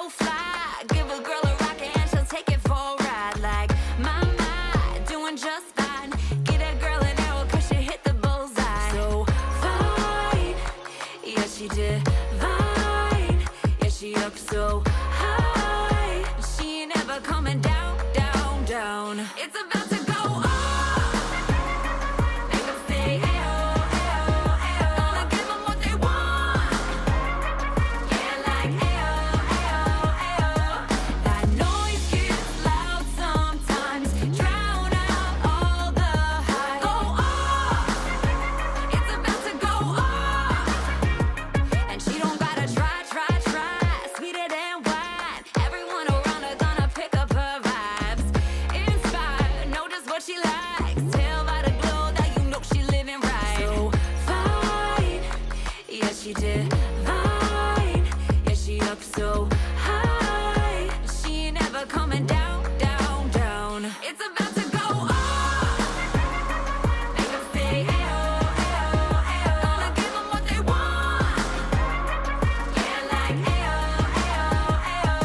fly. Give a girl a rocket and she'll take it for a ride. Like, my, doing just fine. Get a girl an arrow 'cause she hit the bullseye. So fine, yeah, she divine. Yeah, she up so high. She ain't never coming down, down, down. It's about to go off. Make them say, ayo, ayo, ayo. Gonna give them what they want. Yeah, like, ayo, ayo, ayo. That noise gets loud sometimes. Drown out all the hype. Go off. It's about to go off. And she don't gotta try. Sweeter than wine. Everyone around her gonna pick up her vibes. Inspired, notice what she likes. Tell by the glow that you know she living right. So fine, yeah, she divine. Yeah, she up so high. She ain't never coming down, down, down. It's about to go off. Make them say, ayo, ayo, ayo. Gonna give them what they want. Yeah, like, ayo, ayo, ayo.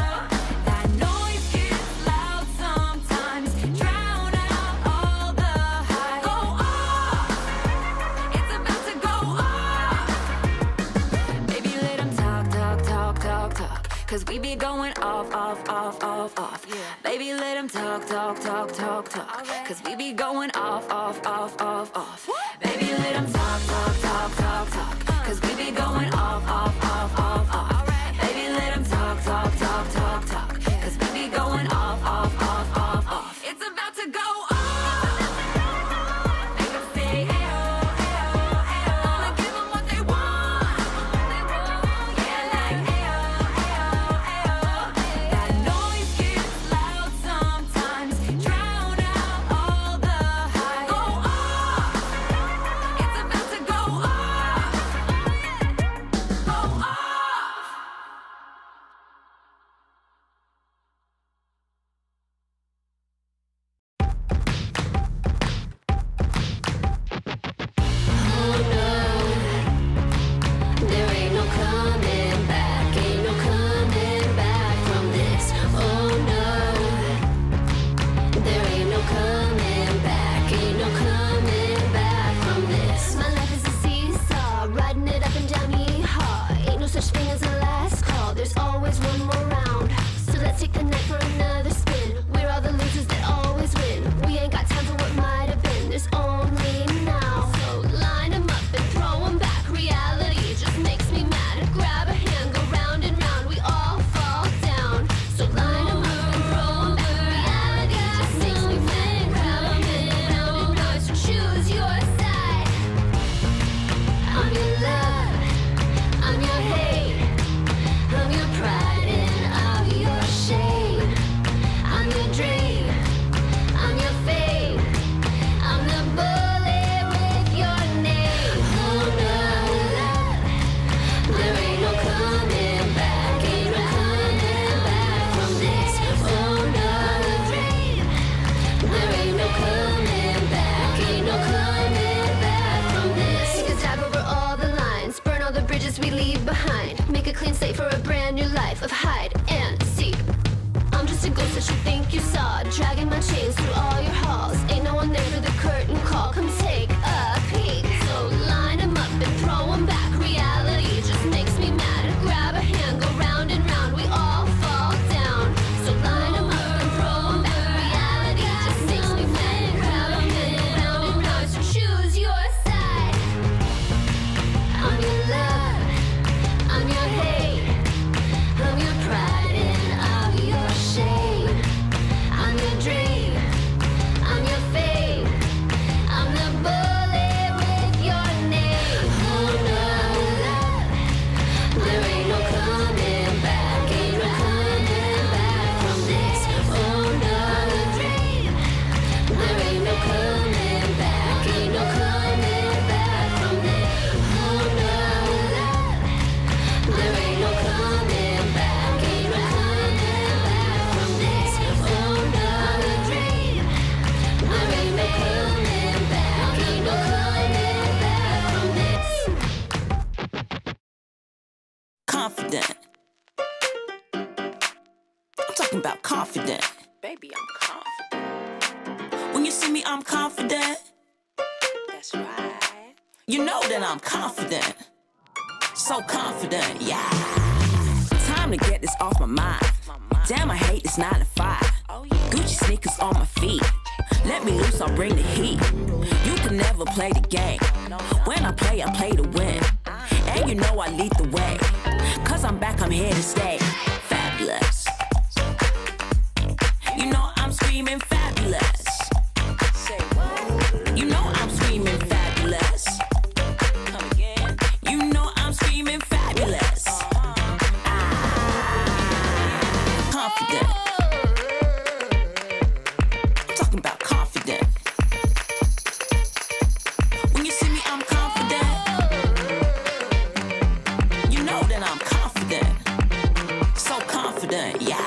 That noise gets loud sometimes. Drown out all the hype. Go off. It's about to go off. Baby, let them talk, talk, talk, talk, talk. 'Cause we be going off, off, off, off, off. Baby, let them talk, talk, talk, talk, talk. 'Cause we be going off, off, off, off, off. Baby, let them talk, talk, talk, talk, talk. 'Cause we be going off, off, off, off, off. Baby, let them talk, talk, talk, talk, talk. 'Cause we be going off, off, off, off, off. It's about to go off. Make them say, ayo, ayo, ayo. Gonna give them what they want. Yeah, like, ayo, ayo, ayo. That noise gets loud sometimes. Drown out all the hype. Go off. It's about to go off. Go off. I'm talking about confident. Baby, I'm confident. When you see me, I'm confident. That's right. You know that I'm confident. So confident, yeah. Time to get this off my mind. Damn, I hate this 9 to 5. Oh, yeah. Gucci sneakers on my feet. Let me loose, I'll bring the heat. You can never play the game. When I play to win. And you know I lead the way. Cause I'm back, I'm here to stay. Fabulous. You know I'm screaming fabulous. Say what? You know I'm screaming fabulous. Come again. You know I'm screaming fabulous. Confident. I'm talking about confident. When you see me, I'm confident. You know that I'm confident. So confident, yeah.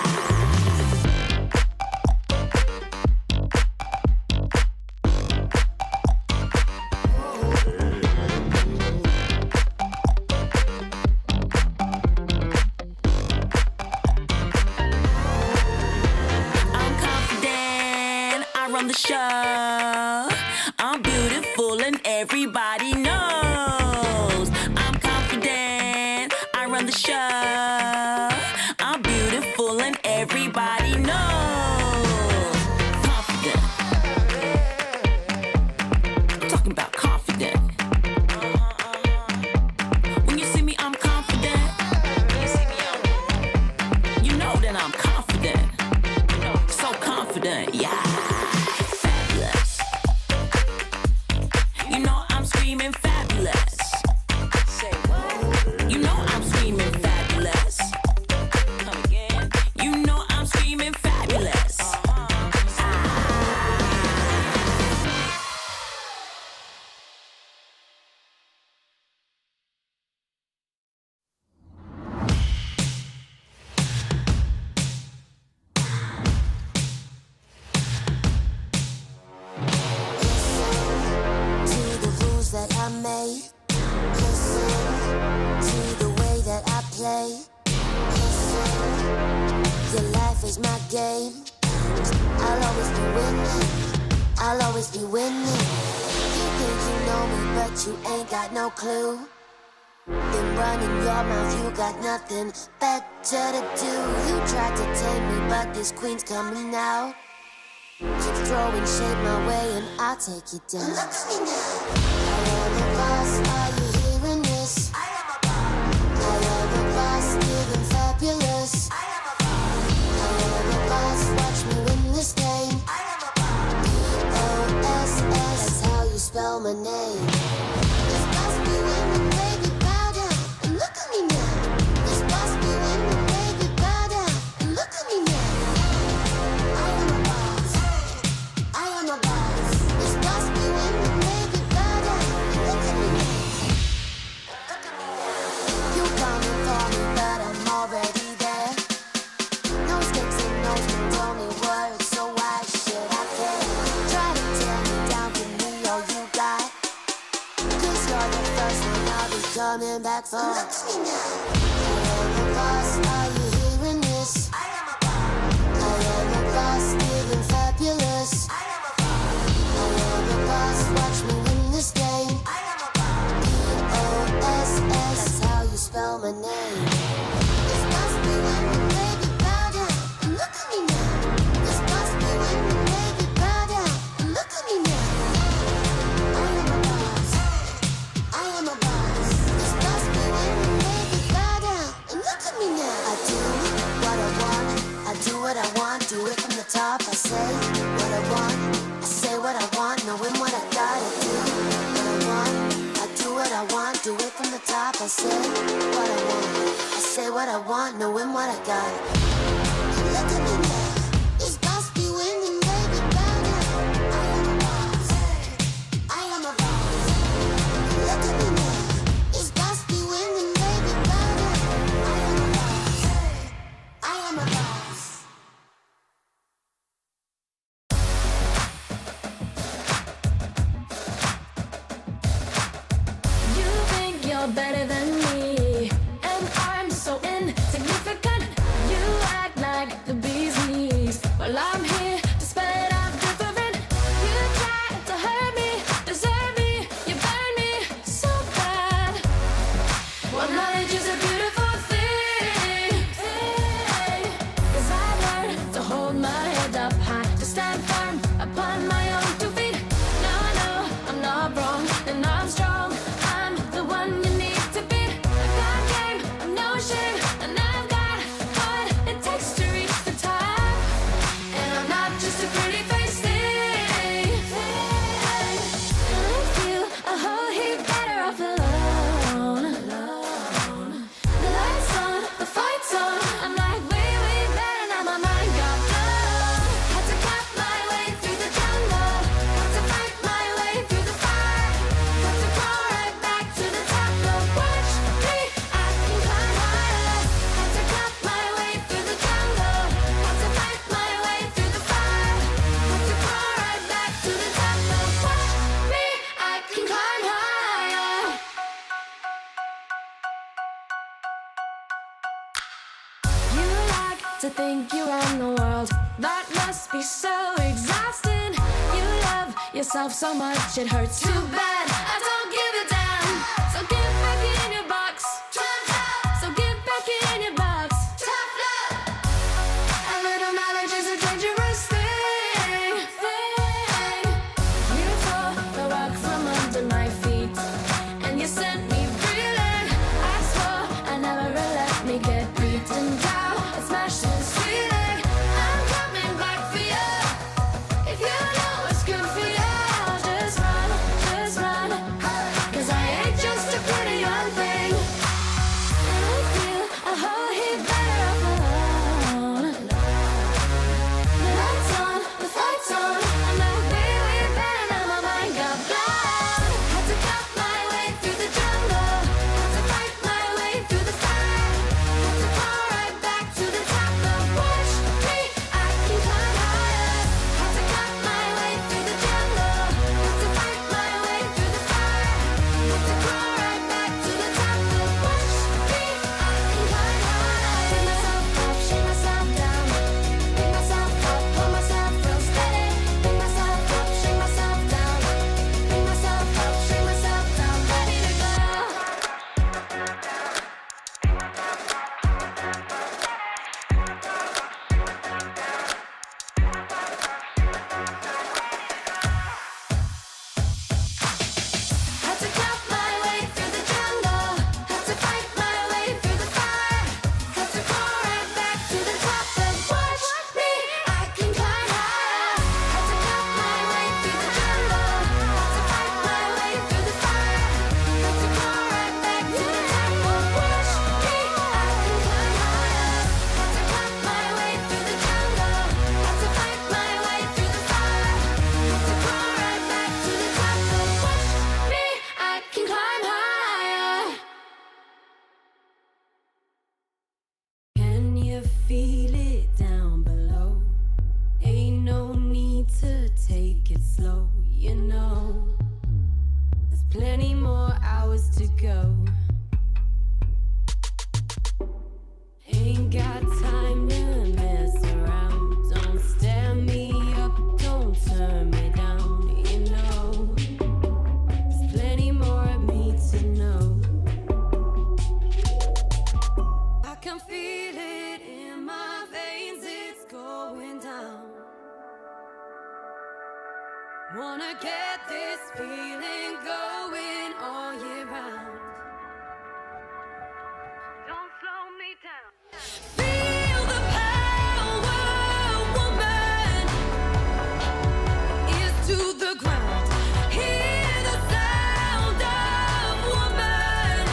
Run the show. I'm beautiful and everybody knows. I'm confident. I run the show. I'm beautiful and everybody knows. Confident. I'm talking about confident. When you see me, I'm confident. You know that I'm confident. So confident, yeah. You know I'm screaming fabulous. Say what? You know I'm screaming fabulous. Come again. You know I'm screaming fabulous. That I made. Listen to the way that I play. Listen, your life is my game. I'll always be winning. I'll always be winning. You think you know me, but you ain't got no clue. Been running your mouth, you got nothing better to do. You tried to tame me, but this queen's coming out. Keep throwing shade my way and I'll take you down. Look at me now. I am a boss, are you hearing this? I am a boss. I am a boss, living fabulous. I am a boss. I am a boss, watch me win this game. I am a boss. B-O-S-S, that's how you spell my name. This boss be winning, baby, bow down and look at me now. This boss be winning, baby, bow down and look at me now. I am a boss. I am a boss. This boss be winning, baby, bow down and look at me now. You coming for me, but I'm already there. No stakes and no strings, only words, so why should I care? Try to tear me down, give me all you got. 'Cause you're the first one I'll be coming back for. Look at me now. I am a boss, are you hearing this? I am a boss. I am a boss, living fabulous. I am a boss. I am a boss, watch me win this game. I am a boss. B-O-S-S, that's how you spell my name. This must be winning, baby, bow down and look at me now. This must be winning, baby, bow down and look at me now. I am a boss. I am a boss. This must be winning, baby, bow down and look at me now. I do what I want. I do what I want. Do it from the top. I say what I want. I say what I want, knowing what I gotta do. What I want. I do what I want. Do it from the top. I say what I want. I say what I want, knowing what I got. Look at me now. This boss be winning, baby, bow down. I am a boss. I am a boss. Look at me now. This boss be winning, baby, bow down. I am a boss. I am a boss. You think you're better than me, and I'm so insignificant. You to think you own the world. That must be so exhausting. You love yourself so much it hurts. Too bad I don't give a damn. So get back in your box. So get back in your box. A little knowledge is a dangerous thing. You tore the rug from under my feet, and you sent me reeling. I swore I never would let me get beaten down. It's smashing sweetly. I'm coming back for you. If you know what's good for you, just run, just run. 'Cause I ain't just a pretty young thing. And I feel a whole heap better off alone. The lights on, the fight's on. I'm not really better now, my mind got blown. Had to cut my way through the jungle. Had to fight my way through the fire. Had to crawl right back to the top. But watch me, I can climb higher. Had to cut my way through the jungle. Had to fight my way through the fire. Had to crawl right back to the top. But watch me, I can climb higher. Pick myself up, shake myself down. Pick myself up, hold myself real steady. Pick myself up, shake myself down. Pick myself up, shake myself down. Ready to go. Had to cut my way through the jungle. Had to fight my way through the fire. Had to crawl right back to the top. But watch me, I can climb higher. Had to cut my way through the jungle. Had to fight my way through the fire. Had to crawl right back to the top. But watch me, I can climb higher. Had to cut my way through the jungle. Had to fight my way through the fire. Had to crawl right back to the top. But watch me, I can climb higher. Can you feel it down below? Ain't no need to take it slow, you know. There's plenty more hours to go. Ain't got time to mess around. Don't stare me up, don't turn me down, you know. There's plenty more of me to know. I can feel it in my veins, it's going down. Wanna get this feeling going all year round. Don't slow me down. Feel the power, woman, ears to the ground. Hear the sound of woman.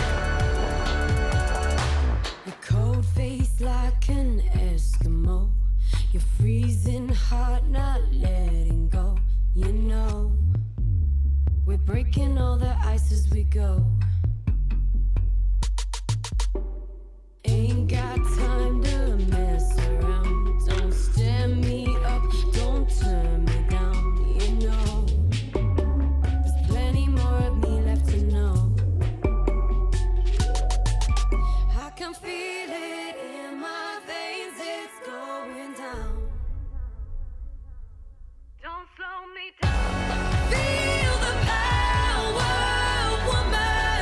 Your cold face like an Eskimo. You're freezing hot, not letting go. You know, we're breaking all the ice as we go. Ain't got time to mess around. Don't stare me up, don't turn me down. You know, there's plenty more of me left to know. I can feel it in my veins, it's going down. Don't slow me down. Feel the power, woman.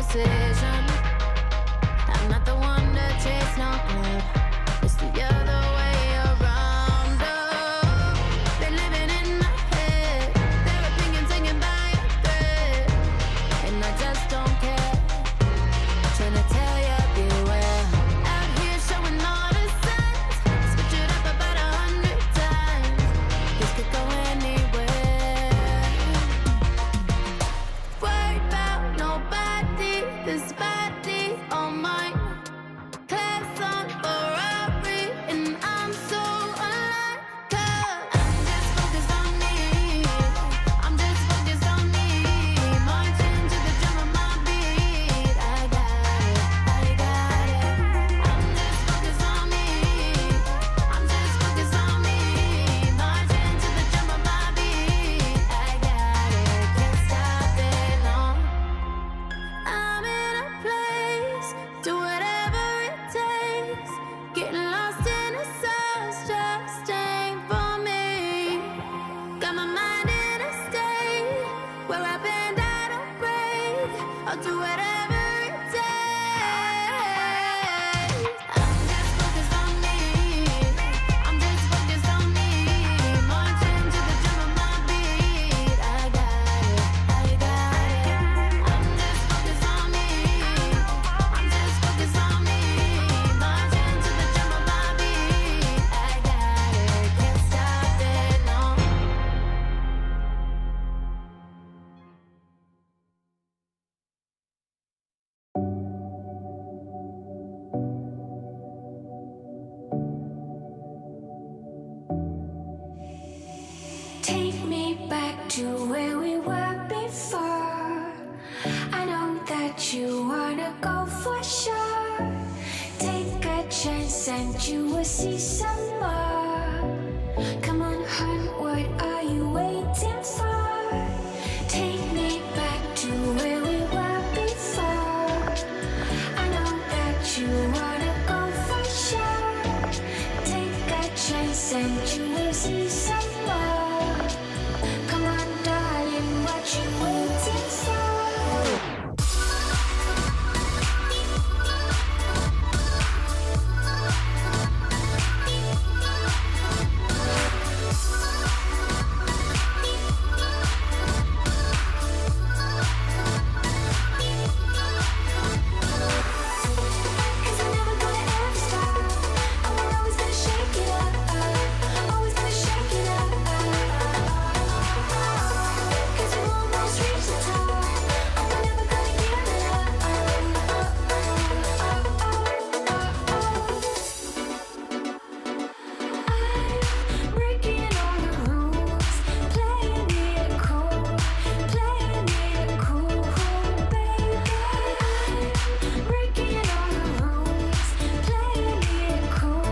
decision. I'm not the one to chase no club. It's the other way around. Oh, they're living in my head. Their opinions hanging by a thread, and I just don't care. Trying to tell you beware. Out here showing all the signs. Switch it up about 100 times. This could go anywhere. Worried about nobody. This body on mine. Class on Ferrari, and I'm so alive. 'Cause I'm just focused on me. I'm just focused on me. Marching to the drum of my beat. I got it, I got it. I'm just focused on me. I'm just focused on me. Marching to the drum of my beat. I got it, can't stop it, no. I'm in a place, do whatever it takes. Getting lost in the sauce just ain't for me. Got my mind in a state where I bend, I don't break. I'll do whatever it takes. I'm just focused on me. I'm just focused on me. Marching to the drum of my beat. I got it, I got it. I'm just focused on me. I'm just focused on me. Marching to the drum of my beat. I got it, can't stop it, no. Take me back to where we were before. I know that you wanna go for sure. Take a chance and you will see some more. Come on, hun, what are you waiting for? Take me back to where we were before. I know that you wanna go for sure. Take a chance and you will see some more. Come on, darling, what you waiting for? Cause I'm never gonna ever stop. I'm always gonna shake it up. Always gonna shake it up. Cause we almost reached the top. I'm never gonna give it up. I'm breaking all the rules, playing it cool, baby. I'm breaking all the rules, playing it cool,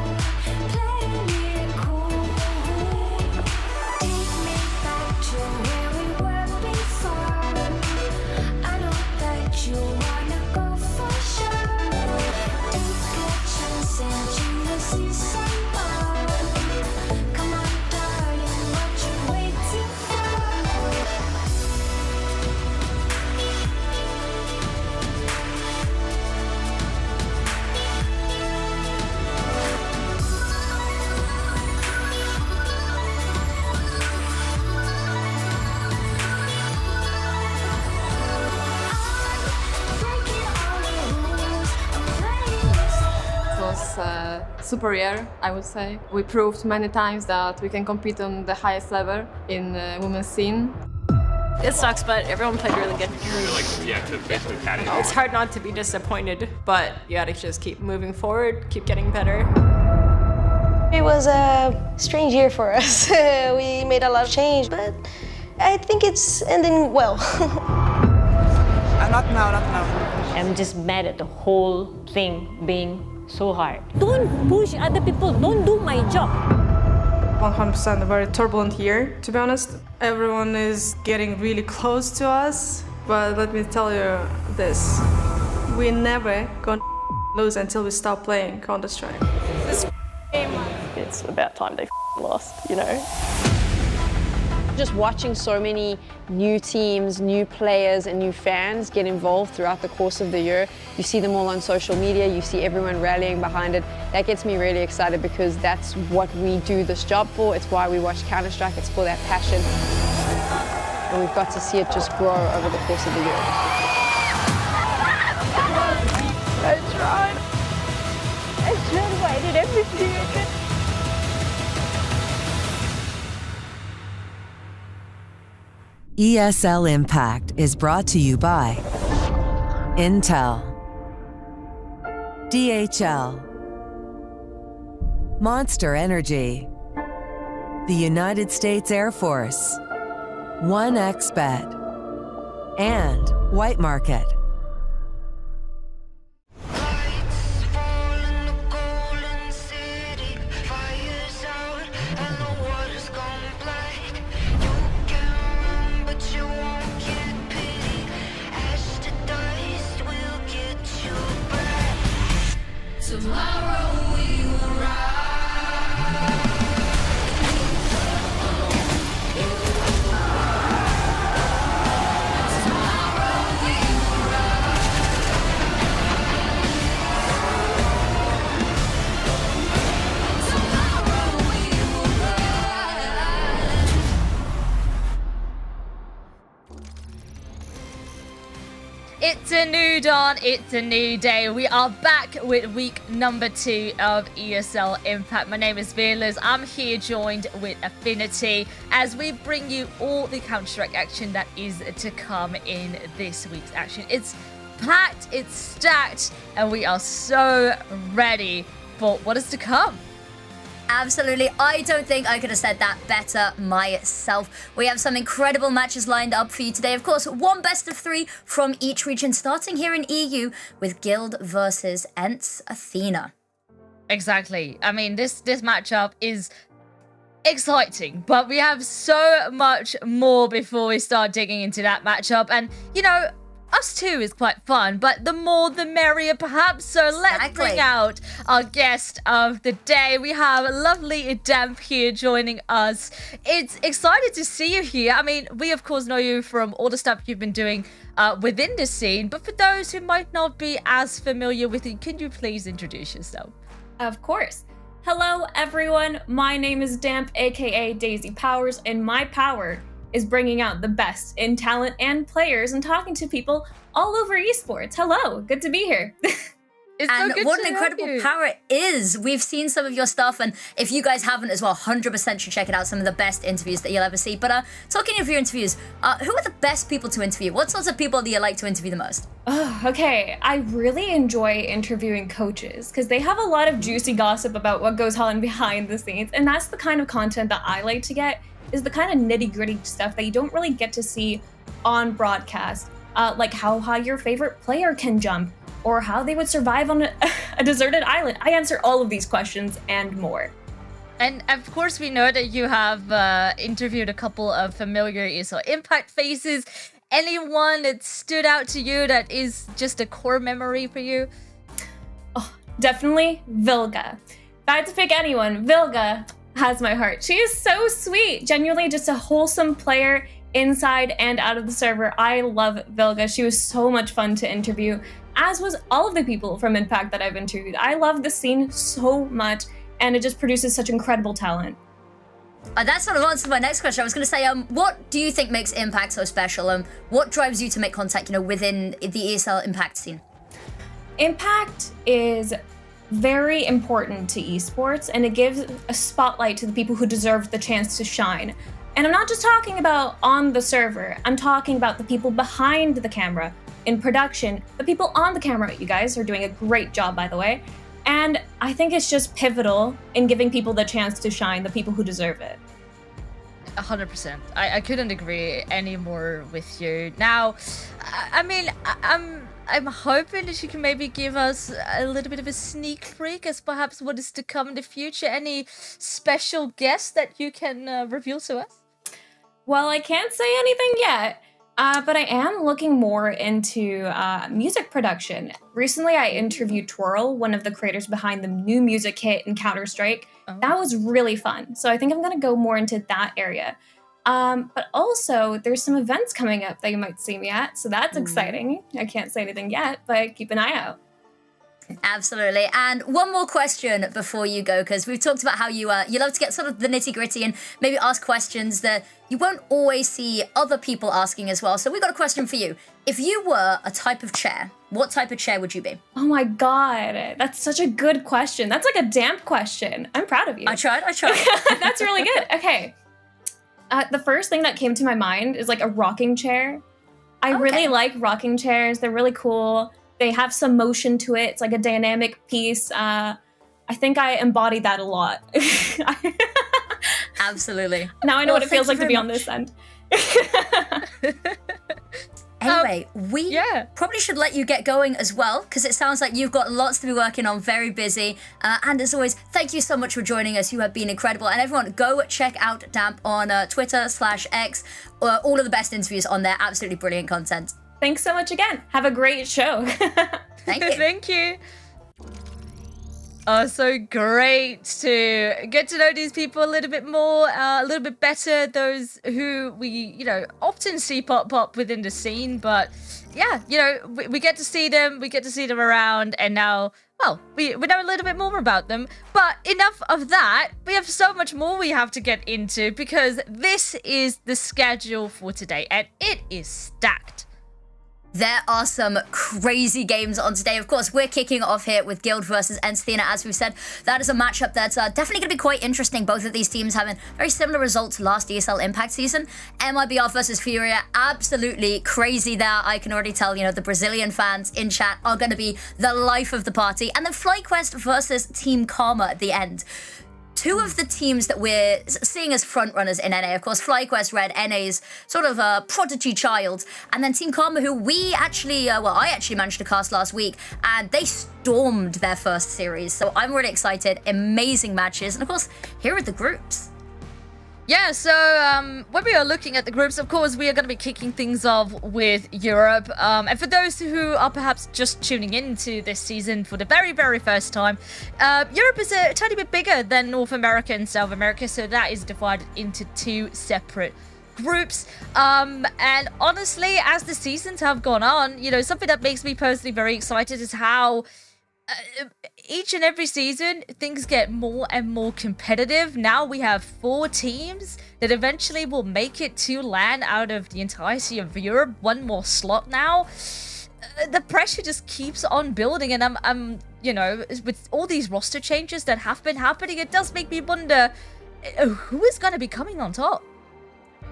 Take me back to where we were before. I know that you wanna go for sure. Take a chance and you will see some more. Come on, darling, what you waiting for? Breaking all the rules, I'm playing this. It was super year, I would say. We proved many times that we can compete on the highest level in women's scene. It sucks, but everyone played really good. To basically pat it It's hard not to be disappointed, but you gotta just keep moving forward, keep getting better. It was a strange year for us. We made a lot of change, but I think it's ending well. Not now. I'm just mad at the whole thing being so hard. Don't push other people, don't do my job. 100% a very turbulent year, to be honest. Everyone is getting really close to us, but let me tell you this. We're never gonna lose until we stop playing Counter-Strike. It's about time they lost, you know? Just watching so many new teams, new players, and new fans get involved throughout the course of the year. You see them all on social media, you see everyone rallying behind it. That gets me really excited because that's what we do this job for. It's why we watch Counter-Strike, it's for that passion. And we've got to see it just grow over the course of the year. I tried, but I did everything I could. ESL Impact is brought to you by Intel, DHL, Monster Energy, the United States Air Force, 1xBet, and White Market. Tomorrow we will rise. Tomorrow we will rise. Tomorrow we will rise. It's a new dawn, it's a new day. We are back with week number 2 of ESL Impact. My name is Fearless. I'm here joined with Affinity as we bring you all the Counter-Strike action that is to come in this week's action. It's packed, it's stacked, and we are so ready for what is to come. Absolutely. I don't think I could have said that better myself. We have some incredible matches lined up for you today. Of course, one best of 3 from each region, starting here in EU with Guild versus ENCE Athena. Exactly. I mean, this matchup is exciting, but we have so much more before we start digging into that matchup. And, you know, us too is quite fun, but the more the merrier perhaps. So let's bring out our guest of the day. We have lovely Damp here joining us. It's excited to see you here. I mean, we of course know you from all the stuff you've been doing within the scene, but for those who might not be as familiar with you, can you please introduce yourself? Of course. Hello everyone, my name is Damp, aka Daisy Powers, and my power is bringing out the best in talent and players and talking to people all over esports. Hello, good to be here. And what an incredible power it is. We've seen some of your stuff, and if you guys haven't as well, 100% should check it out. Some of the best interviews that you'll ever see. But talking of your interviews, who are the best people to interview? What sorts of people do you like to interview the most? Oh, okay, I really enjoy interviewing coaches because they have a lot of juicy gossip about what goes on behind the scenes, and that's the kind of content that I like to get, is the kind of nitty-gritty stuff that you don't really get to see on broadcast, like how high your favorite player can jump, or how they would survive on a deserted island. I answer all of these questions and more. And of course, we know that you have interviewed a couple of familiar ESL Impact faces. Anyone that stood out to you that is just a core memory for you? Oh, definitely Vilga. If I had to pick anyone, Vilga has my heart. She is so sweet, genuinely just a wholesome player inside and out of the server. I love Vilga. She was so much fun to interview, as was all of the people from Impact that I've interviewed. I love the scene so much, and it just produces such incredible talent. That sort of answers my next question. I was going to say, what do you think makes Impact so special? What drives you to make contact, within the ESL Impact scene? Impact is very important to esports, and it gives a spotlight to the people who deserve the chance to shine. And I'm not just talking about on the server, I'm talking about the people behind the camera, in production, the people on the camera. You guys are doing a great job, by the way. And I think it's just pivotal in giving people the chance to shine, the people who deserve it. 100%. I couldn't agree any more with you. Now, I mean, I'm hoping that you can maybe give us a little bit of a sneak peek as perhaps what is to come in the future. Any special guests that you can reveal to us? Well, I can't say anything yet, but I am looking more into music production. Recently, I interviewed Twirl, one of the creators behind the new music hit in Counter-Strike. That was really fun. So I think I'm going to go more into that area. But also, there's some events coming up that you might see me at, so that's exciting. I can't say anything yet, but keep an eye out. Absolutely. And one more question before you go, because we've talked about how you love to get sort of the nitty gritty and maybe ask questions that you won't always see other people asking as well. So we've got a question for you. If you were a type of chair, what type of chair would you be? Oh my God, that's such a good question. That's like a damp question. I'm proud of you. I tried. That's really good. Okay. The first thing that came to my mind is like a rocking chair. I really like rocking chairs. They're really cool. They have some motion to it. It's like a dynamic piece. I think I embody that a lot. Absolutely. Now I know what it feels like to be on this end. Anyway, we probably should let you get going as well, because it sounds like you've got lots to be working on, very busy. And as always, thank you so much for joining us. You have been incredible. And everyone, go check out Damp on Twitter/X. All of the best interviews on there. Absolutely brilliant content. Thanks so much again. Have a great show. Thank you. Thank you. Oh, so great to get to know these people a little bit more, a little bit better. Those who we, often see pop up within the scene, but yeah, we get to see them, around, and now, well, we know a little bit more about them. But enough of that. We have so much more we have to get into, because this is the schedule for today, and it is stacked. There are some crazy games on today. Of course, we're kicking off here with Guild versus Enterthena. As we've said, that is a matchup that's definitely going to be quite interesting. Both of these teams having very similar results last ESL Impact season. MIBR versus Furia, absolutely crazy there. I can already tell, the Brazilian fans in chat are going to be the life of the party. And then FlyQuest versus Team Karma at the end. Two of the teams that we're seeing as frontrunners in NA, of course, FlyQuest Red, NA's sort of a prodigy child, and then Team Karma, who we actually, I actually managed to cast last week, and they stormed their first series. So I'm really excited. Amazing matches. And of course, here are the groups. Yeah, so when we are looking at the groups, of course, we are going to be kicking things off with Europe. And for those who are perhaps just tuning into this season for the very, very first time, Europe is a tiny bit bigger than North America and South America, so that is divided into two separate groups. And honestly, as the seasons have gone on, something that makes me personally very excited is how each and every season, things get more and more competitive. Now we have 4 teams that eventually will make it to LAN out of the entirety of Europe. One more slot now. The pressure just keeps on building, and I'm with all these roster changes that have been happening, it does make me wonder who is going to be coming on top.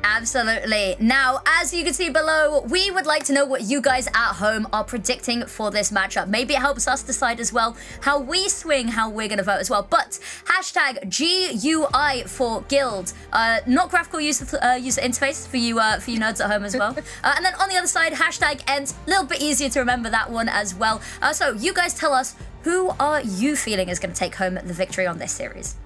Absolutely. Now, as you can see below, we would like to know what you guys at home are predicting for this matchup. Maybe it helps us decide as well how we swing, how we're going to vote as well. But hashtag GUI for Guild. Not graphical user interface for you nerds at home as well. And then on the other side, hashtag ENT. A little bit easier to remember that one as well. So you guys tell us, who are you feeling is going to take home the victory on this series?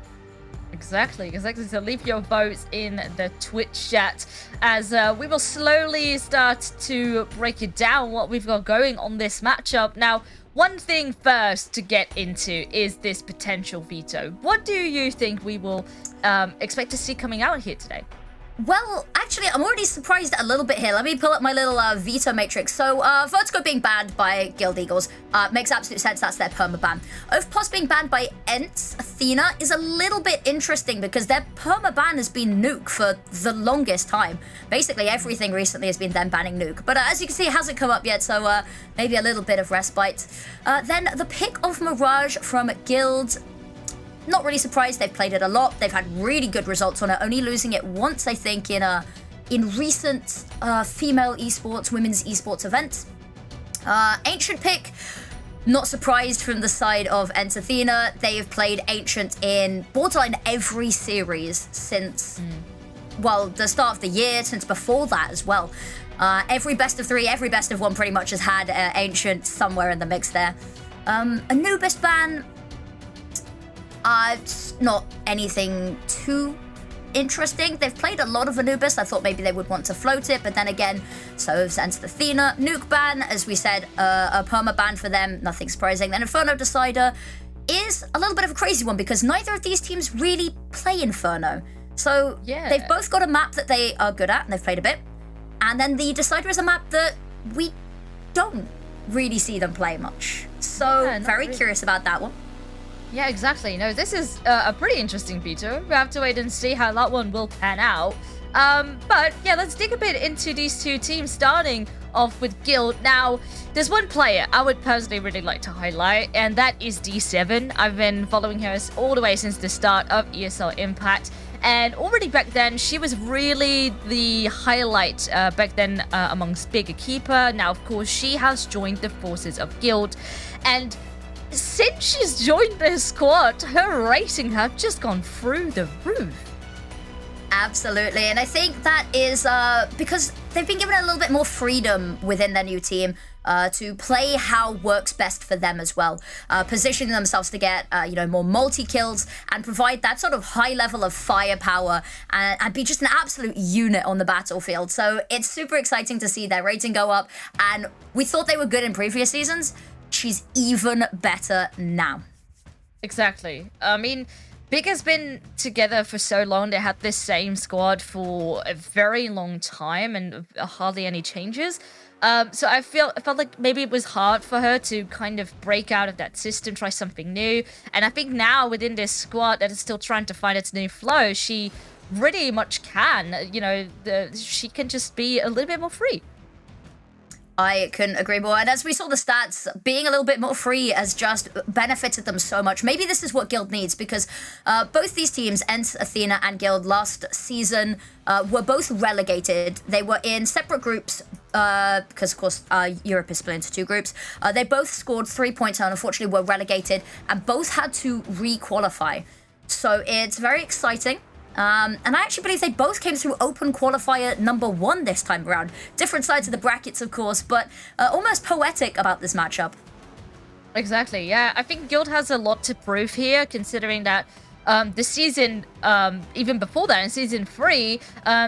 Exactly. So leave your votes in the Twitch chat as we will slowly start to break it down what we've got going on this matchup. Now, one thing first to get into is this potential veto. What do you think we will expect to see coming out here today? Well, actually, I'm already surprised a little bit here. Let me pull up my little veto matrix. So, Vertigo being banned by Guild Eagles makes absolute sense. That's their permaban. Oathpost being banned by Enterthena is a little bit interesting because their permaban has been Nuke for the longest time. Basically, everything recently has been them banning Nuke. But as you can see, it hasn't come up yet, so maybe a little bit of respite. Then the pick of Mirage from Guild. Not really surprised. They've played it a lot. They've had really good results on it, only losing it once, I think, in recent female esports, women's esports events. Ancient pick, not surprised from the side of Enterthena. They have played Ancient in borderline every series since, well, the start of the year, since before that as well. Every best of 3, every best of 1 pretty much has had Ancient somewhere in the mix there. Anubis ban, it's not anything too interesting. They've played a lot of Anubis. I thought maybe they would want to float it, but then again, so has Enterthena. Nuke ban, as we said, a perma ban for them, nothing surprising. Then Inferno Decider is a little bit of a crazy one because neither of these teams really play Inferno. So Yeah. they've both got a map that they are good at and they've played a bit. And then the Decider is a map that we don't really see them play much. So Yeah, not very really. curious about that one. Yeah, exactly. No, this is a pretty interesting veto. We have to wait and see how that one will pan out. But yeah, let's dig a bit into these two teams, starting off with Guild. Now, there's one player I would personally really like to highlight, and that is D7. I've been following her all the way since the start of ESL Impact. And already back then, she was really the highlight back then amongst Bigger Keeper. Now, of course, she has joined the forces of Guild. And since she's joined this squad, her rating have just gone through the roof. Absolutely, and I think that is because they've been given a little bit more freedom within their new team to play how works best for them as well, positioning themselves to get more multi-kills and provide that sort of high level of firepower and be just an absolute unit on the battlefield. So it's super exciting to see their rating go up, and we thought they were good in previous seasons. She's even better now. Exactly. I mean, Big has been together for so long. They had this same squad for a very long time and hardly any changes. So I felt like maybe it was hard for her to kind of break out of that system, try something new. And I think now within this squad that is still trying to find its new flow, she pretty much can. She can just be a little bit more free. I couldn't agree more. And as we saw the stats, being a little bit more free has just benefited them so much. Maybe this is what Guild needs, because both these teams, ENCE, Athena, and Guild, last season were both relegated. They were in separate groups because, of course, Europe is split into two groups. They both scored 3 points and unfortunately were relegated, and both had to re-qualify. So it's very exciting. And I actually believe they both came through open qualifier number 1 this time around. Different sides of the brackets, of course, but almost poetic about this matchup. Exactly, yeah. I think Guild has a lot to prove here, considering that the season, even before that, in Season 3,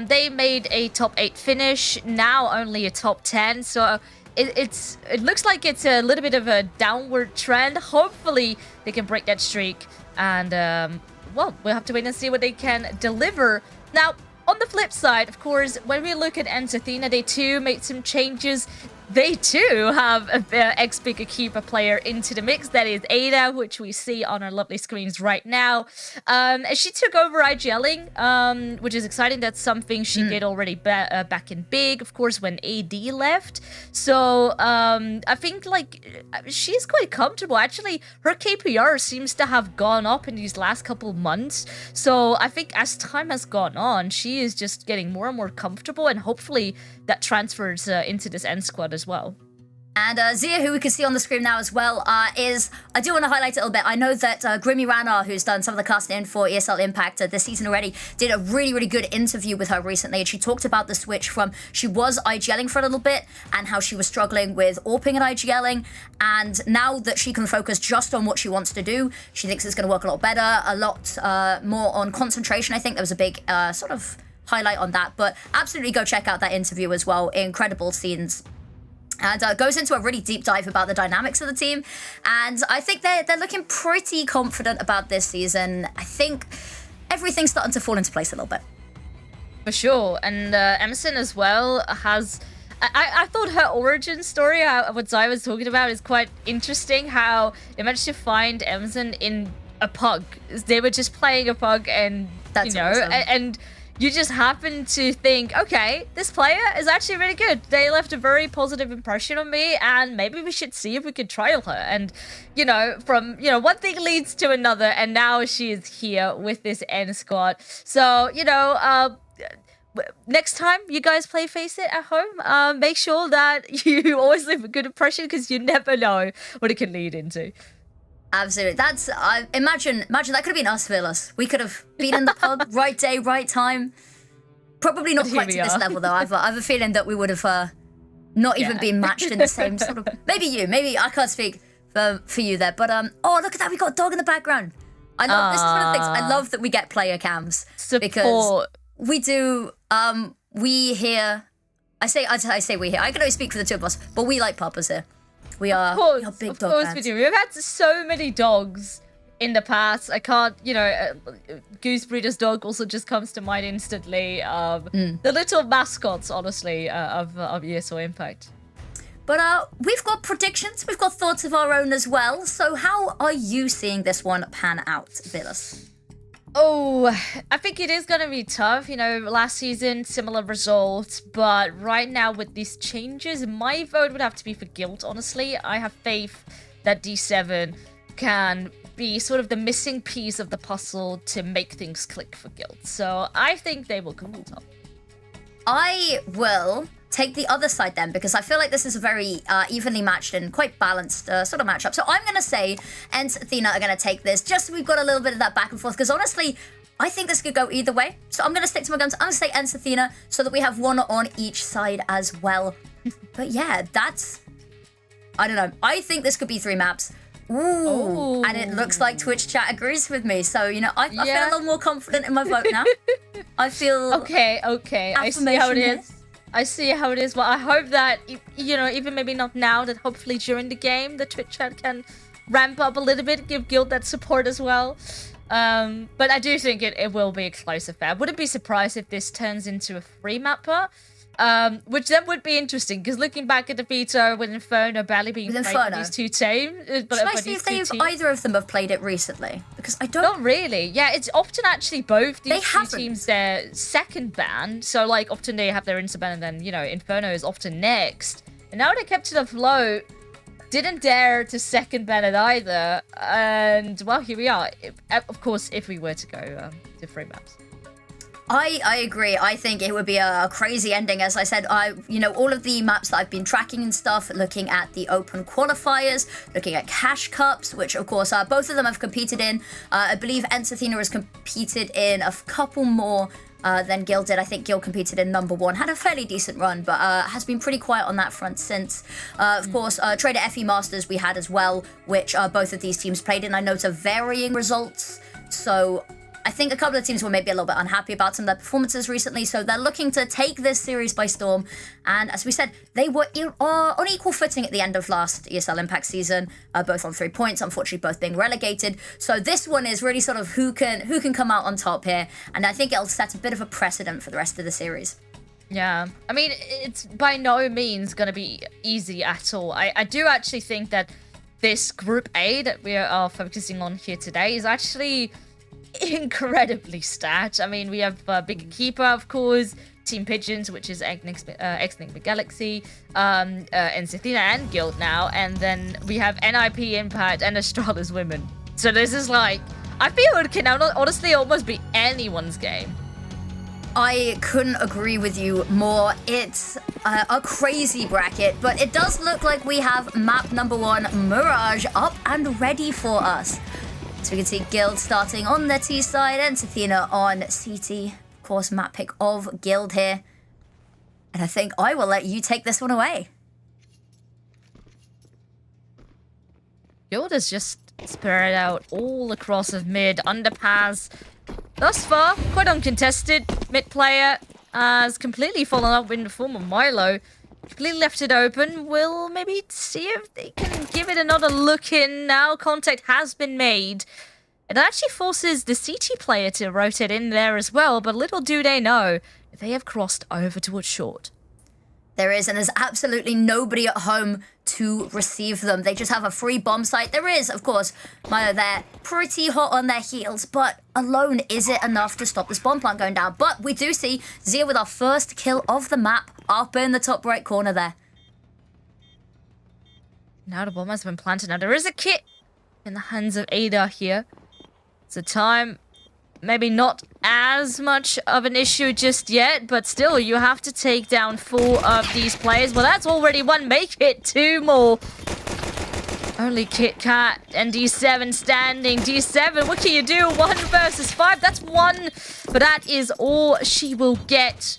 they made a top 8 finish, now only a top 10, so it looks like it's a little bit of a downward trend. Hopefully, they can break that streak, and well, we'll have to wait and see what they can deliver. Now, on the flip side, of course, when we look at ENCE Athena, they too made some changes. They too have an ex-Bigger Keeper player into the mix. That is Ada, which we see on our lovely screens right now. She took over IGLing, which is exciting. That's something she did already back in Big, of course, when AD left. So I think she's quite comfortable. Actually, her KPR seems to have gone up in these last couple months. So I think as time has gone on, she is just getting more and more comfortable, and hopefully that transfers into this end squad as well. And Zia, who we can see on the screen now as well, I do want to highlight it a little bit. I know that Grimmy Ranar, who's done some of the casting in for ESL Impact this season already, did a really, really good interview with her recently. And she talked about the switch from, she was IGLing for a little bit and how she was struggling with AWPing and IGLing. And now that she can focus just on what she wants to do, she thinks it's going to work a lot better, a lot more on concentration. I think there was a big sort of highlight on that. But absolutely go check out that interview as well. Incredible scenes. And goes into a really deep dive about the dynamics of the team. And I think they're looking pretty confident about this season. I think everything's starting to fall into place a little bit. For sure. And Emerson as well has... I thought her origin story, what Zai was talking about, is quite interesting. How they managed to find Emerson in a pug. They were just playing a pug and, That's awesome. And you just happen to think, okay, this player is actually really good. They left a very positive impression on me, and maybe we should see if we could trial her. And, from, one thing leads to another, and now she is here with this N squad. So, next time you guys play Face It at home, make sure that you always leave a good impression, because you never know what it can lead into. Absolutely. That's imagine that could have been us, Villas. We could have been in the pub, right day, right time. Probably not quite to this level though. I have a feeling that we would have not even been matched in the same sort of. Maybe I can't speak for you there, but oh, look at that, we got a dog in the background. I love this is one of the things I love, that we get player cams. Support. Because we do we here. I say we here. I can only speak for the two of us, but we like puppies here. We are big dog fans. We do. We've had so many dogs in the past. I can't, Goose Breeder's dog also just comes to mind instantly. The little mascots, honestly, of ESL Impact. But we've got predictions, we've got thoughts of our own as well. So how are you seeing this one pan out, Villas? Oh, I think it is going to be tough. Last season, similar results. But right now, with these changes, my vote would have to be for Guild, honestly. I have faith that D7 can be sort of the missing piece of the puzzle to make things click for Guild. So I think they will come on top. I will take the other side then, because I feel like this is a very evenly matched and quite balanced sort of matchup. So I'm going to say ENCE Athena are going to take this, just so we've got a little bit of that back and forth, because honestly, I think this could go either way. So I'm going to stick to my guns. I'm going to say ENCE Athena, so that we have one on each side as well. But yeah, I don't know. I think this could be 3 maps. Ooh. And it looks like Twitch chat agrees with me. So, I feel a little more confident in my vote now. I feel... Okay. I see how it is. I see how it is. Well, I hope that, even maybe not now, that hopefully during the game, the Twitch chat can ramp up a little bit, give Guild that support as well. But I do think it will be a close affair. Wouldn't be surprised if this turns into a 3-mapper. Which then would be interesting, because looking back at the veto with Inferno barely being played by these two teams. Should I see if either of them have played it recently? Because I don't... Not really. Yeah, it's often actually both these two teams their second ban. So, often they have their insta ban, and then, Inferno is often next. And now they kept it afloat. Didn't dare to second ban it either. And, well, here we are. Of course, if we were to go to 3 maps. I agree. I think it would be a crazy ending. As I said, all of the maps that I've been tracking and stuff, looking at the open qualifiers, looking at cash cups, which of course both of them have competed in. I believe ENCE Athena has competed in a couple more than Guild did. I think Guild competed in number 1, had a fairly decent run, but has been pretty quiet on that front since. Of course, Trader FE Masters we had as well, which both of these teams played in. I know to varying results, so I think a couple of teams were maybe a little bit unhappy about some of their performances recently, so they're looking to take this series by storm. And as we said, they were on equal footing at the end of last ESL Impact season, both on 3 points, unfortunately both being relegated. So this one is really sort of who can come out on top here, and I think it'll set a bit of a precedent for the rest of the series. Yeah, I mean, it's by no means going to be easy at all. I do actually think that this Group A that we are focusing on here today is actually incredibly stacked. I mean, we have Big Keeper, of course, Team Pigeons, which is X-Link Galaxy, ENCE Athena and Guild now, and then we have NIP Impact and Astralis Women. So this is I feel it can honestly almost be anyone's game. I couldn't agree with you more. It's a crazy bracket, but it does look like we have map number 1, Mirage, up and ready for us. So we can see Guild starting on their T side, ENCE Athena on CT. Of course, map pick of Guild here. And I think I will let you take this one away. Guild is just spread out all across of mid, underpass. Thus far, quite uncontested. Mid player has completely fallen up in the form of Milo. Completely left it open. We'll maybe see if they can give it another look in now. Contact has been made. It actually forces the CT player to rotate in there as well, but little do they know, they have crossed over towards short. There is, and there's absolutely nobody at home to receive them. They just have a free bomb site. There is, of course, Milo there, pretty hot on their heels, but alone, is it enough to stop this bomb plant going down? But we do see Zia with our first kill of the map up in the top right corner there. Now the bomb has been planted. Now there is a kit in the hands of Ada here. It's a time, maybe not as much of an issue just yet, but still, you have to take down 4 of these players. Well, that's already 1. Make it 2 more. Only Kit Kat and D7 standing. D7, what can you do? 1 versus 5. That's 1, but that is all she will get.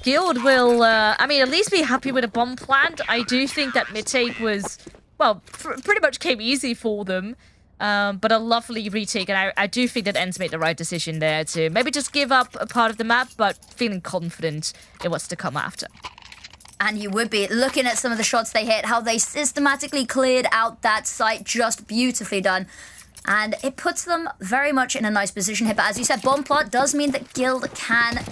Guild will, I mean, at least be happy with a bomb plant. I do think that mid-take was, well, pretty much came easy for them. But a lovely retake, and I do think that ENCE made the right decision there to maybe just give up a part of the map, but feeling confident in what's to come after. And you would be looking at some of the shots they hit, how they systematically cleared out that site, just beautifully done. And it puts them very much in a nice position here. But as you said, bomb plant does mean that Guild can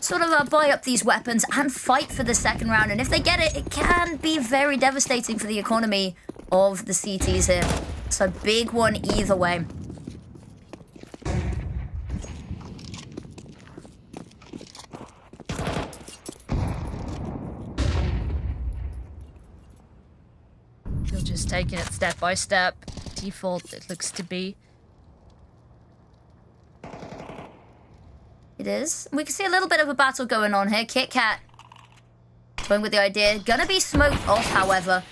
sort of buy up these weapons and fight for the second round. And if they get it, it can be very devastating for the economy of the CTs here. So big one either way. You're just taking it step by step. Default, it looks to be. It is. We can see a little bit of a battle going on here. Kit Kat going with the idea. Gonna be smoked off, however.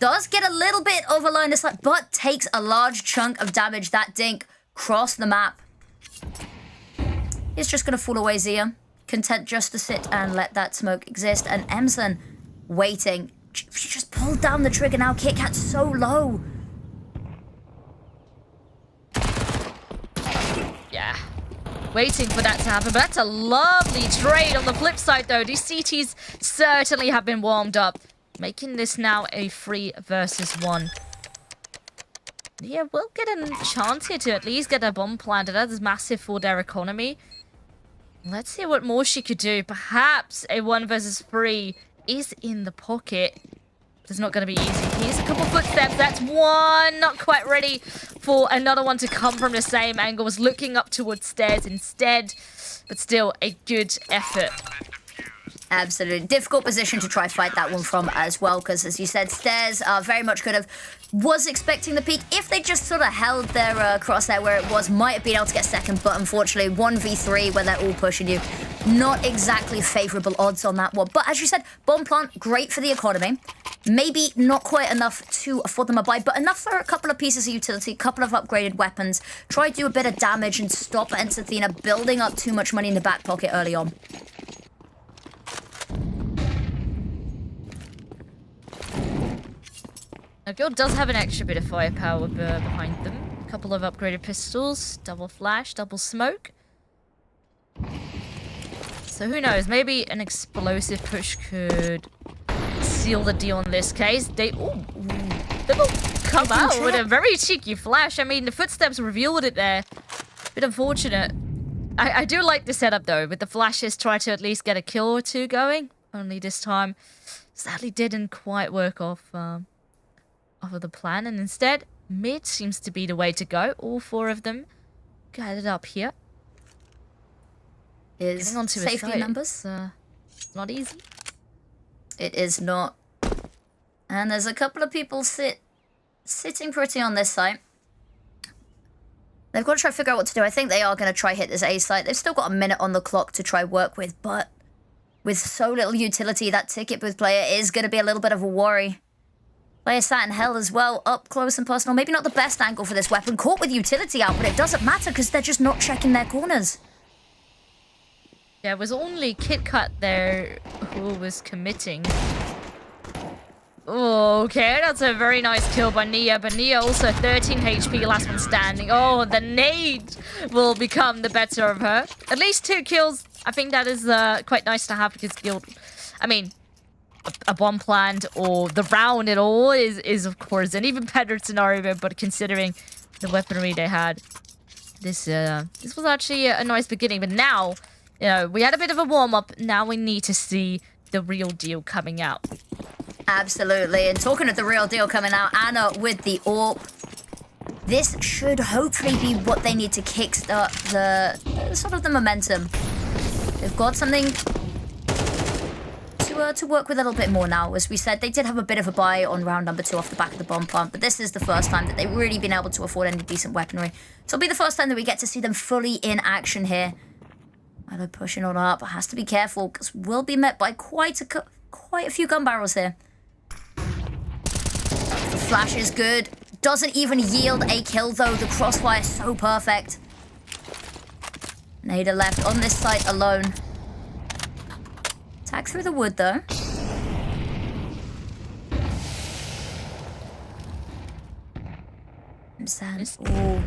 Does get a little bit of a line of sight, but takes a large chunk of damage. That dink crossed the map. It's just gonna fall away, Zia. Content just to sit and let that smoke exist. And Emson waiting. She just pulled down the trigger now. Kit Kat's so low. Yeah. Waiting for that to happen, but that's a lovely trade. On the flip side, though, these CTs certainly have been warmed up, making this now a 3 versus 1. Yeah, we'll get a chance here to at least get a bomb planted. That is massive for their economy. Let's see what more she could do. Perhaps a 1 versus 3 is in the pocket. It's not going to be easy. Here's a couple footsteps. That's one. Not quite ready for another one to come from the same angle. Was looking up towards stairs instead. But still, a good effort. Absolutely. Difficult position to try fight that one from as well, because as you said, stairs very much could have was expecting the peak. If they just sort of held their crosshair where it was, might have been able to get second, but unfortunately 1v3 where they're all pushing you. Not exactly favourable odds on that one. But as you said, bomb plant, great for the economy. Maybe not quite enough to afford them a buy, but enough for a couple of pieces of utility, a couple of upgraded weapons. Try to do a bit of damage and stop Ensathena building up too much money in the back pocket early on. Now, Guild does have an extra bit of firepower behind them. A couple of upgraded pistols, double flash, double smoke. So who knows, maybe an explosive push could seal the deal in this case. They will come out with a very cheeky flash. I mean, the footsteps revealed it there. Bit unfortunate. I do like the setup though, with the flashes, try to at least get a kill or two going. Only this time, sadly didn't quite work off of the plan, and instead mid seems to be the way to go. All 4 of them gathered up here. Is onto safety numbers not easy. It is not. And there's a couple of people sitting pretty on this site. They've got to try to figure out what to do. I think they are going to try hit this A site. They've still got a minute on the clock to try work with, but with so little utility, that ticket booth player is going to be a little bit of a worry. Player sat in hell as well, up close and personal. Maybe not the best angle for this weapon. Caught with utility out, but it doesn't matter because they're just not checking their corners. Yeah, it was only KitKat there who was committing. Okay, that's a very nice kill by Nia, but Nia also 13 HP, last one standing. Oh, the nade will become the better of her. At least 2 kills. I think that is quite nice to have because Guild... I mean, a bomb plant or the round at all is of course an even better scenario, but considering the weaponry they had, this was actually a nice beginning. But now, you know, we had a bit of a warm-up. Now we need to see the real deal coming out. Absolutely. And talking of the real deal coming out, Anna with the AWP. This should hopefully be what they need to kickstart the sort of the momentum. They've got something to work with a little bit more now. As we said, they did have a bit of a buy on round number 2 off the back of the bomb plant, but this is the first time that they've really been able to afford any decent weaponry. So it'll be the first time that we get to see them fully in action here. Milo pushing on up, has to be careful because we'll be met by quite a few gun barrels here. The flash is good. Doesn't even yield a kill though. The crossfire is so perfect. Nada left on this site alone. Tag through the wood though. Ooh.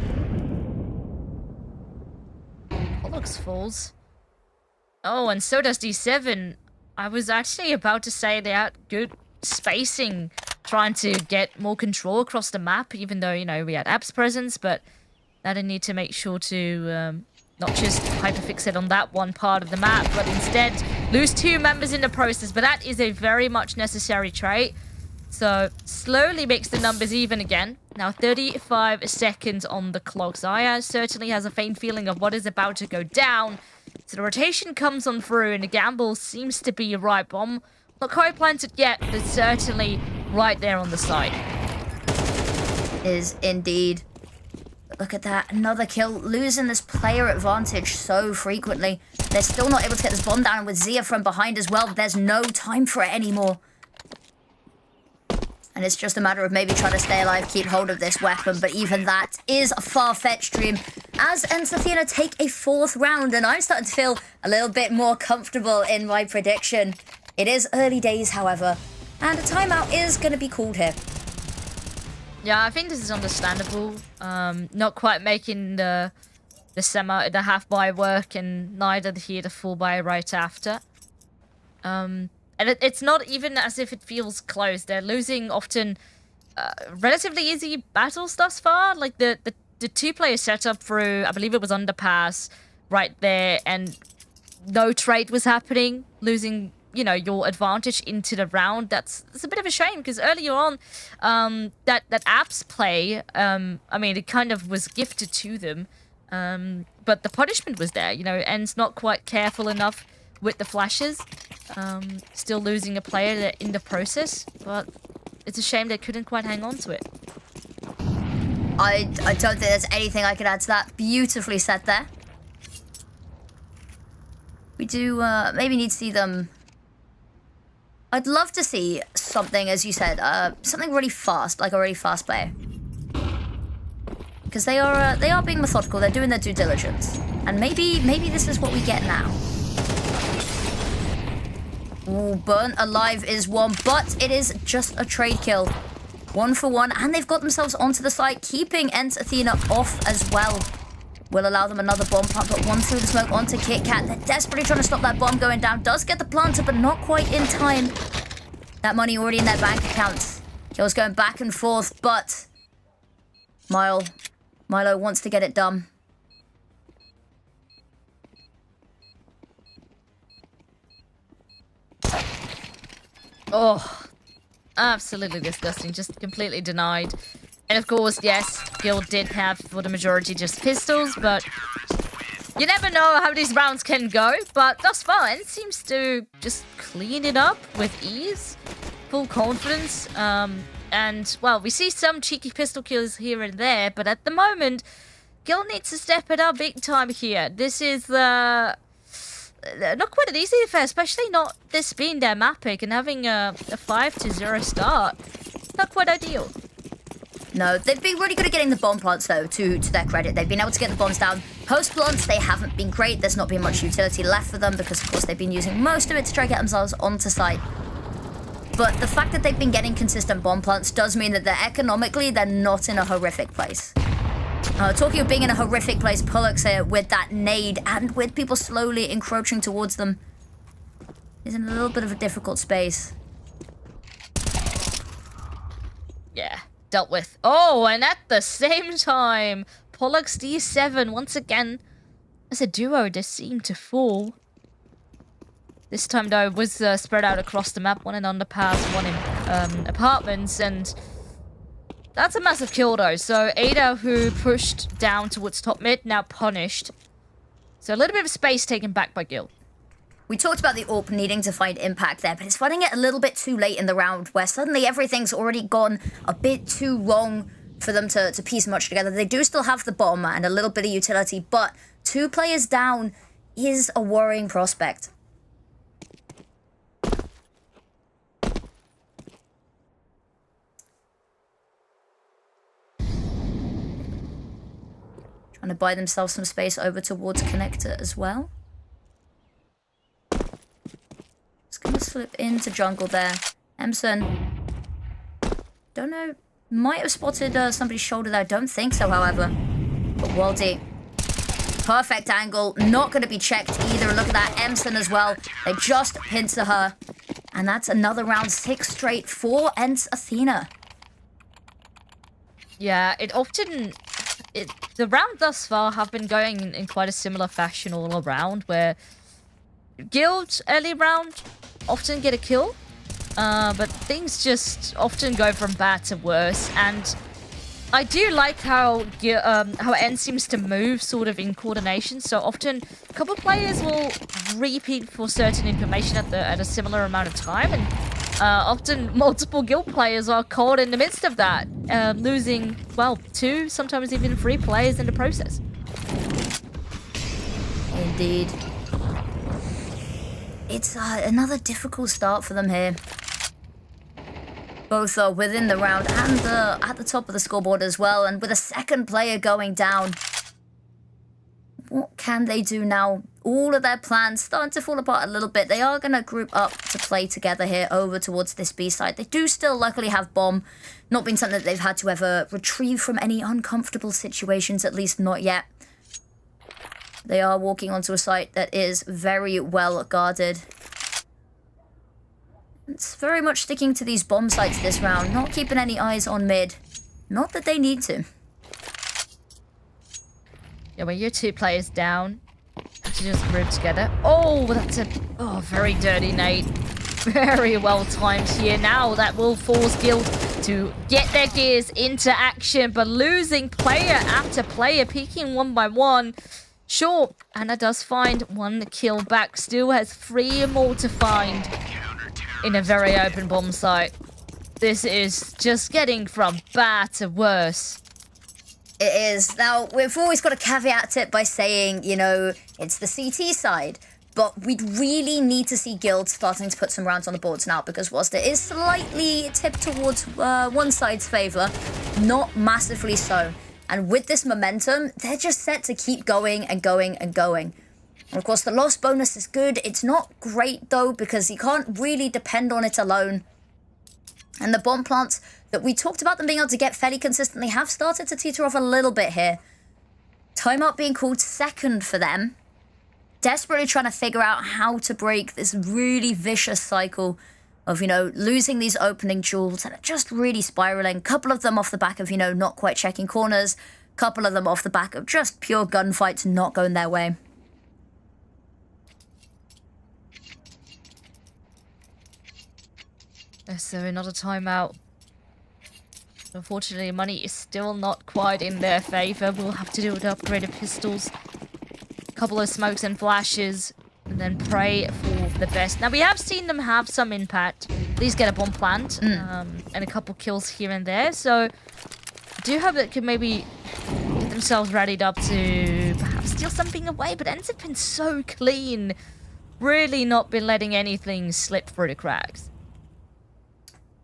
Pollux falls. Oh, and so does D7. I was actually about to say they had good spacing trying to get more control across the map, even though, you know, we had App's presence, but now they need to make sure to not just hyperfixate on that one part of the map, but instead lose 2 members in the process. But that is a very much necessary trait. So slowly makes the numbers even again. Now 35 seconds on the clock. Zaya certainly has a faint feeling of what is about to go down. So the rotation comes on through and the gamble seems to be right. Bomb not quite planted yet, but it's certainly right there on the side. Is indeed. Look at that, another kill, losing this player advantage so frequently. They're still not able to get this bomb down with Zia from behind as well. There's no time for it anymore. And it's just a matter of maybe trying to stay alive, keep hold of this weapon, but even that is a far-fetched dream. As Athena take a 4th round, and I'm starting to feel a little bit more comfortable in my prediction. It is early days, however, and a timeout is going to be called here. Yeah, I think this is understandable. Not quite making the half buy work, and neither here the full buy right after. And it's not even as if it feels close. They're losing often relatively easy battles thus far. Like the 2-player setup through, I believe it was underpass right there, and no trade was happening. Losing, you know, your advantage into the round. That's a bit of a shame, because earlier on, that Apps play, I mean, it kind of was gifted to them, but the punishment was there. You know, En's not quite careful enough with the flashes, still losing a player in the process, but it's a shame they couldn't quite hang on to it. I don't think there's anything I could add to that. Beautifully said there. We do maybe need to see them. I'd love to see something, as you said, something really fast, like a really fast player. Because they are being methodical, they're doing their due diligence. And maybe this is what we get now. Ooh, burnt alive is one, but it is just a trade kill. 1 for 1, and they've got themselves onto the site, keeping Athena off as well. Will allow them another bomb plant, but one through the smoke onto Kit Kat. They're desperately trying to stop that bomb going down. Does get the planter, but not quite in time. That money already in their bank account. Kills going back and forth, but Milo wants to get it done. Oh, absolutely disgusting. Just completely denied. And of course, yes, Guild did have, for the majority, just pistols, but you never know how these rounds can go. But thus far, N seems to just clean it up with ease, full confidence. And, well, we see some cheeky pistol kills here and there, but at the moment, Guild needs to step it up big time here. This is not quite an easy affair, especially not this being their map pick and having a 5-0 start. Not quite ideal. No, they've been really good at getting the bomb plants, though, to their credit. They've been able to get the bombs down. Post plants, they haven't been great. There's not been much utility left for them because, of course, they've been using most of it to try to get themselves onto site. But the fact that they've been getting consistent bomb plants does mean that they're not in a horrific place. Talking of being in a horrific place, Pollux here with that nade and with people slowly encroaching towards them is in a little bit of a difficult space. Yeah. Dealt with. Oh, and at the same time, Pollux D7 once again as a duo just seemed to fall. This time though was spread out across the map, one in underpass, one in apartments, and that's a massive kill though. So Ada, who pushed down towards top mid, now punished. So a little bit of space taken back by Guild. We talked about the AWP needing to find impact there, but it's finding it a little bit too late in the round where suddenly everything's already gone a bit too wrong for them to piece much together. They do still have the bomb and a little bit of utility, but 2 players down is a worrying prospect. Trying to buy themselves some space over towards connector as well. Gonna slip into jungle there. Emson. Don't know. Might have spotted somebody's shoulder there. Don't think so, however. But Waldy. Perfect angle. Not going to be checked either. And look at that. Emson as well. They just pinned to her. And that's another round 6 straight for Ents Athena. Yeah, the round thus far have been going in quite a similar fashion all around, where guilds early round often get a kill, but things just often go from bad to worse. And I do like how N seems to move sort of in coordination. So often a couple of players will repeat for certain information at a similar amount of time, and often multiple guild players are caught in the midst of that, losing, well, 2, sometimes even 3 players in the process. Indeed. It's another difficult start for them here. Both are within the round and at the top of the scoreboard as well. And with a second player going down, what can they do now? All of their plans starting to fall apart a little bit. They are going to group up to play together here over towards this B side. They do still luckily have bomb. Not been something that they've had to ever retrieve from any uncomfortable situations, at least not yet. They are walking onto a site that is very well guarded. It's very much sticking to these bomb sites this round, not keeping any eyes on mid. Not that they need to. Yeah, when you're 2 players down, to just group together. Oh, that's a very dirty nade. Very well timed here. Now that will force Guild to get their gears into action, but losing player after player, peeking 1 by 1. Sure, Anna does find 1 kill back, still has 3 more to find in a very open bomb site. This is just getting from bad to worse. It is. Now, we've always got to caveat it by saying, you know, it's the CT side. But we'd really need to see Guild starting to put some rounds on the boards now, because whilst it is slightly tipped towards one side's favour, not massively so. And with this momentum, they're just set to keep going and going and going. And of course, the loss bonus is good. It's not great, though, because you can't really depend on it alone. And the bomb plants that we talked about them being able to get fairly consistently have started to teeter off a little bit here. Timeout being called second for them. Desperately trying to figure out how to break this really vicious cycle of, you know, losing these opening jewels and just really spiraling. Couple of them off the back of, you know, not quite checking corners. Couple of them off the back of just pure gunfights not going their way. So another timeout. Unfortunately, money is still not quite in their favour. We'll have to do with upgraded pistols. Couple of smokes and flashes, and then pray for the best. Now, we have seen them have some impact. At least get a bomb plant, and a couple kills here and there. So, I do hope that could maybe get themselves readied up to perhaps steal something away. But Ents have been so clean. Really not been letting anything slip through the cracks.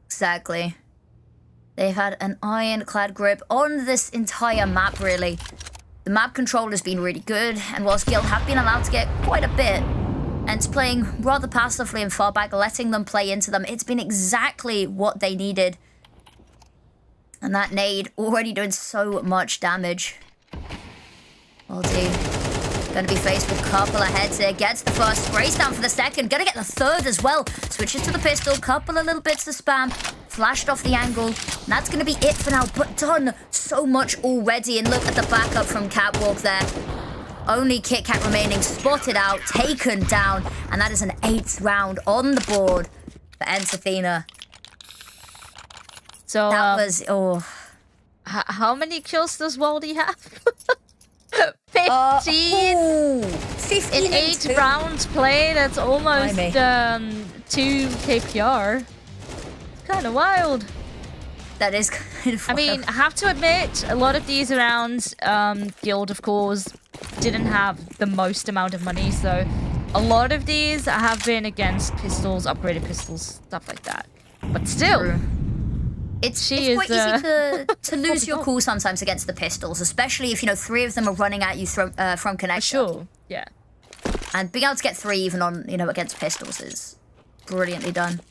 Exactly. They've had an ironclad grip on this entire map, really. The map control has been really good, and whilst Guild have been allowed to get quite a bit, and it's playing rather passively and far back, letting them play into them, it's been exactly what they needed. And that nade already doing so much damage. Aldi gonna be faced with a couple of heads here. Gets the first, sprays down for the second, gonna get the third as well. Switches to the pistol, couple of little bits of spam. Flashed off the angle. And that's going to be it for now, but done so much already. And look at the backup from Catwalk there. Only Kit Kat remaining, spotted out, taken down. And that is an 8th round on the board for Ents Athena. So, that was, how many kills does Waldy have? 15? 15 in 8 rounds played, that's almost 2 KPR. Kind of wild. That is kind of wild. I mean, I have to admit, a lot of these rounds, Guild, of course, didn't have the most amount of money, so a lot of these have been against pistols, upgraded pistols, stuff like that. But still, True. It's quite easy to lose your cool sometimes against the pistols, especially if, you know, 3 of them are running at you from connector. Sure, yeah. And being able to get 3 even on, you know, against pistols is brilliantly done.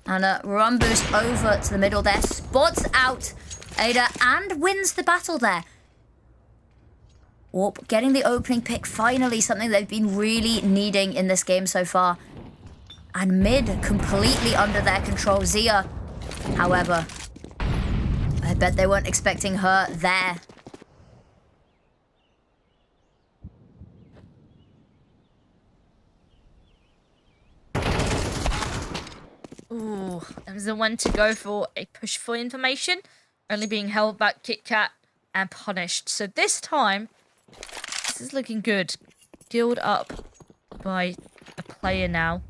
And a run boost over to the middle there. Spots out Ada and wins the battle there. Warp getting the opening pick, finally something they've been really needing in this game so far. And mid completely under their control. Zia, however, I bet they weren't expecting her there. Ooh, that was the one to go for a push for information, only being held back Kit Kat and punished. So this time, this is looking good. Guild up by a player now.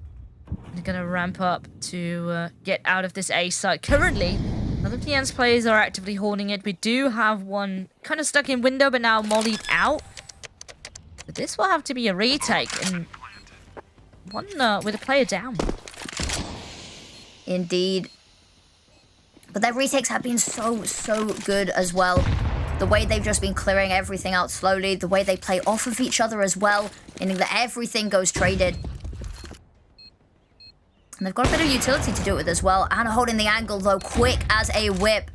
They're gonna ramp up to get out of this A site. Currently, none of the Ents players are actively holding it. We do have one kind of stuck in window, but now mollied out. But this will have to be a retake, and one with a player down. Indeed. But their retakes have been so good as well. The way they've just been clearing everything out slowly, the way they play off of each other as well, meaning that everything goes traded. And they've got a bit of utility to do it with as well. Anna holding the angle though, quick as a whip.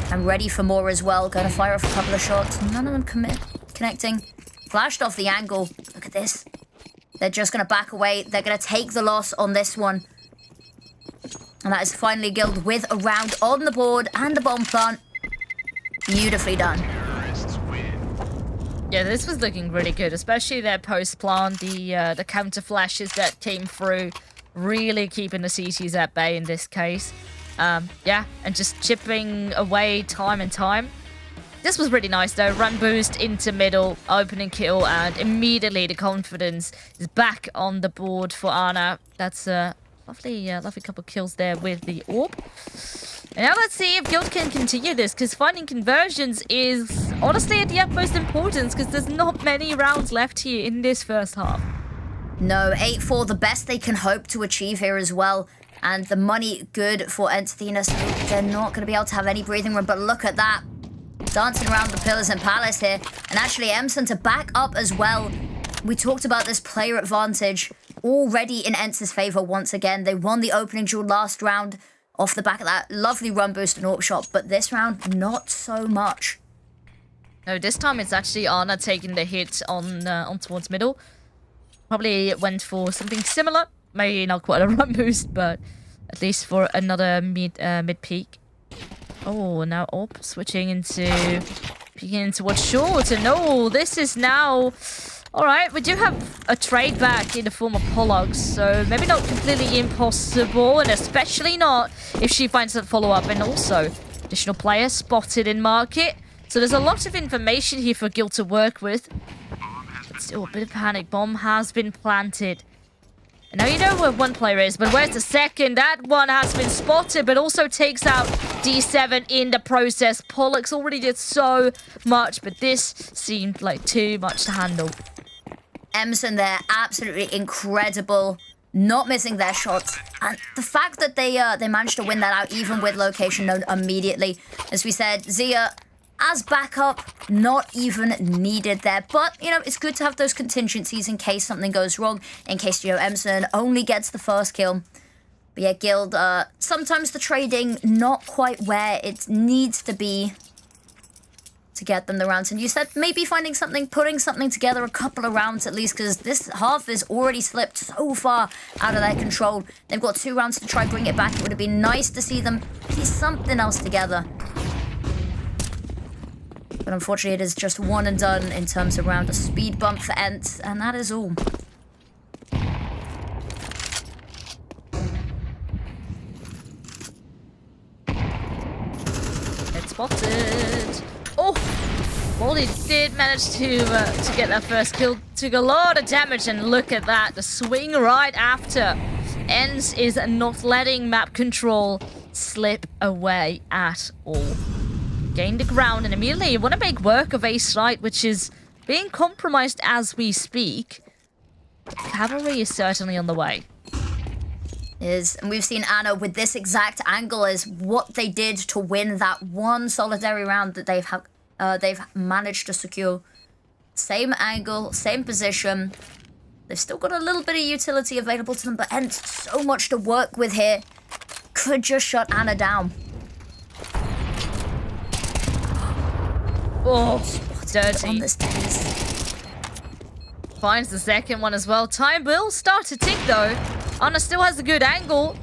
And ready for more as well. Going to fire off a couple of shots. None of them connecting. Flashed off the angle. Look at this. They're just going to back away. They're going to take the loss on this one. And that is finally Guild with a round on the board and a bomb plant. Beautifully done. Yeah, this was looking really good, especially their post-plant, the counter flashes that came through, really keeping the CTs at bay in this case. Yeah, and just chipping away time and time. This was really nice though. Run boost into middle, opening kill, and immediately the confidence is back on the board for Anna. That's a lovely couple kills there with the orb. And now let's see if Guild can continue this, because finding conversions is honestly at the utmost importance, because there's not many rounds left here in this first half. No, 8-4, the best they can hope to achieve here as well. And the money good for Entertainers. They're not going to be able to have any breathing room, but look at that. Dancing around the pillars and palace here. And actually Emson to back up as well. We talked about this player advantage already in Entz's favor once again. They won the opening duel last round off the back of that lovely run boost and AWP shot, but this round, not so much. No, this time it's actually Anna taking the hit on towards middle. Probably went for something similar. Maybe not quite a run boost, but at least for another mid peak. Oh, now AWP switching into peeking towards short, and no, this is now. Alright, we do have a trade back in the form of Pollux, so maybe not completely impossible, and especially not if she finds that follow-up. And also, additional players spotted in market. So there's a lot of information here for Guild to work with. But still, a bit of panic. Bomb has been planted. And now you know where one player is, but where's the second? That one has been spotted, but also takes out D7 in the process. Pollux already did so much, but this seemed like too much to handle. Emson there, absolutely incredible, not missing their shots, and the fact that they managed to win that out even with location known immediately. As we said, Zia as backup, not even needed there, but you know, it's good to have those contingencies in case something goes wrong, in case Emson only gets the first kill. But yeah, Guild, sometimes the trading not quite where it needs to be to get them the rounds. And you said maybe finding something, putting something together, a couple of rounds at least, because this half has already slipped so far out of their control. They've got 2 rounds to try and bring it back. It would have been nice to see them piece something else together. But unfortunately, it is just one and done in terms of round. A speed bump for Ents, and that is all. It's spotted. Oh, well, he did manage to get that first kill. Took a lot of damage, and look at that. The swing right after. Ents is not letting map control slip away at all. Gain the ground, and immediately you want to make work of a site which is being compromised as we speak. Cavalry is certainly on the way. And we've seen Anna with this exact angle is what they did to win that one solitary round that they've managed to secure. Same angle, same position. They've still got a little bit of utility available to them, but Ents so much to work with here. Could just shut Anna down. Oh, dirty. On this Finds the second one as well. Time will start to tick though. Anna still has a good angle.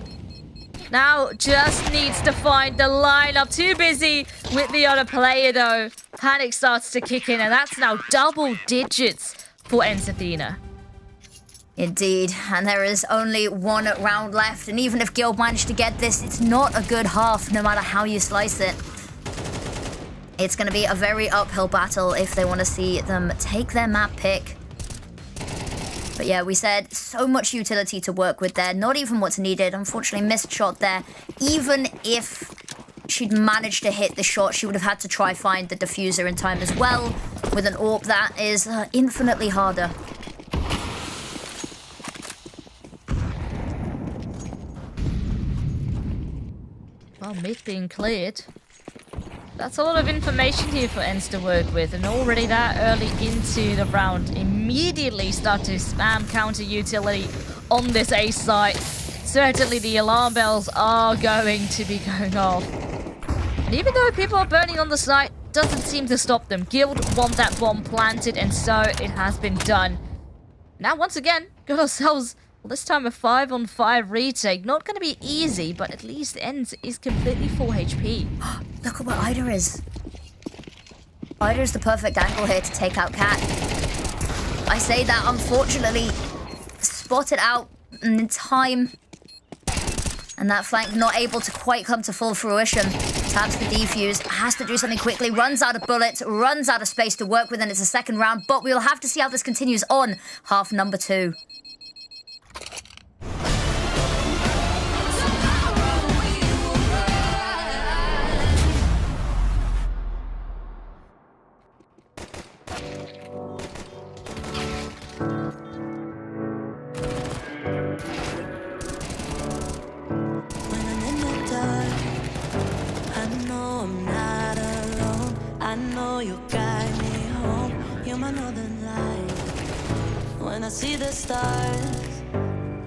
Now just needs to find the lineup. Too busy with the other player though. Panic starts to kick in, and that's now double digits for Ensathina. Indeed, and there is only one round left, and even if Guild managed to get this, it's not a good half, no matter how you slice it. It's going to be a very uphill battle if they want to see them take their map pick. But yeah, we said so much utility to work with there, not even what's needed. Unfortunately, missed shot there. Even if she'd managed to hit the shot, she would have had to try find the diffuser in time as well. With an AWP, that is infinitely harder. Well, mid being cleared. That's a lot of information here for Ens to work with, and already that early into the round, immediately start to spam counter utility on this A site. Certainly the alarm bells are going to be going off. And even though people are burning on the site, doesn't seem to stop them. Guild want that bomb planted, and so it has been done. Now, once again, got ourselves, well, this time a 5-on-5 retake. Not going to be easy, but at least Ens is completely full HP. Look at where Ida is. Ida is the perfect angle here to take out Cat. I say that, unfortunately, spotted out in time. And that flank not able to quite come to full fruition. Taps the defuse, has to do something quickly, runs out of bullets, runs out of space to work with, and it's a second round, but we'll have to see how this continues on half number 2. When I see the stars,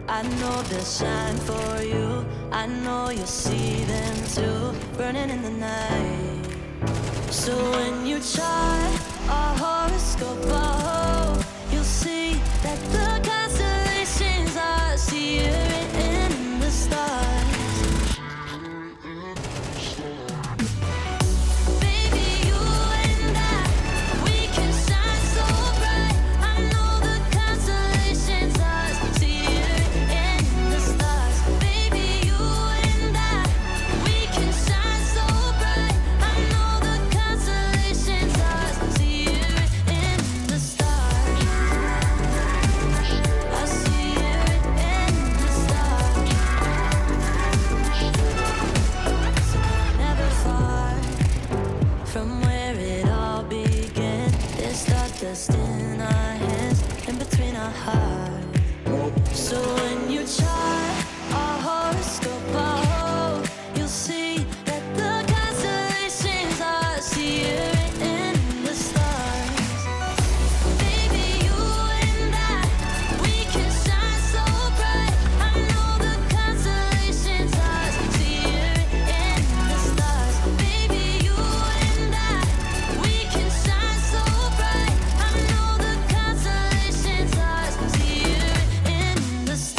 I know they'll shine for you. I know you'll see them too, burning in the night. So when you try a horoscope, oh, you'll see that the constellations are searing in the stars. Just in our hands, in between our hearts. So when you try a horoscope, oh, you'll see that the constellations are searing in the stars. Baby, you and I, we can shine so bright. I know the constellations are searing in the stars. Baby, you and I, we can shine so bright. I know the constellations are searing in the stars.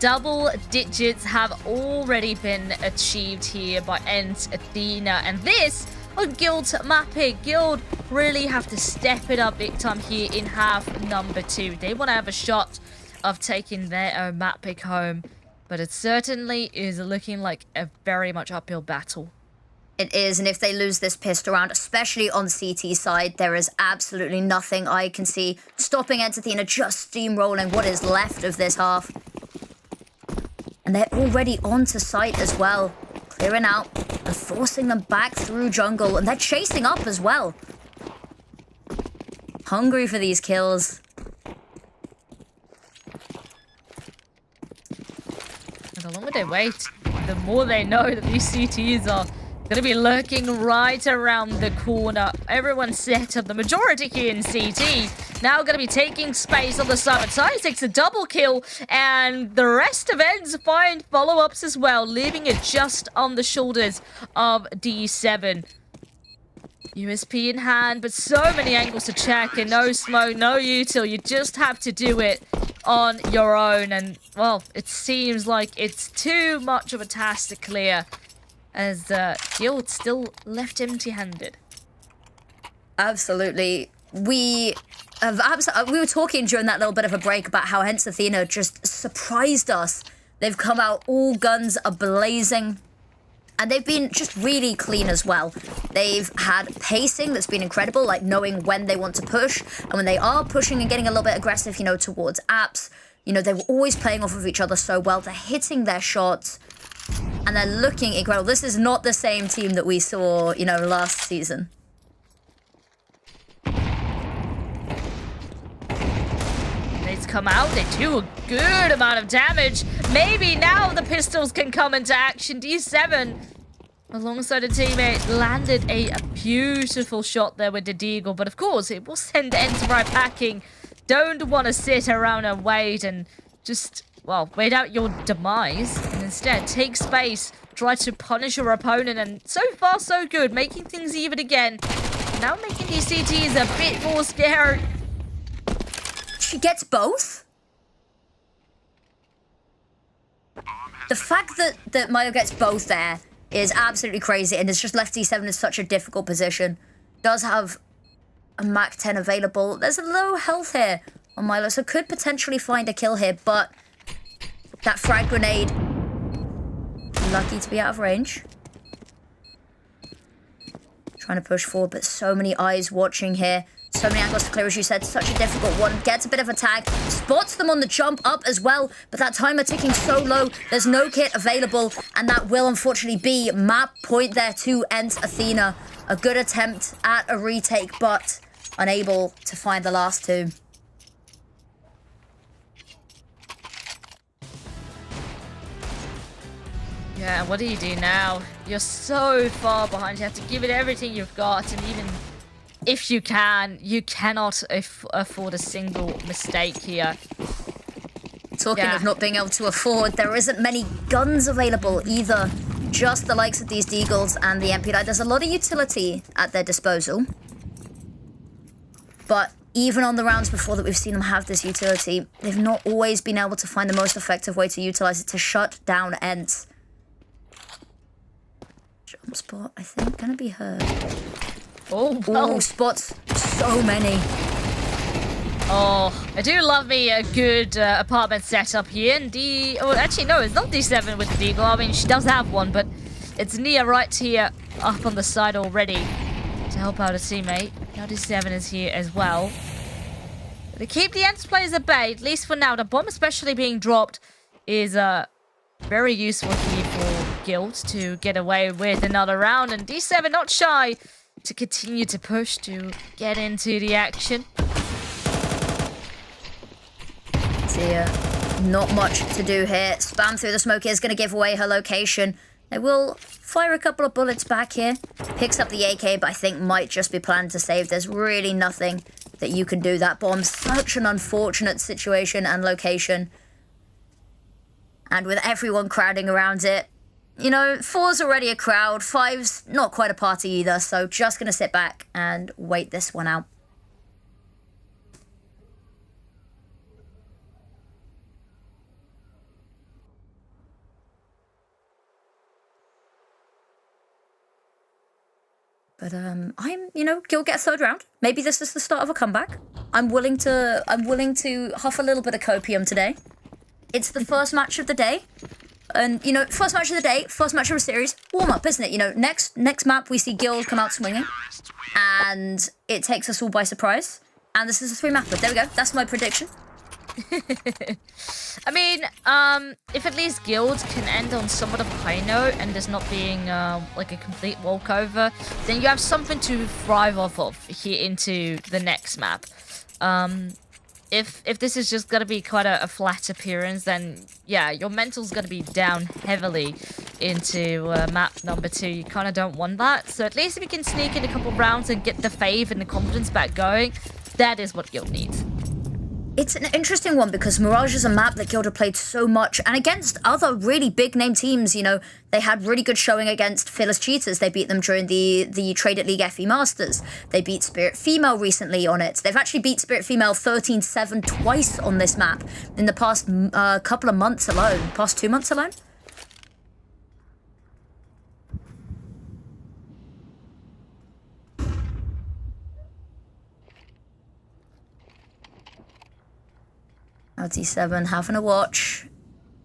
double digits have already been achieved here by Ent Athena, and this on Guild's mapping. Guild really have to step it up big time here in half number 2. They want to have a shot of taking their own map pick home, but it certainly is looking like a very much uphill battle. It is, and if they lose this pissed around, especially on CT side, there is absolutely nothing I can see stopping Ent Athena just steamrolling what is left of this half. And they're already onto site as well, clearing out and forcing them back through jungle, and they're chasing up as well. Hungry for these kills. And the longer they wait, the more they know that these CTs are going to be lurking right around the corner. Everyone's set up, the majority here in CT. Now going to be taking space on the side. Tyus takes a double kill, and the rest of Ends find follow-ups as well, leaving it just on the shoulders of D7. USP in hand, but so many angles to check, and no smoke, no util. You just have to do it on your own, and, well, it seems like it's too much of a task to clear, as Guild still left empty-handed. Absolutely. We were talking during that little bit of a break about how Ent Athena just surprised us. They've come out all guns a-blazing, and they've been just really clean as well. They've had pacing that's been incredible, like knowing when they want to push, and when they are pushing and getting a little bit aggressive, you know, towards apps, you know, they were always playing off of each other so well. They're hitting their shots, and they're looking incredible. This is not the same team that we saw, you know, last season. They've come out, they do a good amount of damage. Maybe now the pistols can come into action. D7, alongside a teammate, landed a beautiful shot there with the Deagle, but of course it will send Ent right packing. Don't want to sit around and wait and just, well, wait out your demise, and instead take space, try to punish your opponent, and so far so good, making things even again. Now making these CTs a bit more scared. She gets both? The fact that Mayo gets both there is absolutely crazy, and it's just left D7 in such a difficult position. Does have a Mach 10 available. There's a low health here on Milo, so could potentially find a kill here, but that frag grenade, lucky to be out of range. Trying to push forward, but so many eyes watching here. So many angles to clear, as you said. Such a difficult one. Gets a bit of a tag. Spots them on the jump up as well. But that timer ticking so low. There's no kit available. And that will unfortunately be map point there to Ent Athena. A good attempt at a retake, but unable to find the last two. Yeah, what do you do now? You're so far behind. You have to give it everything you've got, and even if you can, you cannot afford a single mistake here. Talking of not being able to afford, there isn't many guns available either. Just the likes of these Deagles and the MP9. There's a lot of utility at their disposal. But even on the rounds before that we've seen them have this utility, they've not always been able to find the most effective way to utilize it to shut down Ents. Jump spot, I think, gonna be heard. Oh, well. Ooh, spots. So many. Oh, I do love me a good apartment setup here. And well, actually, no, it's not D7 with the Deagle. I mean, she does have one, but it's Nia right here up on the side already to help out a teammate. Now D7 is here as well. They keep the Ents players at bay, at least for now. The bomb especially being dropped is very useful here for Guild to get away with another round. And D7 not shy to continue to push to get into the action. Not much to do here. Spam through the smoke is going to give away her location. They will fire a couple of bullets back here. Picks up the AK, but I think might just be planned to save. There's really nothing that you can do. That bomb's such an unfortunate situation and location. And with everyone crowding around it, you know, 4's already a crowd, 5's not quite a party either, so just going to sit back and wait this one out. But Guild get a third round. Maybe this is the start of a comeback. I'm willing to huff a little bit of copium today. It's the first match of the day. And, first match of the day, first match of a series, warm-up, isn't it? Next map, we see Guild come out swinging, and it takes us all by surprise. And this is a 3-mapper. There we go. That's my prediction. I mean, if at least Guild can end on somewhat of a high note and there's not being like a complete walkover, then you have something to thrive off of here into the next map. If this is just gonna be quite a flat appearance, then yeah, your mental's gonna be down heavily into map number 2. You kind of don't want that. So at least if you can sneak in a couple rounds and get the faith and the confidence back going, that is what Guild needs. It's an interesting one because Mirage is a map that Guild have played so much, and against other really big-name teams, they had really good showing against Fearless Cheaters. They beat them during the Trade at League FE Masters. They beat Spirit Female recently on it. They've actually beat Spirit Female 13-7 twice on this map in the past couple of months alone. Past 2 months alone? LT7 having a watch,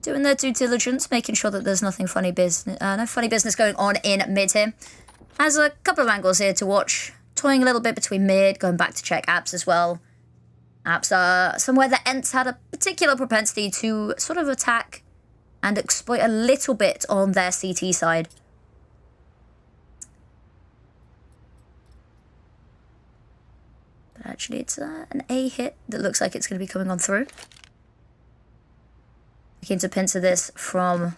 doing their due diligence, making sure that there's nothing funny no funny business going on in mid here. Has a couple of angles here to watch, toying a little bit between mid, going back to check apps as well. Apps are somewhere that Ents had a particular propensity to sort of attack and exploit a little bit on their CT side. But actually it's an A hit that looks like it's going to be coming on through. Looking to pincer this from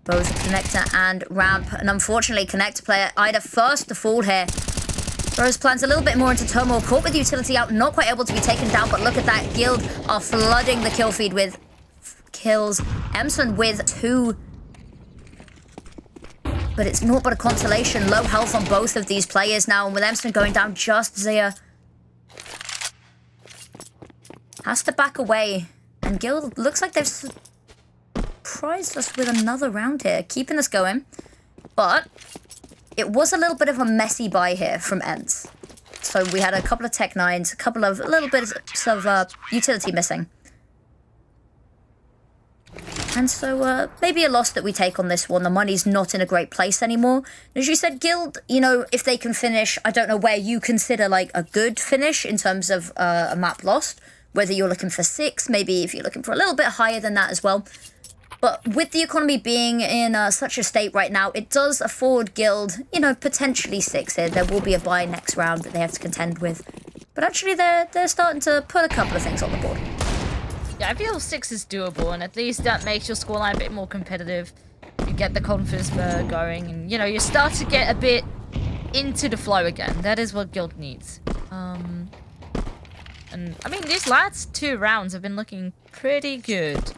both Connector and Ramp. And unfortunately, Connector player Ida first to fall here. Throws plans a little bit more into turmoil. Caught with utility out, not quite able to be taken down. But look at that. Guild are flooding the kill feed with kills. Emson with 2. But it's not but a consolation. Low health on both of these players now. And with Emson going down, just Zia has to back away. And Guild looks like they've surprised us with another round here, keeping us going. But it was a little bit of a messy buy here from Ents. So we had a couple of Tech 9s, a little bit of utility missing. And so maybe a loss that we take on this one. The money's not in a great place anymore. As you said, Guild, if they can finish, I don't know where you consider like a good finish in terms of a map lost. Whether you're looking for 6, maybe if you're looking for a little bit higher than that as well. But with the economy being in such a state right now, it does afford Guild, potentially 6 here. There will be a buy next round that they have to contend with. But actually, they're starting to put a couple of things on the board. Yeah, I feel 6 is doable, and at least that makes your scoreline a bit more competitive. You get the confidence going, and, you start to get a bit into the flow again. That is what Guild needs. And, I mean, these last 2 rounds have been looking pretty good.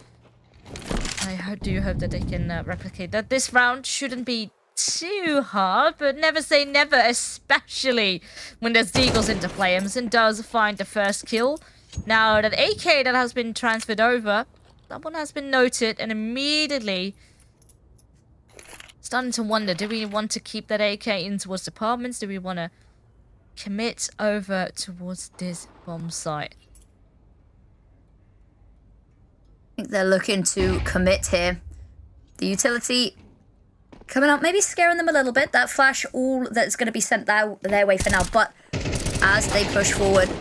I do hope that they can replicate that. This round shouldn't be too hard, but never say never, especially when there's Deagles into play. Emerson does find the first kill. Now, that AK that has been transferred over, that one has been noted, and immediately starting to wonder, do we want to keep that AK in towards apartments? Do we want to commit over towards this bomb site? I think they're looking to commit here. The utility coming up, maybe scaring them a little bit. That flash, all that's going to be sent their way for now. But as they push forward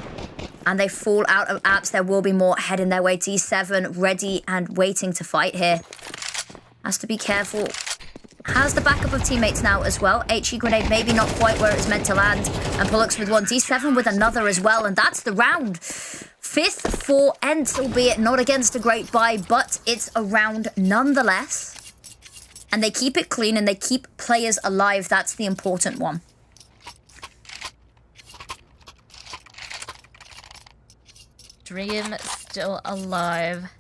and they fall out of apps, there will be more heading their way. D7 ready and waiting to fight here. Has to be careful. Has the backup of teammates now as well. HE grenade maybe not quite where it's meant to land. And Pollux with one. D7 with another as well. And that's the round. 5th for Ents, albeit not against a great buy, but it's a round nonetheless. And they keep it clean and they keep players alive. That's the important one. Dream still alive.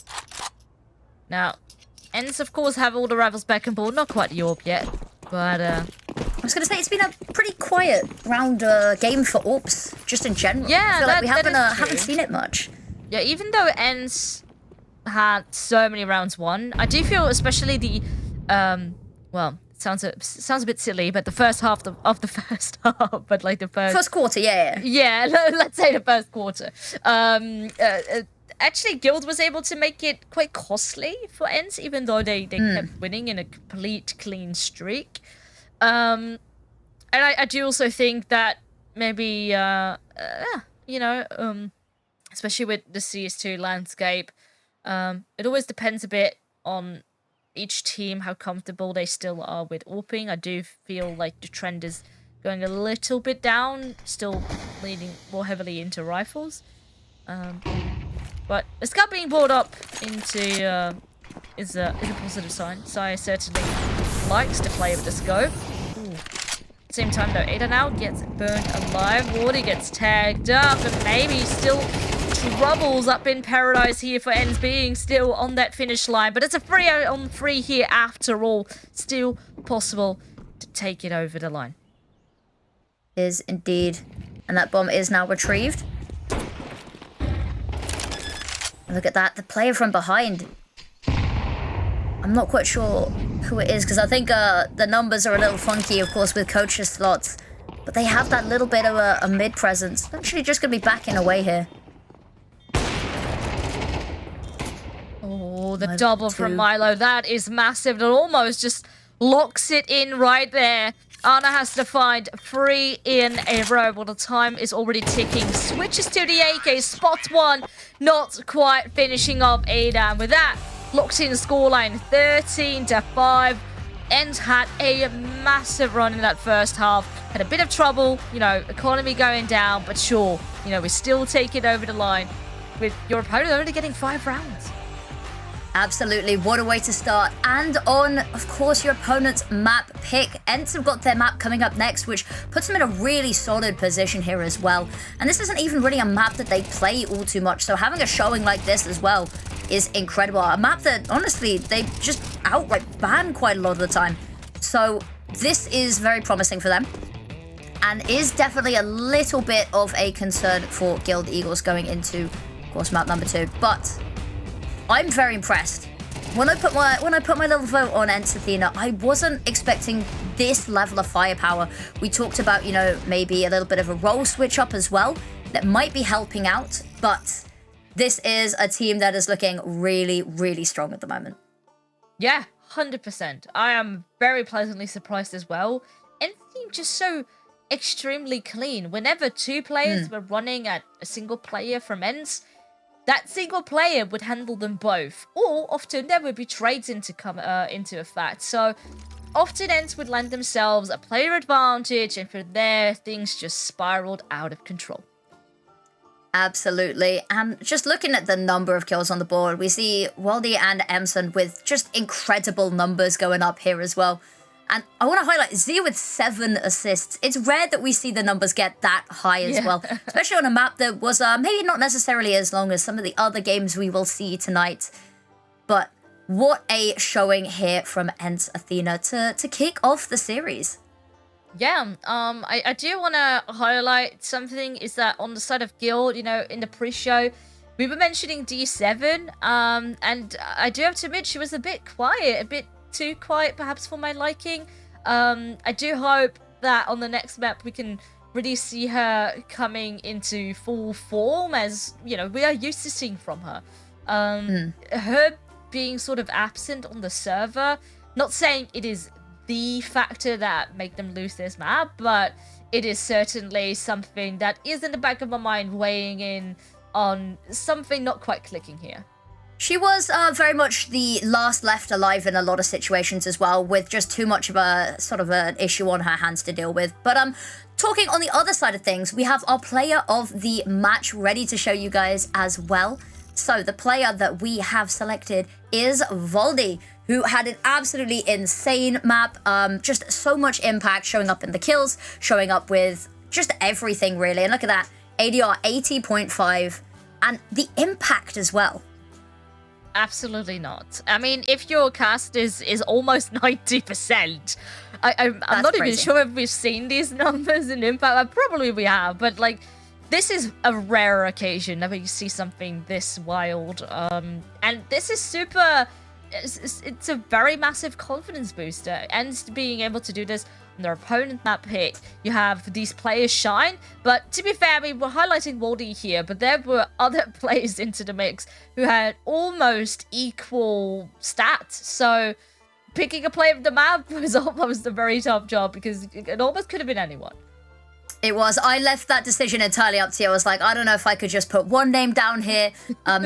Now, Ents, of course, have all the rivals back on board. Not quite Yorp yet, but I was going to say, it's been a pretty quiet round game for Orps, just in general. Yeah, I feel like we haven't seen it much. Yeah, even though Ents had so many rounds won, I do feel especially the, well, sounds a bit silly, but the first half of the first half, but like the First quarter, yeah. Yeah, let's say the first quarter. Actually, Guild was able to make it quite costly for ENCE, even though they kept winning in a complete clean streak. And I do also think that maybe, especially with the CS2 landscape, it always depends a bit on each team, how comfortable they still are with AWPing. I do feel like the trend is going a little bit down, still leaning more heavily into rifles. But the scout being brought up into is a positive sign. Sai certainly likes to play with the scope. Same time though, Ada now gets burned alive. Wardy gets tagged up, and maybe still troubles up in paradise here for ENCE being still on that finish line. But it's a 3-on-3 here after all. Still possible to take it over the line. Is indeed. And that bomb is now retrieved. Look at that, the player from behind. I'm not quite sure who it is, because I think the numbers are a little funky, of course, with coaches slots. But they have that little bit of a mid presence. Actually, just going to be backing away here. Oh, the double from Milo. That is massive. It almost just locks it in right there. Anna has to find 3 in a row. Well, the time is already ticking. Switches to the AK. Spots one. Not quite finishing off Ada. And with that, locks in the scoreline 13-5. ENCE had a massive run in that first half. Had a bit of trouble, economy going down. But sure, we still take it over the line with your opponent only getting 5 rounds. Absolutely, what a way to start. And on, of course, your opponent's map pick. ENCE have got their map coming up next, which puts them in a really solid position here as well. And this isn't even really a map that they play all too much, so having a showing like this as well is incredible. A map that, honestly, they just outright ban quite a lot of the time. So this is very promising for them, and is definitely a little bit of a concern for Guild Eagles going into, of course, map number 2. But I'm very impressed. When I put my little vote on ENCE Athena, I wasn't expecting this level of firepower. We talked about, maybe a little bit of a role switch up as well that might be helping out, but this is a team that is looking really, really strong at the moment. Yeah, 100%. I am very pleasantly surprised as well. ENCE seemed just so extremely clean. Whenever 2 players were running at a single player from ENCE, that single player would handle them both, or often there would be trades into effect. So often ENCE would lend themselves a player advantage, and from there things just spiraled out of control. Absolutely, and just looking at the number of kills on the board, we see Waldy and Emson with just incredible numbers going up here as well. And I want to highlight Zia with 7 assists. It's rare that we see the numbers get that high as well, especially on a map that was maybe not necessarily as long as some of the other games we will see tonight. But what a showing here from ENCE Athena to kick off the series. Yeah, I do want to highlight something, is that on the side of Guild, in the pre-show, we were mentioning D7, and I do have to admit she was a bit quiet, a bit too quiet perhaps for my liking. I do hope that on the next map we can really see her coming into full form, as we are used to seeing from her. Her being sort of absent on the server, not saying it is the factor that make them lose this map, but it is certainly something that is in the back of my mind, weighing in on something not quite clicking here. She was very much the last left alive in a lot of situations as well, with just too much of a sort of an issue on her hands to deal with. But talking on the other side of things, we have our player of the match ready to show you guys as well. So the player that we have selected is Voldy, who had an absolutely insane map. Just so much impact, showing up in the kills, showing up with just everything really. And look at that, ADR 80.5, and the impact as well. Absolutely not. I mean, if your cast is almost 90%, I'm not even sure if we've seen these numbers in impact. Probably we have, but like, this is a rare occasion that we see something this wild. And this is super it's a very massive confidence booster, and being able to do this on their opponent map here, you have these players shine. But to be fair, I mean, we're highlighting Waldy here, but there were other players into the mix who had almost equal stats. So picking a player of the map was almost a very tough job, because it almost could have been anyone. It was. I left that decision entirely up to you. I was like, I don't know if I could just put one name down here.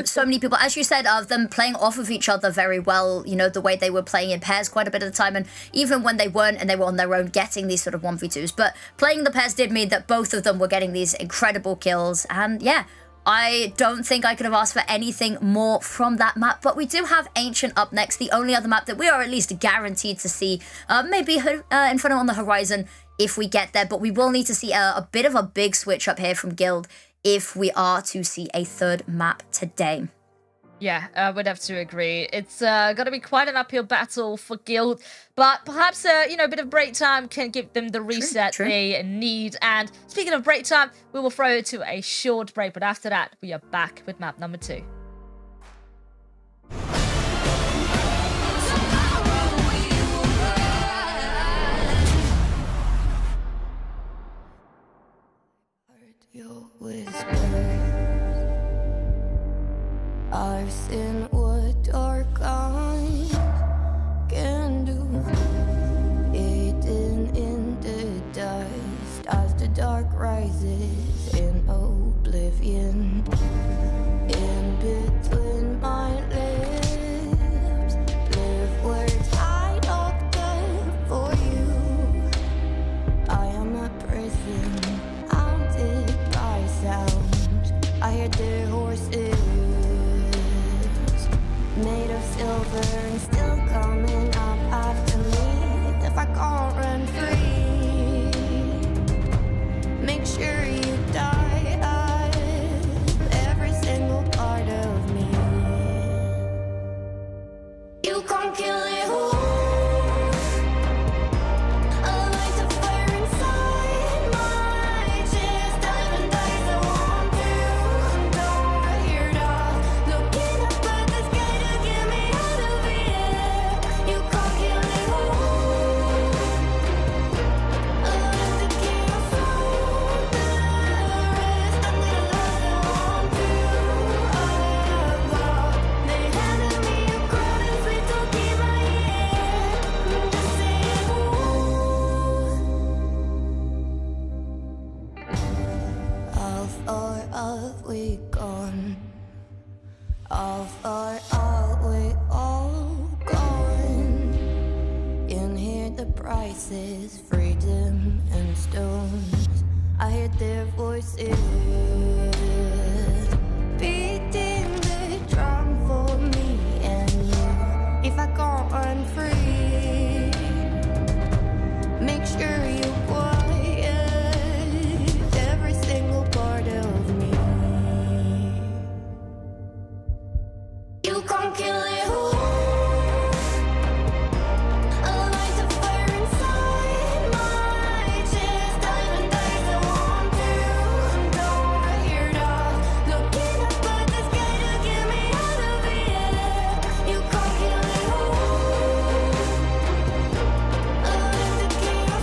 So many people, as you said, of them playing off of each other very well, you know, the way they were playing in pairs quite a bit of the time. And even when they weren't and they were on their own, getting these sort of 1v2s. But playing the pairs did mean that both of them were getting these incredible kills. And yeah, I don't think I could have asked for anything more from that map. But we do have Ancient up next, the only other map that we are at least guaranteed to see, maybe in front of on the horizon if we get there. But we will need to see a bit of a big switch up here from Guild if we are to see a third map today. Yeah, I would have to agree. It's going to be quite an uphill battle for Guild, but perhaps, you know, a bit of break time can give them the reset they need. And speaking of break time, we will throw it to a short break, but after that, we are back with map number 2. Your whispers, I've seen what dark eyes can do, hidden in the dust as the dark rises in oblivion. In between my lips, live words I don't get for you. I am a prison. Sound. I hear their horses made of silver and still coming up after me. If I can't run free, make sure you die. Every single part of me. You can't kill it. Freedom and stones. I hear their voices beating the drum for me and you. If I can't run free, make sure you quiet every single part of me. You can't kill it. Keep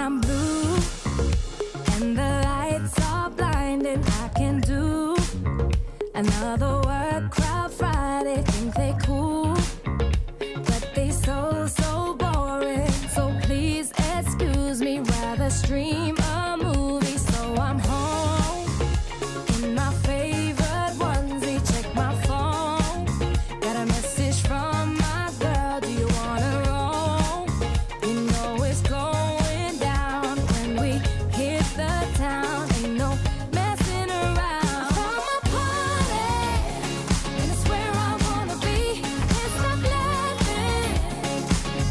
I'm blue and the lights are blinding. I can do another work crowd Friday. Think they cool, but they so boring. So please excuse me, rather stream a movie. So I'm home in my favorite onesie. Check my phone, got a message from my girl. Do you wanna roll? You know it's going down when we hit the town. Ain't no messing around. From a party, and it's where I wanna be. Can't stop laughing,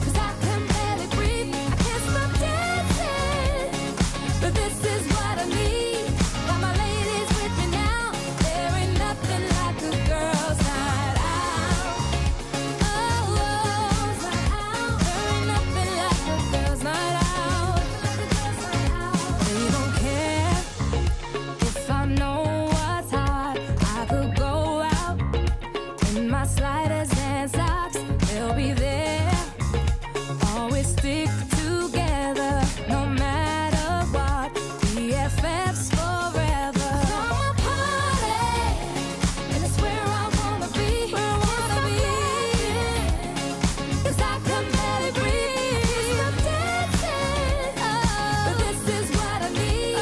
'cause I can barely breathe. I can't stop dancing, but this is what I need. Got my ladies with me now. There ain't nothing like a girl's night out. Oh, girls' night out. There ain't nothing like a girl's night out. They don't care if I know what's hot. I could go out in my sliders and socks. They'll be there. Always stick together, no matter what. BFFs forever. From a party, and it's where I wanna be. Where I wanna be. 'Cause I can barely breathe. Stop dancing, but this is what I need.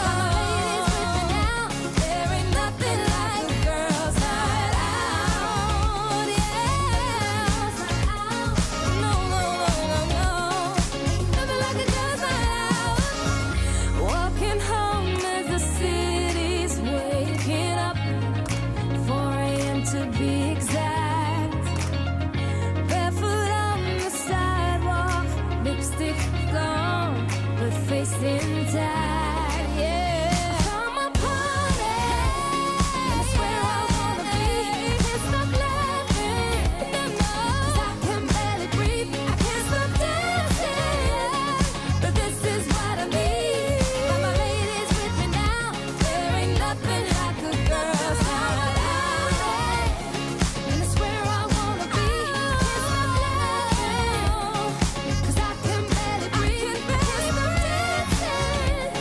Got my ladies with me now. There ain't nothing like a girl's night out. Yeah, no, nothing like a girl's night out. Walking home as the city's waking up, 4 a.m. to be exact. Barefoot on the sidewalk, lipstick gone, but face intact. Yeah, from a party, that's where I wanna be. Can't stop laughing, 'cause I can barely breathe. I can't stop dancing, but this is what I need. Got my ladies with me now. There ain't nothing like a girl's night out, and it's where I wanna be. Can't stop laughing, 'cause I can barely breathe. Can't stop dancing,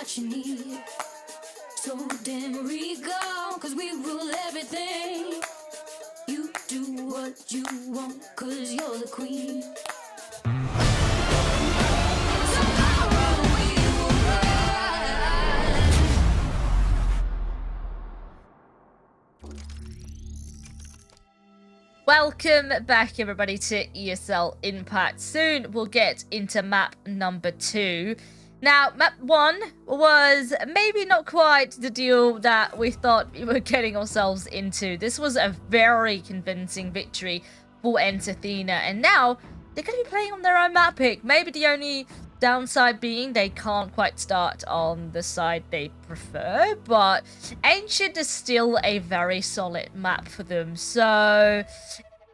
what you need. So damn regal, cause we rule everything. You do what you want, cause you're the queen. Welcome back, everybody, to ESL Impact. Soon we'll get into map number 2. Now, map 1 was maybe not quite the deal that we thought we were getting ourselves into. This was a very convincing victory for Athena, and now they're going to be playing on their own map pick. Maybe the only downside being they can't quite start on the side they prefer, but Ancient is still a very solid map for them, so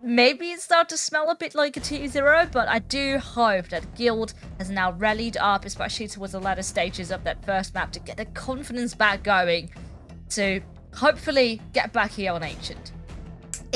maybe it started to smell a bit like a 2-0, but I do hope that Guild has now rallied up, especially towards the latter stages of that first map, to get the confidence back going to hopefully get back here on Ancient.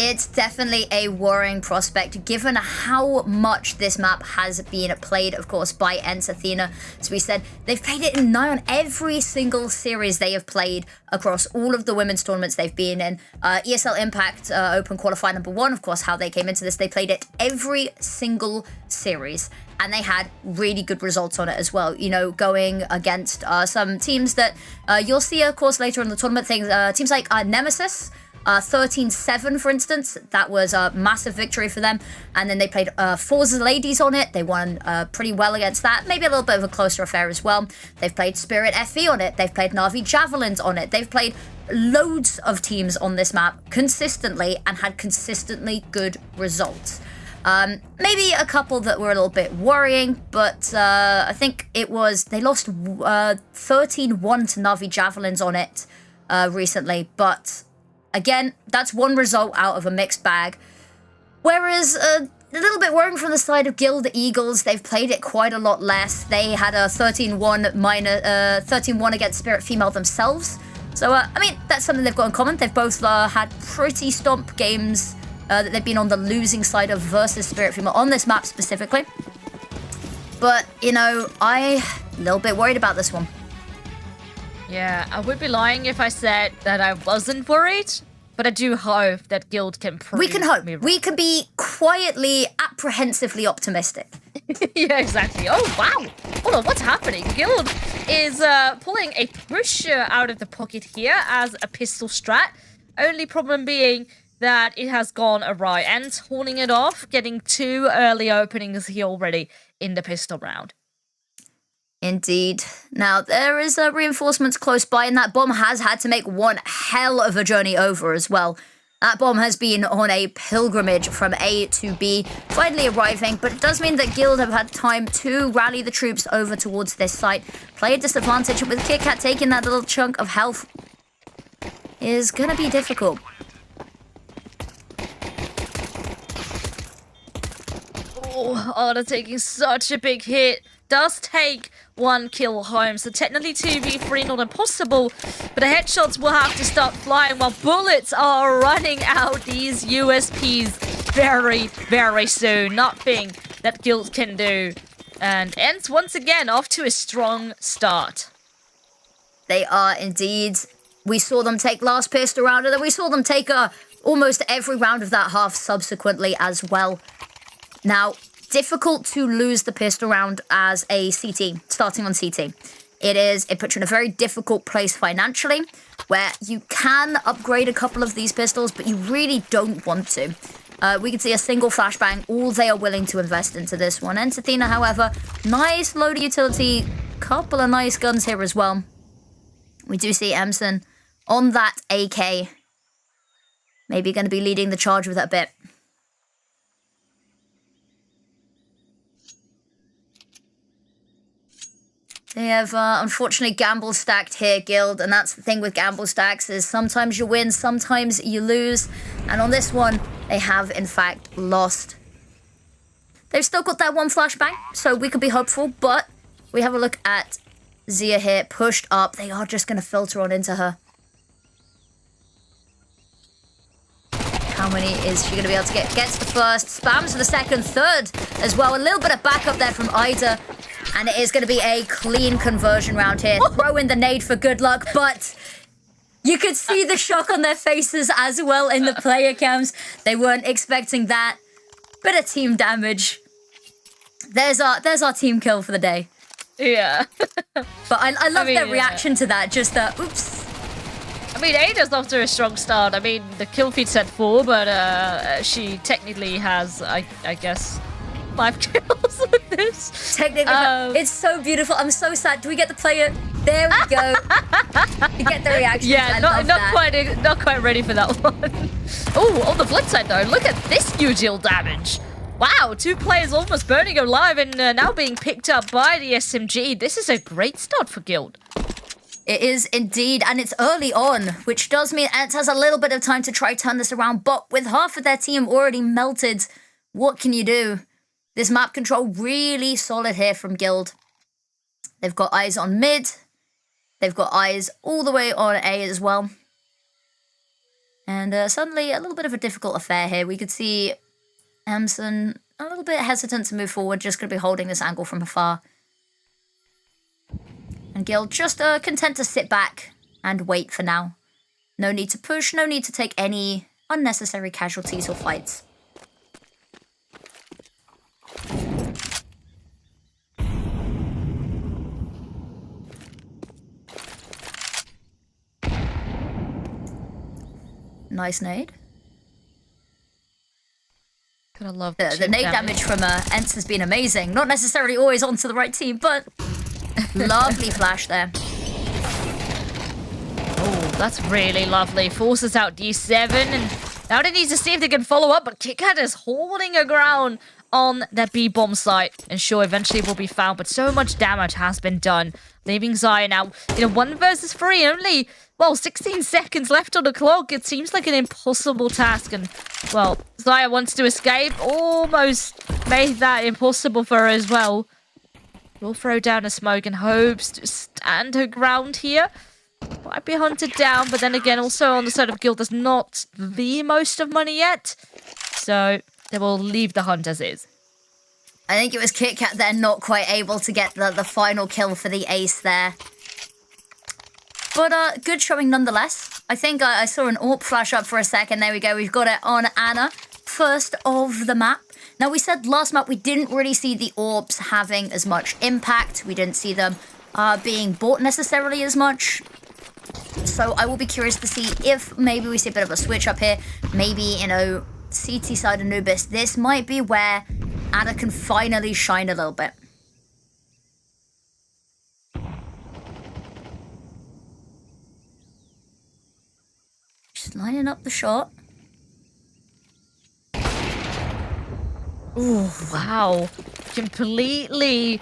It's definitely a worrying prospect given how much this map has been played, of course, by Athena. As we said, they've played it in nigh on every single series they have played across all of the women's tournaments they've been in. ESL Impact Open Qualifier number 1, of course, how they came into this. They played it every single series, and they had really good results on it as well. You know, going against some teams that you'll see, of course, later in the tournament. Teams like Nemesis, 13-7, for instance. That was a massive victory for them. And then they played Forza Ladies on it. They won pretty well against that. Maybe a little bit of a closer affair as well. They've played Spirit FE on it. They've played Na'Vi Javelins on it. They've played loads of teams on this map consistently and had consistently good results. Maybe a couple that were a little bit worrying, but I think it was, they lost 13-1 to Na'Vi Javelins on it recently, but again, that's one result out of a mixed bag. Whereas a little bit worrying from the side of Guild Eagles, they've played it quite a lot less. They had a 13-1 against Spirit Female themselves. So, I mean, that's something they've got in common. They've both had pretty stomp games that they've been on the losing side of versus Spirit Female on this map specifically. But, you know, I'm a little bit worried about this one. Yeah, I would be lying if I said that I wasn't worried, but I do hope that Guild can prove We can hope. me wrong. We can be quietly, apprehensively optimistic. Yeah, exactly. Oh, wow. Hold on, what's happening? Guild is pulling a pusher out of the pocket here as a pistol strat. Only problem being that it has gone awry and holding it off, getting 2 early openings here already in the pistol round. Indeed. Now, there is reinforcements close by, and that bomb has had to make one hell of a journey over as well. That bomb has been on a pilgrimage from A to B, finally arriving, but it does mean that Guild have had time to rally the troops over towards this site. Play a disadvantage, with Kit Kat taking that little chunk of health is going to be difficult. Oh, they're taking such a big hit. Does take 1 kill home, so technically 2v3 not impossible, but the headshots will have to start flying while bullets are running out these USPs very, very soon. Nothing that Guild can do. And ends once again off to a strong start. They are indeed. We saw them take last pistol round, and then we saw them take almost every round of that half subsequently as well. Now, difficult to lose the pistol round as a CT, starting on CT. It puts you in a very difficult place financially, where you can upgrade a couple of these pistols, but you really don't want to. We can see a single flashbang, all they are willing to invest into this one. Athena, however, nice loaded utility, couple of nice guns here as well. We do see Emson on that AK, maybe going to be leading the charge with that a bit. They have, unfortunately, gamble stacked here, Guild, and that's the thing with gamble stacks, is sometimes you win, sometimes you lose, and on this one, they have, in fact, lost. They've still got that one flashbang, so we could be hopeful, but we have a look at Zia here, pushed up. They are just going to filter on into her. How many is she going to be able to get? Gets the first, spams for the second, third as well. A little bit of backup there from Ida. And it is going to be a clean conversion round here. Throw in the nade for good luck, but you could see the shock on their faces as well in the player cams. They weren't expecting that. Bit of team damage. There's our team kill for the day. Yeah. But I love their reaction to that. Just oops. I mean, Ada's off to a strong start. I mean, the kill feed said 4, but she technically has, I guess, 5 kills with this. Technically, it's so beautiful. I'm so sad. Do we get the player? There we go. You get the reaction. Yeah, not quite ready for that one. Oh, on the flip side though, look at this huge heal damage. Wow, 2 players almost burning alive and now being picked up by the SMG. This is a great start for Guild. It is indeed, and it's early on, which does mean Ants has a little bit of time to try turn this around, but with half of their team already melted, what can you do? This map control really solid here from Guild. They've got eyes on mid. They've got eyes all the way on A as well. And suddenly a little bit of a difficult affair here. We could see Emerson a little bit hesitant to move forward, just going to be holding this angle from afar. And Guild just content to sit back and wait for now. No need to push, no need to take any unnecessary casualties or fights. Nice nade. Gotta love the nade damage from Ents has been amazing. Not necessarily always onto the right team, but lovely flash there. Oh, that's really lovely. Forces out D7, and now they need to see if they can follow up, but KitKat is holding her ground on that B-bomb site. And sure, eventually will be found, but so much damage has been done. Leaving Zaya now in a 1 versus 3, only, well, 16 seconds left on the clock. It seems like an impossible task, and, well, Zaya wants to escape. Almost made that impossible for her as well. Will throw down a smoke and hopes to stand her ground here. Might be hunted down, but then again, also on the side of Guild, there's not the most of money yet. So they will leave the hunt as is. I think it was KitKat there not quite able to get the final kill for the ace there. But good showing nonetheless. I think I saw an AWP flash up for a second. There we go. We've got it on Anna. First of the map. Now, we said last map we didn't really see the AWPs having as much impact. We didn't see them being bought necessarily as much. So I will be curious to see if maybe we see a bit of a switch up here. Maybe, you know, CT side Anubis. This might be where Anna can finally shine a little bit. Just lining up the shot. Ooh, wow. Completely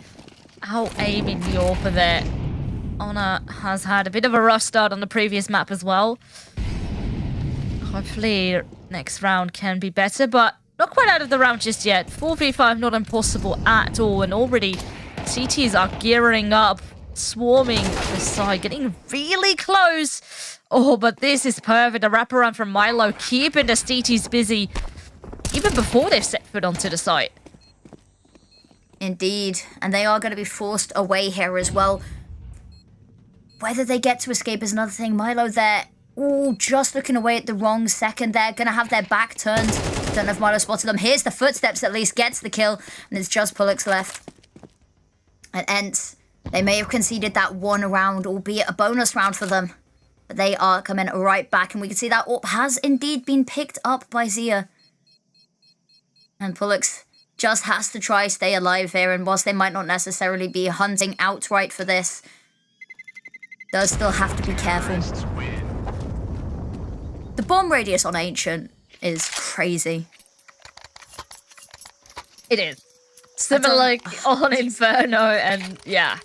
out-aiming the AWP there. Honor has had a bit of a rough start on the previous map as well. Hopefully next round can be better, but not quite out of the round just yet. 4v5 not impossible at all, and already CTs are gearing up, swarming this side, getting really close. Oh, but this is perfect. A wraparound from Milo, keeping the CTs busy even before they've set foot onto the site. Indeed, and they are going to be forced away here as well. Whether they get to escape is another thing. Milo there, ooh, just looking away at the wrong second there. Going to have their back turned. Don't know if Milo spotted them. Here's the footsteps at least, gets the kill, and it's just Pullux left. And Ents, they may have conceded that one round, albeit a bonus round for them. But they are coming right back, and we can see that AWP has indeed been picked up by Zia. And Pullux just has to try stay alive here, and whilst they might not necessarily be hunting outright for this, does still have to be careful. The bomb radius on Ancient is crazy. It is. Similar like on Inferno, and yeah.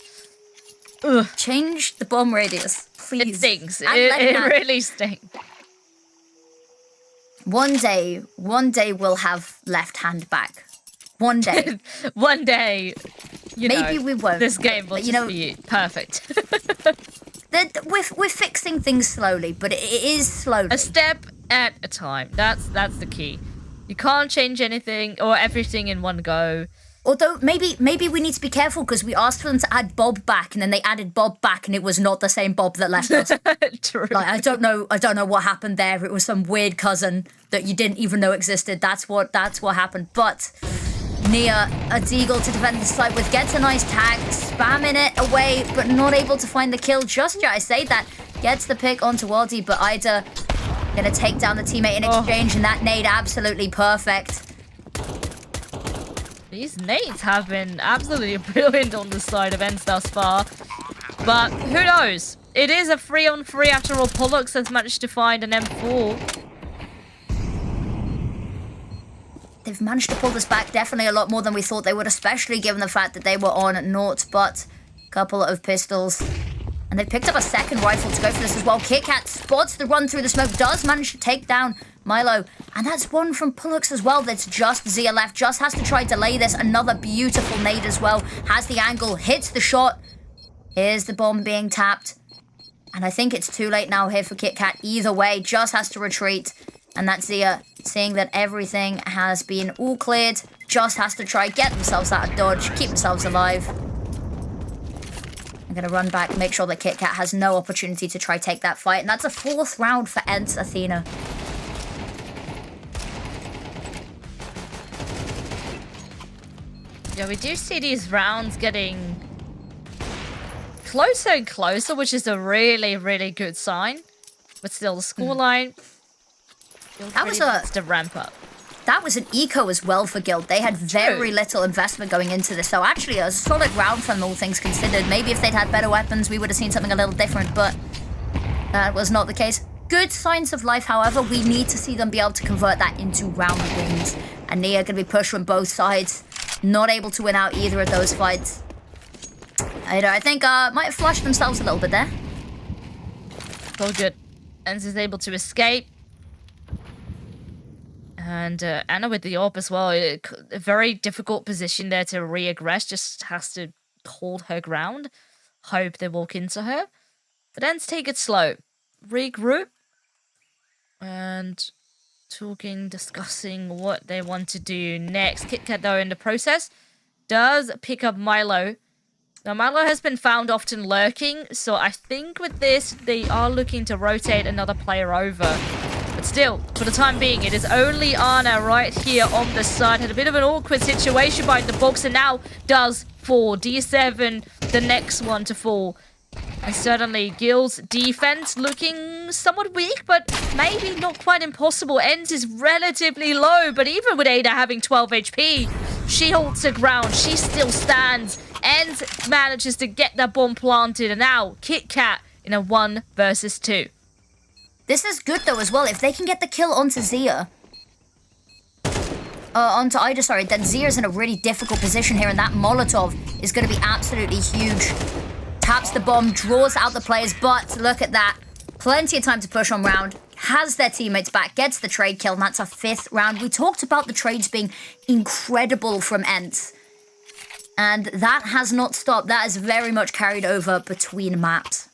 Ugh. Change the bomb radius, please. It stings. It really stings. One day we'll have left hand back. One day. One day, maybe we won't. This game will just be perfect. We're fixing things slowly, but it is slowly. A step at a time. That's the key. You can't change anything or everything in one go. Although maybe we need to be careful because we asked for them to add Bob back, and then they added Bob back, and it was not the same Bob that left us. True. Like I don't know what happened there. It was some weird cousin that you didn't even know existed. That's what happened. But Nia, a Deagle to defend the side with gets a nice tag, spamming it away, but not able to find the kill just yet. I say that gets the pick onto Waldy, but Ida gonna take down the teammate in exchange, and that nade absolutely perfect. These nades have been absolutely brilliant on the side of Ents thus far. But who knows? It is a 3-on-3 after all. Pollux has managed to find an M4. They've managed to pull this back definitely a lot more than we thought they would, especially given the fact that they were on naught but a couple of pistols. And they picked up a second rifle to go for this as well. KitKat spots the run through the smoke, does manage to take down Milo. And that's one from Pollux as well. That's just Zia left. Just has to try delay this. Another beautiful nade as well. Has the angle, hits the shot. Here's the bomb being tapped. And I think it's too late now here for KitKat. Either way, just has to retreat. And that's Zia seeing that everything has been all cleared. Just has to try get themselves out of dodge, keep themselves alive. I'm going to run back, make sure that KitKat has no opportunity to try take that fight. And that's a 4th round for Ents Athena. Yeah, we do see these rounds getting closer and closer, which is a really, really good sign. But still, the scoreline That was a ramp up. That was an eco as well for Guild. They had very little investment going into this. So actually a solid round from all things considered. Maybe if they'd had better weapons, we would have seen something a little different, but that was not the case. Good signs of life, however. We need to see them be able to convert that into round wins. And Nia going to be pushed from both sides. Not able to win out either of those fights. I think might have flushed themselves a little bit there. All good. Ents is able to escape. And Anna with the AWP as well. A very difficult position there to re-aggress. Just has to hold her ground. Hope they walk into her. But Ents take it slow. Regroup. And discussing what they want to do next. KitKat, though, in the process, does pick up Milo. Now, Milo has been found often lurking. So I think with this, they are looking to rotate another player over. But still, for the time being, it is only Anna right here on the side. Had a bit of an awkward situation behind the box, and now does fall. D7, the next one to fall. And certainly, Guild's defense looking somewhat weak, but maybe not quite impossible. Ents is relatively low, but even with Ada having 12 HP, she holds her ground. She still stands. Ents manages to get that bomb planted, and now KitKat in a 1 versus 2. This is good, though, as well. If they can get the kill onto Zia... onto Ida, sorry, then Zia's in a really difficult position here, and that Molotov is going to be absolutely huge. Taps the bomb, draws out the players, but look at that. Plenty of time to push on round. Has their teammates back, gets the trade kill, and that's a 5th round. We talked about the trades being incredible from Ents. And that has not stopped. That is very much carried over between maps.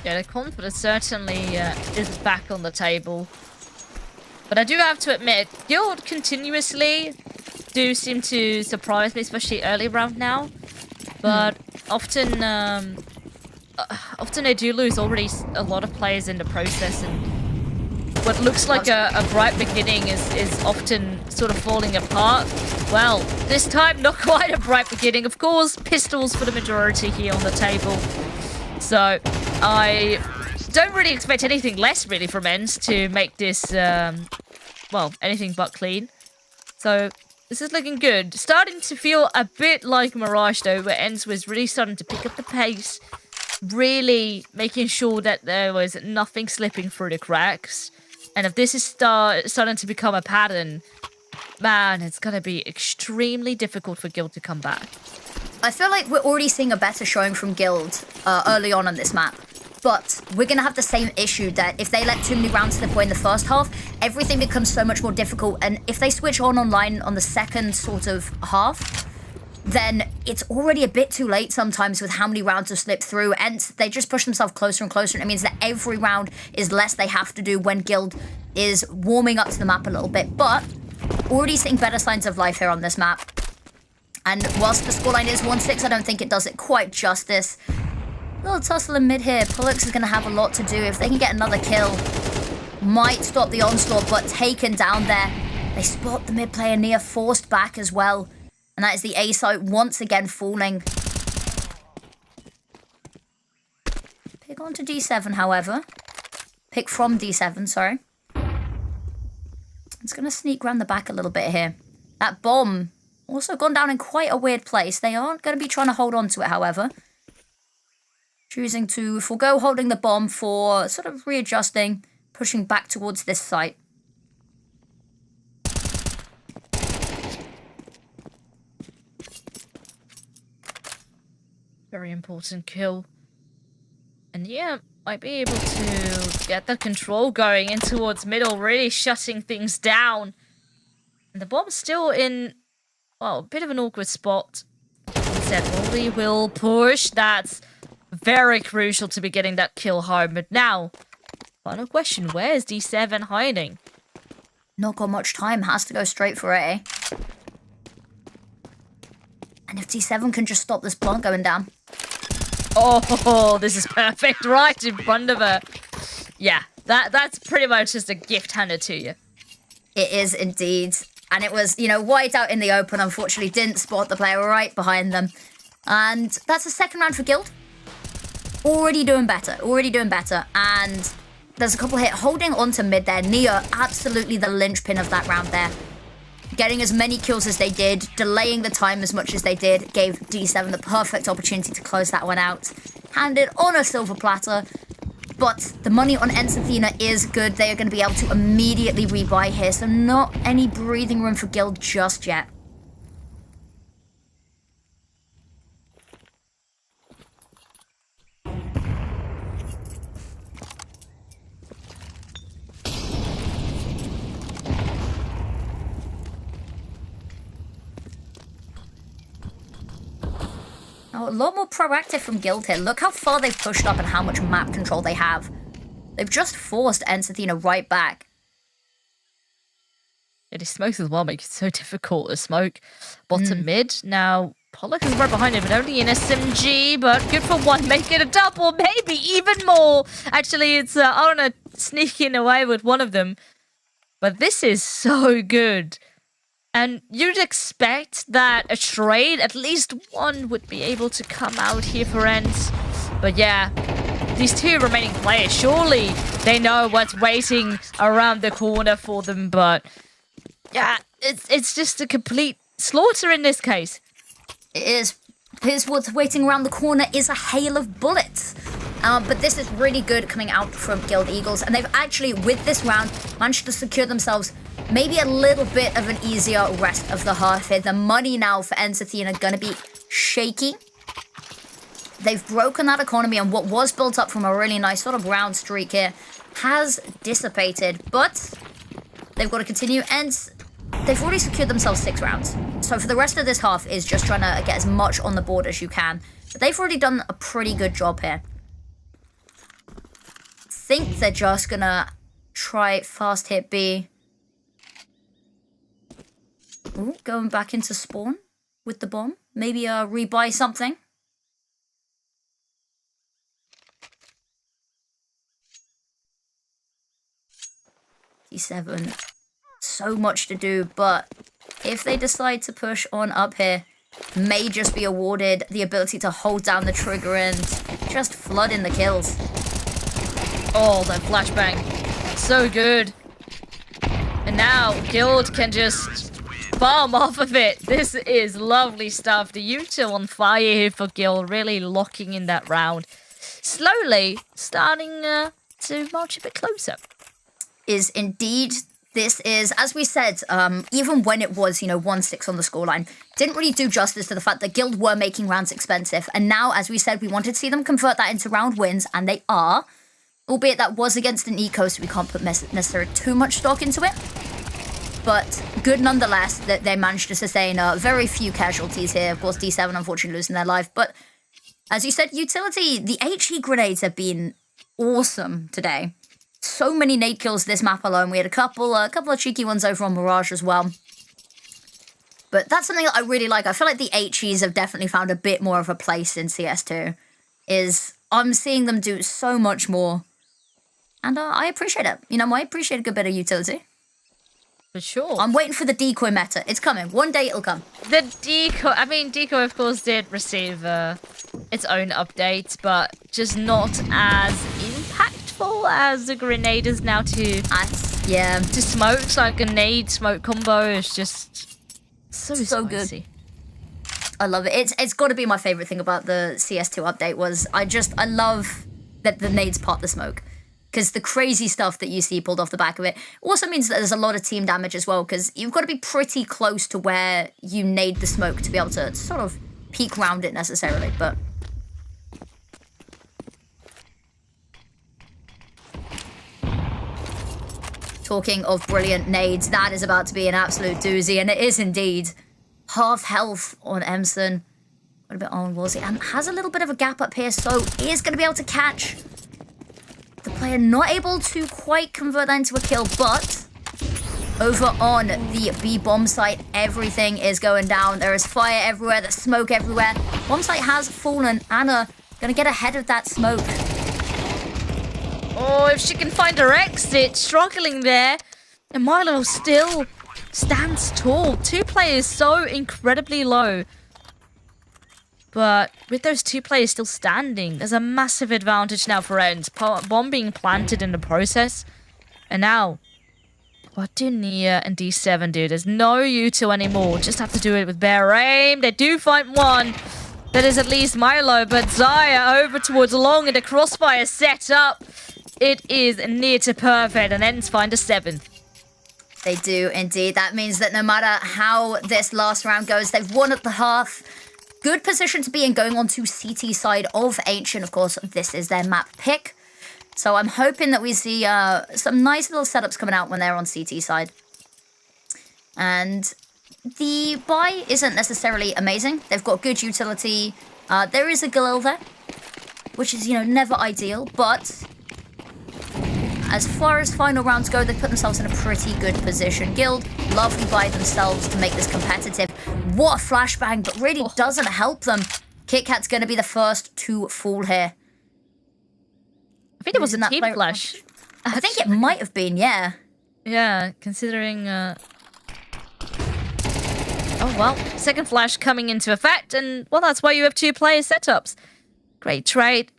Yeah, the confidence certainly is back on the table. But I do have to admit, Guild continuously do seem to surprise me, especially early round now. But often they do lose already a lot of players in the process, and what looks like a bright beginning is often sort of falling apart. Well, this time not quite a bright beginning. Of course, pistols for the majority here on the table. So I don't really expect anything less really from Ents to make this, well, anything but clean. So this is looking good. Starting to feel a bit like Mirage, though, where Ents was really starting to pick up the pace. Really making sure that there was nothing slipping through the cracks. And if this is starting to become a pattern, man, it's going to be extremely difficult for Guild to come back. I feel like we're already seeing a better showing from Guild early on this map. But we're going to have the same issue that if they let too many rounds slip away in the first half, everything becomes so much more difficult. And if they switch on online on the second sort of half, then it's already a bit too late sometimes with how many rounds have slipped through. And they just push themselves closer and closer. And it means that every round is less they have to do when Guild is warming up to the map a little bit, but already seeing better signs of life here on this map. And whilst the scoreline is 1-6, I don't think it does it quite justice. A little tussle in mid here. Pollux is going to have a lot to do. If they can get another kill, might stop the onslaught, but taken down there. They spot the mid player near, forced back as well. And that is the A site once again falling. Pick onto D7, however. Pick from D7, sorry. It's going to sneak around the back a little bit here. That bomb also gone down in quite a weird place. They aren't going to be trying to hold on to it, however. Choosing to forego holding the bomb for sort of readjusting, pushing back towards this site. Very important kill. And yeah, might be able to get the control going in towards middle, really shutting things down. And the bomb's still in, well, a bit of an awkward spot. Instead, probably will push. That's very crucial to be getting that kill home. But now, final question, where is D7 hiding? Not got much time, has to go straight for A. And if D7 can just stop this plant going down. Oh, this is perfect, right in front of her. Yeah, that's pretty much just a gift handed to you. It is indeed. And it was, you know, wide out in the open. Unfortunately, didn't spot the player right behind them. And that's a second round for Guild. Already doing better. And there's a couple hit holding onto mid there. Nia, absolutely the linchpin of that round there. Getting as many kills as they did, delaying the time as much as they did, gave D7 the perfect opportunity to close that one out. Handed on a silver platter. But the money on Ensathina is good. They are going to be able to immediately rebuy here. So not any breathing room for Guild just yet. Oh, a lot more proactive from Guild here. Look how far they've pushed up and how much map control they have. They've just forced Ensathina right back. It is smokes as well, make it so difficult to smoke. Bottom mid. Now, Pollock is right behind him, but only an SMG, but good for one. Make it a double, maybe even more. Actually, it's Arna sneaking away with one of them. But this is so good. And you'd expect that a trade, at least one, would be able to come out here for Ents. But yeah, these two remaining players, surely they know what's waiting around the corner for them. But yeah, it's just a complete slaughter in this case. It is. Here's what's waiting around the corner is a hail of bullets. But this is really good coming out from Guild Eagles. And they've actually, with this round, managed to secure themselves maybe a little bit of an easier rest of the half here. The money now for Ensathina going to be shaky. They've broken that economy, and what was built up from a really nice sort of round streak here has dissipated. But they've got to continue, and they've already secured themselves 6 rounds. So for the rest of this half is just trying to get as much on the board as you can. But they've already done a pretty good job here. I think they're just going to try fast hit B. Ooh, going back into spawn with the bomb. Maybe rebuy something. D7. So much to do, but if they decide to push on up here, may just be awarded the ability to hold down the trigger and just flood in the kills. Oh, that flashbang. So good. And now Guild can just bomb off of it. This is lovely stuff. The Yuta on fire here for Guild, really locking in that round. Slowly starting to march a bit closer. Is indeed. This is, as we said, even when it was, 1-6 on the scoreline, didn't really do justice to the fact that Guild were making rounds expensive. And now, as we said, we wanted to see them convert that into round wins, and they are. Albeit that was against an eco, so we can't put necessarily too much stock into it. But good nonetheless that they managed to sustain very few casualties here. Of course, D7 unfortunately losing their life. But as you said, utility, the HE grenades have been awesome today. So many nade kills this map alone. We had a couple of cheeky ones over on Mirage as well. But that's something that I really like. I feel like the HEs have definitely found a bit more of a place in CS2. I'm seeing them do so much more. And I appreciate it. You know, I appreciate a good bit of utility. For sure. I'm waiting for the decoy meta. It's coming. One day it'll come. The decoy, I mean, decoy of course did receive its own update, but just not as impactful as the grenade is now to smokes. Like a nade smoke combo is just so good. I love it. It's got to be my favorite thing about the CS2 update was I love that the nades part the smoke. Because the crazy stuff that you see pulled off the back of it also means that there's a lot of team damage as well, because you've got to be pretty close to where you nade the smoke to be able to sort of peek round it necessarily, but... Talking of brilliant nades, that is about to be an absolute doozy, and it is indeed. Half health on Emson. Got a bit on Wolsey, and has a little bit of a gap up here, so he is going to be able to catch... The player not able to quite convert that into a kill, but over on the B bomb site, everything is going down. There is fire everywhere, there's smoke everywhere. Bomb site has fallen. Anna gonna get ahead of that smoke. Oh, if she can find her exit, struggling there. And Milo still stands tall. Two players so incredibly low. But with those two players still standing, there's a massive advantage now for Ends. Bomb being planted in the process. And now, what do Nia and D7 do? There's no U2 anymore. Just have to do it with bare aim. They do find one. That is at least Milo. But Zaya over towards Long and the crossfire set up. It is near to perfect. And Ends find a 7th. They do indeed. That means that no matter how this last round goes, they've won at the half. Good position to be in going on to CT side of Ancient. Of course, this is their map pick. So I'm hoping that we see some nice little setups coming out when they're on CT side. And the buy isn't necessarily amazing. They've got good utility. There is a Galil there, which is, never ideal. But as far as final rounds go, they've put themselves in a pretty good position. Guild, lovely by themselves to make this competitive. What a flashbang, but really doesn't help them. KitKat's going to be the first to fall here. I think it was a team flash. I think it might have been, yeah. Yeah, considering... Oh, well, second flash coming into effect, and, well, that's why you have two player setups. Great trade.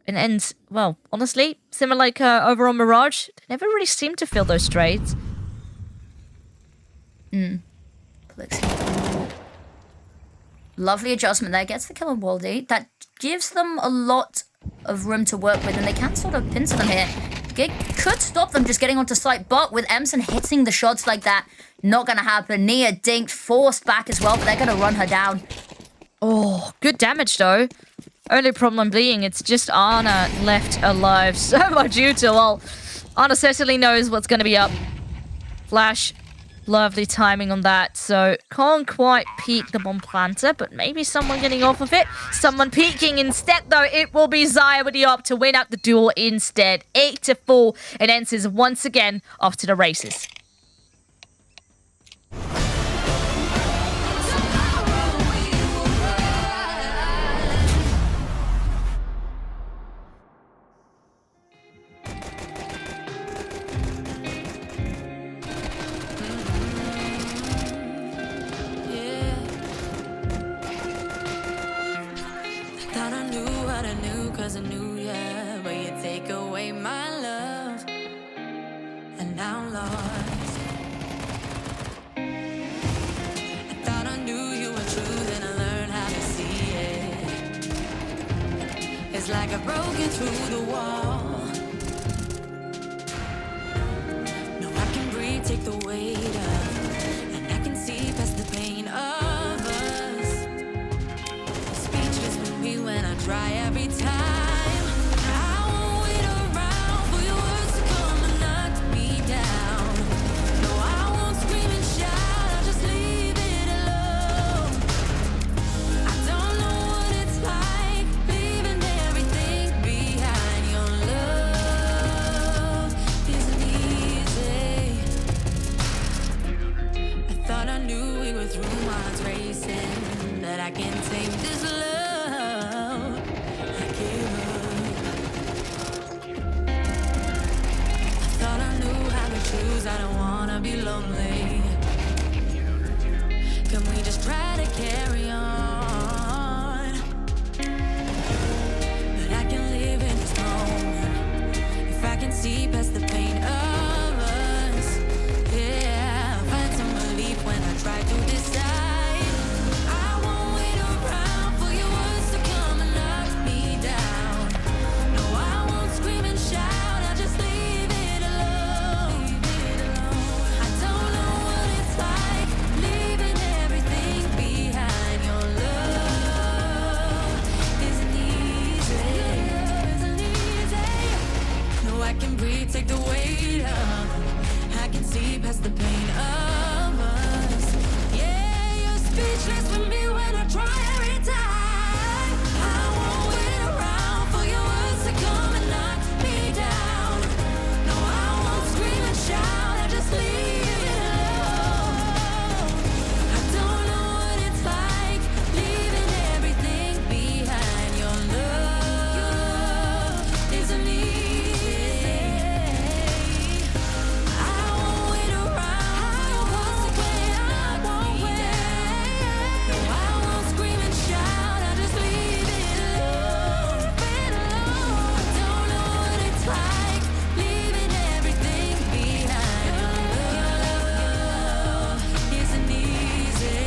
And Ends, well, honestly, similar like over on Mirage, they never really seem to fill those trades. Lovely adjustment there. Gets the kill on Waldy. That gives them a lot of room to work with, and they can sort of pincer them here. It could stop them just getting onto site, but with Emson hitting the shots like that, not going to happen. Nia dinked, forced back as well, but they're going to run her down. Oh, good damage, though. Only problem being, it's just Anna left alive. So much util. Well, Anna certainly knows what's going to be up. Flash. Lovely timing on that. So, can't quite peek the bomb planter, but maybe someone getting off of it. Someone peeking instead, though. It will be Zaya with the op to win out the duel instead. 8-4. And Ents is once again off to the races. Thought I knew what I knew, cause I knew ya. But you take away my love, and now I'm lost. I thought I knew you were true, then I learned how to see it. It's like I've broken through the wall. No, I can breathe, take the weight up, and I can see past the pain of us. Speechless with me when I try every time. I won't wait around for your words to come and knock me down. No, I won't scream and shout, I'll just leave it alone. I don't know what it's like leaving everything behind. Your love that I can take this love. I give up. I thought I knew how to choose. I don't wanna be lonely. Can we just try to carry on? But I can live in this moment if I can see past the pain of us. Yeah, find some relief when I try to decide. I won't wait around for your words to come and knock me down. No, I won't scream and shout. I'll just leave it alone. I don't know what it's like leaving everything behind. Your love isn't easy. No, I can breathe, take the weight up. I can see past the pain of us. Yeah, you're speechless for me when I try every time. I won't wait around for your words to come and knock me down. No, I won't scream and shout. I just leave it alone. I don't know what it's like leaving everything behind. Your love isn't easy. I won't wait around. I won't wait. I won't wait. No, I won't scream and shout. I just leave it alone. I don't know what it's like leaving everything behind. Your love isn't easy.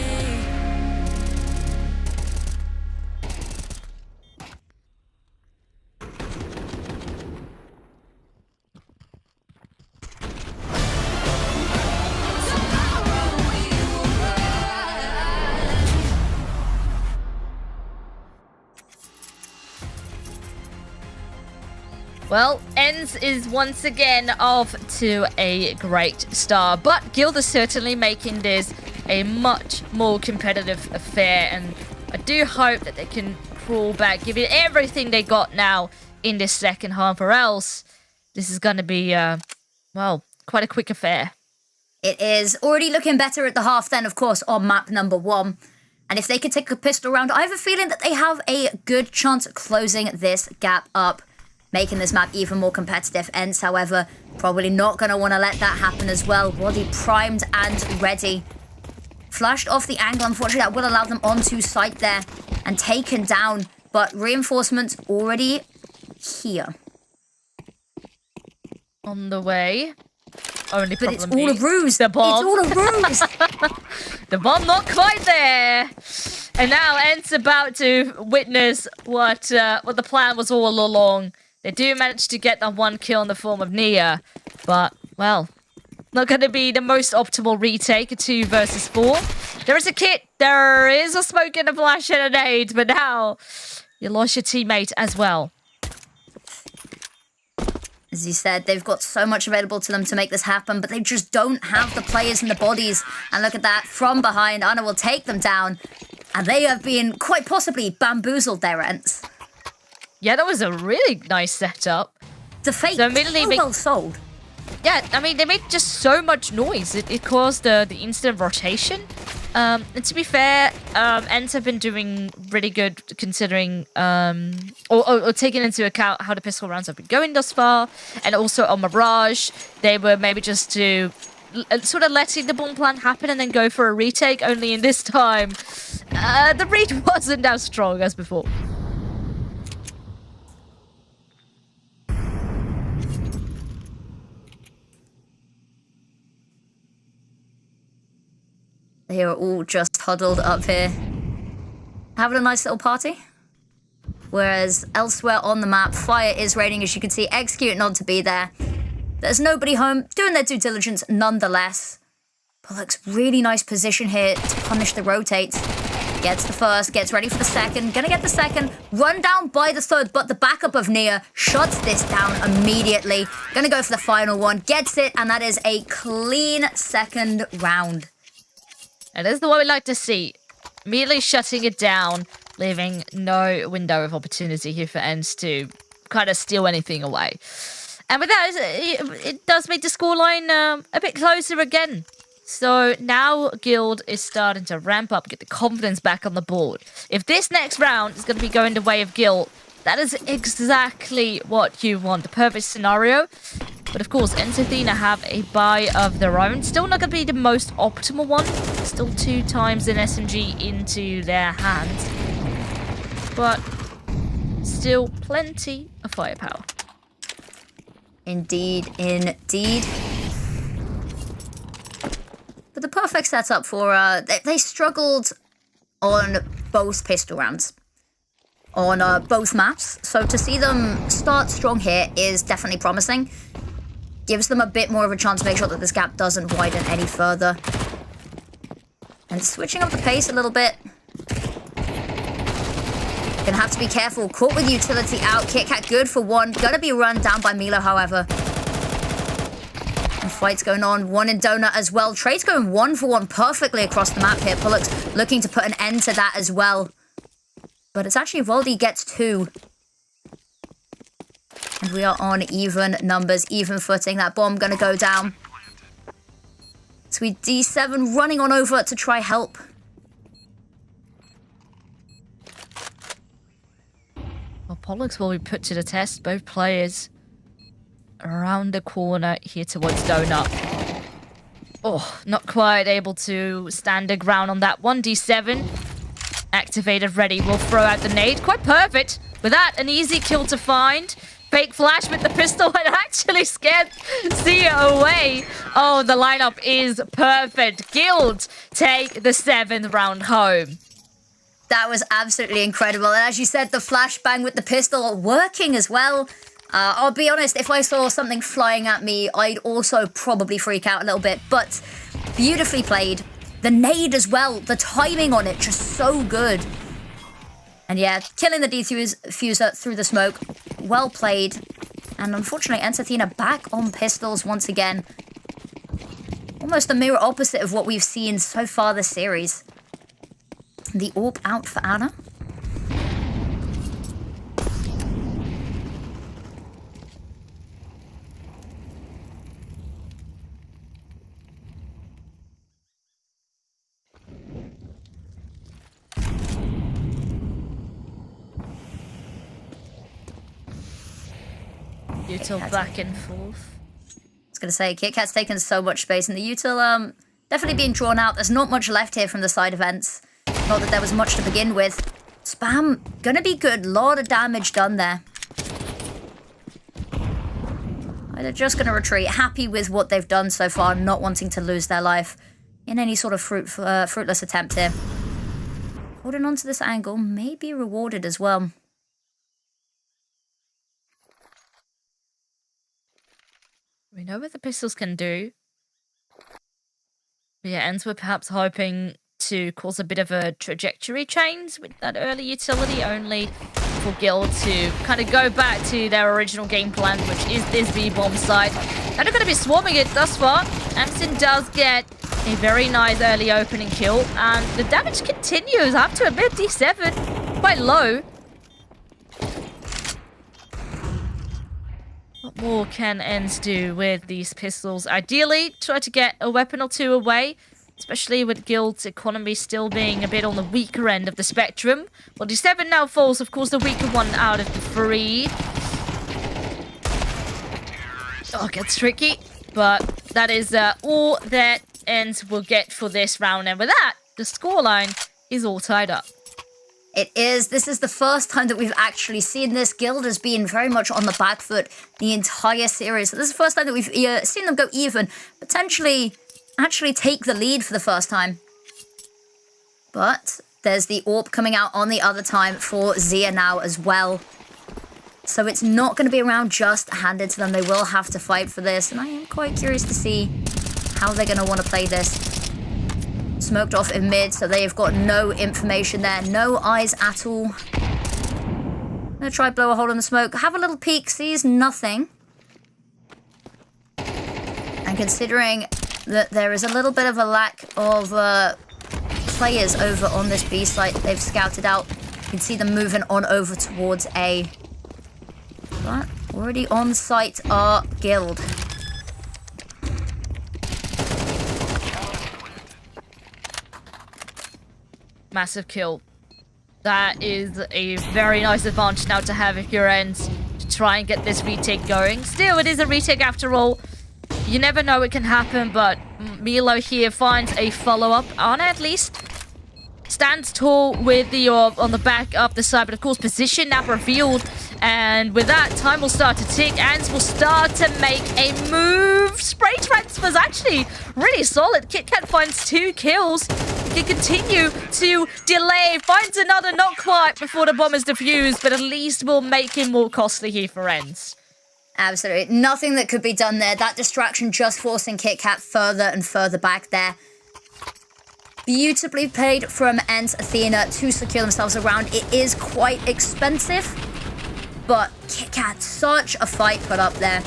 Well, ENCE is once again off to a great start, but Guild is certainly making this a much more competitive affair, and I do hope that they can crawl back, give it everything they got now in this second half, or else this is going to be, well, quite a quick affair. It is already looking better at the half then, of course, on map number 1. And if they could take a pistol round, I have a feeling that they have a good chance of closing this gap up, making this map even more competitive. ENCE, however, probably not going to want to let that happen as well. Wadi primed and ready. Flashed off the angle, unfortunately, that will allow them onto site there and taken down. But reinforcements already here. On the way. Only But it's problem all a being ruse. the bomb. It's all a ruse. The bomb not quite there. And now ENCE about to witness what the plan was all along. They do manage to get that one kill in the form of Nia, but, well, not going to be the most optimal retake, a 2 versus 4. There is a kit, there is a smoke and a flash and a nade, but now you lost your teammate as well. As you said, they've got so much available to them to make this happen, but they just don't have the players and the bodies. And look at that, from behind, Ana will take them down, and they have been quite possibly bamboozled there, ENCE. Yeah, that was a really nice setup. The fake, so immediately well sold. Yeah, I mean, they made just so much noise. It caused the instant rotation. And to be fair, ENCE have been doing really good considering, or taking into account how the pistol rounds have been going thus far. And also on Mirage, they were maybe just to sort of letting the bomb plan happen and then go for a retake. Only in this time, the read wasn't as strong as before. They are all just huddled up here, having a nice little party. Whereas elsewhere on the map, fire is raining, as you can see, execute not to be there. There's nobody home, doing their due diligence nonetheless. But looks really nice position here to punish the rotates. Gets the first, gets ready for the second, gonna get the second, run down by the third, but the backup of Nia shuts this down immediately. Gonna go for the final one, gets it, and that is a clean second round. And this is the one we like to see. Immediately shutting it down, leaving no window of opportunity here for ENCE to kind of steal anything away. And with that, it does make the scoreline a bit closer again. So now Guild is starting to ramp up, get the confidence back on the board. If this next round is going to be going the way of Guild, that is exactly what you want. The perfect scenario. But of course, Athena have a buy of their own. Still not going to be the most optimal one. Still 2 times an SMG into their hands. But still plenty of firepower. Indeed, indeed. But the perfect setup for, they struggled on both pistol rounds. On both maps. So to see them start strong here is definitely promising. Gives them a bit more of a chance to make sure that this gap doesn't widen any further. And switching up the pace a little bit. Gonna have to be careful. Caught with utility out. KitKat good for 1. Gonna be run down by Milo, however. And fights going on. 1 in Donut as well. Trade's going 1 for 1 perfectly across the map here. Pullux looking to put an end to that as well. But it's actually Voldy gets 2. And we are on even numbers, even footing. That bomb gonna go down. Sweet D7 running on over to try help. Well, Pollux will be put to the test. Both players around the corner here towards Donut. Oh, not quite able to stand the ground on that one. D7 activated, ready. Will throw out the nade. Quite perfect. With that, an easy kill to find. Fake flash with the pistol and actually scared Zia away. Oh, the lineup is perfect. Guild take the 7th round home. That was absolutely incredible. And as you said, the flashbang with the pistol working as well. I'll be honest, if I saw something flying at me, I'd also probably freak out a little bit. But beautifully played. The nade as well. The timing on it, just so good. And yeah, killing the defuser through the smoke. Well played. And unfortunately, Athena back on pistols once again. Almost the mirror opposite of what we've seen so far this series. The AWP out for Anna. Util back and forth. I was going to say, KitKat's taken so much space, and the Util definitely being drawn out. There's not much left here from the side events. Not that there was much to begin with. Spam, gonna be good. Lot of damage done there. They're just gonna retreat. Happy with what they've done so far, not wanting to lose their life in any sort of fruitless attempt here. Holding on to this angle may be rewarded as well. We know what the pistols can do. But yeah, ends with perhaps hoping to cause a bit of a trajectory change with that early utility, only for Guild to kind of go back to their original game plan, which is this B-bomb site. And they're going to be swarming it thus far. Amson does get a very nice early opening kill, and the damage continues. I have to admit, D7 quite low. What more can Ends do with these pistols? Ideally, try to get a weapon or 2 away, especially with Guild's economy still being a bit on the weaker end of the spectrum. Well, D7 now falls, of course, the weaker one out of the 3. Oh, it gets tricky, but that is all that Ends will get for this round. And with that, the scoreline is all tied up. It is. This is the first time that we've actually seen this. Guild has been very much on the back foot the entire series. So this is the first time that we've seen them go even, potentially actually take the lead for the first time. But there's the AWP coming out on the other time for Zia now as well. So it's not going to be around just handed to them. They will have to fight for this. And I am quite curious to see how they're going to want to play this. Smoked off in mid, so they've got no information there. No eyes at all. I'm going to try blow a hole in the smoke. Have a little peek. Sees nothing. And considering that there is a little bit of a lack of players over on this B site they've scouted out, you can see them moving on over towards A. But already on site are Guild. Massive kill. That is a very nice advantage now to have if you're ends to try and get this retake going. Still, it is a retake after all. You never know what can happen, but Milo here finds a follow-up on it at least. Stands tall with the orb on the back of the side, but of course position now revealed. And with that, time will start to tick. Ans will start to make a move. Spray transfers actually really solid. KitKat finds 2 kills. Can continue to delay. Finds another, not quite before the bomb is defused, but at least will make him more costly here for Ens. Absolutely. Nothing that could be done there. That distraction just forcing KitKat further and further back there. Beautifully played from Ens Athena to secure themselves around. It is quite expensive, but KitKat, such a fight put up there.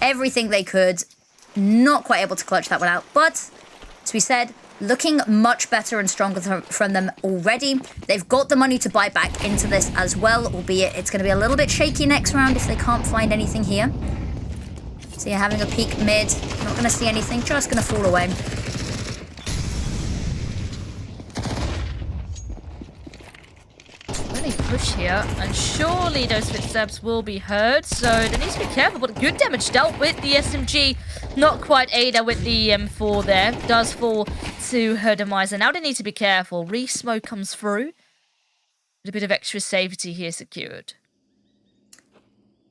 Everything they could. Not quite able to clutch that one out, but as we said, looking much better and stronger from them already. They've got the money to buy back into this as well, albeit it's going to be a little bit shaky next round if they can't find anything here. So you're having a peek mid, not going to see anything, just going to fall away. Really push here, and surely those footsteps will be heard, so they need to be careful, but good damage dealt with the SMG. Not quite Ada with the M4 there. Does fall to her demise, and now they need to be careful. Re-smoke comes through. A bit of extra safety here secured.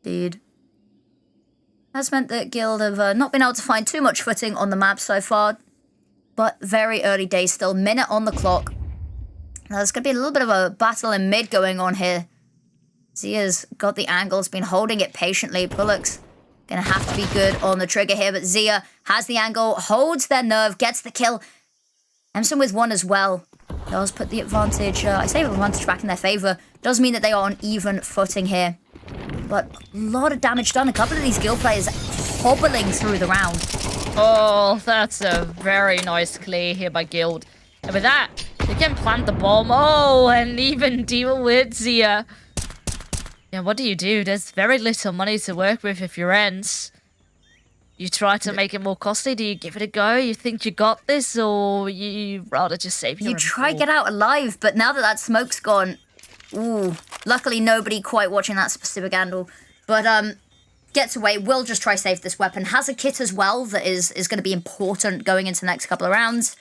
Indeed. Has meant that Guild have not been able to find too much footing on the map so far, but very early days still. Minute on the clock. Now, there's going to be a little bit of a battle in mid going on here. Zia's got the angles, been holding it patiently. Pullock's going to have to be good on the trigger here, but Zia has the angle, holds their nerve, gets the kill. Emerson with 1 as well. Does put the advantage, I say advantage back in their favour. Does mean that they are on even footing here. But a lot of damage done. A couple of these Guild players hobbling through the round. Oh, that's a very nice clear here by Guild. And with that, they can plant the bomb. Oh, and even deal with Zia. Yeah, what do? There's very little money to work with if you're Ens. You try to make it more costly. Do you give it a go? You think you got this, or you rather just save your You try get out alive, but now that that smoke's gone, ooh. Luckily, nobody quite watching that specific angle. But gets away. Will just try save this weapon. Has a kit as well that is going to be important going into the next couple of rounds.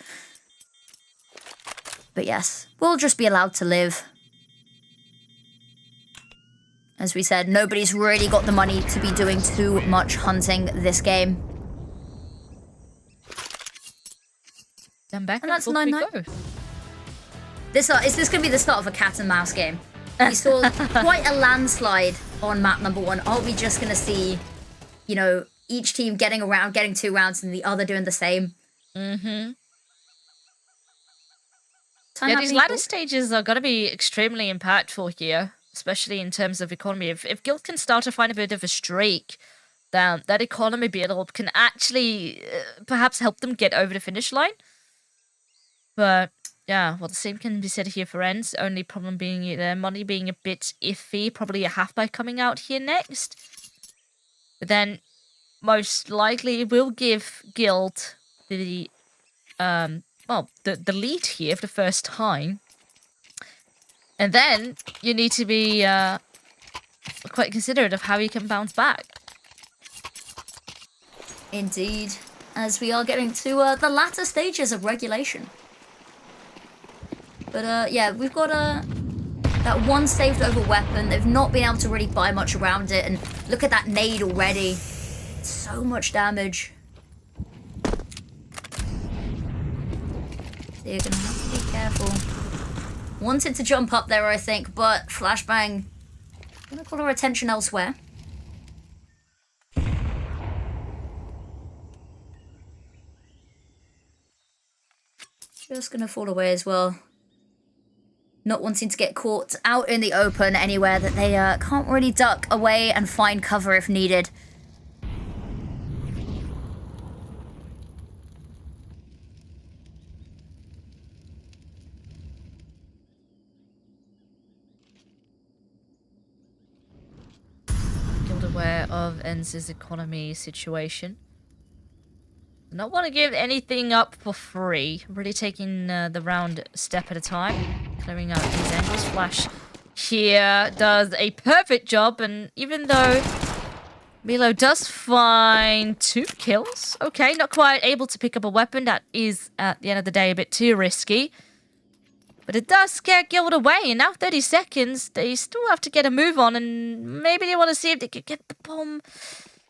But yes, we'll just be allowed to live. As we said, nobody's really got the money to be doing too much hunting this game. Then back and that's 9-9. Is this going to be the start of a cat and mouse game? We saw quite a landslide on map number 1. Are we just going to see, you know, each team getting 2 rounds and the other doing the same? Mm-hmm. Yeah, these latter stages are going to be extremely impactful here, especially in terms of economy. If Guild can start to find a bit of a streak, then that economy build can actually perhaps help them get over the finish line. But yeah, well, the same can be said here for Ens. Only problem being their money being a bit iffy. Probably a halfback coming out here next. But then most likely it will give Guild the the lead here for the first time. And then you need to be quite considerate of how you can bounce back. Indeed, as we are getting to the latter stages of regulation. But yeah, we've got that one saved over weapon. They've not been able to really buy much around it. And look at that nade already. So much damage. So you're going to have to be careful. Wanted to jump up there, I think, but Flashbang going to call our attention elsewhere. Just going to fall away as well. Not wanting to get caught out in the open anywhere that they can't really duck away and find cover if needed. Guild aware of Enz's economy situation. Not want to give anything up for free. Really taking the round step at a time. clearing out these angles. Flash here does a perfect job, and even though Milo does find 2 kills, okay, not quite able to pick up a weapon. That is, at the end of the day, a bit too risky. But it does scare Guild away, and now 30 seconds, they still have to get a move on, and maybe they want to see if they could get the bomb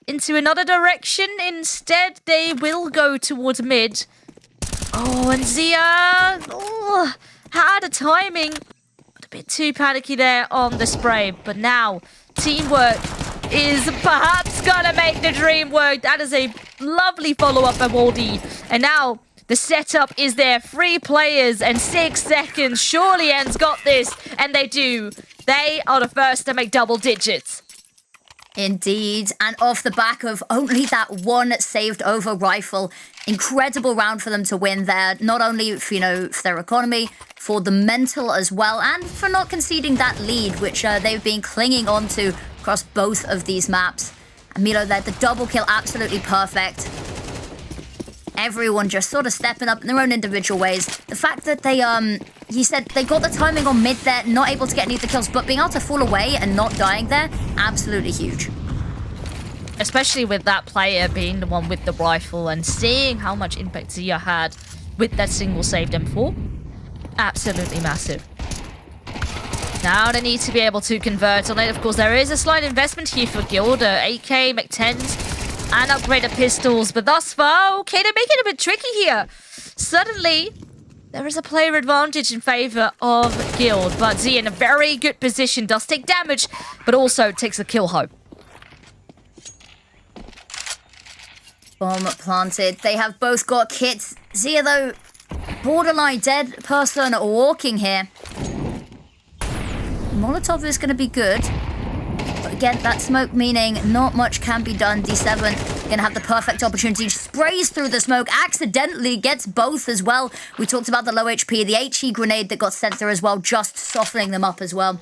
into another direction. Instead, they will go towards mid. Oh, and Zia had a timing, but a bit too panicky there on the spray. But now, teamwork is perhaps gonna make the dream work. That is a lovely follow-up by Waldy. And now, the setup is there. 3 players and 6 seconds. Surely En's got this, and they do. They are the first to make double digits. Indeed, and off the back of only that one saved over rifle, incredible round for them to win there, not only for, for their economy, for the mental as well, and for not conceding that lead, which they've been clinging on to across both of these maps. And Milo there, the double kill, absolutely perfect. Everyone just sort of stepping up in their own individual ways. The fact that they, he said they got the timing on mid there, not able to get any of the kills, but being able to fall away and not dying there, absolutely huge. Especially with that player being the one with the rifle and seeing how much impact Zia had with that single saved M4. Absolutely massive. Now they need to be able to convert on it. Of course, there is a slight investment here for Guild. AK, Mach-10s, and upgraded pistols. But thus far, okay, they're making it a bit tricky here. Suddenly, there is a player advantage in favor of Guild. But Z in a very good position, does take damage, but also takes a kill home. Bomb planted. They have both got kits. Zia, though, borderline dead person walking here. Molotov is going to be good. But again, that smoke meaning not much can be done. D7 going to have the perfect opportunity. Sprays through the smoke. Accidentally gets both as well. We talked about the low HP. The HE grenade that got sent through as well. Just softening them up as well.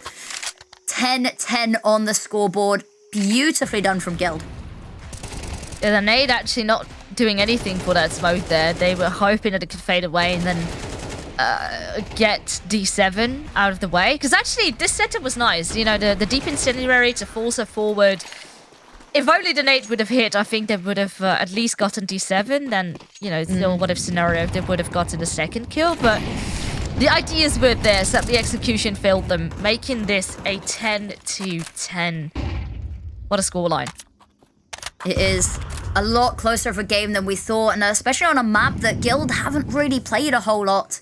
10-10 on the scoreboard. Beautifully done from Guild. Yeah, the nade actually not doing anything for that smoke there. They were hoping that it could fade away and then get D7 out of the way. Because actually, this setup was nice. You know, the deep incendiary to force her forward. If only the nade would have hit, I think they would have at least gotten D7. Then, you know, still what if scenario they would have gotten the second kill. But the ideas were there, so the execution failed them, making this a 10-10. What a scoreline. It is a lot closer of a game than we thought, and especially on a map that Guild haven't really played a whole lot.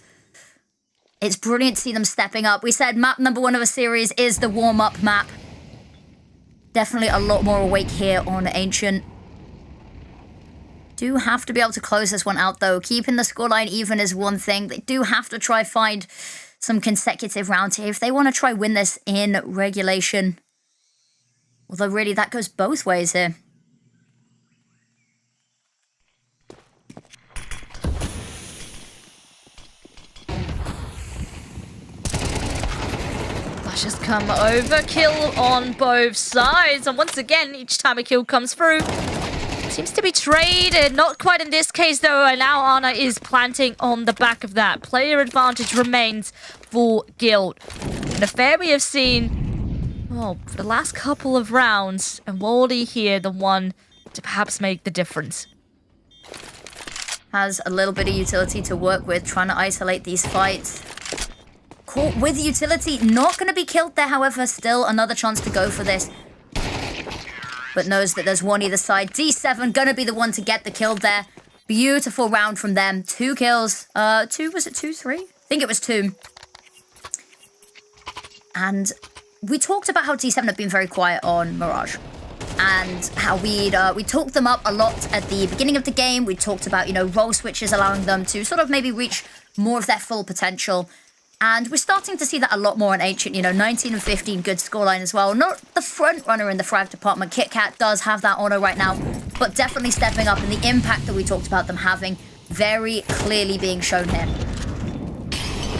It's brilliant to see them stepping up. We said map number 1 of a series is the warm-up map. Definitely a lot more awake here on Ancient. Do have to be able to close this one out, though. Keeping the scoreline even is one thing. They do have to try find some consecutive rounds here if they want to try win this in regulation. Although really, that goes both ways here. Just come over, kill on both sides, and once again, each time a kill comes through, seems to be traded. Not quite in this case though, and now Ana is planting on the back of that. Player advantage remains for Guild. An affair we have seen, for the last couple of rounds, and Waldy here, the one to perhaps make the difference. Has a little bit of utility to work with, trying to isolate these fights. Caught with utility, not going to be killed there, however, still another chance to go for this. But knows that there's one either side. D7 going to be the one to get the kill there. Beautiful round from them. 2 kills. Was it 2, 3? I think it was 2. And we talked about how D7 have been very quiet on Mirage. And how we talked them up a lot at the beginning of the game. We talked about, role switches allowing them to sort of maybe reach more of their full potential. And we're starting to see that a lot more in Ancient, 19 and 15, good scoreline as well. Not the front runner in the frag department. KitKat does have that honor right now, but definitely stepping up, and the impact that we talked about them having very clearly being shown here.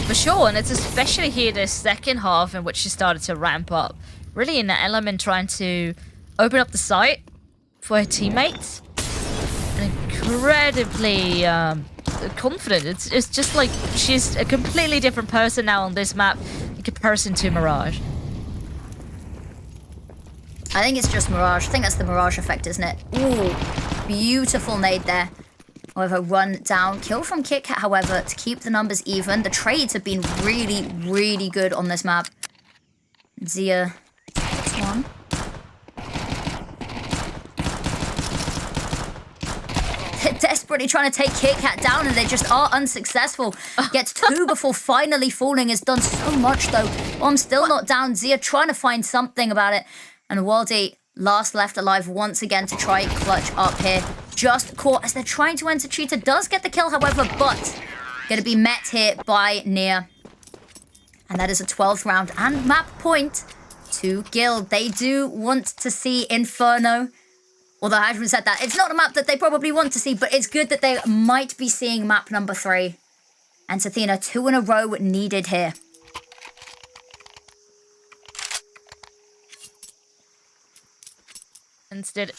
For sure, and it's especially here the second half in which she started to ramp up. Really in the element trying to open up the site for her teammates. An incredibly confident. It's just like she's a completely different person now on this map in comparison to Mirage. I think it's just Mirage. I think that's the Mirage effect, isn't it? Ooh, beautiful nade there. However, run down. Kill from KitKat, however, to keep the numbers even. The trades have been really, really good on this map. Zia takes one. They're desperately trying to take KitKat down and they just are unsuccessful. Gets 2 before finally falling. Has done so much though. Bomb's still not down. Zia trying to find something about it. And Waldy, last left alive once again to try clutch up here. Just caught as they're trying to enter Cheetah. Does get the kill, however, but going to be met here by Nia. And that is a 12th round and map point to Guild. They do want to see Inferno. Although I haven't said that. It's not a map that they probably want to see, but it's good that they might be seeing map number 3. And Sathina, 2 in a row needed here. Instead,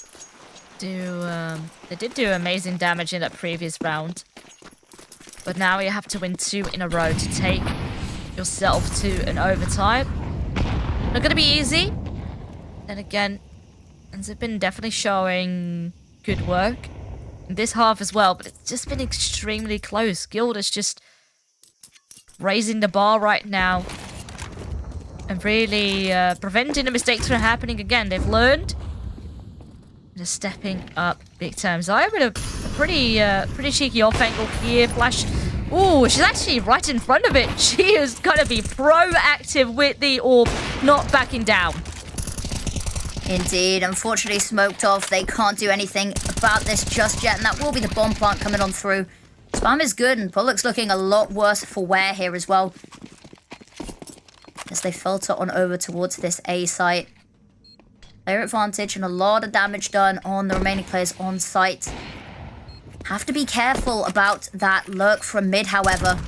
they did do amazing damage in that previous round. But now you have to win 2 in a row to take yourself to an overtime. Not going to be easy. Then again, they've been definitely showing good work in this half as well, but it's just been extremely close. Guild is just raising the bar right now and really preventing the mistakes from happening again. They've learned. They're stepping up big time. Zaya with a pretty cheeky off angle here. Flash. Ooh, she's actually right in front of it. She is going to be proactive with the orb, not backing down. Indeed, unfortunately smoked off. They can't do anything about this just yet, and that will be the bomb plant coming on through. Spam is good, and Bullock's looking a lot worse for wear here as well. As they filter on over towards this A site. Player advantage and a lot of damage done on the remaining players on site. Have to be careful about that lurk from mid, however.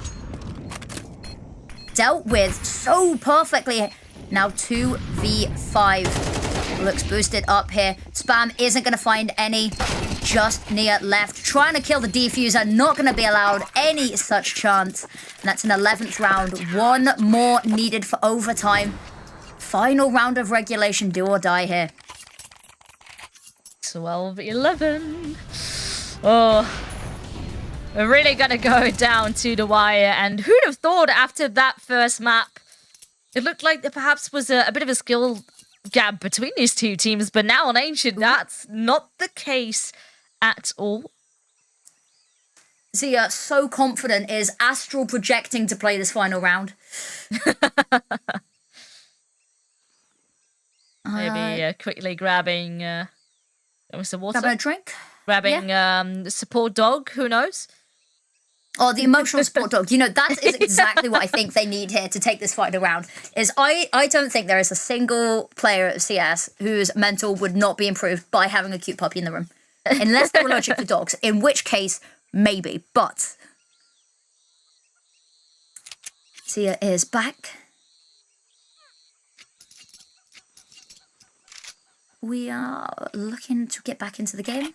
Dealt with so perfectly. Now 2v5. Looks boosted up here. Spam isn't going to find any. Just Nia left. Trying to kill the defuser. Not going to be allowed any such chance. And that's an 11th round. 1 more needed for overtime. Final round of regulation. Do or die here. 12-11. Oh, we're really going to go down to the wire. And who'd have thought after that first map, it looked like there perhaps was a bit of a skill gap between these two teams. But now on Ancient, that's not the case at all. Zia, so confident, is astral projecting to play this final round. Maybe quickly grabbing some water. Grabbing a drink? Grabbing the support dog, who knows? Oh, the emotional support dog. You know, that is exactly what I think they need here to take this fight around. Is I don't think there is a single player of CS whose mental would not be improved by having a cute puppy in the room. Unless they're allergic to dogs, in which case, maybe. But Zia is back. We are looking to get back into the game.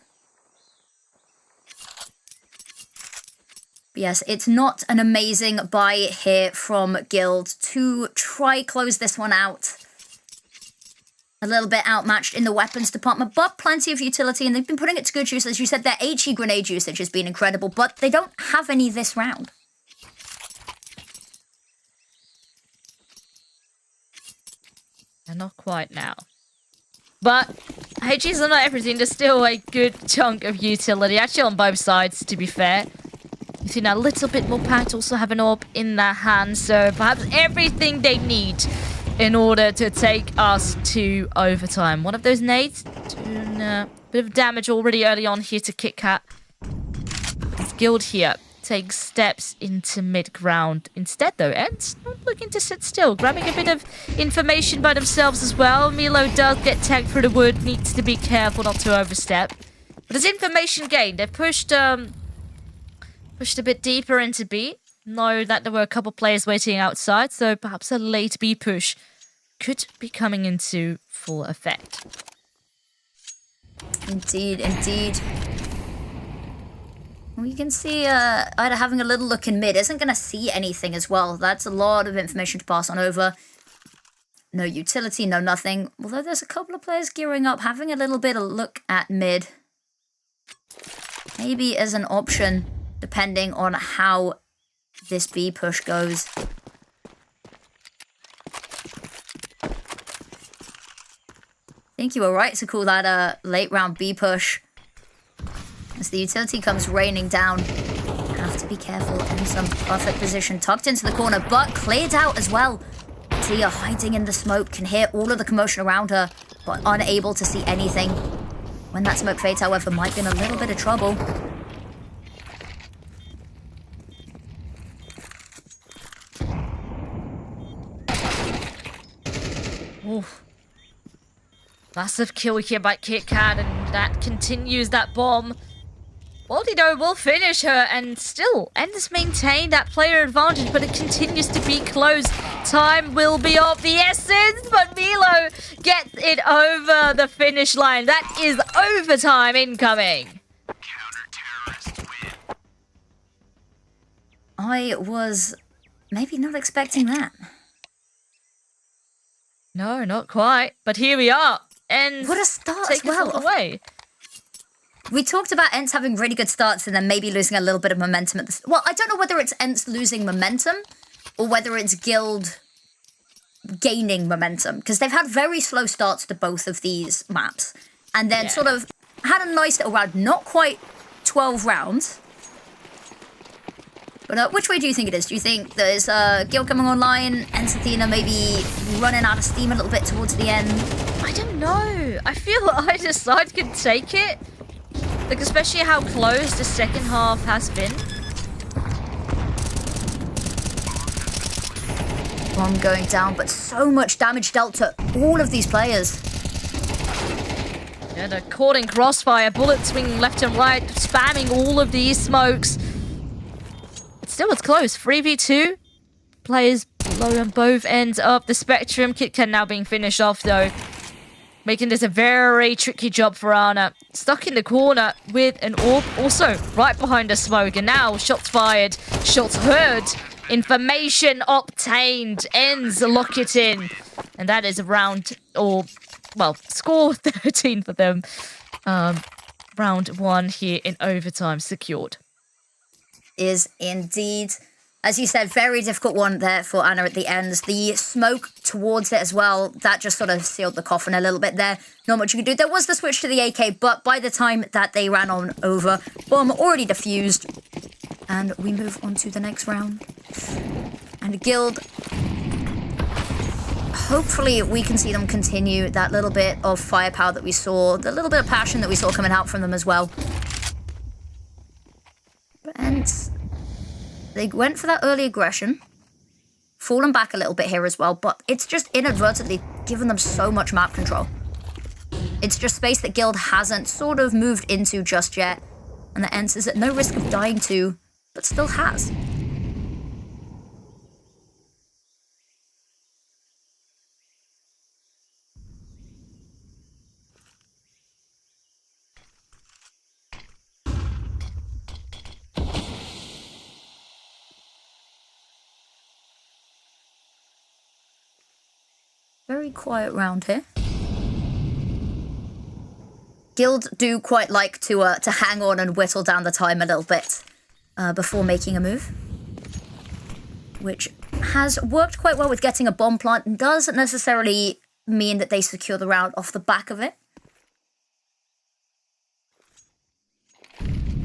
Yes, it's not an amazing buy here from Guild to try close this one out. A little bit outmatched in the weapons department, but plenty of utility, and they've been putting it to good use. As you said, their HE grenade usage has been incredible, but they don't have any this round. And not quite now. But HEs are not everything. There's still a good chunk of utility, actually on both sides, to be fair. You see now a little bit more packed, also have an orb in their hand, so perhaps everything they need in order to take us to overtime. One of those nades doing a bit of damage already early on here to KitKat. This Guild here takes steps into mid-ground instead, though. Ents not looking to sit still, grabbing a bit of information by themselves as well. Milo does get tagged through the wood, needs to be careful not to overstep. But as information gained, they've pushed a bit deeper into B. Know that there were a couple players waiting outside, so perhaps a late B push could be coming into full effect. Indeed, indeed. We can see Ida having a little look in mid. Isn't going to see anything as well. That's a lot of information to pass on over. No utility, no nothing. Although there's a couple of players gearing up, having a little bit of look at mid. Maybe as an option, depending on how this B push goes. I think you were right to call that a late round B push. As the utility comes raining down. Have to be careful in some perfect position. Tucked into the corner, but cleared out as well. Tia hiding in the smoke, can hear all of the commotion around her, but unable to see anything. When that smoke fades, however, might be in a little bit of trouble. Oof. Massive kill here by KitKat, and that continues that bomb. Baldido will finish her, and still, Ends maintain that player advantage, but it continues to be close. Time will be of the essence, but Milo gets it over the finish line. That is overtime incoming. I was maybe not expecting that. No, not quite. But here we are. Ends what a start take as well. us all the way. We talked about Ents having really good starts and then maybe losing a little bit of momentum at the... Well, I don't know whether it's Ents losing momentum or whether it's Guild gaining momentum, because they've had very slow starts to both of these maps and then sort of had a nice little round. Not quite 12 rounds. But which way do you think it is? Do you think there's Guild coming online, Ents Athena maybe running out of steam a little bit towards the end? I don't know. I feel either side could take it. Like, especially how close the second half has been. Bomb going down, but so much damage dealt to all of these players. Yeah, they're caught in crossfire, bullets swinging left and right, spamming all of these smokes. But still, it's close. 3v2. Players low on both ends of the spectrum. KitKat now being finished off, though. Making this a very tricky job for Ana. Stuck in the corner with an orb. Also, right behind the smoke. And now, shots fired. Shots heard. Information obtained. Ends lock it in. And that is a round, or, well, score 13 for them. Round 1 here in overtime secured. Is indeed... As you said, very difficult one there for Ana at the end. The smoke towards it as well, that just sort of sealed the coffin a little bit there. Not much you could do. There was the switch to the AK, but by the time that they ran on over, bomb already defused. And we move on to the next round. And Guild, hopefully we can see them continue that little bit of firepower that we saw, the little bit of passion that we saw coming out from them as well. And... they went for that early aggression, fallen back a little bit here as well, but it's just inadvertently given them so much map control. It's just space that Guild hasn't sort of moved into just yet, and the Ents is at no risk of dying to, but still has. Very quiet round here. Guild do quite like to hang on and whittle down the time a little bit before making a move, which has worked quite well with getting a bomb plant and doesn't necessarily mean that they secure the round off the back of it.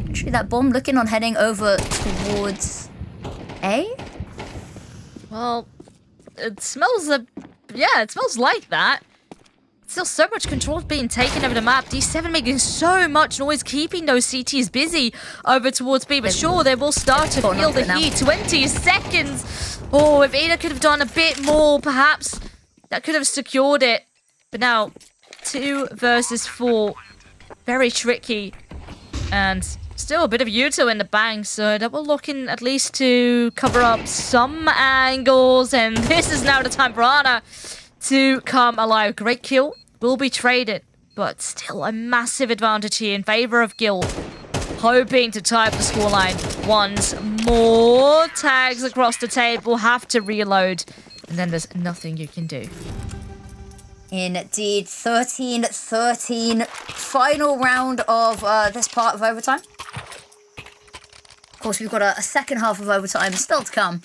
Actually, that bomb looking on heading over towards A? Well, it smells yeah, it smells like that. Still so much control being taken over the map. D7 making so much noise, keeping those CTs busy over towards B. But sure, they will start to feel the heat. 20 seconds. Oh, if Ada could have done a bit more, perhaps that could have secured it. But now, 2 versus 4. Very tricky. And still a bit of util in the bank, so that will look in at least to cover up some angles. And this is now the time for Ana to come alive. Great kill will be traded, but still a massive advantage here in favor of Guild. hoping to tie up the scoreline once more. Tags across the table, have to reload, and then there's nothing you can do. Indeed, 13-13, final round of this part of overtime. Of course, we've got a second half of overtime still to come.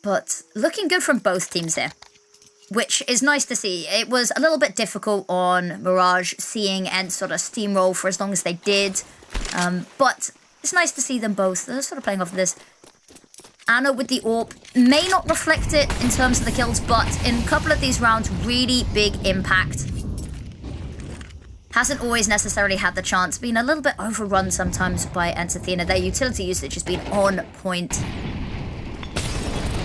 But looking good from both teams here, which is nice to see. It was a little bit difficult on Mirage seeing Ent sort of steamroll for as long as they did. But it's nice to see them both sort of playing off of this. Anna with the AWP may not reflect it in terms of the kills, but in a couple of these rounds, really big impact. Hasn't always necessarily had the chance, been a little bit overrun sometimes by Ent Athena. Their utility usage has been on point.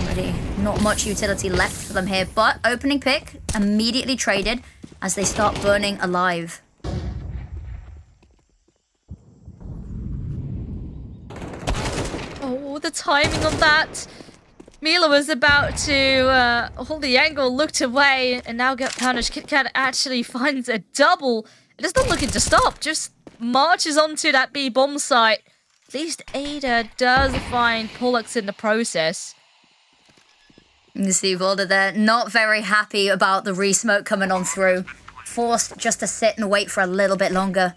Already not much utility left for them here, but opening pick immediately traded as they start burning alive. Oh, the timing on that. Mila was about to hold the angle, looked away, and now get punished. KitKat actually finds a double. It is not looking to stop, just marches onto that B bomb site. At least Ada does find Pollux in the process. You can see Volda there, not very happy about the re-smoke coming on through. Forced just to sit and wait for a little bit longer.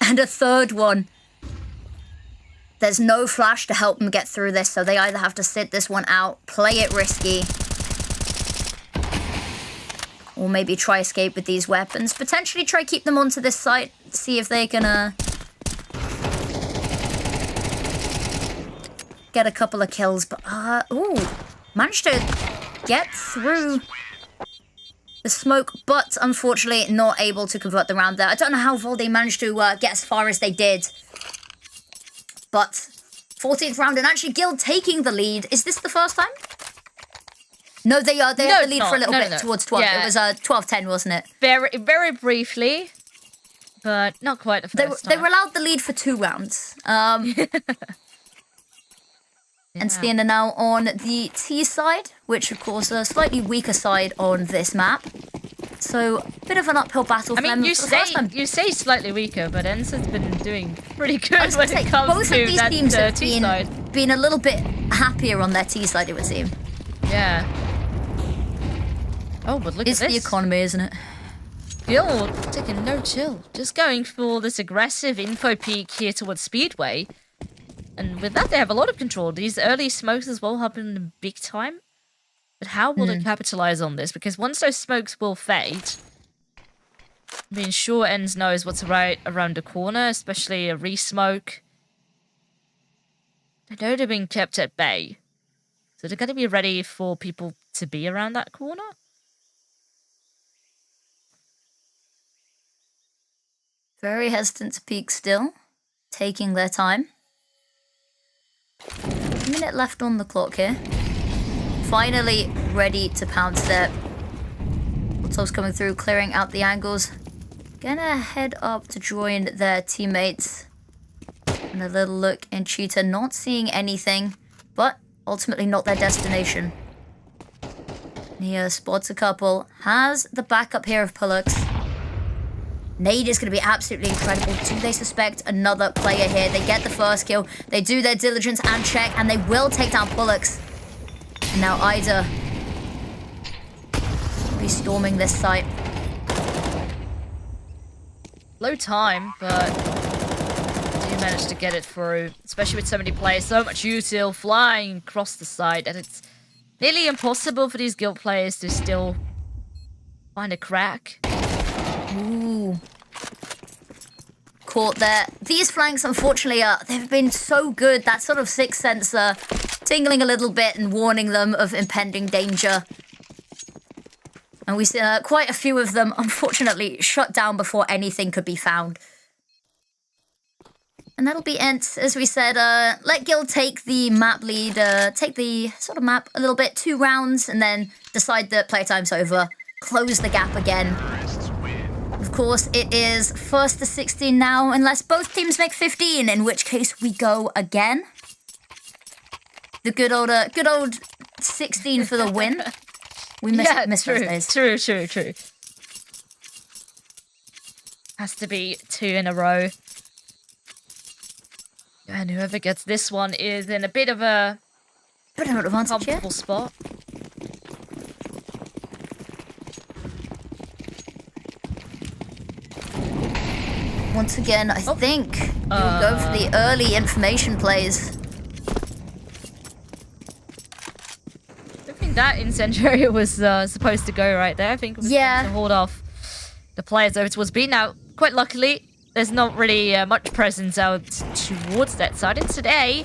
And a third one. There's no flash to help them get through this, so they either have to sit this one out, play it risky, or maybe try escape with these weapons. Potentially try keep them onto this site, see if they can get a couple of kills. But ooh, managed to get through the smoke, but unfortunately not able to convert the round there. I don't know how Volde managed to get as far as they did. But 14th round, and actually Guild taking the lead. Is this the first time? No, they had the lead for a little bit towards 12. Yeah. It was 12-10, wasn't it? Very briefly, but not quite the first time. They were allowed the lead for 2 rounds. And Stiana now on the T side, which of course a slightly weaker side on this map. So a bit of an uphill battle for them. You say slightly weaker, but Ensign's been doing pretty good when it comes both to of these that teams have T side. been a little bit happier on their T side, it would seem. Yeah. Oh, but look it's at this. It's the economy, isn't it? Guild taking no chill. Just going for this aggressive info peak here towards Speedway. And with that, they have a lot of control. These early smokes as well happen big time. But how will they capitalize on this? Because once those smokes will fade, I mean, sure, Ends knows what's right around the corner, especially a re-smoke. They know they're being kept at bay. So they're going to be ready for people to be around that corner. Very hesitant to peek still. Taking their time. A minute left on the clock here. Finally ready to pounce there. Bulltop's coming through, clearing out the angles. Gonna head up to join their teammates. And a little look in Cheetah, not seeing anything, but ultimately not their destination. Nia spots a couple, has the backup here of Pollux. Nade is going to be absolutely incredible. Do they suspect another player here? They get the first kill. They do their diligence and check, and they will take down Pollux. And now Ida will be storming this site. Low time, but do manage to get it through, especially with so many players, so much util flying across the site, and it's nearly impossible for these Guild players to still find a crack. Ooh. Caught there. These flanks, unfortunately, they've been so good. That sort of sixth sense tingling a little bit and warning them of impending danger. And we see quite a few of them, unfortunately, shut down before anything could be found. And that'll be Ent, as we said. Let Guild take the map lead, take the sort of map a little bit, 2 rounds, and then decide that playtime's over. Close the gap again. Of course, it is 1st to 16 now, unless both teams make 15, in which case we go again. The good old 16 for the win. We miss those days. True. Has to be 2 in a row. And whoever gets this one is in a bit of a comfortable spot. Once again, I think we'll go for the early information plays. I think that incendiary was supposed to go right there. I think it was to hold off the players over towards B. Now, quite luckily, there's not really much presence out towards that side. And today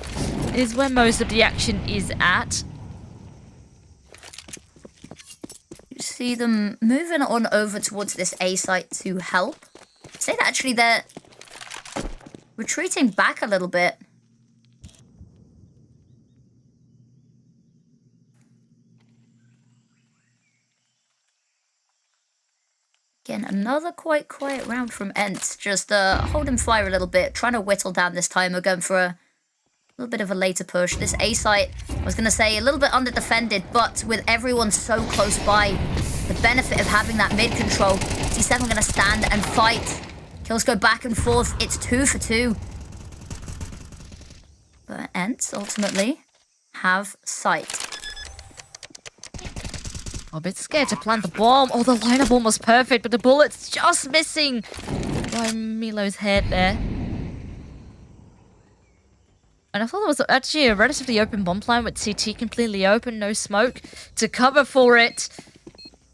is where most of the action is at. You see them moving on over towards this A site to help. I'd say that actually they're retreating back a little bit. Again, another quite quiet round from Ents. Just holding fire a little bit, trying to whittle down this time. We're going for a little bit of a later push. This A site, I was going to say, a little bit under-defended, but with everyone so close by, the benefit of having that mid-control, C7 going to stand and fight. Kills go back and forth. It's 2 for 2. But Ents, ultimately, have sight. A bit scared to plant the bomb. Oh, the line of almost perfect, but the bullet's just missing by Milo's head there. And I thought it was actually a relatively open bomb plan with CT completely open, no smoke to cover for it.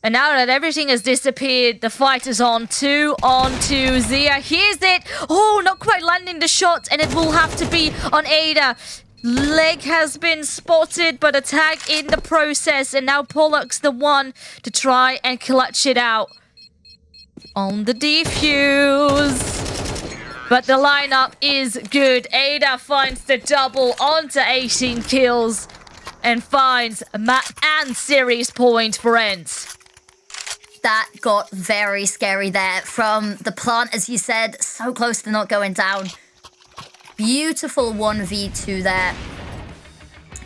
And now that everything has disappeared, the fight is on. 2 on 2. Zia hears it. Oh, not quite landing the shot, and it will have to be on Ada. Leg has been spotted, but a tag in the process, and now Pollock's the one to try and clutch it out on the defuse. But the lineup is good. Ada finds the double onto 18 kills and finds a map and series point for Ents. That got very scary there from the plant, as you said, so close to not going down. Beautiful 1v2 there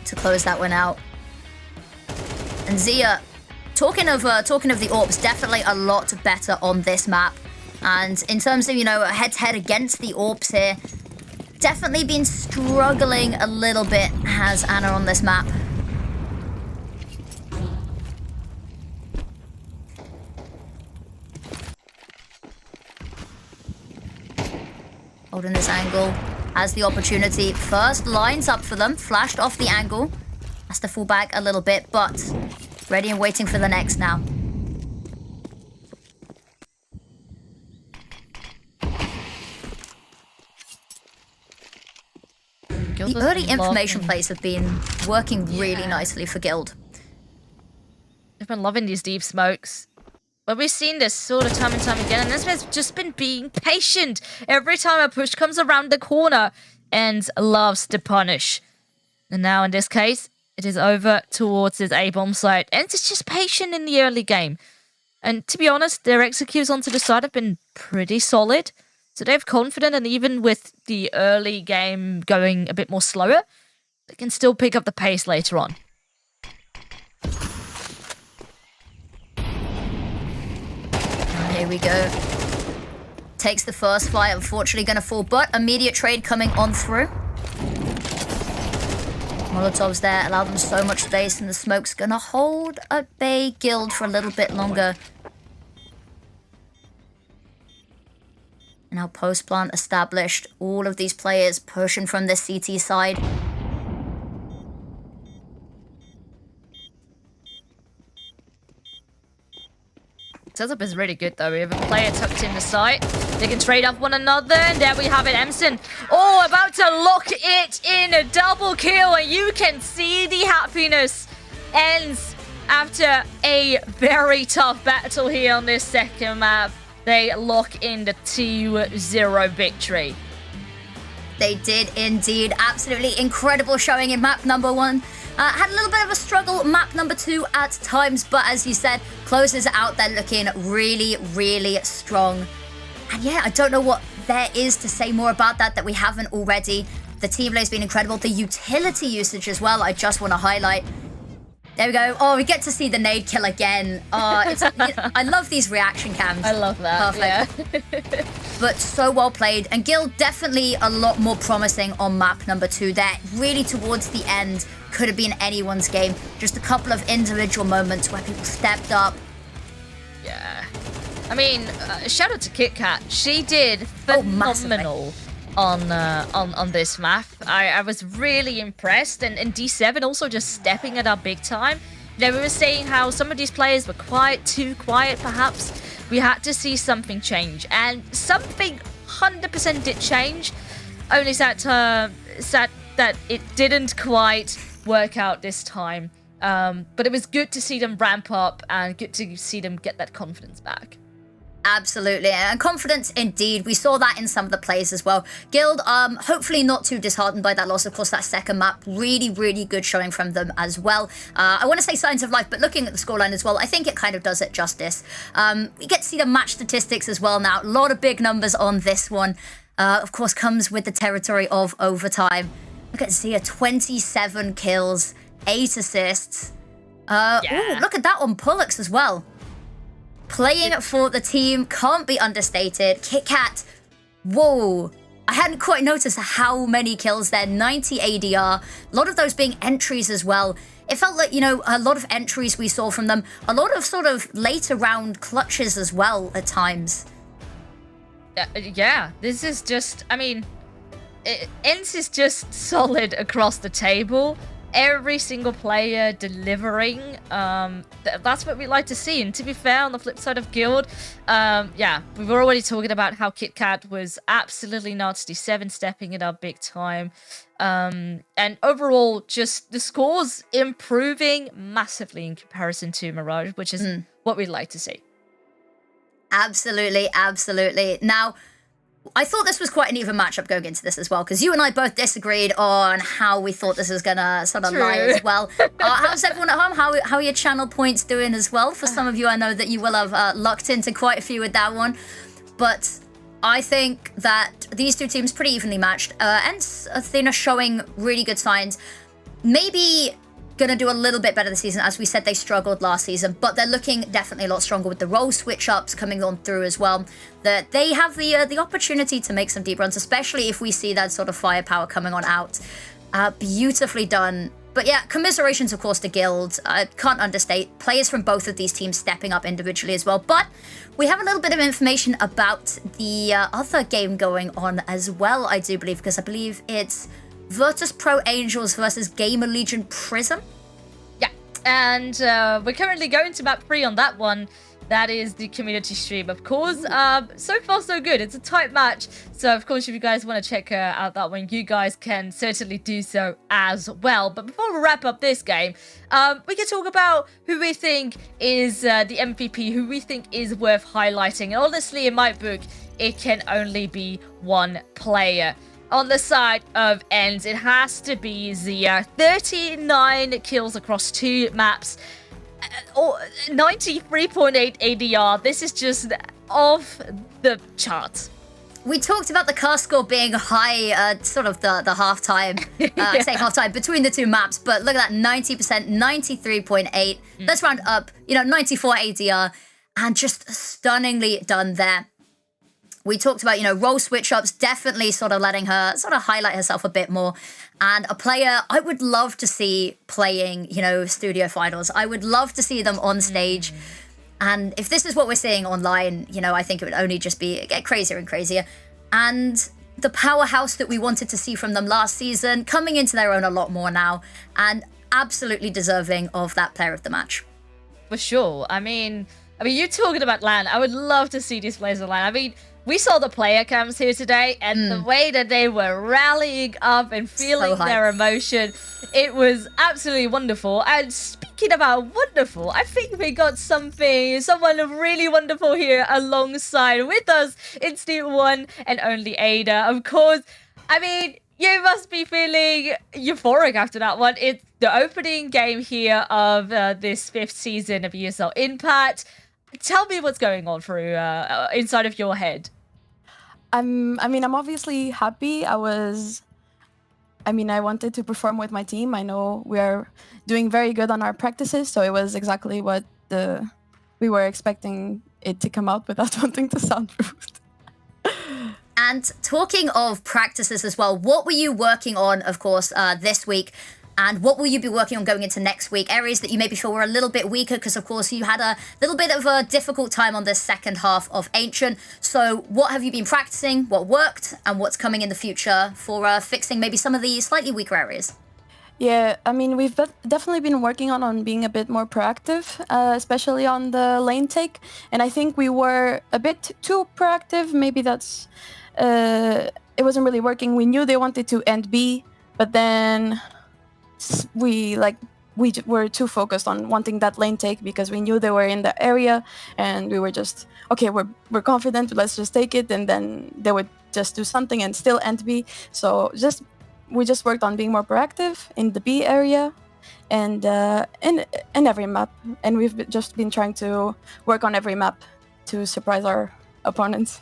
to close that one out. And Zia, talking of the AWPs, definitely a lot better on this map. And in terms of, head-to-head against the AWPs here, definitely been struggling a little bit, has Anna on this map. Holding this angle, has the opportunity. First lines up for them, flashed off the angle. Has to fall back a little bit, but ready and waiting for the next now. The early information plays have been working really nicely for Guild. They've been loving these deep smokes. But we've seen this sort of time and time again, and this has just been being patient. Every time a push comes around the corner, and loves to punish. And now in this case, it is over towards his A-bomb site, and it's just patient in the early game. And to be honest, their executes onto the side have been pretty solid. So they're confident, and even with the early game going a bit more slower, they can still pick up the pace later on. Here we go. Takes the first flight, unfortunately going to fall, but immediate trade coming on through. Molotovs there, allow them so much space, and the smoke's going to hold at bay Guild for a little bit longer. Now post-plant established, all of these players pushing from the CT side. Setup is really good though. We have a player tucked in the site. They can trade off one another, and there we have it. Emson, about to lock it in, a double kill, and you can see the happiness ends after a very tough battle here on this second map. They lock in the 2-0 victory. They did indeed. Absolutely incredible showing in map number 1. Had a little bit of a struggle map number 2 at times, but as you said, closes out there looking really, really strong. And yeah, I don't know what there is to say more about that we haven't already. The team play has been incredible. The utility usage as well, I just want to highlight. There we go. Oh, we get to see the nade kill again. I love these reaction cams. I love that. Perfect. Yeah. But so well played. And Guild definitely a lot more promising on map number 2 there. Really towards the end, could have been anyone's game. Just a couple of individual moments where people stepped up. Yeah. I mean, shout out to KitKat. She did phenomenal on this map. I was really impressed, and D7 also just stepping it up big time. You know, we were saying how some of these players were too quiet perhaps. We had to see something change, and something 100% did change. Only sad that it didn't quite work out this time. But it was good to see them ramp up and good to see them get that confidence back. Absolutely, and confidence indeed. We saw that in some of the plays as well. Guild, hopefully not too disheartened by that loss. Of course, that second map, really, really good showing from them as well. I want to say signs of life, but looking at the scoreline as well, I think it kind of does it justice. We get to see the match statistics as well now. A lot of big numbers on this one. Of course, comes with the territory of overtime. Look at Zia, 27 kills, 8 assists. Ooh, look at that on Pullux as well. Playing for the team can't be understated. KitKat, whoa. I hadn't quite noticed how many kills there. 90 ADR. A lot of those being entries as well. It felt like, you know, a lot of entries we saw from them. A lot of sort of later round clutches as well at times. Yeah, this is just, I mean, ENCE is just solid across the table. Every single player delivering. That's what we like to see. And to be fair, on the flip side of Guild, yeah, we were already talking about how KitKat was absolutely nuts. D7 stepping it up big time. And overall, just the scores improving massively in comparison to Mirage, which is what we'd like to see. Absolutely, absolutely. Now, I thought this was quite an even matchup going into this as well, because you and I both disagreed on how we thought this was going to sort of lie as well. How's everyone at home? How are your channel points doing as well? For some of you, I know that you will have lucked into quite a few with that one. But I think that these two teams pretty evenly matched. And Athena showing really good signs. Maybe gonna do a little bit better this season. As we said, they struggled last season, but they're looking definitely a lot stronger with the role switch ups coming on through as well. That they have the opportunity to make some deep runs, especially if we see that sort of firepower coming on out. Beautifully done. But yeah, commiserations of course to Guild. I can't understate players from both of these teams stepping up individually as well. But we have a little bit of information about the other game going on as well, I do believe, because I believe it's Virtus Pro Angels versus Gamer Legion Prism. Yeah, and we're currently going to map 3 on that one. That is the community stream, of course. So far, so good. It's a tight match. So, of course, if you guys want to check out that one, you guys can certainly do so as well. But before we wrap up this game, we can talk about who we think is the MVP, who we think is worth highlighting. And honestly, in my book, it can only be one player. On the side of ENCE, it has to be Zia. 39 kills across 2 maps. 93.8 ADR. This is just off the charts. We talked about the cast score being high, sort of the halftime, say halftime between the two maps, but look at that, 90%, 93.8. Let's round up, 94 ADR, and just stunningly done there. We talked about, role switch-ups, definitely sort of letting her sort of highlight herself a bit more. And a player I would love to see playing, studio finals. I would love to see them on stage. And if this is what we're seeing online, I think it would only just get crazier and crazier. And the powerhouse that we wanted to see from them last season, coming into their own a lot more now. And absolutely deserving of that player of the match. For sure. I mean, you're talking about LAN. I would love to see these players on LAN. I mean, we saw the player cams here today, and the way that they were rallying up and feeling their emotion, it was absolutely wonderful. And speaking about wonderful, I think we got someone really wonderful here alongside with us. It's the one and only Ada, of course. I mean, you must be feeling euphoric after that one. It's the opening game here of this 5th season of ESL Impact. Tell me what's going on through inside of your head. I'm obviously happy. I was I mean, I wanted to perform with my team. I know we are doing very good on our practices, so it was exactly what we were expecting it to come out without wanting to sound rude. And talking of practices as well, what were you working on, of course, this week? And what will you be working on going into next week? Areas that you maybe feel were a little bit weaker because, of course, you had a little bit of a difficult time on this second half of Ancient. So what have you been practicing, what worked, and what's coming in the future for fixing maybe some of the slightly weaker areas? Yeah, I mean, we've definitely been working on being a bit more proactive, especially on the lane take. And I think we were a bit too proactive. Maybe that's... it wasn't really working. We knew they wanted to end B, but then... we were too focused on wanting that lane take because we knew they were in the area, and we were just okay, we're confident, let's just take it, and then they would just do something and still end B. So we just worked on being more proactive in the B area and in every map, and we've just been trying to work on every map to surprise our opponents.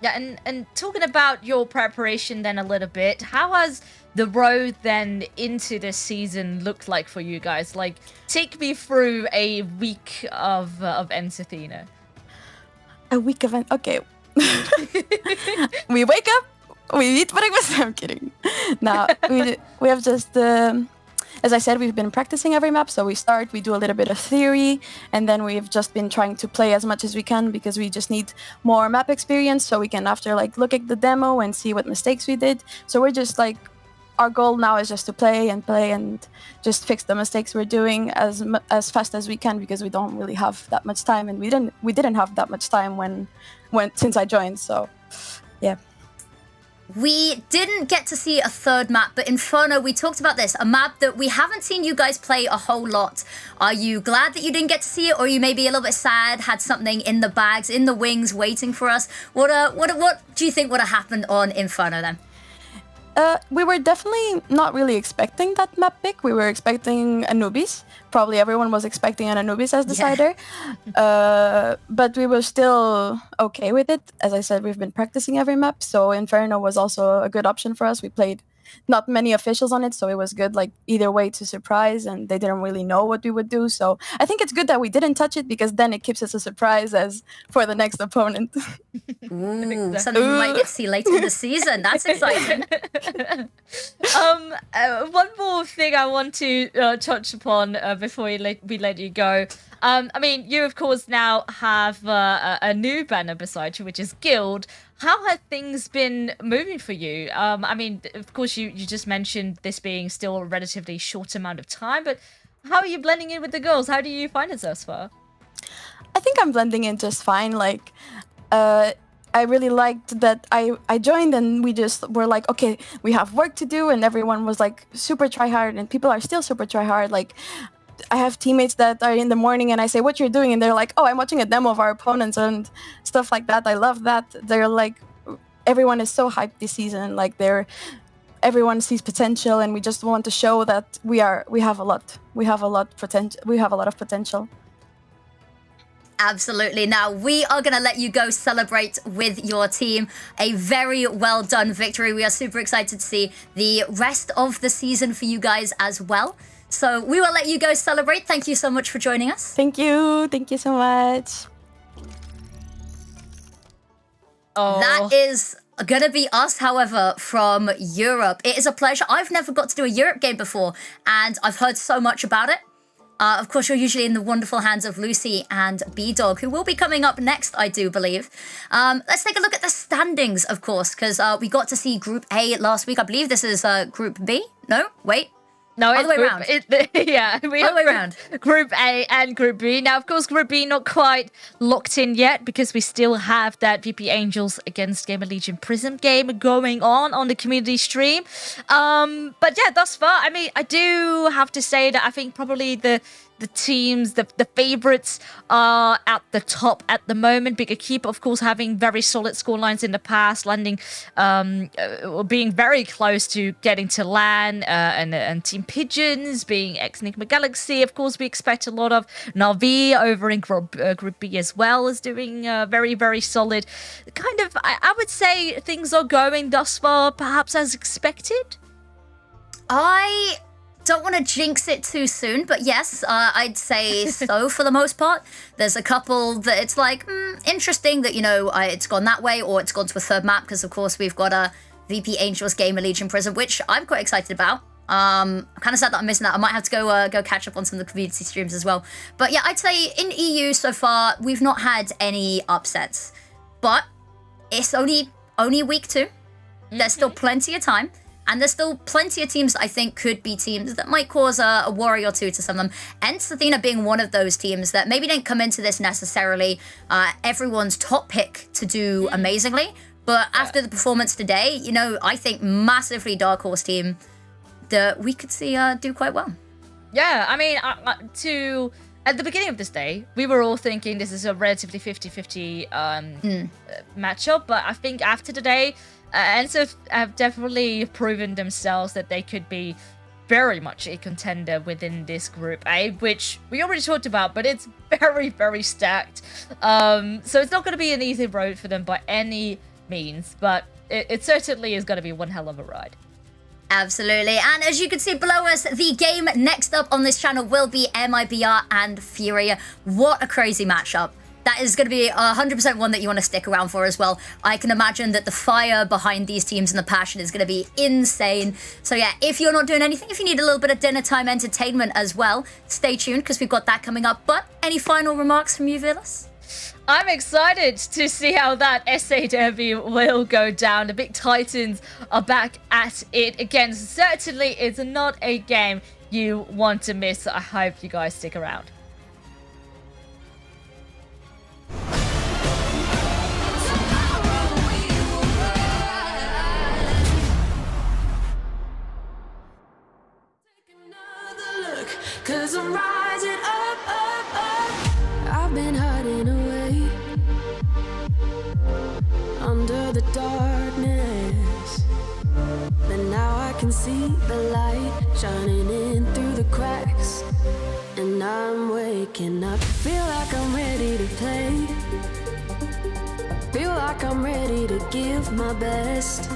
Yeah, and talking about your preparation then a little bit, how has the road then into this season looked like for you guys? Like, take me through a week of Ensathina. A week of okay. We wake up, we eat breakfast. I'm kidding. No, we have just. As I said, we've been practicing every map, so we do a little bit of theory, and then we've just been trying to play as much as we can because we just need more map experience so we can after look at the demo and see what mistakes we did. So we're just our goal now is just to play and just fix the mistakes we're doing as fast as we can because we don't really have that much time, and we didn't have that much time since I joined. So, yeah. We didn't get to see a third map, but Inferno, we talked about this, a map that we haven't seen you guys play a whole lot. Are you glad that you didn't get to see it, or are you maybe a little bit sad, had something in the bags, in the wings, waiting for us? What do you think would have happened on Inferno then? We were definitely not really expecting that map pick. We were expecting Anubis. Probably everyone was expecting an Anubis as decider. Yeah. But we were still okay with it. As I said, we've been practicing every map, so Inferno was also a good option for us. We played not many officials on it, so it was good either way to surprise, and they didn't really know what we would do. So I think it's good that we didn't touch it because then it keeps us a surprise as for the next opponent. Ooh, something we might get to see later in the season. That's exciting. One more thing I want to touch upon before we let you go. I mean, you of course now have a new banner beside you, which is Guild. How have things been moving for you? I mean, of course, you just mentioned this being still a relatively short amount of time, but how are you blending in with the girls? How do you find it thus far? I think I'm blending in just fine. I really liked that I joined and we just were okay, we have work to do, and everyone was super try hard, and people are still super try hard. I have teammates that are in the morning and I say, what you're doing? And they're oh, I'm watching a demo of our opponents and stuff like that. I love that. They're everyone is so hyped this season. Everyone sees potential, and we just want to show that we have a lot of potential. Absolutely. Now, we are going to let you go celebrate with your team. A very well done victory. We are super excited to see the rest of the season for you guys as well. So we will let you go celebrate. Thank you so much for joining us. Thank you. Thank you so much. Oh. That is going to be us, however, from Europe. It is a pleasure. I've never got to do a Europe game before, and I've heard so much about it. Of course, you're usually in the wonderful hands of Lucy and B-Dog, who will be coming up next, I do believe. Let's take a look at the standings, of course, because we got to see Group A last week. I believe this is Group B. No, wait. No, other way around. Yeah, we have other way around. Group A and Group B. Now, of course, Group B not quite locked in yet because we still have that VP Angels against Gamer Legion Prism game going on the community stream. But yeah, thus far, I mean, I do have to say that I think probably the teams, the favorites are at the top at the moment. Bigger Keep, of course, having very solid score lines in the past, landing, being very close to getting to LAN, and Team Pigeons being ex-Enigma Galaxy. Of course, we expect a lot of Navi over in Group B as well as doing very, very solid. Kind of, I would say things are going thus far perhaps as expected. I don't want to jinx it too soon, but yes, I'd say so for the most part. There's a couple that it's like, interesting that, you know, it's gone that way or it's gone to a third map because, of course, we've got a VP Angels Gamer Legion Prison, which I'm quite excited about. I'm kind of sad that I'm missing that. I might have to go catch up on some of the community streams as well. But yeah, I'd say in EU so far, we've not had any upsets. But it's only week 2. There's still plenty of time. And there's still plenty of teams that I think could be teams that might cause a worry or two to some of them. Ents Athena being one of those teams that maybe didn't come into this necessarily everyone's top pick to do amazingly. But after the performance today, you know, I think massively dark horse team that we could see do quite well. Yeah, I mean, at the beginning of this day, we were all thinking this is a relatively 50-50 matchup. But I think after today, Ents have definitely proven themselves that they could be very much a contender within this Group A, which we already talked about, but it's very, very stacked. So it's not going to be an easy road for them by any means, but it certainly is going to be one hell of a ride. Absolutely. And as you can see below us, the game next up on this channel will be MIBR and Furia. What a crazy matchup. That is going to be 100% one that you want to stick around for as well. I can imagine that the fire behind these teams and the passion is going to be insane. So yeah, if you're not doing anything, if you need a little bit of dinner time entertainment as well, stay tuned because we've got that coming up. But any final remarks from you, Vilas? I'm excited to see how that SA Derby will go down. The big Titans are back at it again. Certainly, it's not a game you want to miss. I hope you guys stick around. Cause I'm rising up, up, up. I've been hiding away under the darkness, but now I can see the light shining in through the cracks, and I'm waking up. Feel like I'm ready to play, feel like I'm ready to give my best.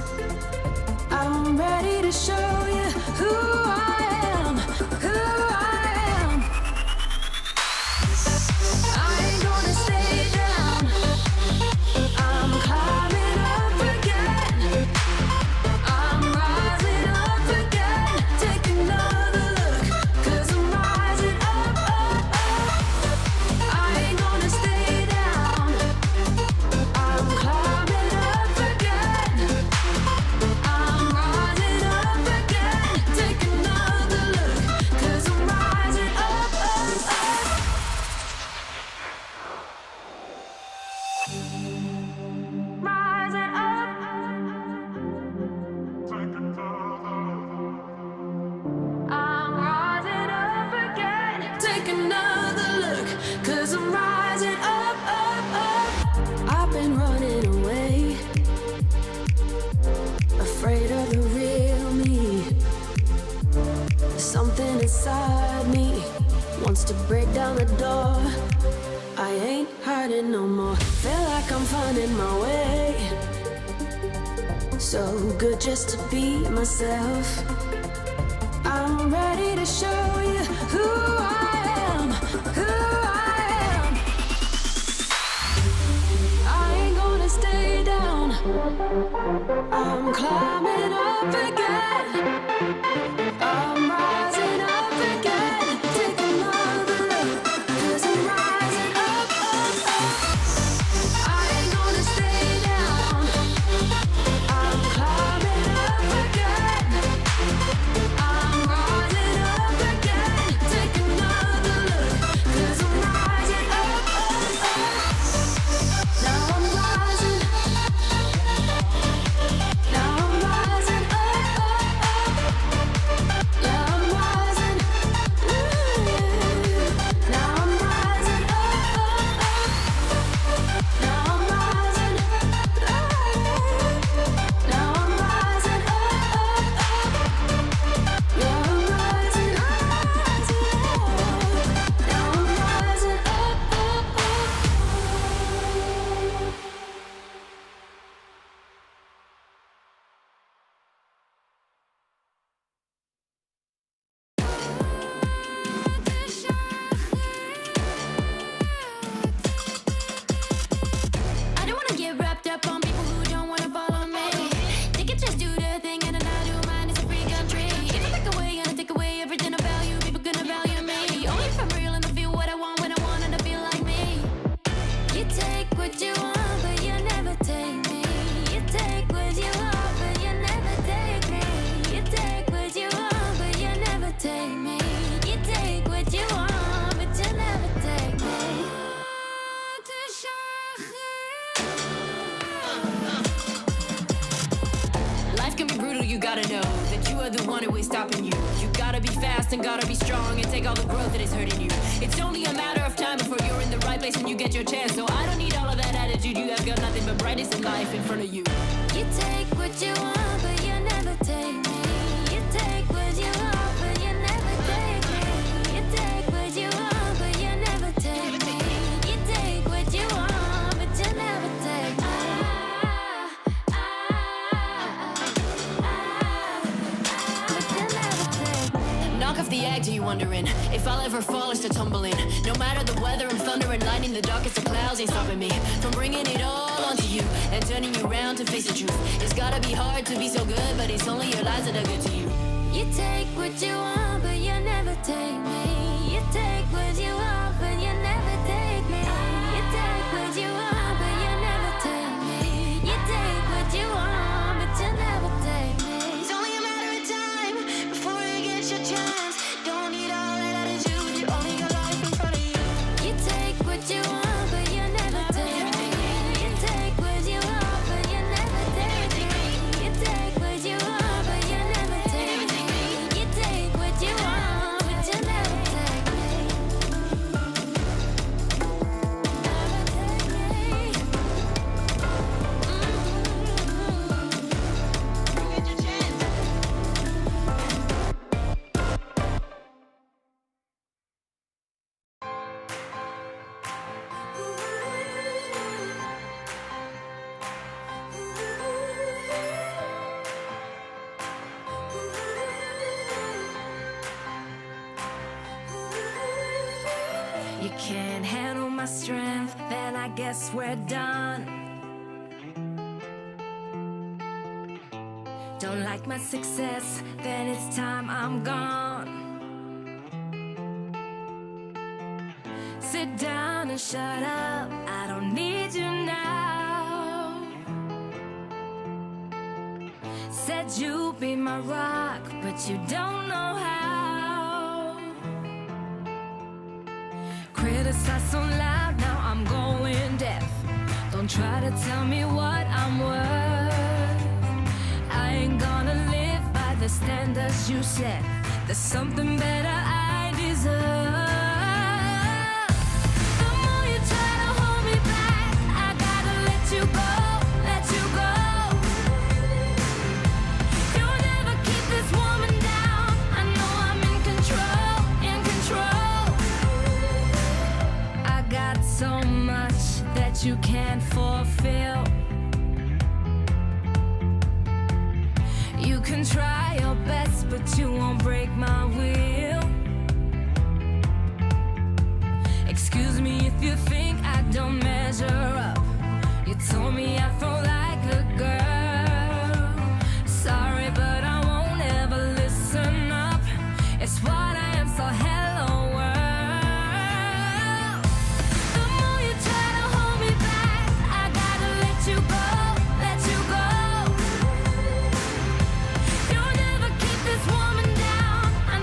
I'm ready to show you who I am, who I am. I ain't gonna stay down, I'm climbing up again, I'm rising up again. Take another look, cause I'm rising up, up, up. I ain't gonna stay down, I'm climbing up again, I'm rising up again. Take another look, cause I'm rising up, up, up. Rising up. I'm rising up again. Take another look, cause I'm rising up, up, up. I've been running away, afraid of the real me. Something inside me wants to break down the door. I ain't hiding no more. Feel like I'm finding my way. So good just to be myself. I'm ready to show you who I am, who I am. I ain't gonna stay down, I'm climbing up again, I'm rising up again. Take another look, cause I'm rising up, up, up. I ain't gonna stay down, I'm climbing up again, I'm rising up again. Take another look, cause I'm rising up, up, up. Now I'm rising, now I'm rising up, up, up. Yeah, I'm that you are the one who is stopping you. You gotta be fast and gotta be strong and take all the growth that is hurting you. It's only a matter of time before you're in the right place and you get your chance. So I don't need all of that attitude. You have got nothing but brightness in life in front of you. You take what you want, but you never take me. You take what you want, but you never take me. You take what you want, but you never take me. You take what you want, but you never take me. Knock off the act, are you wondering if I'll ever fall or start tumbling? No matter the weather, I'm thunder and lightning. The darkest of clouds ain't stopping me from bringing it all onto you and turning you around to face the truth. It's gotta be hard to be so good, but it's only your lies that are good to you. You take what you want, but you never take me. You take what you want, but you never take me. You take what you want, but you never take me. You take what you want, but you never take me. It's only a matter of time before you get your chance. Don't need all that attitude, you only got life in front of you. You take what you want, but you never take me. You take what you want, but you never take me. You take what you want, but you never take me. You take what you want, but you never take me. You can't handle my strength, then I guess we're done. Don't like my success, then it's time I'm gone. Sit down and shut up, I don't need you now. Said you'd be my rock, but you don't know how. Criticize so loud, now I'm going deaf. Don't try to tell me what I'm worth. I ain't gonna live by the standards you set. There's something better I deserve. The more you try to hold me back, I gotta let you go, let you go. You'll never keep this woman down. I know I'm in control, in control. I got so much that you can't fulfill. You can try your best, but you won't break my will. Excuse me if you think I don't measure up. You told me I felt like a girl. Sorry, but I won't ever listen up. It's what I am, so hello world. The more you try to hold me back, I gotta let you go, let you go. You'll never keep this woman down. I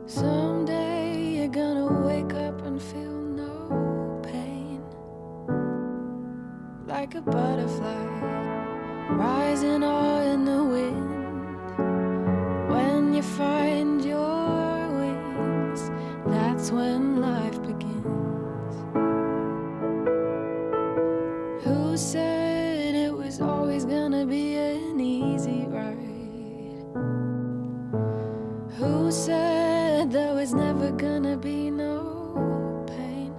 Someday you're gonna wake up and feel no pain, like a butterfly rising all in the wind. When you find your wings, that's when life begins. Who said it was always gonna be an easy ride? Who said there was never gonna be no pain?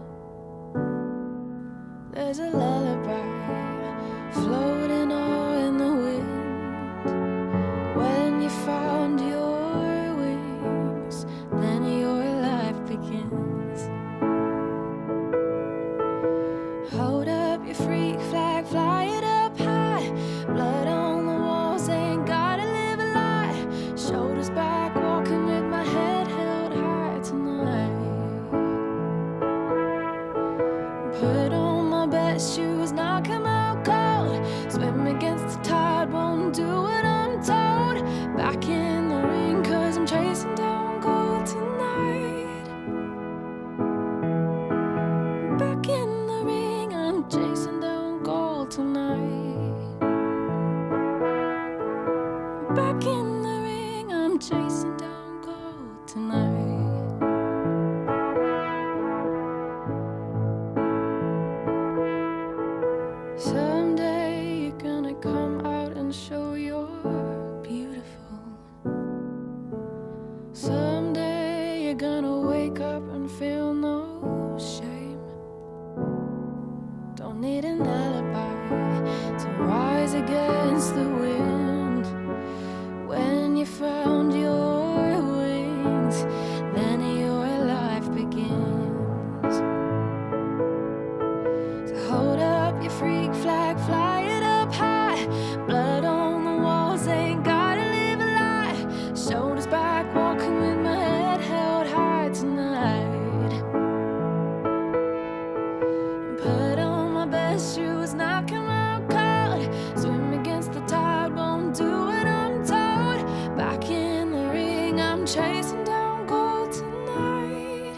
There's a lullaby floating all in the wind. When you found your wings, then your life begins. Hold up your freak flag, fly it up high. Blood on the walls, ain't gotta live a lie. Shoulders back, walking with my head held high tonight. Put on my best shoes, now come out cold. Swim against the tide, won't do what I'm told. Back in the ring, 'cause I'm chasing down gold tonight. Back in the ring, I'm chasing down gold tonight. Back in the ring, I'm chasing down gold tonight. Someday you're gonna come out and show you're beautiful. Someday you're gonna wake up and feel no shame. Don't need an alibi to rise against the wind. When you found your wings, then your life begins. So hold up your freak flag, fly it up high. Blood on the walls, ain't gotta live a lie. Shoulders back, walking with my head held high tonight. Put on my best shoes, now come out cold. Swim against the tide, won't do what I'm told. Back in the ring, I'm chasing down gold tonight.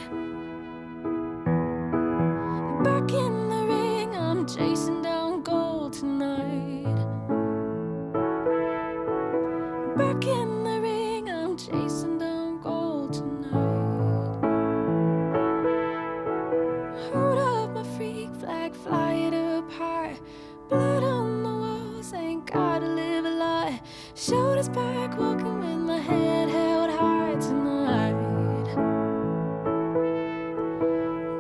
Back in the ring, I'm chasing down gold tonight. Back in the ring, I'm chasing down gold tonight. Hold up my freak flag, fly it up high. Blood on the walls, ain't gotta live a lie. Shoulders back, walking with my head held high tonight.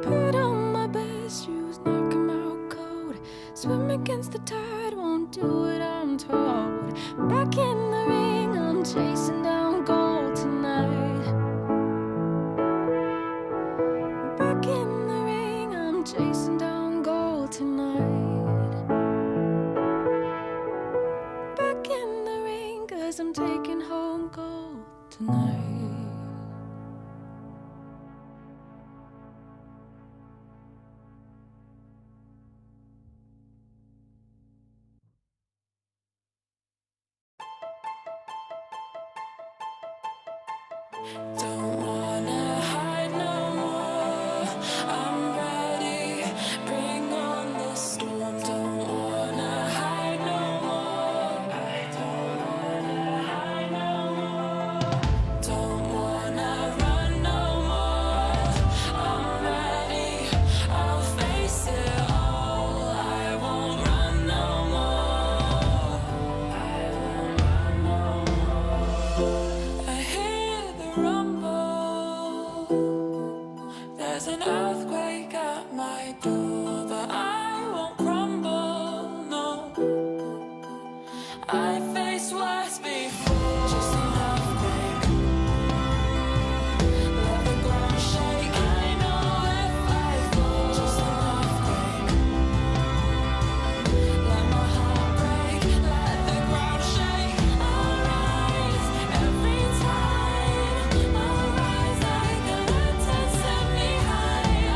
Put on my best shoes, knock 'em out cold. Swim against the tide, won't do what I'm told. Back in the ring, I'm chasing down gold tonight. Back in the ring, I'm chasing down gold tonight. Back in the ring, 'cause I'm taking home gold tonight. Don't wanna hide no more. I'm ready. Bring on the storm. Don't wanna hide no more. I don't wanna hide no more. Don't wanna run no more. I'm ready. I'll face it all. I won't run no more. I won't run no more. I hear the rumble. There's an earthquake at my door, but I won't crumble, no. I faced worse before. Just an earthquake. Let the ground shake. I know if I fall. Just an earthquake. Let my heart break. Let the ground shake. I'll rise every time. I'll rise like a lantern, set me high.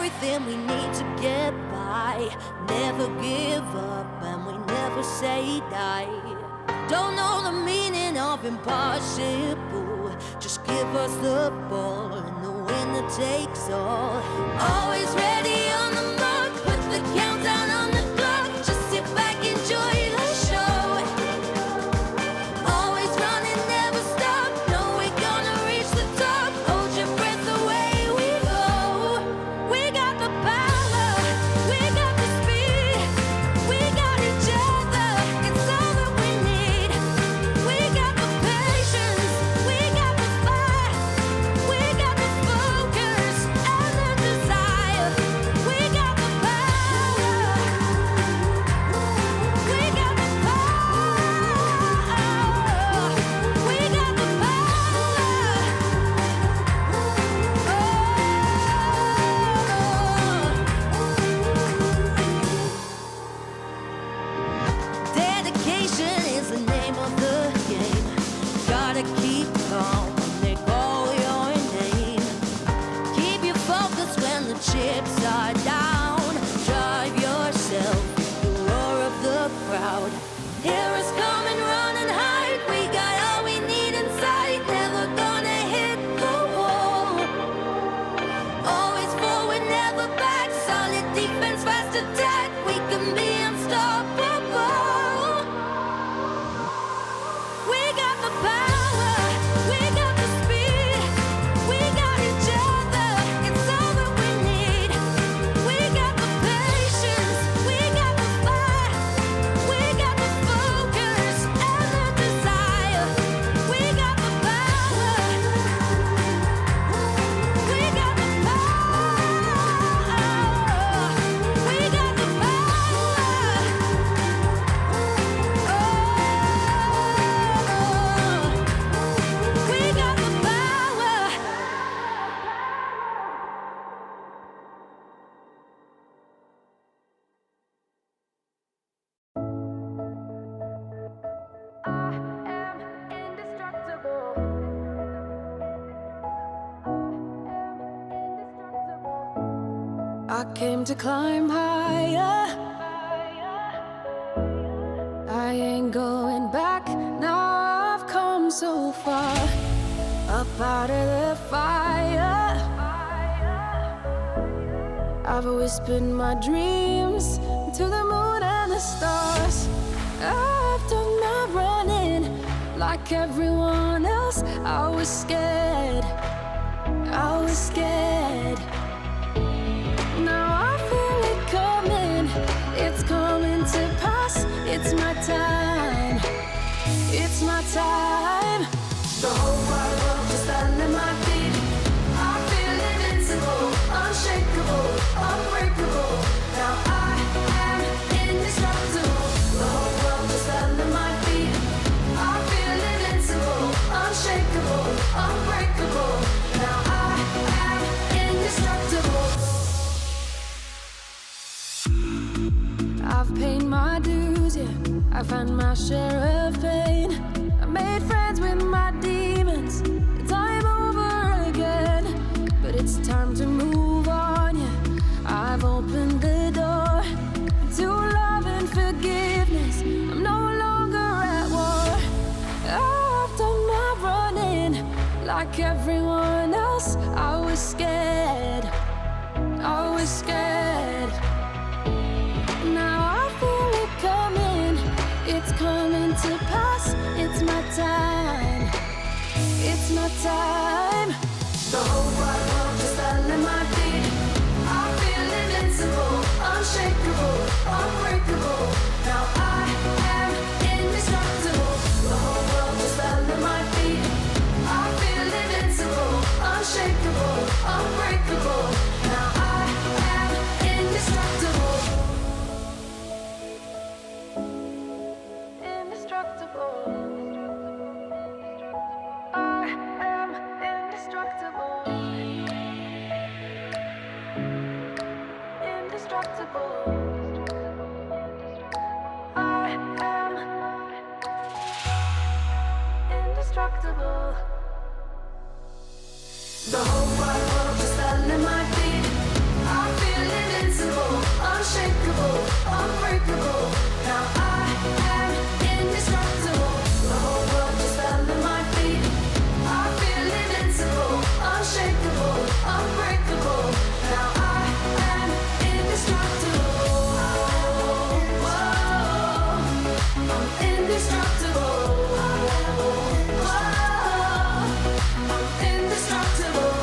everything we need to get by. Never give up and we never say die. Don't know the meaning of impossible. Just give us the ball and the winner takes all. Always ready on the mark, put the countdown on the clock. Just sit back, enjoy the show. Always running, never stop. Know we're gonna reach the top. Hold your breath, away we go. We got the power, we got the speed, we got each other. It's all that we need. We got the patience, we got the fight, we got the focus and the desire. We got the power, we got the power, we got the Dedication is the name of the game. Gotta keep calm when they call your name. Keep your focus when the chips are down. Drive yourself with the roar of the crowd. Hear us coming, run and hide. We got all we need inside. Never gonna hit the wall. Always forward, never back. Solid defense, fast attack. We can be unstoppable. We got the power, we got the speed, we got each other. It's all that we need. I came to climb higher. I ain't going back, now I've come so far. Up out of the fire, I've whispered my dreams to the moon and the stars. I've done my running like everyone else. I was scared, I was scared. Now I feel it coming, it's coming to pass. It's my time, it's my time. The whole wide world just under my feet. I feel invincible, unshakable, unbreakable. Now I am indestructible. The whole world just under my feet. I feel invincible, unshakable, unbreakable. Now I am indestructible. I've paid my dues, yeah. I've had my share of pain. I made friends with my demons, time over again. But it's time to move on, yeah. I've opened the door to love and forgiveness. I'm no longer at war. I've done my running like everyone else. I was scared, I was scared. Now I feel it coming, it's coming to pass. It's my time, it's my time. The whole wide world just under my feet. I feel invincible, unshakable, unbreakable. Now I am indestructible. The whole world just under my feet. I feel invincible, unshakable, unbreakable. Now I am indestructible. Indestructible. I am indestructible. Indestructible. I am indestructible. The whole wide world just under my feet. I feel invincible, unshakable, unbreakable. Now I am indestructible. The whole world just under my feet. I feel invincible, unshakable, unbreakable. Now I am indestructible. Whoa, I'm indestructible. Whoa, I'm indestructible.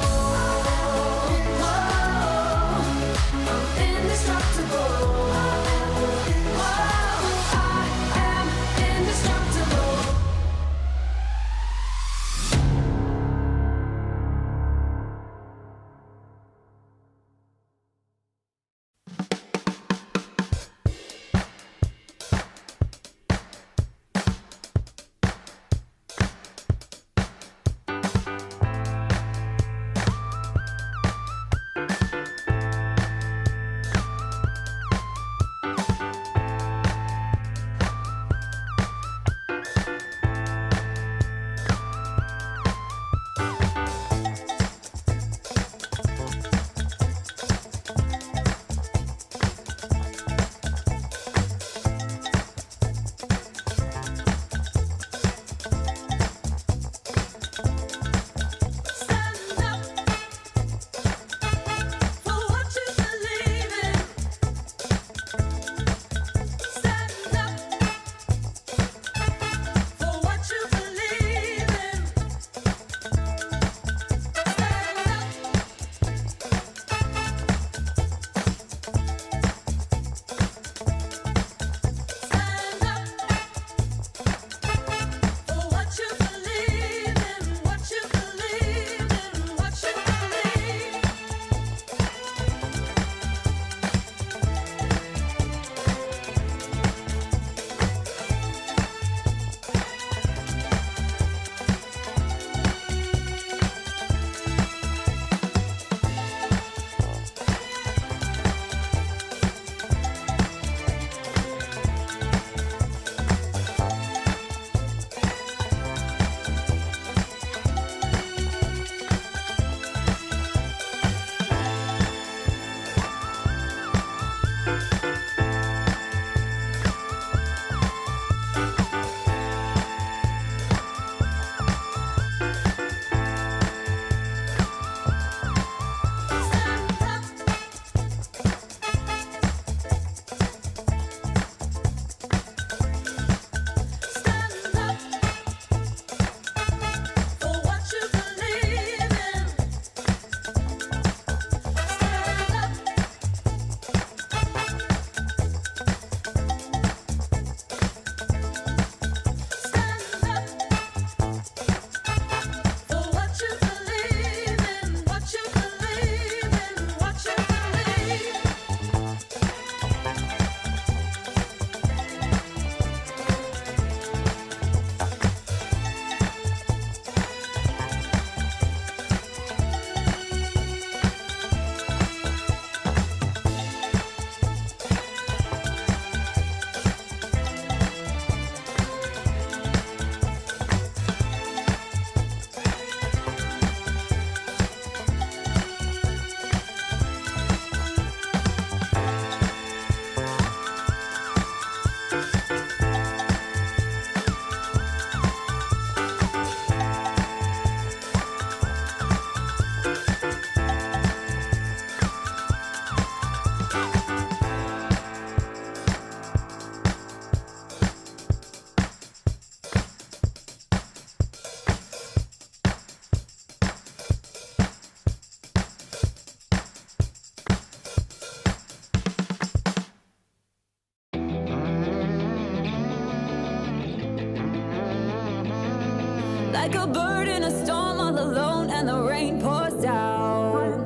Like a bird in a storm all alone and the rain pours down.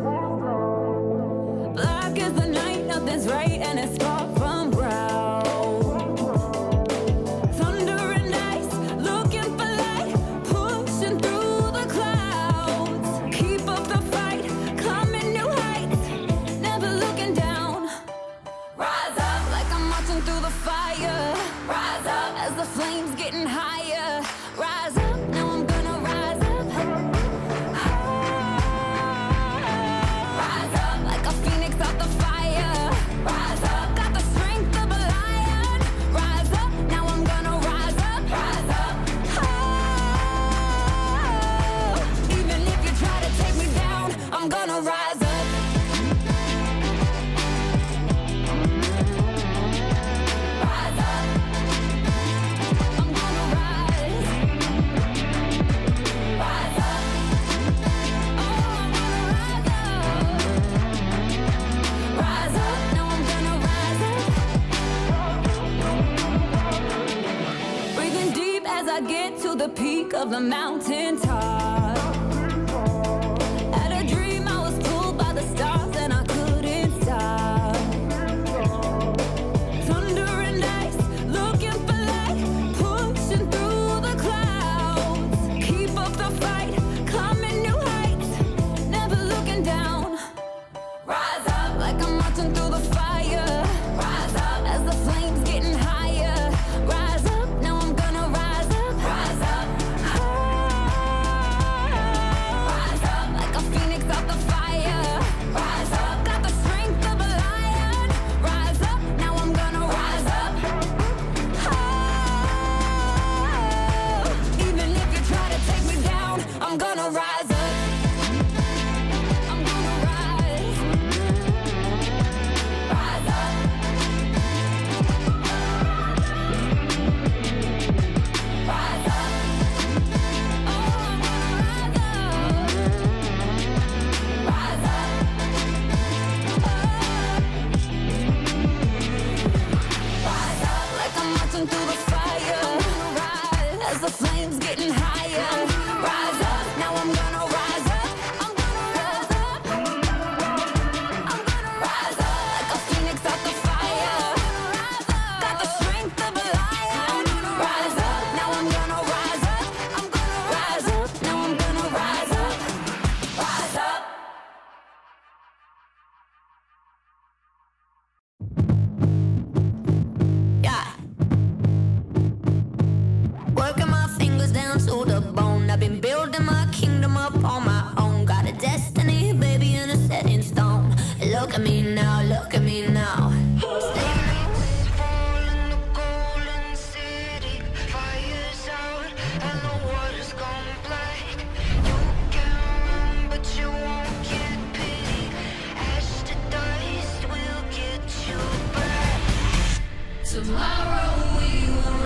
Black as the night, nothing's right and it's far from brown. Thunder and ice, looking for light, pushing through the clouds. Keep up the fight, climbing new heights, never looking down. Rise up like I'm marching through the fire. Rise up as the flames getting higher. Rise up. I get to the peak of the mountain top. Had a dream I was pulled by the stars and I couldn't stop. Thunder and ice, looking for light, pushing through the clouds. Keep up the fight, climbing new heights, never looking down. Rise up like I'm marching through the fire. Rise up as the flames getting higher. Rise up, now I'm gonna rise up. Rise up, rise up like a phoenix out the fire. Rise up, got the strength of a lion. Rise up, now I'm gonna rise up. Even if you try to take me down, I'm gonna rise up. I'm gonna rise. Rise up. Rise up. Oh, I'm gonna rise up. Rise up. Rise up like I'm marching through the fire. Rise as the flames getting higher. Rise up, now I'm gonna rise up. I'm gonna rise up. I'm gonna rise up like a phoenix out the fire. Got the strength of a lion. Rise up, now I'm gonna rise up. I'm gonna rise up, now I'm gonna rise up. Rise up. Yeah. Working my fingers down to the bone. I've been building my kingdom up on my own. Got a destiny, baby, and a set in stone. Look at me now, look at me now. Tomorrow we will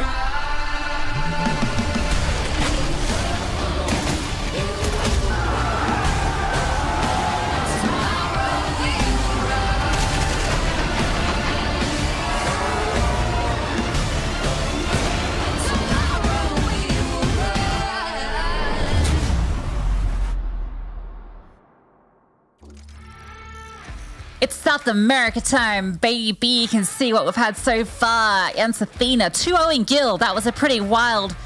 It's South America time, baby. You can see what we've had so far. And Athena 2-0 in Guild. That was a pretty wild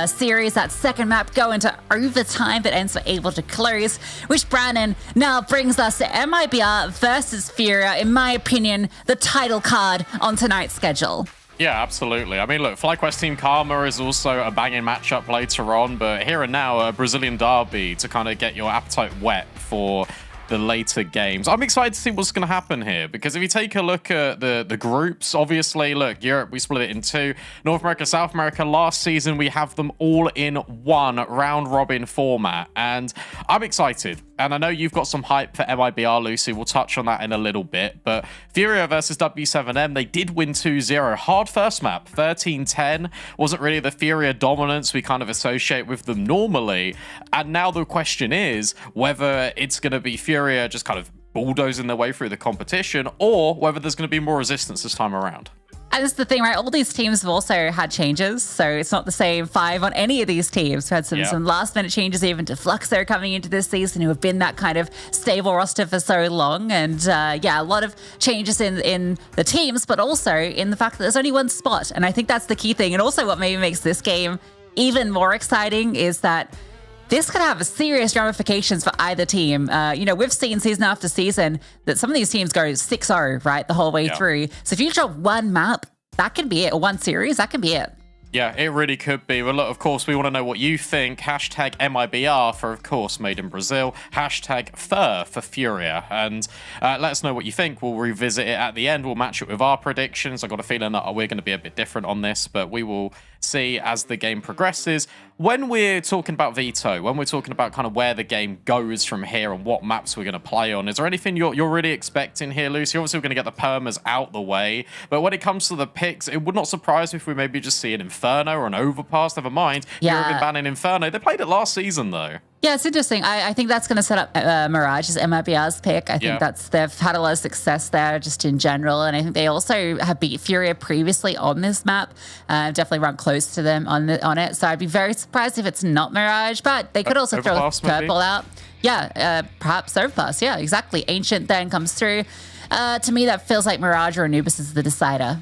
series. That second map going to overtime, but ends were able to close. Which, Brandon, now brings us to MIBR versus Furia. In my opinion, the title card on tonight's schedule. Yeah, absolutely. I mean, look, FlyQuest Team Karma is also a banging matchup later on, but here and now, a Brazilian derby to kind of get your appetite wet for the later games. I'm excited to see what's going to happen here, because if you take a look at the groups, obviously, look, Europe, we split it in two. North America, South America, last season, we have them all in one round-robin format, and I'm excited. And I know you've got some hype for MIBR, Lucy. We'll touch on that in a little bit. But Furia versus W7M, they did win 2-0. Hard first map, 13-10. Wasn't really the Furia dominance we kind of associate with them normally. And now the question is whether it's going to be Furia just kind of bulldozing their way through the competition, or whether there's going to be more resistance this time around. And this is the thing, right? All these teams have also had changes, so it's not the same 5 on any of these teams. We had some last-minute changes even to Fluxo coming into this season, who have been that kind of stable roster for so long. And a lot of changes in the teams, but also in the fact that there's only one spot. And I think that's the key thing. And also what maybe makes this game even more exciting is that this could have serious ramifications for either team. We've seen season after season that some of these teams go 6-0, right, the whole way through. So if you drop one map, that can be it, or one series, that can be it. Yeah, it really could be. Well, look, of course, we want to know what you think. Hashtag MIBR for, of course, Made in Brazil. Hashtag FUR for Furia. And let us know what you think. We'll revisit it at the end. We'll match it with our predictions. I've got a feeling that we're going to be a bit different on this, but we will see as the game progresses. When we're talking about veto, when we're talking about kind of where the game goes from here and what maps we're going to play on, is there anything you're really expecting here, Lucy? Obviously, we're going to get the permas out the way, but when it comes to the picks, it would not surprise me if we maybe just see an Inferno or an Overpass. Never mind. You've been banning Inferno. They played it last season, though. Yeah, it's interesting. I think that's going to set up Mirage as MIBR's pick. I think they've had a lot of success there just in general. And I think they also have beat Furia previously on this map. Definitely run close to them on it. So I'd be very surprised if it's not Mirage, but they could also throw Purple out. Yeah, perhaps Overpass. Yeah, exactly. Ancient then comes through. To me, that feels like Mirage or Anubis is the decider.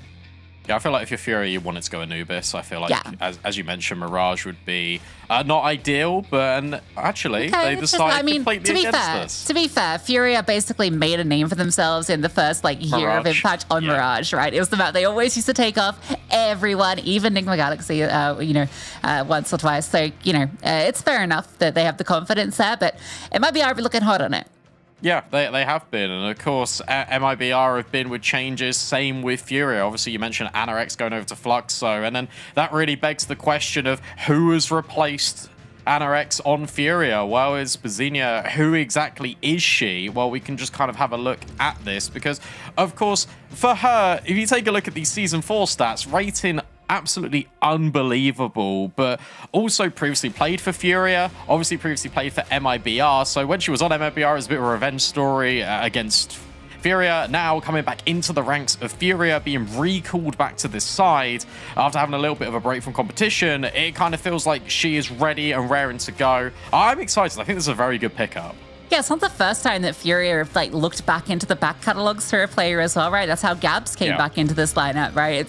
Yeah, I feel like if you're Fury, you wanted to go Anubis. I feel like, as you mentioned, Mirage would be not ideal, but actually, they decided completely against us. To be fair, Furia basically made a name for themselves in the first year of Impact on Mirage, right? It was the map they always used to take off everyone, even Enigma Galaxy, once or twice. So, it's fair enough that they have the confidence there, but it might be looking hot on it. Yeah, they have been. And of course, MIBR have been with changes. Same with Furia. Obviously, you mentioned Anorex going over to Fluxo. And then that really begs the question of who has replaced Anorex on Furia. Well, is Bazinia, who exactly is she? Well, we can just kind of have a look at this because, of course, for her, if you take a look at these Season 4 stats, rating absolutely unbelievable, but also previously played for Furia, obviously previously played for MIBR, so when she was on MIBR, it was a bit of a revenge story against Furia, now coming back into the ranks of Furia, being recalled back to this side after having a little bit of a break from competition. It kind of feels like she is ready and raring to go. I'm excited. I think this is a very good pickup. Yeah, it's not the first time that Furia have looked back into the back catalogs for a player as well, right? That's how Gabs came back into this lineup, right?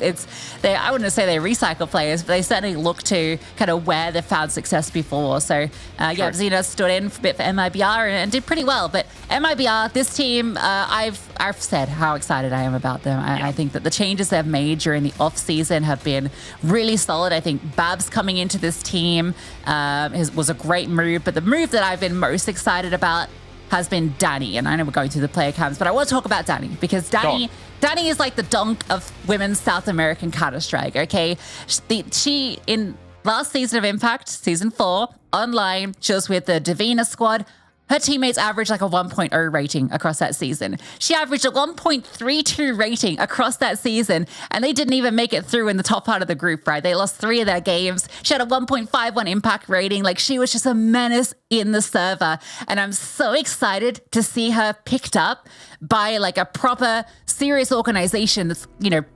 I wouldn't say they recycle players, but they certainly look to kind of where they've found success before. So Zena stood in for a bit for MIBR and did pretty well. But MIBR, this team, I've said how excited I am about them. I think that the changes they've made during the off season have been really solid. I think Babs coming into this team was a great move, but the move that I've been most excited about has been Danny. And I know we're going through the player cams, but I want to talk about Danny because Danny is like the dunk of women's South American Counter-Strike, okay? She, in last season of Impact, Season 4, online, she was with the Divina squad. Her teammates averaged a 1.0 rating across that season. She averaged a 1.32 rating across that season, and they didn't even make it through in the top part of the group, right? They lost 3 of their games. She had a 1.51 impact rating. She was just a menace in the server. And I'm so excited to see her picked up by a proper, serious organization that's,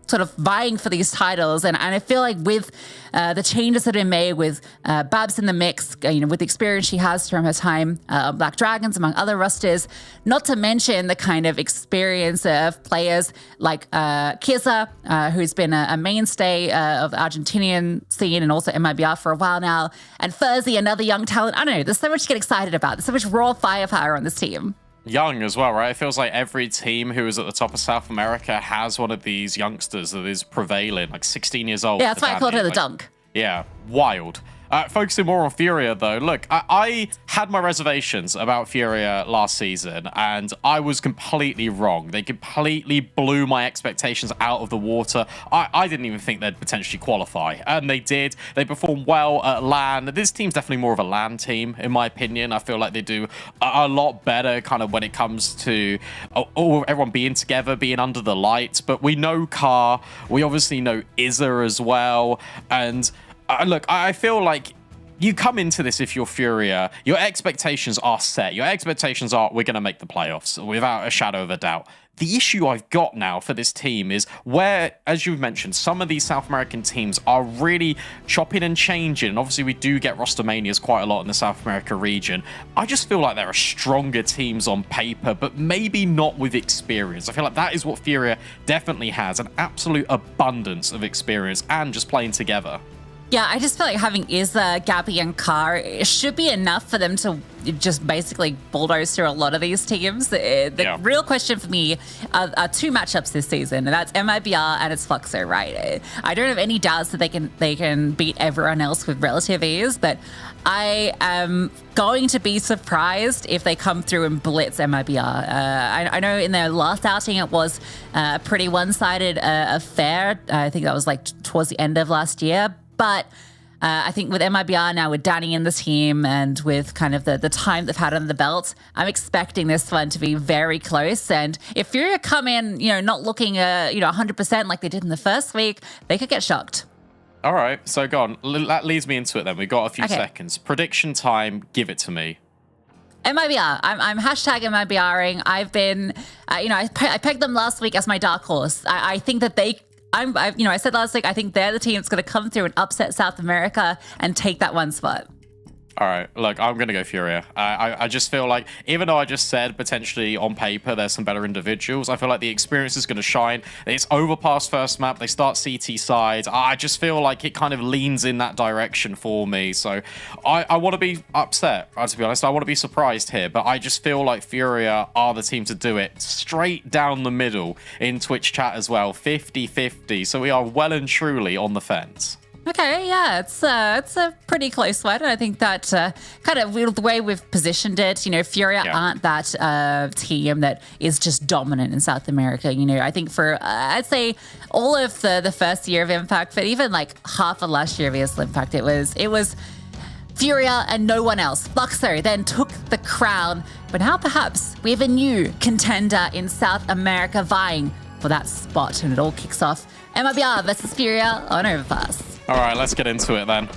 sort of vying for these titles. And I feel like with the changes that have been made with Babs in the mix, with the experience she has from her time on Black Dragons, among other rosters, not to mention the kind of experience of players like Kiza, who's been a mainstay of the Argentinian scene and also MIBR for a while now, and Fuzzy, another young talent. I don't know, there's so much to get excited about. There's so much raw firepower on this team. Young as well, right? It feels like every team who is at the top of South America has one of these youngsters that is prevailing, 16 years old. Yeah, that's why I called her the dunk. Yeah, wild. Focusing more on Furia, though. Look, I had my reservations about Furia last season, and I was completely wrong. They completely blew my expectations out of the water. I didn't even think they'd potentially qualify, and they did. They performed well at LAN. This team's definitely more of a LAN team, in my opinion. I feel like they do a lot better kind of when it comes to everyone being together, being under the lights. But we know Car. We obviously know Izza as well, and look, I feel like you come into this, if you're Furia, your expectations are set. Your expectations are, we're going to make the playoffs without a shadow of a doubt. The issue I've got now for this team is where, as you've mentioned, some of these South American teams are really chopping and changing. And obviously, we do get Rostermanias quite a lot in the South America region. I just feel like there are stronger teams on paper, but maybe not with experience. I feel like that is what Furia definitely has, an absolute abundance of experience and just playing together. Yeah, I just feel like having Izza, Gabby, and Car should be enough for them to just basically bulldoze through a lot of these teams. The real question for me are two matchups this season, and that's MIBR and it's Fluxo, right? I don't have any doubts that they can beat everyone else with relative ease, but I am going to be surprised if they come through and blitz MIBR. I know in their last outing it was a pretty one-sided affair. I think that was like towards the end of last year. But I think with MIBR now, with Danny in the team and with kind of the time they've had on the belt, I'm expecting this one to be very close. And if Furia come in, not looking, 100% like they did in the first week, they could get shocked. All right, so go on. That leads me into it then. We've got a few seconds. Prediction time, give it to me. MIBR. I'm hashtag MIBRing. I've been, I pegged them last week as my dark horse. I think that I said last week, I think they're the team that's going to come through and upset South America and take that one spot. All right, look, I'm going to go Furia. I just feel like, even though I just said potentially on paper there's some better individuals, I feel like the experience is going to shine. It's overpass first map. They start CT side. I just feel like it kind of leans in that direction for me. So I want to be upset, to be honest. I want to be surprised here, but I just feel like Furia are the team to do it. Straight down the middle in Twitch chat as well, 50-50. So we are well and truly on the fence. Okay, yeah, it's a pretty close one. I think that kind of the way we've positioned it, Furia aren't that team that is just dominant in South America. I think for, I'd say all of the first year of Impact, but even like half of last year of ESL Impact, it was Furia and no one else. Fluxo then took the crown, but now perhaps we have a new contender in South America vying for that spot, and it all kicks off MIBR versus Furia on Overpass. All right, let's get into it then.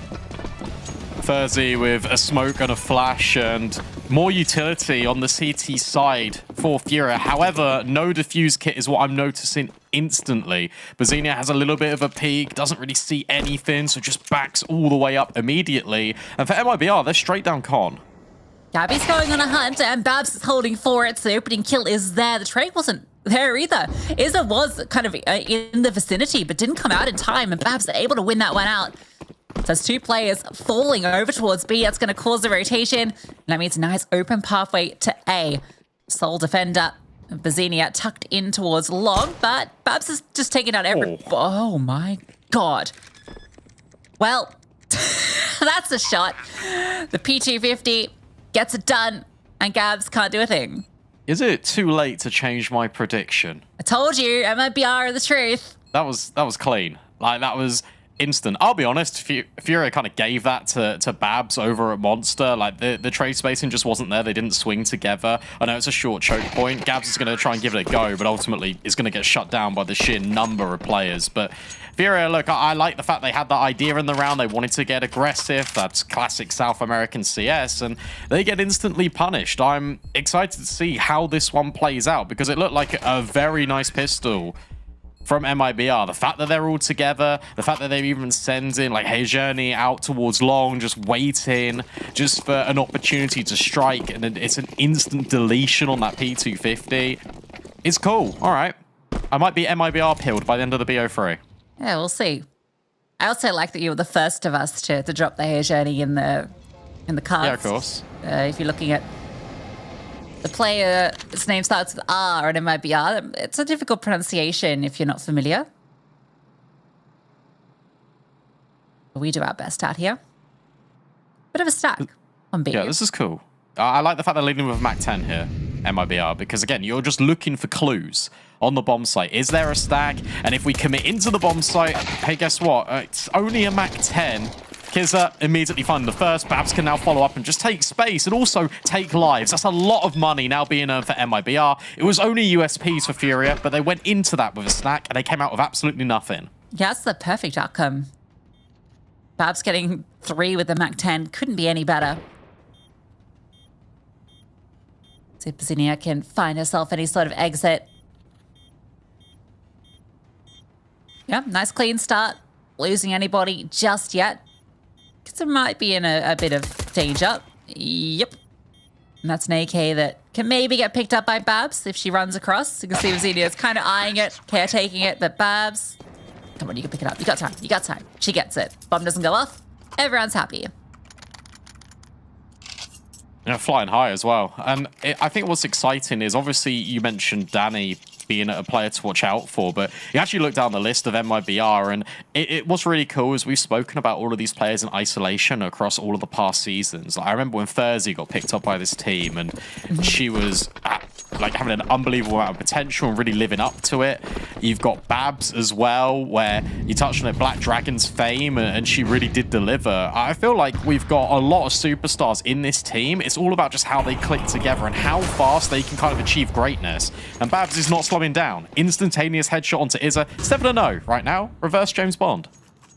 Thursday with a smoke and a flash and more utility on the CT side for Furia. However, no defuse kit is what I'm noticing instantly. Bazinia has a little bit of a peek, doesn't really see anything, so just backs all the way up immediately. And for MIBR, they're straight down con. Gabby's going on a hunt and Babs is holding for it, so the opening kill is there. The trade wasn't there either. Izza was kind of in the vicinity, but didn't come out in time, and Babs are able to win that one out. So there's two players falling over towards B. That's going to cause the rotation, and that means a nice open pathway to A. Sole defender, Bazinia tucked in towards long, but Babs is just taking out every... Oh my God. Well, that's a shot. The P250 gets it done, and Gabs can't do a thing. Is it too late to change my prediction? I told you, MIBR are the truth. That was clean. Like, that was instant. I'll be honest, Furia kind of gave that to Babs over at Monster. Like, the trade spacing just wasn't there. They didn't swing together. I know it's a short choke point. Gabs is going to try and give it a go, but ultimately is going to get shut down by the sheer number of players. But Furia, look, I like the fact they had that idea in the round. They wanted to get aggressive. That's classic South American CS, and they get instantly punished. I'm excited to see how this one plays out because it looked like a very nice pistol from MIBR. The fact that they're all together, the fact that they're even sending like Hey Journey out towards long, just waiting just for an opportunity to strike, and it's an instant deletion on that P250. It's cool. All right. I might be MIBR pilled by the end of the BO3. Yeah, we'll see. I also like that you were the first of us to drop the Hey Journey in the cards. Yeah, of course. If you're looking at the player, its name starts with R and MIBR. It's a difficult pronunciation if you're not familiar. We do our best out here. Bit of a stack on B. Yeah, this is cool. I like the fact they're leading with Mac 10 here, MIBR, because again, you're just looking for clues on the bomb site. Is there a stack? And if we commit into the bomb site, hey, guess what? It's only a Mac 10. Kizza immediately finding the first. Babs can now follow up and just take space and also take lives. That's a lot of money now being earned for MIBR. It was only USPs for Furia, but they went into that with a stack and they came out with absolutely nothing. Yeah, that's the perfect outcome. Babs getting 3 with the Mac 10 couldn't be any better. See if Bazinia can find herself any sort of exit. Yeah, nice clean start. Losing anybody just yet. Because it might be in a bit of danger. Yep. And that's an AK that can maybe get picked up by Babs if she runs across. You can see Bazinia's kind of eyeing it, caretaking it, but Babs... Come on, you can pick it up. You got time. You got time. She gets it. Bomb doesn't go off. Everyone's happy. Yeah, flying high as well. And I think what's exciting is obviously you mentioned Danny being a player to watch out for, but you actually look down the list of MIBR and what's really cool is we've spoken about all of these players in isolation across all of the past seasons. Like, I remember when Thursday got picked up by this team and she was like having an unbelievable amount of potential and really living up to it. You've got Babs as well, where you touched on it, Black Dragon's fame, and she really did deliver. I feel like we've got a lot of superstars in this team. It's all about just how they click together and how fast they can kind of achieve greatness. And Babs is not slowing down. Instantaneous headshot onto Izza. 7-0 right now. Reverse James Bond.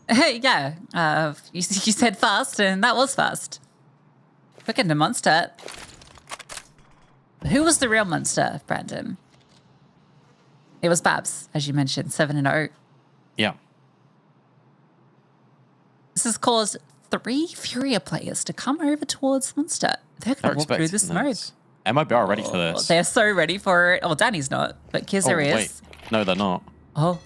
Hey, yeah. You said fast, and that was fast. Quick into Monster. Who was the real monster, Brandon? It was Babs, as you mentioned, 7-0. Yeah. This has caused 3 Furia players to come over towards Monster. They're going to walk through this mode. MIBR are ready for this. They're so ready for it. Well, Danny's not, but Kizza is. Wait. No, they're not. Oh.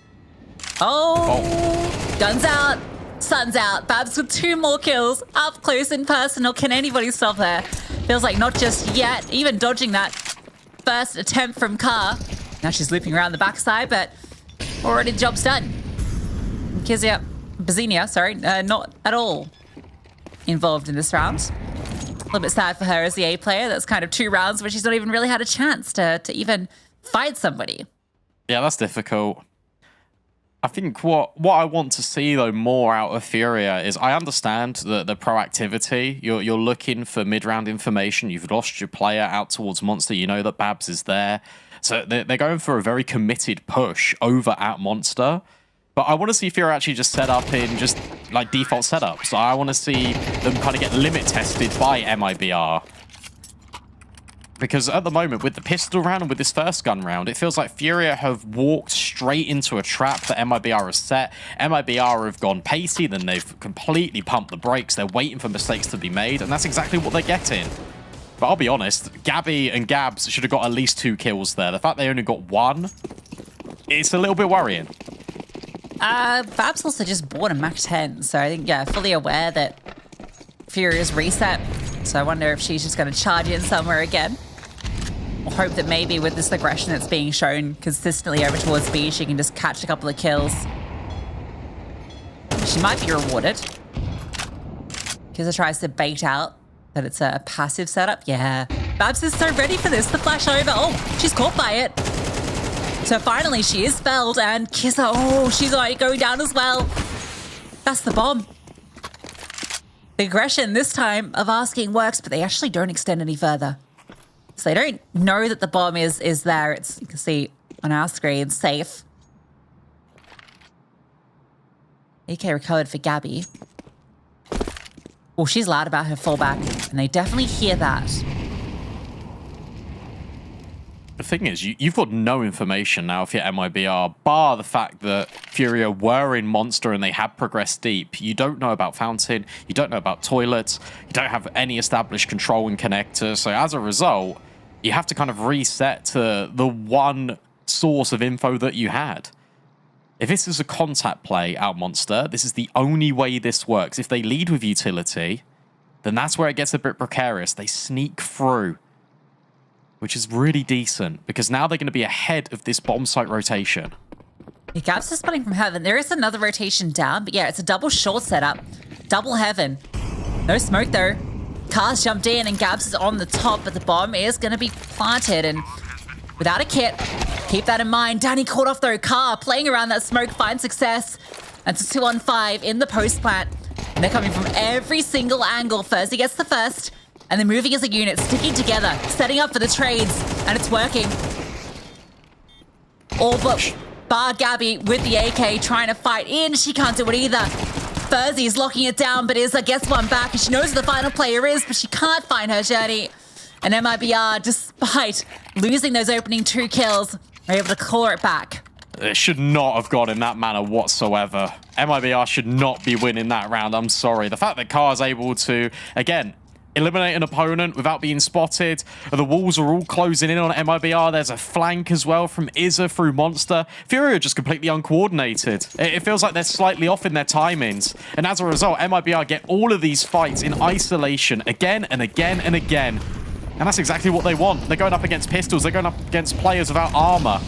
Guns out. Sun's out. Babs with 2 more kills. Up close and personal. Can anybody stop her? Feels like not just yet. Even dodging that first attempt from Car. Now she's looping around the backside, but already the job's done. Bazinia, sorry, not at all involved in this round. A little bit sad for her as the A player. That's kind of 2 rounds where she's not even really had a chance to even fight somebody. Yeah, that's difficult. I think what I want to see, though, more out of Furia is I understand the proactivity. You're looking for mid-round information. You've lost your player out towards Monster. You know that Babs is there. So they're going for a very committed push over at Monster. But I want to see Furia actually just set up in just like default setups. So I want to see them kind of get limit tested by MIBR. Because at the moment, with the pistol round and with this first gun round, it feels like Furia have walked straight into a trap that MIBR has set. MIBR have gone pacey, then they've completely pumped the brakes. They're waiting for mistakes to be made, and that's exactly what they're getting. But I'll be honest, Gabby and Gabs should have got at least 2 kills there. The fact they only got 1, it's a little bit worrying. Babs also just bought a Mac 10, so I think, yeah, fully aware that Furia's reset. So I wonder if she's just going to charge in somewhere again. Or hope that maybe with this aggression that's being shown consistently over towards B, she can just catch a couple of kills. She might be rewarded. Kizza tries to bait out that it's a passive setup. Yeah. Babs is so ready for this. The flash over. Oh, she's caught by it. So finally she is felled, and Kizza, oh, she's already going down as well. That's the bomb. The aggression this time of asking works, but they actually don't extend any further. So they don't know that the bomb is there. It's, you can see on our screen, safe. AK recovered for Gabby. Well, she's loud about her fallback, and they definitely hear that. The thing is, you've got no information now if you're MIBR, bar the fact that Furia were in Monster and they had progressed deep. You don't know about Fountain, you don't know about Toilets, you don't have any established control and connector, so as a result, you have to kind of reset to the one source of info that you had. If this is a contact play out Monster, this is the only way this works. If they lead with utility, then that's where it gets a bit precarious. They sneak through, which is really decent, because now they're going to be ahead of this bomb site rotation. The Gabs is spotting from Heaven. There is another rotation down, but yeah, it's a double short setup. Double Heaven. No smoke though. Car's jumped in and Gabs is on the top, but the bomb is going to be planted. And without a kit, keep that in mind. Danny caught off though. Car playing around that smoke, finds success. It's a 2-on-5 in the post plant. And they're coming from every single angle. Furzy gets the first. And they're moving as a unit, sticking together, setting up for the trades. And it's working. All but bar Gabby with the AK trying to fight in. She can't do it either. Furzy's locking it down, but Izza gets one back. And she knows who the final player is, but she can't find her journey. And MIBR, despite losing those opening 2 kills, are able to claw it back. It should not have gone in that manner whatsoever. MIBR should not be winning that round. I'm sorry. The fact that Car is able to, again, eliminate an opponent without being spotted. The walls are all closing in on MIBR. There's a flank as well from Izza through Monster. Fury are just completely uncoordinated. It feels like they're slightly off in their timings. And as a result, MIBR get all of these fights in isolation again and again and again. And that's exactly what they want. They're going up against pistols. They're going up against players without armor.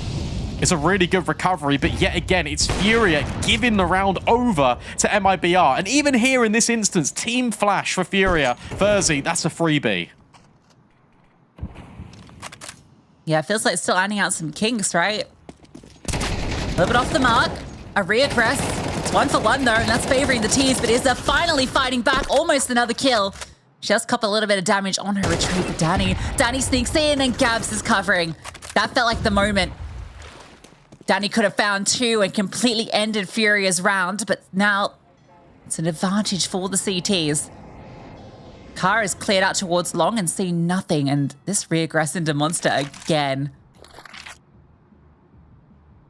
It's a really good recovery, but yet again, it's Furia giving the round over to MIBR. And even here in this instance, Team Flash for Furia. Furzy, that's a freebie. Yeah, it feels like still ironing out some kinks, right? A little bit off the mark. A reaggress. It's 1 for 1 though, and that's favoring the T's, but Izza finally fighting back. Almost another kill. She has caught a little bit of damage on her retreat, but Danny sneaks in and Gabs is covering. That felt like the moment. Danny could have found 2 and completely ended Furia's round, but now it's an advantage for the CTs. Car is cleared out towards long and see nothing, and this reaggress into Monster again.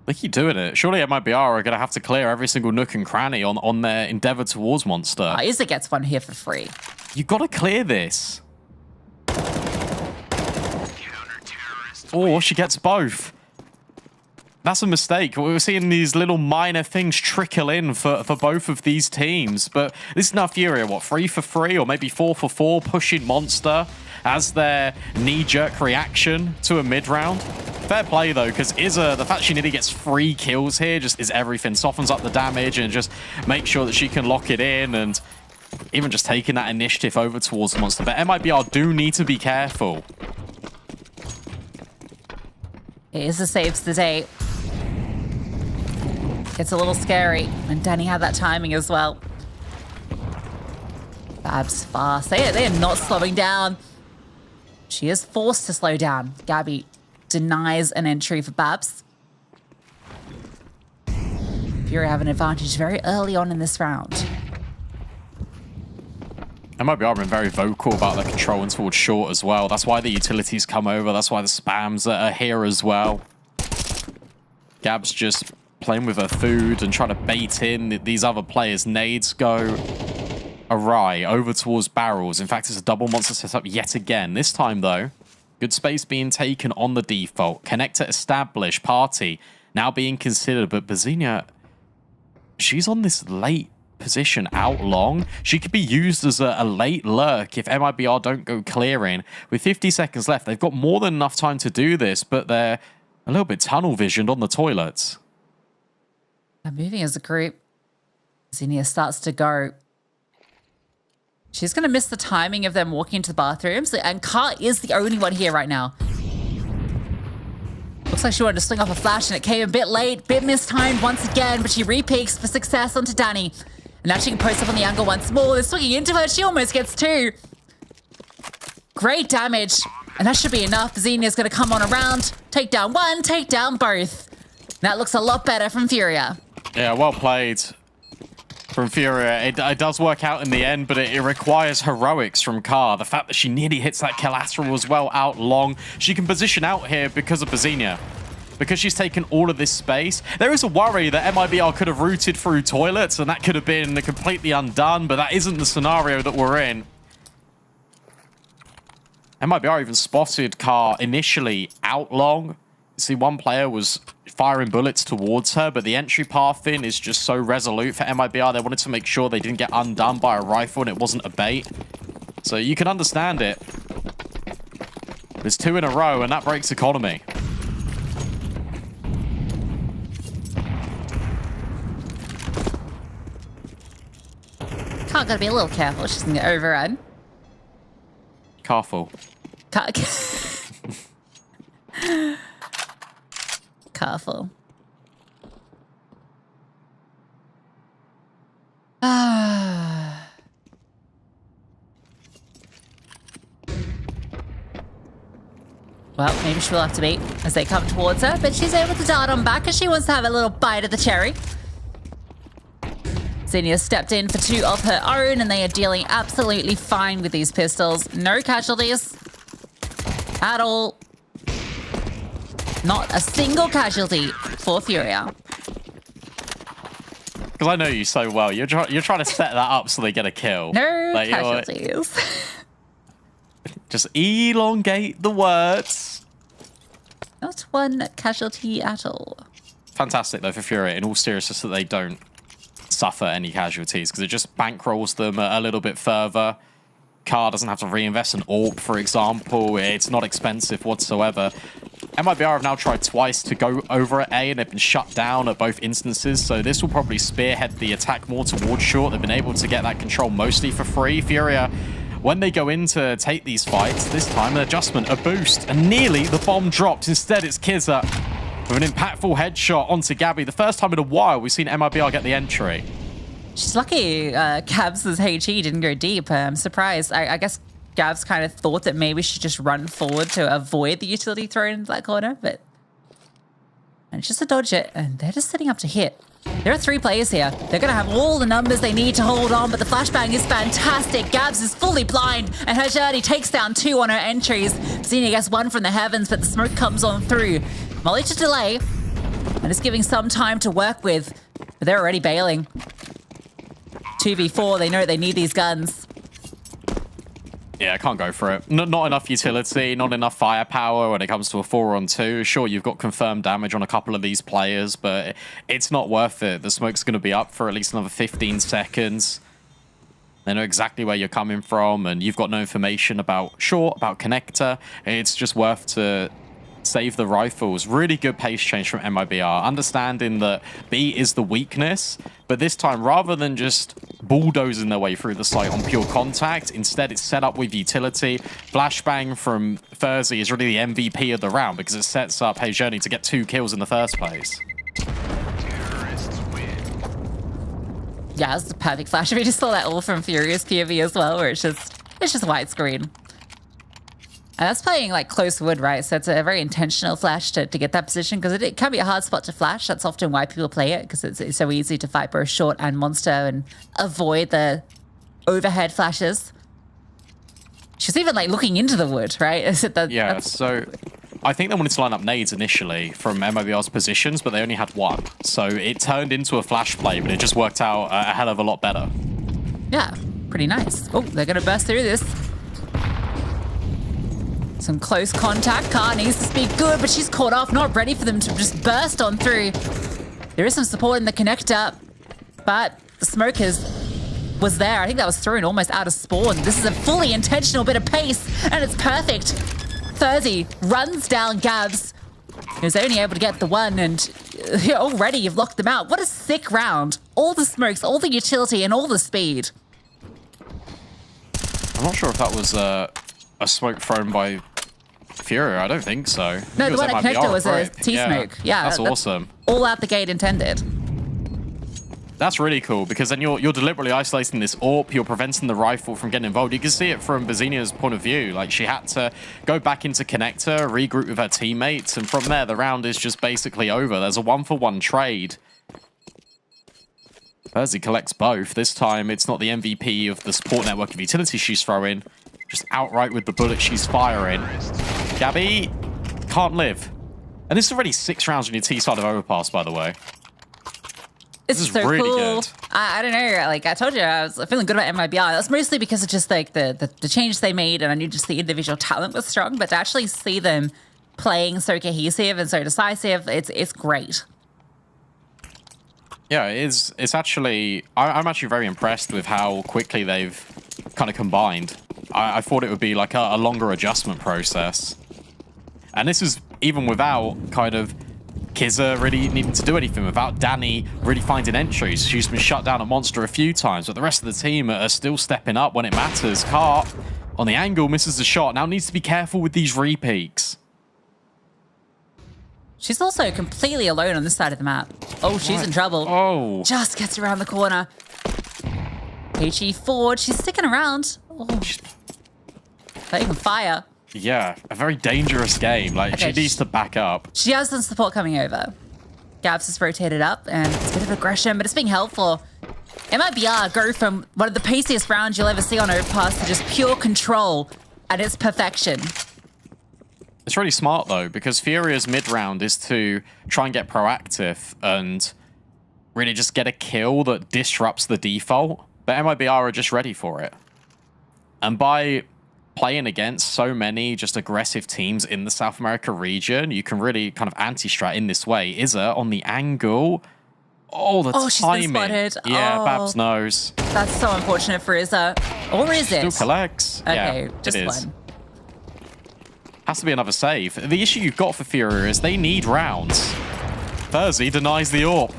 They keep doing it. Surely MIBR are going to have to clear every single nook and cranny on their endeavor towards Monster. Izza gets one here for free. You've got to clear this. Or she gets both. That's a mistake. We're seeing these little minor things trickle in for both of these teams. But this is now Furia, what, 3 for 3 or maybe 4 for 4, pushing Monster as their knee-jerk reaction to a mid-round. Fair play, though, because Izza, the fact she nearly gets 3 kills here just is everything. Softens up the damage and just makes sure that she can lock it in and even just taking that initiative over towards Monster. But MIBR do need to be careful. Izza saves the day. It's a little scary, and Danny had that timing as well. Babs fast. They are not slowing down. She is forced to slow down. Gabby denies an entry for Babs. Fury have an advantage very early on in this round. MIBR have been very vocal about their controlling towards short as well. That's why the utilities come over. That's why the spams are here as well. Gab's just playing with her food and trying to bait in these other players. Nades go awry over towards barrels. In fact, it's a double Monster setup yet again. This time, though, good space being taken on the default. Connector established. Party now being considered. But Bazinia, she's on this late position out long. She could be used as a late lurk if MIBR don't go clearing. With 50 seconds left, they've got more than enough time to do this, but they're a little bit tunnel visioned on the toilets. They're moving as a group. Zinnia starts to go. She's going to miss the timing of them walking into the bathrooms, and Car is the only one here right now. Looks like she wanted to swing off a flash, and it came a bit late, bit mistimed once again, but she re-peeks for success onto Danny. And now she can post up on the angle once more. They're swinging into her. She almost gets 2. Great damage, and that should be enough. Zinnia's going to come on around, take down 1, take down both. That looks a lot better from Furia. Yeah, well played from Furia. It does work out in the end, but it requires heroics from Car. The fact that she nearly hits that collateral as well out long. She can position out here because of Bazinia. Because she's taken all of this space. There is a worry that MIBR could have routed through toilets and that could have been completely undone, but that isn't the scenario that we're in. MIBR even spotted Car initially out long. See, one player was firing bullets towards her, but the entry path in is just so resolute for MIBR. They wanted to make sure they didn't get undone by a rifle and it wasn't a bait. So you can understand it. There's 2 in a row and that breaks economy. Oh, gotta be a little careful. She's gonna get overrun. Careful. Careful. Well, maybe she'll have to beat as they come towards her, but she's able to dart on back as she wants to have a little bite of the cherry. Xenia stepped in for 2 of her own, and they are dealing absolutely fine with these pistols. No casualties at all. Not a single casualty for Furia. Because I know you so well. You're trying to set that up so they get a kill. No casualties. Just elongate the words. Not one casualty at all. Fantastic, though, for Furia, in all seriousness, that they don't suffer any casualties, because it just bankrolls them a little bit further. Car doesn't have to reinvest an AWP, for example. It's not expensive whatsoever. MIBR have now tried twice to go over at A, and they've been shut down at both instances, so this will probably spearhead the attack more towards short. They've been able to get that control mostly for free. Furia, when they go in to take these fights, this time an adjustment, a boost, and nearly the bomb dropped. Instead, it's Kizza with an impactful headshot onto Gabby. The first time in a while we've seen MIBR get the entry. She's lucky Gabs' HE didn't go deep. I'm surprised. I guess Gabs kind of thought that maybe she should just run forward to avoid the utility thrown into that corner, but managed just to dodge it, and they're just setting up to hit. There are 3 players here. They're going to have all the numbers they need to hold on, but the flashbang is fantastic. Gabs is fully blind, and her journey takes down 2 on her entries. Xenia gets 1 from the heavens, but the smoke comes on through. Molly to delay, and it's giving some time to work with, but they're already bailing. 2v4, they know they need these guns. Yeah, I can't go for it. Not enough utility, not enough firepower when it comes to a 4-on-2. Sure, you've got confirmed damage on a couple of these players, but it's not worth it. The smoke's going to be up for at least another 15 seconds. They know exactly where you're coming from, and you've got no information about connector. It's just worth to save the rifles. Really good pace change from MIBR, understanding that B is the weakness, but this time, rather than just bulldozing their way through the site on pure contact, instead it's set up with utility. Flashbang from Thursday is really the MVP of the round because it sets up Journey to get 2 kills in the first place. Yeah, it's the perfect flash. We just saw that all from Furious POV as well, where it's just widescreen. And that's playing like close wood, right? So it's a very intentional flash to get that position, because it can be a hard spot to flash. That's often why people play it, because it's so easy to fight both short and monster and avoid the overhead flashes. She's even like looking into the wood, right? Yeah, so I think they wanted to line up nades initially from MIBR's positions, but they only had 1. So it turned into a flash play, but it just worked out a hell of a lot better. Yeah, pretty nice. Oh, they're going to burst through this. Some close contact. Car needs to speed good, but she's caught off, not ready for them to just burst on through. There is some support in the connector, but the smoke was there. I think that was thrown almost out of spawn. This is a fully intentional bit of pace, and it's perfect. Thursday runs down Gabs, who's only able to get the 1, and already you've locked them out. What a sick round. All the smokes, all the utility, and all the speed. I'm not sure if that was a smoke thrown by Furia. I don't think so. No, the one at connector was a T-smoke. Yeah, that's awesome. All out the gate intended. That's really cool, because then you're deliberately isolating this AWP. You're preventing the rifle from getting involved. You can see it from Bazinia's point of view. Like, she had to go back into connector, regroup with her teammates, and from there, the round is just basically over. There's a 1-for-1 trade. Percy collects both. This time, it's not the MVP of the support network of utility she's throwing, just outright with the bullet she's firing. Gabby can't live. And this is already 6 rounds on your T side of overpass, by the way. It's this is so really cool. good. I don't know. Like I told you, I was feeling good about MIBR. That's mostly because of just like the change they made, and I knew just the individual talent was strong. But to actually see them playing so cohesive and so decisive, it's great. Yeah, it's actually... I'm actually very impressed with how quickly they've kind of combined. I thought it would be like a longer adjustment process. And this is even without kind of Kizza really needing to do anything without Danny really finding entries. She's been shut down at Monster a few times, but the rest of the team are still stepping up when it matters. Cart on the angle misses the shot. Now needs to be careful with these repeats. She's also completely alone on this side of the map. Oh, she's in trouble. Oh. Just gets around the corner. Peachy forward. She's sticking around. Oh. Playing fire. Yeah, a very dangerous game. Like, Okay, she needs to back up. She has some support coming over. Gabs has rotated up, and it's a bit of aggression, but it's being helpful. MIBR go from one of the paciest rounds you'll ever see on Overpass to just pure control at its perfection. It's really smart, though, because Furia's mid-round is to try and get proactive and really just get a kill that disrupts the default. But MIBR are just ready for it. And by playing against so many just aggressive teams in the South America region, you can really kind of anti-strat in this way. Izza on the angle. Oh, the timing. She's been spotted. Yeah, Oh. Babs knows. That's so unfortunate for Izza. Or is it? Still collects. Okay, Yeah, just it is. one. Has to be another save. The issue you've got for Furia is they need rounds. Thursday denies the AWP.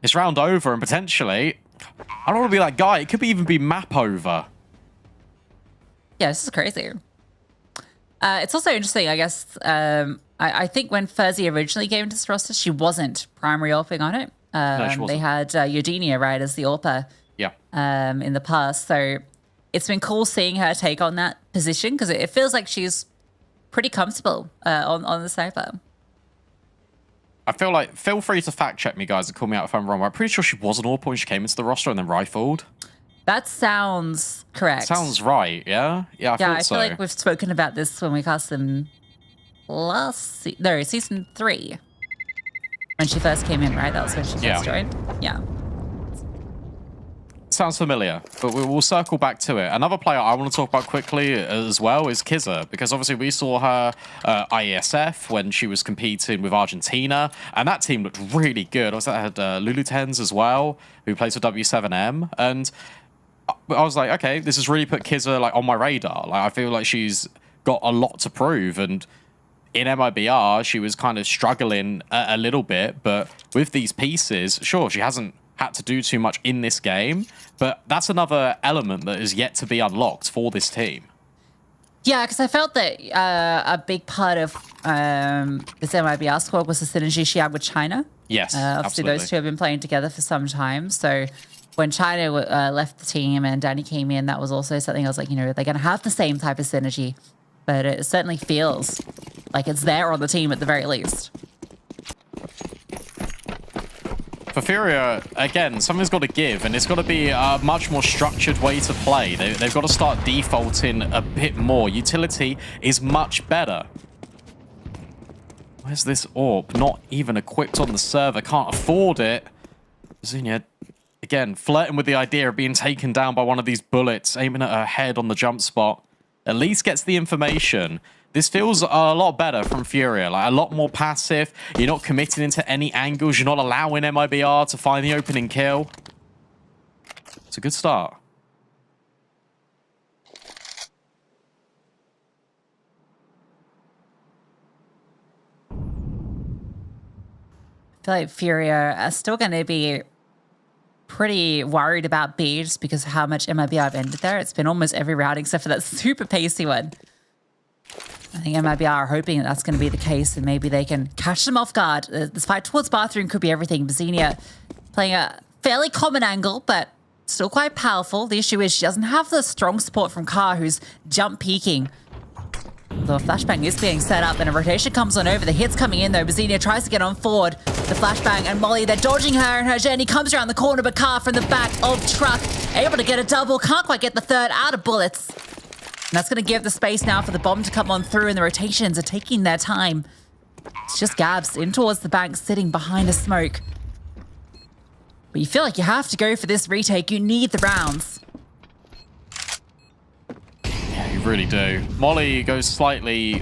It's round over and potentially, I don't want to be that guy. It could even be map over. Yeah, this is crazy. It's also interesting, I guess. I think when Fuzzy originally came into this roster, she wasn't primary AWPing on it. No, she wasn't. They had Yodinia, right, as the AWPer Yeah. in the past. So it's been cool seeing her take on that position because it feels like she's pretty comfortable on the sniper. I feel like, feel free to fact check me, guys, and call me out if I'm wrong. I'm pretty sure she was an AWP when she came into the roster and then rifled. That sounds correct. Sounds right, yeah? Yeah, I I thought so. feel like we've spoken about this when we cast them season 3. When she first came in, right? That was when she first joined. Yeah. Sounds familiar, but we'll circle back to it. Another player I want to talk about quickly as well is Kizza, because obviously we saw her IESF when she was competing with Argentina, and that team looked really good. Also, had Lulu Tens as well, who plays for W7M, and I was like, okay, this has really put Kizza like on my radar. Like, I feel like she's got a lot to prove, and in MIBR, she was kind of struggling a little bit, but with these pieces, sure, she hasn't had to do too much in this game, but that's another element that is yet to be unlocked for this team. Yeah, because I felt that a big part of this MIBR squad was the synergy she had with China. Yes, obviously absolutely. those two have been playing together for some time. So when China left the team and Danny came in, that was also something I was like, you know, they're going to have the same type of synergy, but it certainly feels like it's there on the team at the very least. For Furia, again, something's got to give, and it's got to be a much more structured way to play. They've got to start defaulting a bit more. Utility is much better. Where's this AWP? Not even equipped on the server. Can't afford it. Zinnia, again, flirting with the idea of being taken down by one of these bullets, aiming at her head on the jump spot. At least gets the information. This feels a lot better from Furia, like a lot more passive. You're not committing into any angles. You're not allowing MIBR to find the opening kill. It's a good start. I feel like Furia are still going to be pretty worried about B just because of how much MIBR have ended there. It's been almost every round except for that super pacey one. I think MIBR are hoping that that's going to be the case and maybe they can catch them off guard. This fight towards bathroom could be everything. Xenia playing a fairly common angle, but still quite powerful. The issue is she doesn't have the strong support from Car, who's jump peeking. The flashbang is being set up and a rotation comes on over. The hit's coming in though. Xenia tries to get on forward. The flashbang and Molly, they're dodging her and her journey comes around the corner, but Car from the back of truck, able to get a double, can't quite get the third, out of bullets. And that's going to give the space now for the bomb to come on through, and the rotations are taking their time. It's just Gabs in towards the bank, sitting behind a smoke. But you feel like you have to go for this retake. You need the rounds. Yeah, you really do. Molly goes slightly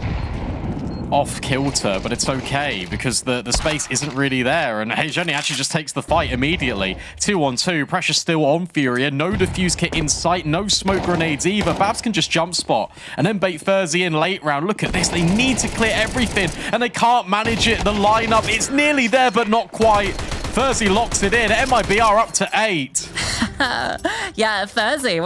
off kilter, but it's okay because the space isn't really there. And Hejani actually just takes the fight immediately. 2-on-2, pressure still on Furia. No defuse kit in sight, no smoke grenades either. Babs can just jump spot and then bait Furzy in late round. Look at this, they need to clear everything and they can't manage it. The lineup, it's nearly there, but not quite. Furzy locks it in. MIB are up to 8. Yeah, Furzy.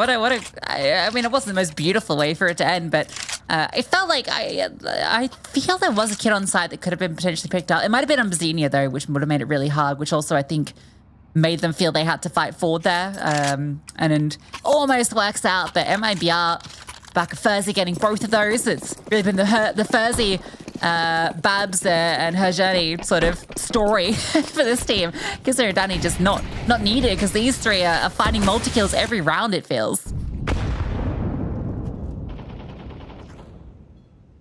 I mean, it wasn't the most beautiful way for it to end, but it felt like I feel there was a kid on site that could have been potentially picked up. It might have been on Bzinia though, which would have made it really hard, which also I think made them feel they had to fight forward there. And almost works out, but MIBR back of Furzy getting both of those. It's really been the Furzy, Babs and Hejani sort of story for this team. Because Danny just not needed because these three are finding multi-kills every round, it feels.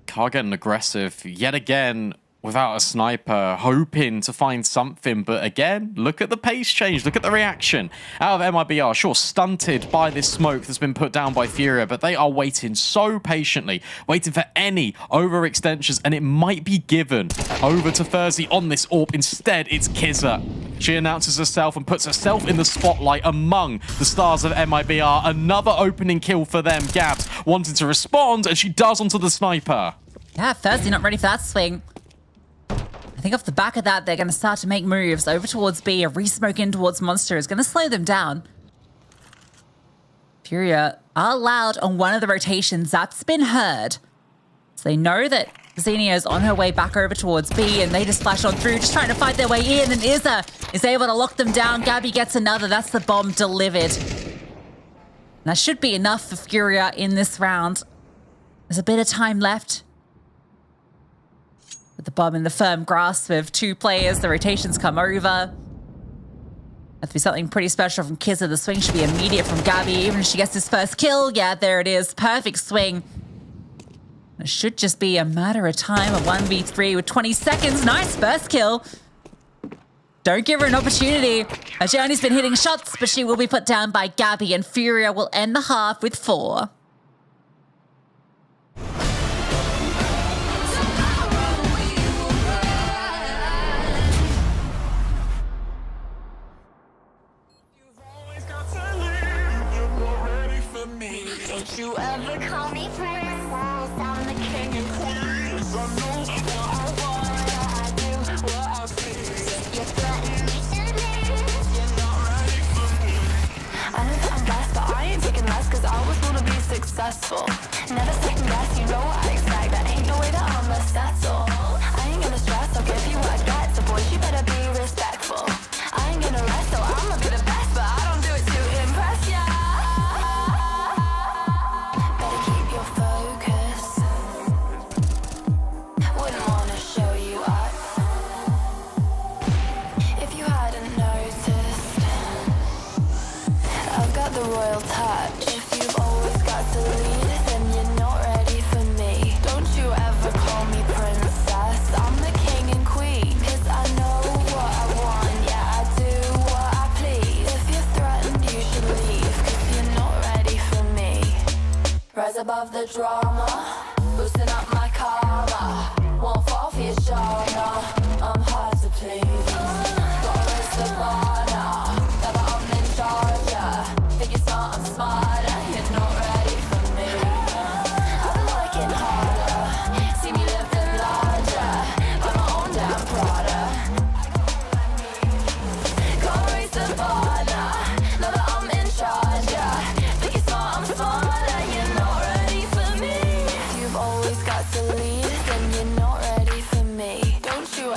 Car getting aggressive yet again without a sniper, hoping to find something. But again, look at the pace change. Look at the reaction out of MIBR. Sure, stunted by this smoke that's been put down by Furia, but they are waiting so patiently, waiting for any overextensions, and it might be given over to Furzy on this AWP. Instead, it's Kizza. She announces herself and puts herself in the spotlight among the stars of MIBR. Another opening kill for them. Gabs wanting to respond, and she does onto the sniper. Yeah, Furzy not ready for that swing. I think off the back of that, they're going to start to make moves over towards B. A re-smoke in towards Monster is going to slow them down. Furia are loud on one of the rotations. That's been heard. So they know that Xenia is on her way back over towards B, and they just flash on through, just trying to fight their way in, and Izza is able to lock them down. Gabby gets another. That's the bomb delivered. And that should be enough for Furia in this round. There's a bit of time left. With the bomb in the firm grasp of two players, the rotations come over. Has to be something pretty special from Kizza. The swing should be immediate from Gabby, even if she gets his first kill. Yeah, there it is. Perfect swing. It should just be a matter of time. A 1v3 with 20 seconds. Nice first kill. Don't give her an opportunity. Ajani's been hitting shots, but she will be put down by Gabby, and Furia will end the half with 4. Don't you ever call me princess, I'm the king and queen. 'Cause I know what I want, I do what I see. You threaten me to leave, you're not ready for me. I know that I'm blessed, but I ain't taking less, 'cause I always wanna be successful. Never second guess, you know what I expect. That ain't the way that I'ma settle. I ain't gonna stress, I'll give you what I get. So boys, you better be respectful. I ain't gonna rest, so I'ma be the best, but I don't do it to impress ya. The royal touch. If you've always got to lead, then you're not ready for me. Don't you ever call me princess, I'm the king and queen. 'Cause I know what I want, yeah, I do what I please. If you're threatened, you should leave, 'cause you're not ready for me. Rise above the drama, boosting up my karma. Won't fall for your genre, I'm hard to please. Gotta raise the bar now, that I'm in charge, yeah. Think you're smart, I'm smarter, you're not ready for me. I've been working harder, see me living larger, by my own damn Prada. Gotta raise the bar now, know that I'm in charge, yeah. Think you're smart, I'm smarter, you're not ready for me. If you've always got to lead, then you're not ready for me. Don't you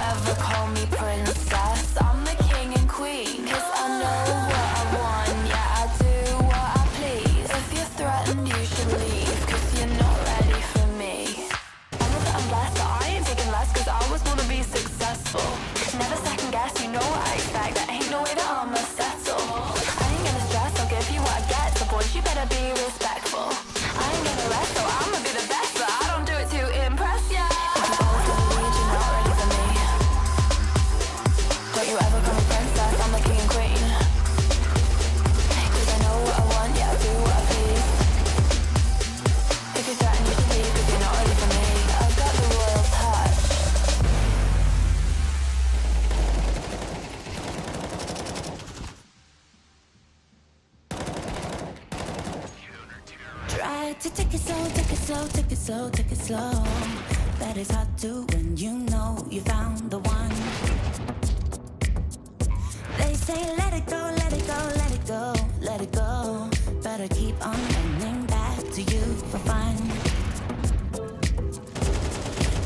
like to take it slow, take it slow, take it slow, take it slow. That is hard to when you know you found the one. They say let it go, let it go, let it go, let it go. Better keep on running back to you for fun.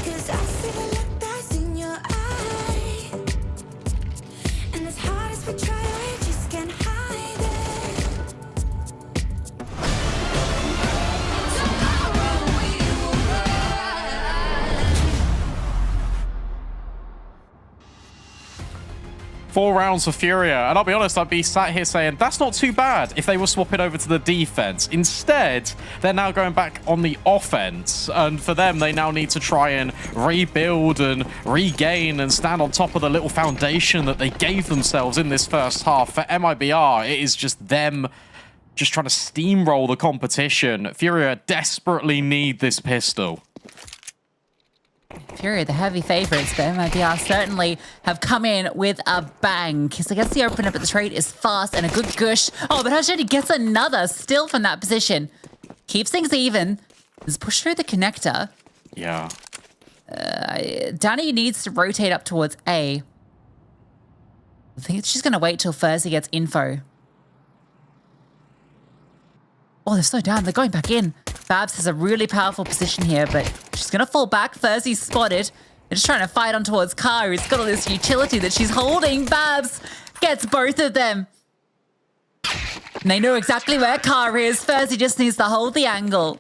Cause I see the look that's in your eye. And as hard as we try, we just can't hide it. Tomorrow we will rise. 4 rounds for Furia, and I'll be honest, I'd be sat here saying that's not too bad if they were swapping over to the defense. Instead, they're now going back on the offense, and for them, they now need to try and rebuild and regain and stand on top of the little foundation that they gave themselves in this first half. For MIBR, it is just them just trying to steamroll the competition. Furia desperately need this pistol. Furia, the heavy favourites, but MIBR certainly have come in with a bang. Because I guess the open up at the trade is fast and a good gush. Oh, but Hashidi gets another still from that position. Keeps things even. Is pushed through the connector. Yeah. Danny needs to rotate up towards A. I think she's going to wait till Furzy gets info. Oh, they're so down. They're going back in. Babs has a really powerful position here, but she's going to fall back. Furzy's spotted. They're just trying to fight on towards Car, who's got all this utility that she's holding. Babs gets both of them. And they know exactly where Car is. Furzy just needs to hold the angle.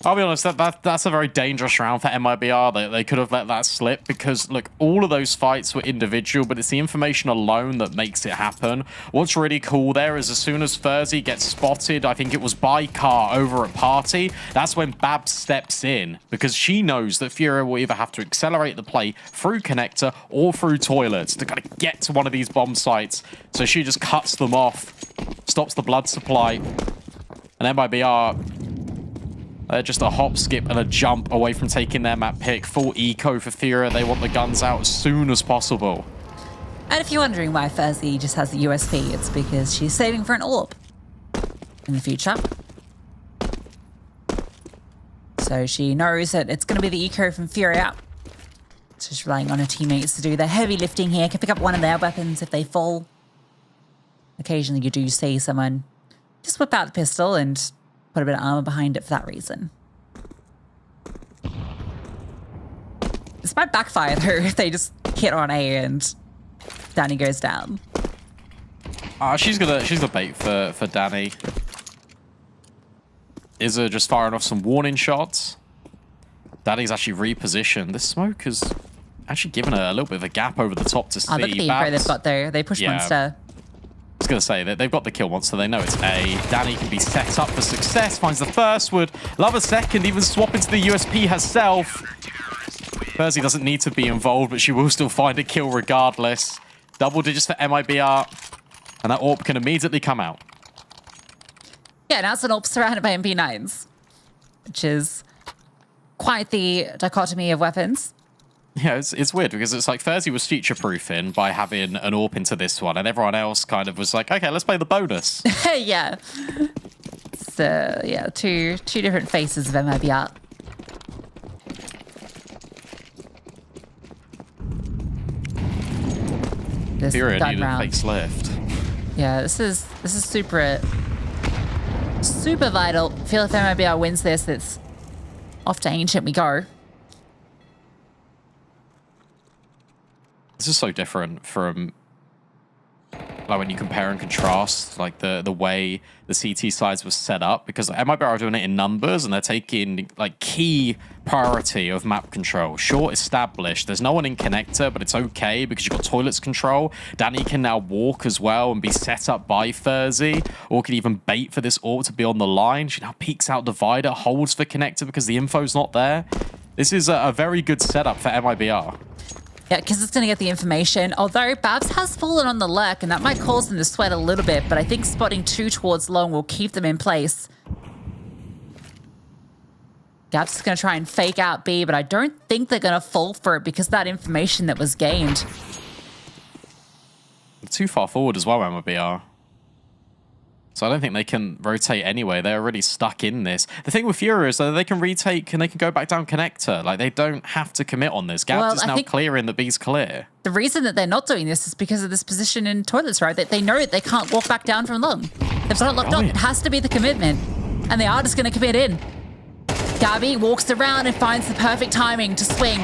I'll be honest, that's a very dangerous round for MIBR. They could have let that slip because, look, all of those fights were individual, but it's the information alone that makes it happen. What's really cool there is as soon as Furzy gets spotted, I think it was by Car over at Party, that's when Babs steps in because she knows that Furia will either have to accelerate the play through connector or through toilets to kind of get to one of these bomb sites. So she just cuts them off, stops the blood supply, and MIBR... just a hop, skip, and a jump away from taking their map pick. Full eco for Furia. They want the guns out as soon as possible. And if you're wondering why Furzy just has the USP, it's because she's saving for an AWP in the future. So she knows that it's going to be the eco from Furia. So she's relying on her teammates to do the heavy lifting here. Can pick up one of their weapons if they fall. Occasionally you do see someone just whip out the pistol and put a bit of armor behind it for that reason. This might backfire though if they just hit on A and Danny goes down. She's the bait for Danny. Izza just firing off some warning shots. Danny's actually repositioned. This smoke has actually given her a little bit of a gap over the top to see. Oh, look at the info they've got there. They push Monster. I was going to say that they've got the kill monster. They know it's A. Danny can be set up for success. Finds the first. Would love a second. Even swap into the USP herself. Furzy doesn't need to be involved, but she will still find a kill regardless. Double digits for MIBR. And that AWP can immediately come out. Yeah, now it's an AWP surrounded by MP9s. Which is quite the dichotomy of weapons. Yeah, it's weird because it's like Furzy was future-proofing by having an AWP into this one, and everyone else kind of was like, okay, let's play the bonus. Yeah. So, yeah, two different faces of MIBR. This Furia gun needed a round. facelift. Yeah, this is super vital. I feel if MIBR wins this, it's off to Ancient we go. This is so different from like when you compare and contrast like the way the CT sides were set up, because MIBR are doing it in numbers and they're taking like key priority of map control. Short established. There's no one in connector, but it's okay because you've got toilets control. Danny can now walk as well and be set up by Furzy, or can even bait for this AWP to be on the line. She now peeks out divider, holds for connector because the info's not there. This is a very good setup for MIBR. Yeah, because it's going to get the information. Although Babs has fallen on the lurk, and that might cause them to sweat a little bit, but I think spotting 2 towards long will keep them in place. Babs is going to try and fake out B, but I don't think they're going to fall for it because of that information that was gained. Too far forward as well, MIBR. So I don't think they can rotate anyway. They're already stuck in this. The thing with Fury is that they can retake and they can go back down connector. Like, they don't have to commit on this. Gabs is now clearing the B's clear. The reason that they're not doing this is because of this position in toilets, right? That they know that they can't walk back down from long. They've got it locked on. It has to be the commitment. And they are just going to commit in. Gabby walks around and finds the perfect timing to swing.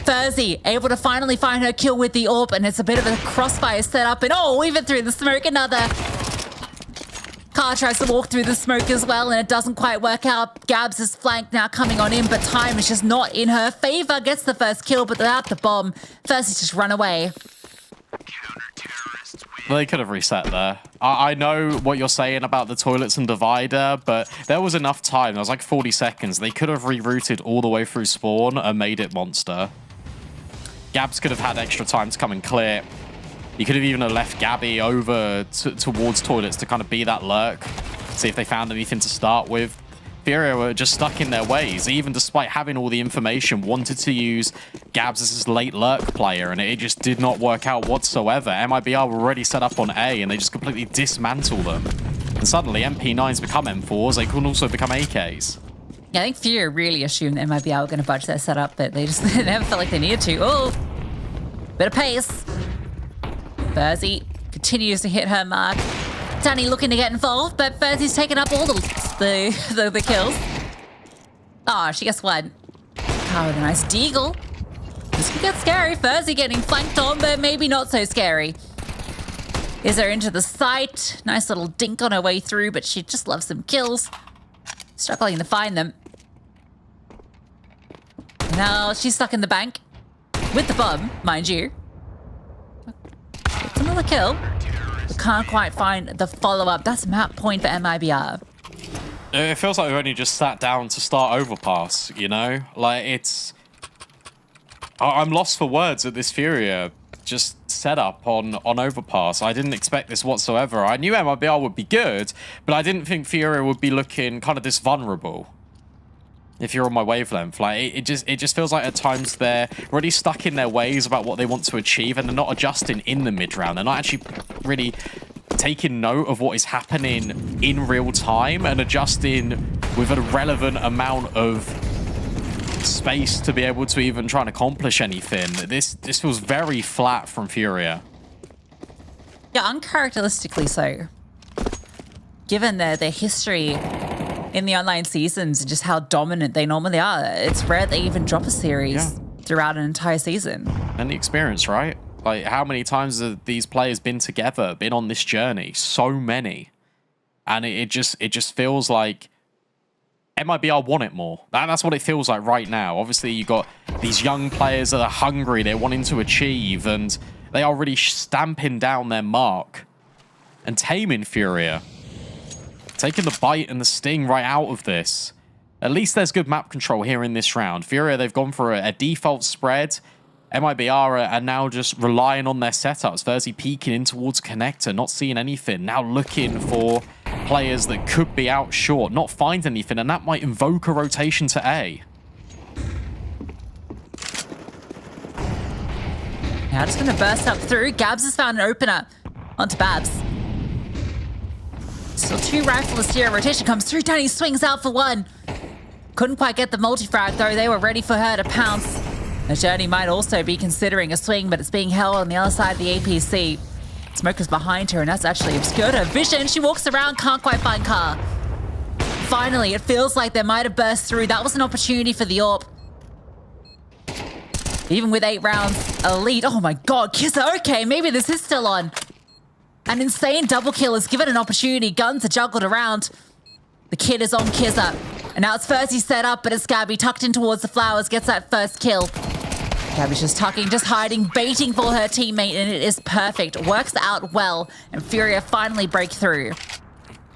Furzy able to finally find her kill with the AWP, and it's a bit of a crossfire setup. And oh, even through the smoke, another. Car tries to walk through the smoke as well, and it doesn't quite work out. Gabs' flank now coming on in, but time is just not in her favor. Gets the first kill, but without the bomb, Furzy's just run away. Well, they could have reset there. I know what you're saying about the toilets and divider, but there was enough time. There was like 40 seconds. They could have rerouted all the way through spawn and made it monster. Gabs could have had extra time to come and clear. You could have even left Gabby over towards toilets to kind of be that lurk. See if they found anything to start with. Furia were just stuck in their ways, even despite having all the information, wanted to use Gabs as his late lurk player, and it just did not work out whatsoever. MIBR were already set up on A, and they just completely dismantle them. And suddenly, MP9s become M4s, they can also become AKs. Yeah, I think Furia really assumed that MIBR were going to budge their setup, but they just never felt like they needed to. Oh, bit of pace. Furzy continues to hit her mark. Danny looking to get involved, but Furzy's taken up all the kills. Oh, she gets one. Oh, with a nice deagle. This could get scary. Furzy getting flanked on, but maybe not so scary. Is her into the site. Nice little dink on her way through, but she just loves some kills. Struggling to find them. Now she's stuck in the bank. With the bomb, mind you. It's another kill. We can't quite find the follow-up. That's map point for MIBR. It feels like we've only just sat down to start Overpass, you know? Like, it's... I'm lost for words at this Furia just set up on Overpass. I didn't expect this whatsoever. I knew MIBR would be good, but I didn't think Furia would be looking kind of this vulnerable. If you're on my wavelength, like it just feels like at times they're already stuck in their ways about what they want to achieve, and they're not adjusting in the mid round. They're not actually really taking note of what is happening in real time and adjusting with a relevant amount of space to be able to even try and accomplish anything. This feels very flat from Furia. Yeah, uncharacteristically so. Given their history in the online seasons and just how dominant they normally are, it's rare they even drop a series throughout an entire season. And the experience, right? Like, how many times have these players been together, been on this journey? So many. And it just feels like MIBR want it more. That's what it feels like right now. Obviously, you got these young players that are hungry, they're wanting to achieve, and they are already stamping down their mark and taming Furia. Taking the bite and the sting right out of this. At least there's good map control here in this round. Furia, they've gone for a default spread. MIBR are now just relying on their setups. Furzy peeking in towards connector, not seeing anything. Now looking for players that could be out short, not find anything, and that might invoke a rotation to A. Now just going to burst up through. Gabs has found an opener onto Babs. Still two rifles here. Rotation comes through. Danny swings out for one. Couldn't quite get the multi-frag though. They were ready for her to pounce. The journey might also be considering a swing, but it's being held on the other side of the APC. Smoker's behind her, and that's actually obscured her vision. She walks around, can't quite find Car. Finally, it feels like they might have burst through. That was an opportunity for the AWP. Even with 8 rounds, a lead. Oh my god, Kizza, okay, maybe this is still on. An insane double kill is given an opportunity. Guns are juggled around. The kid is on Kizza. And now it's Furzy set up, but it's Gabby tucked in towards the flowers, gets that first kill. Gabby's just tucking, just hiding, baiting for her teammate, and it is perfect. Works out well, and Furia finally break through.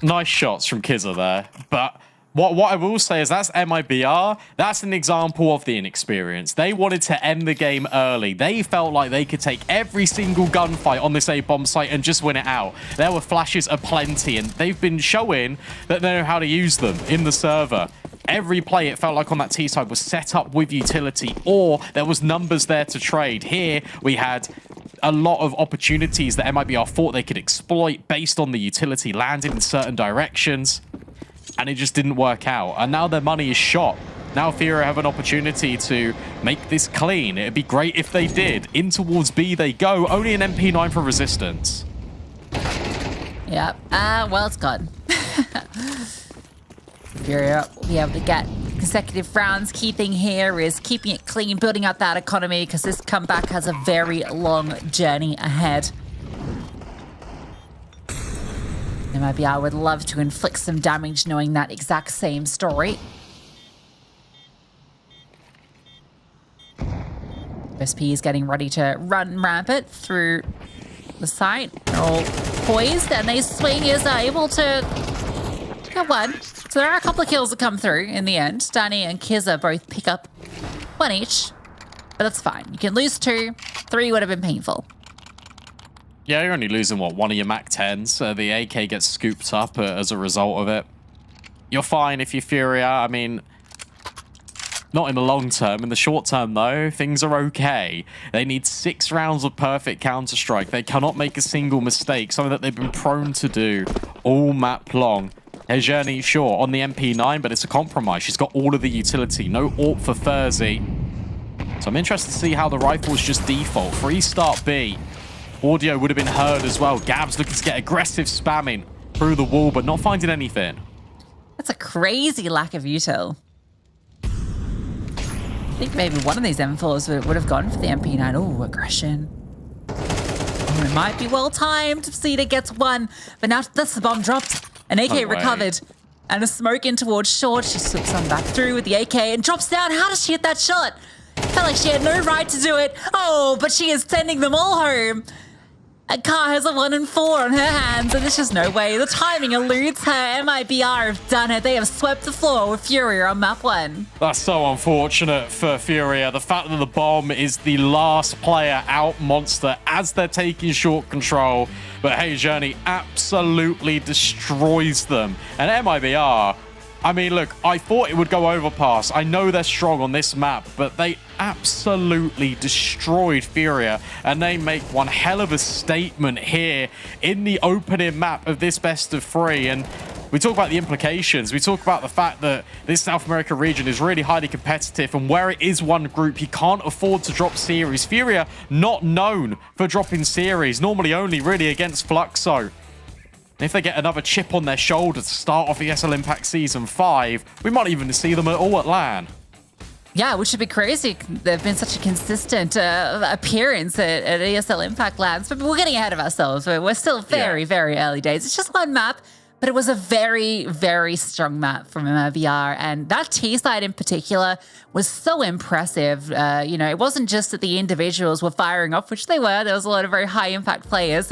Nice shots from Kizza there, but what I will say is that's MIBR. That's an example of the inexperience. They wanted to end the game early. They felt like they could take every single gunfight on this A-bomb site and just win it out. There were flashes aplenty, and they've been showing that they know how to use them in the server. Every play, it felt like on that T side was set up with utility, or there was numbers there to trade. Here, we had a lot of opportunities that MIBR thought they could exploit based on the utility landing in certain directions, and it just didn't work out. And now their money is shot. Now Furia have an opportunity to make this clean. It'd be great if they did. In towards B they go. Only an MP9 for resistance. Yeah. Well, it's gone. Furia will be able to get consecutive rounds. Key thing here is keeping it clean, building out that economy, because this comeback has a very long journey ahead. MIBR would love to inflict some damage knowing that exact same story. SP is getting ready to run rampant through the site. They're all poised, and these swingers are able to get one. So there are a couple of kills that come through in the end. Danny and Kizza both pick up one each, but that's fine. You can lose 2. 3 would have been painful. Yeah, you're only losing, what, 1 of your Mac 10s. The AK gets scooped up as a result of it. You're fine if you're Furia. I mean, not in the long term. In the short term, though, things are okay. They need 6 rounds of perfect Counter-Strike. They cannot make a single mistake, something that they've been prone to do all map long. Her journey, sure, on the MP9, but it's a compromise. She's got all of the utility. No AWP for Thursday. So I'm interested to see how the rifles just default. Free start B. Audio would have been heard as well. Gabs looking to get aggressive spamming through the wall, but not finding anything. That's a crazy lack of util. I think maybe one of these M4s would have gone for the MP9. Oh, aggression. Oh, it might be well timed. Cedar gets one, but now that's the bomb dropped. An AK recovered. And a smoke in towards short. She slips on back through with the AK and drops down. How does she hit that shot? Felt like she had no right to do it. Oh, but she is sending them all home. A car has a 1 and 4 on her hands, and there's just no way. The timing eludes her. MIBR have done it. They have swept the floor with Furia on map 1. That's so unfortunate for Furia. The fact that the bomb is the last player out monster as they're taking short control. But hey, Journey absolutely destroys them. And MIBR, I mean, look, I thought it would go overpass. I know they're strong on this map, but they absolutely destroyed Furia, and they make one hell of a statement here in the opening map of this best of 3. And we talk about the implications. We talk about the fact that this South America region is really highly competitive, and where it is one group, you can't afford to drop series. Furia not known for dropping series, normally only really against Fluxo. If they get another chip on their shoulder to start off ESL Impact Season 5, we might even see them at all at LAN. Yeah, which would be crazy. They've been such a consistent appearance at ESL Impact LANs, but we're getting ahead of ourselves. We're still very, very early days. It's just one map, but it was a very, very strong map from MIBR, and that T side in particular was so impressive. You know, it wasn't just that the individuals were firing off, which they were. There was a lot of very high impact players.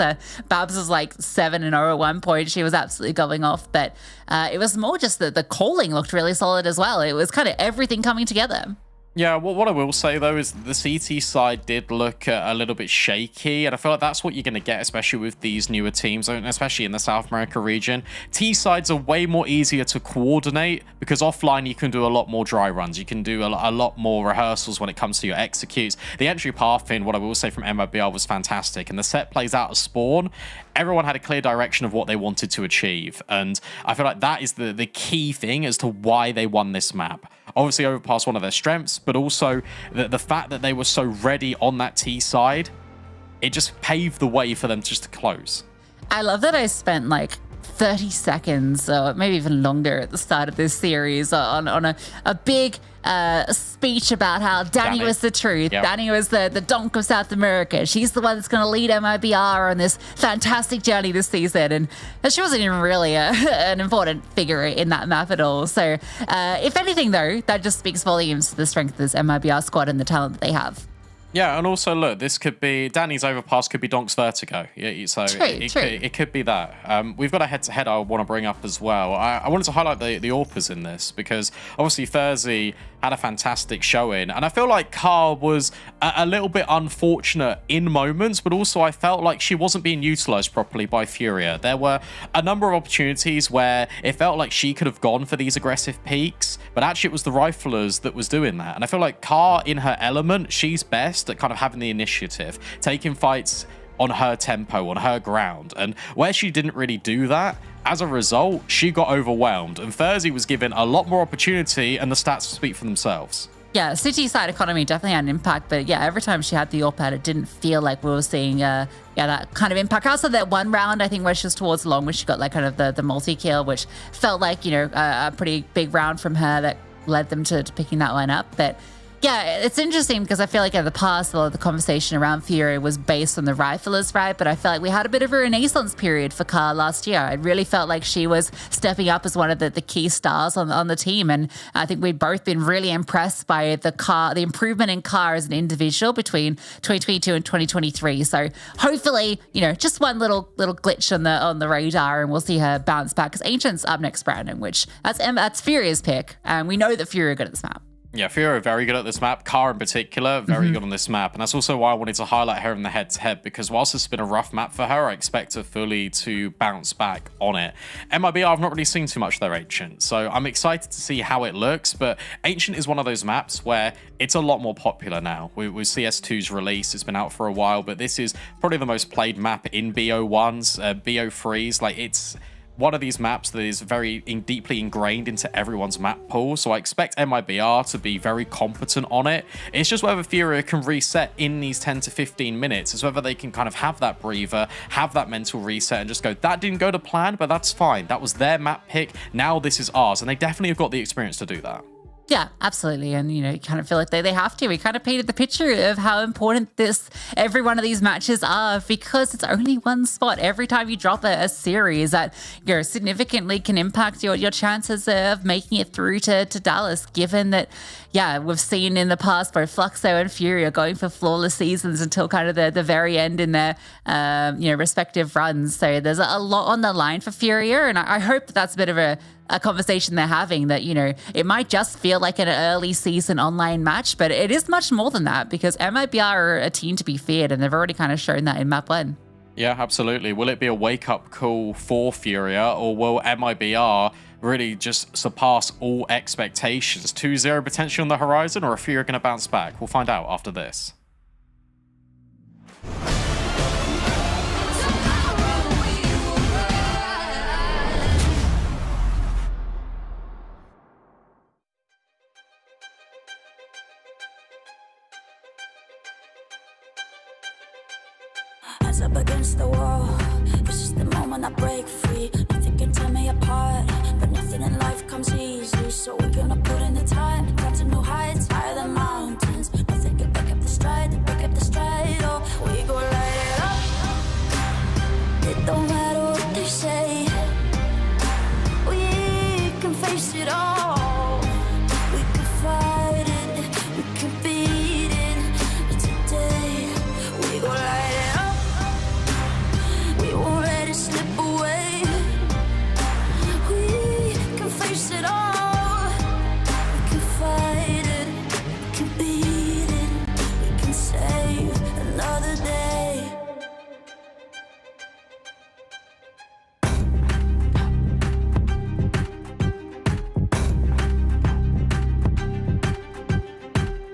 Babs was like 7-0 at one point. She was absolutely going off, but it was more just that the calling looked really solid as well. It was kind of everything coming together. Yeah, well, what I will say, though, is the CT side did look a little bit shaky, and I feel like that's what you're going to get, especially with these newer teams, and especially in the South America region. T sides are way more easier to coordinate, because offline you can do a lot more dry runs. You can do a lot more rehearsals when it comes to your executes. The entry path in, what I will say from MIBR, was fantastic, and the set plays out of spawn. Everyone had a clear direction of what they wanted to achieve, and I feel like that is the key thing as to why they won this map. Obviously overpassed one of their strengths, but also the fact that they were so ready on that T side, it just paved the way for them just to close. I love that I spent like 30 seconds or maybe even longer at the start of this series on a big speech about how Danny was the truth. Yep. Danny was the donk of South America. She's the one that's going to lead MIBR on this fantastic journey this season. And she wasn't even really an important figure in that map at all. So if anything, though, that just speaks volumes to the strength of this MIBR squad and the talent that they have. Yeah, and also, look, this could be... Danny's overpass could be Donk's vertigo. Yeah, so it could be that. We've got a head-to-head I want to bring up as well. I wanted to highlight the AWPers in this, because obviously Thursday had a fantastic showing, and I feel like Carl was a little bit unfortunate in moments, but also I felt like she wasn't being utilized properly by Furia. There were a number of opportunities where it felt like she could have gone for these aggressive peaks, but actually it was the riflers that was doing that. And I feel like Carl, in her element, she's best best at kind of having the initiative, taking fights on her tempo, on her ground. And where she didn't really do that, as a result, she got overwhelmed. And Thursday was given a lot more opportunity, and the stats speak for themselves. Yeah, City side economy definitely had an impact, but yeah, every time she had the AWP, it didn't feel like we were seeing that kind of impact. Also, that one round, I think, where she was towards long, where she got like kind of the multi-kill, which felt like, you know, a pretty big round from her that led them to picking that line up. But yeah, it's interesting because I feel like in the past, a lot of the conversation around Fury was based on the riflers, right? But I felt like we had a bit of a renaissance period for Car last year. I really felt like she was stepping up as one of the key stars on the team. And I think we've both been really impressed by the improvement in Car as an individual between 2022 and 2023. So hopefully, you know, just one little glitch on the radar and we'll see her bounce back, because Ancient's up next, Brandon, which that's Fury's pick. And we know that Fury are good at this map. Yeah, Fury are very good at this map. Car in particular, very good on this map. And that's also why I wanted to highlight her in the head-to-head, because whilst it's been a rough map for her, I expect her fully to bounce back on it. MIB, I've not really seen too much of their Ancient, so I'm excited to see how it looks. But Ancient is one of those maps where it's a lot more popular now. With CS2's release, it's been out for a while, but this is probably the most played map in BO1s, BO3s. Like, it's one of these maps that is very deeply ingrained into everyone's map pool, so I expect MIBR to be very competent on it. It's just whether Fury can reset in these 10 to 15 minutes. It's whether they can kind of have that breather, have that mental reset, and just go, that didn't go to plan, but that's fine. That was their map pick. Now this is ours, and they definitely have got the experience to do that. Yeah, absolutely. And, you know, you kind of feel like they have to. We kind of painted the picture of how important every one of these matches are, because it's only one spot every time you drop a series that, you know, significantly can impact your chances of making it through to Dallas, given that, yeah, we've seen in the past both Fluxo and Fury are going for flawless seasons until kind of the very end in their, you know, respective runs. So there's a lot on the line for Fury, and I hope that's a bit of a conversation they're having, that, you know, it might just feel like an early season online match, but it is much more than that, because MIBR are a team to be feared, and they've already kind of shown that in map 1. Yeah, absolutely. Will it be a wake-up call for Furia, or will MIBR really just surpass all expectations? 2-0 potential on the horizon, or are Furia going to bounce back? We'll find out after this. Up against the wall, this is the moment I break free. Nothing can tear me apart, but nothing in life comes easy. So we're gonna put in the time, climb to new heights, higher than mountains. Nothing can break up the stride, oh, we go light it up. It don't matter what they say, we can face it all. We can fight it, we can beat it. Today, we go light it up. We won't let it slip away. We can face it all. We can fight it, we can beat it, we can save another day.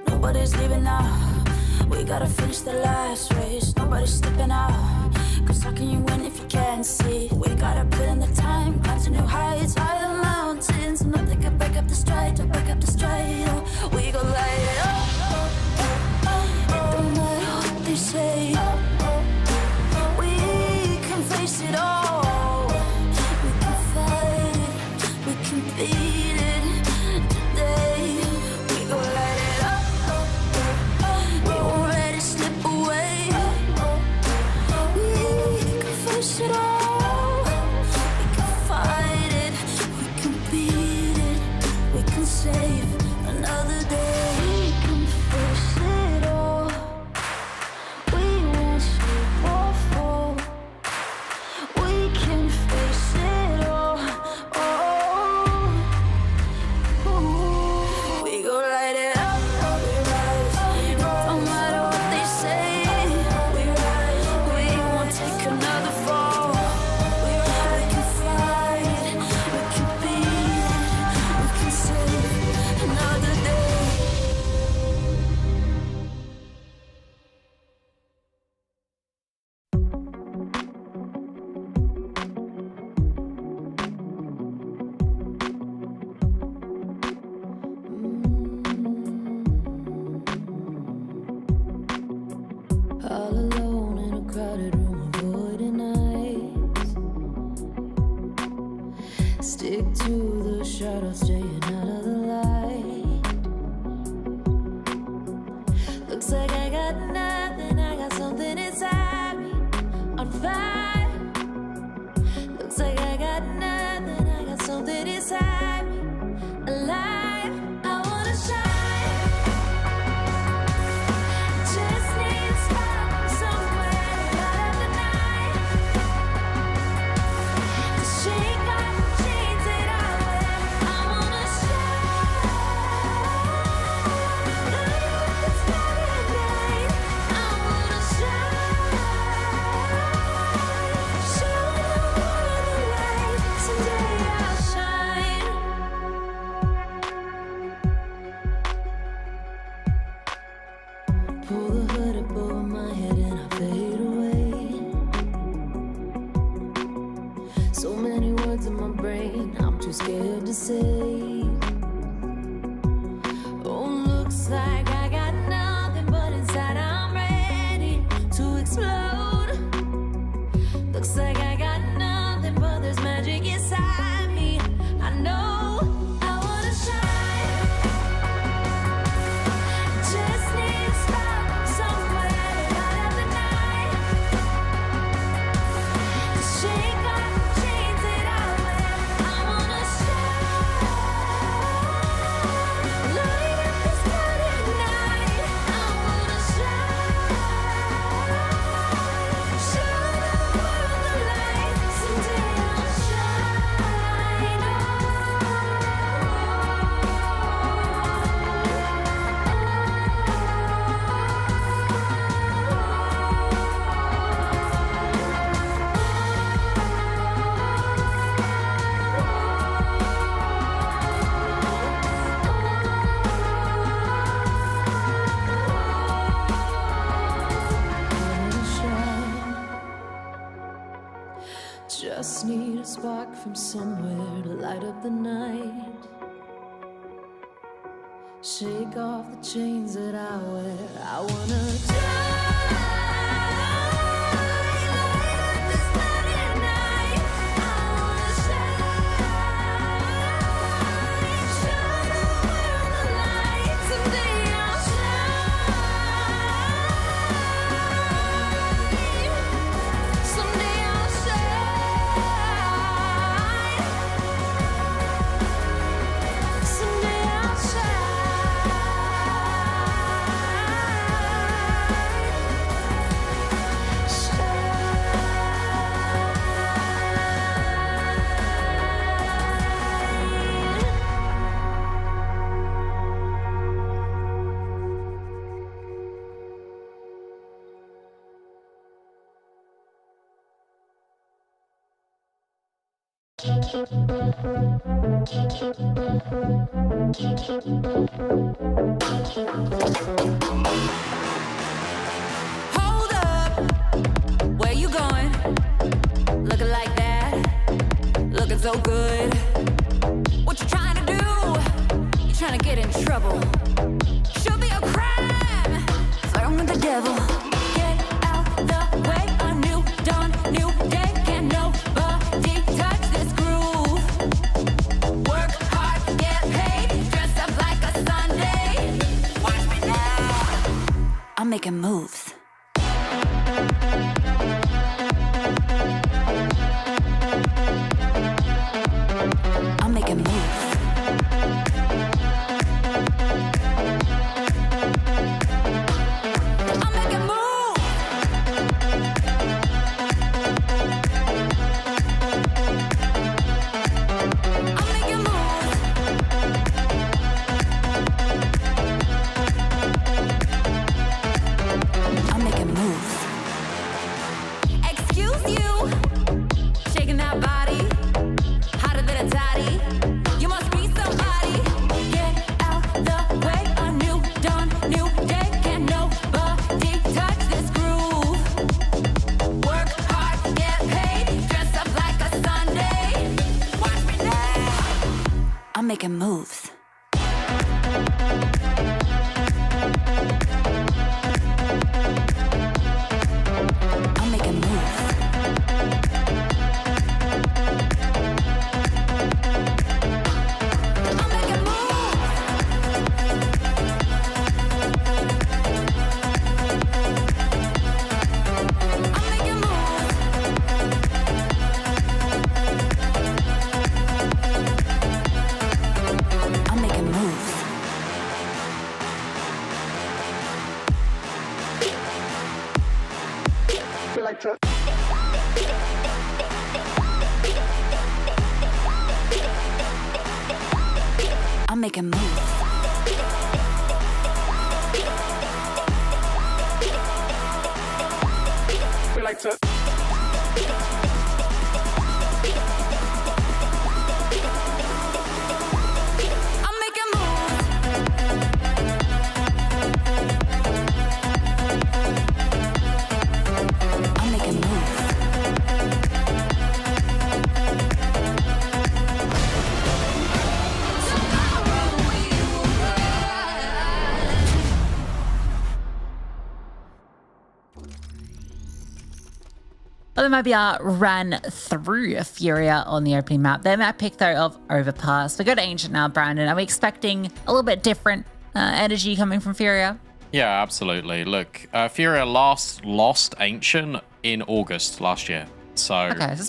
Nobody's leaving now. We gotta finish the last race. Nobody's stepping out. Cause how can you win if you can't see? We gotta put in the time, climb to new heights, higher than mountains. Nothing can break up the stride, to break up the stride. Oh, we gon' light it up. It don't matter what they say. We can face it all. We can fight it, we can beat it. Today, we gon' light it up. We won't let it slip away. Face it all. Stick to the shadows, staying out of the light. Looks like I got nothing, I got something inside me on fire. Looks like I got nothing, I got something inside me alive. I wanna shine. Just need a spark somewhere to light up the night. To shake off the chains that I wear. I wanna shine. Light up the sky at night. I wanna shine. Show the world the light. Someday I'll shine. Pull the hood up over my head and I fade away. So many words in my brain, I'm too scared to say. Oh, looks like I got nothing, but inside I'm ready to explode. Looks like I got nothing, but there's magic inside me. I know I wanna shine. Just need a spark somewhere to light up the night. To shake off the chains that I wear. I wanna shine. Light up the sky at night. I wanna shine. Show the world the light. Someday I'll just need a spark from somewhere to light up the night. Shake off the chains that I wear. I wanna Hold up, where you going? Looking like that, looking so good. What you trying to do? You trying to get in trouble? Should be a crime, flirting with the devil. Get out the way, a new dawn, new day. Can nobody touch this groove? Work hard, get paid, dress up like a Sunday. Watch me now, I'm making moves. I'm making moves. I'm making moves. I'm making moves. I'm making moves. Excuse you, shaking that body, hotter than a toddy. You must be somebody. Get out the way, a new dawn, new day. Can nobody touch this groove? Work hard, get paid, dress up like a Sunday. Watch me now, I'm making moves. I'm making moves. make a move. We like to. I'll make a move. I'll make a move. Well, MIBR ran through Furia on the opening map. Their map pick, though, of Overpass. We go to Ancient now, Brandon. Are we expecting a little bit different energy coming from Furia? Yeah, absolutely. Look, Furia last lost Ancient in August last year. So Okay, so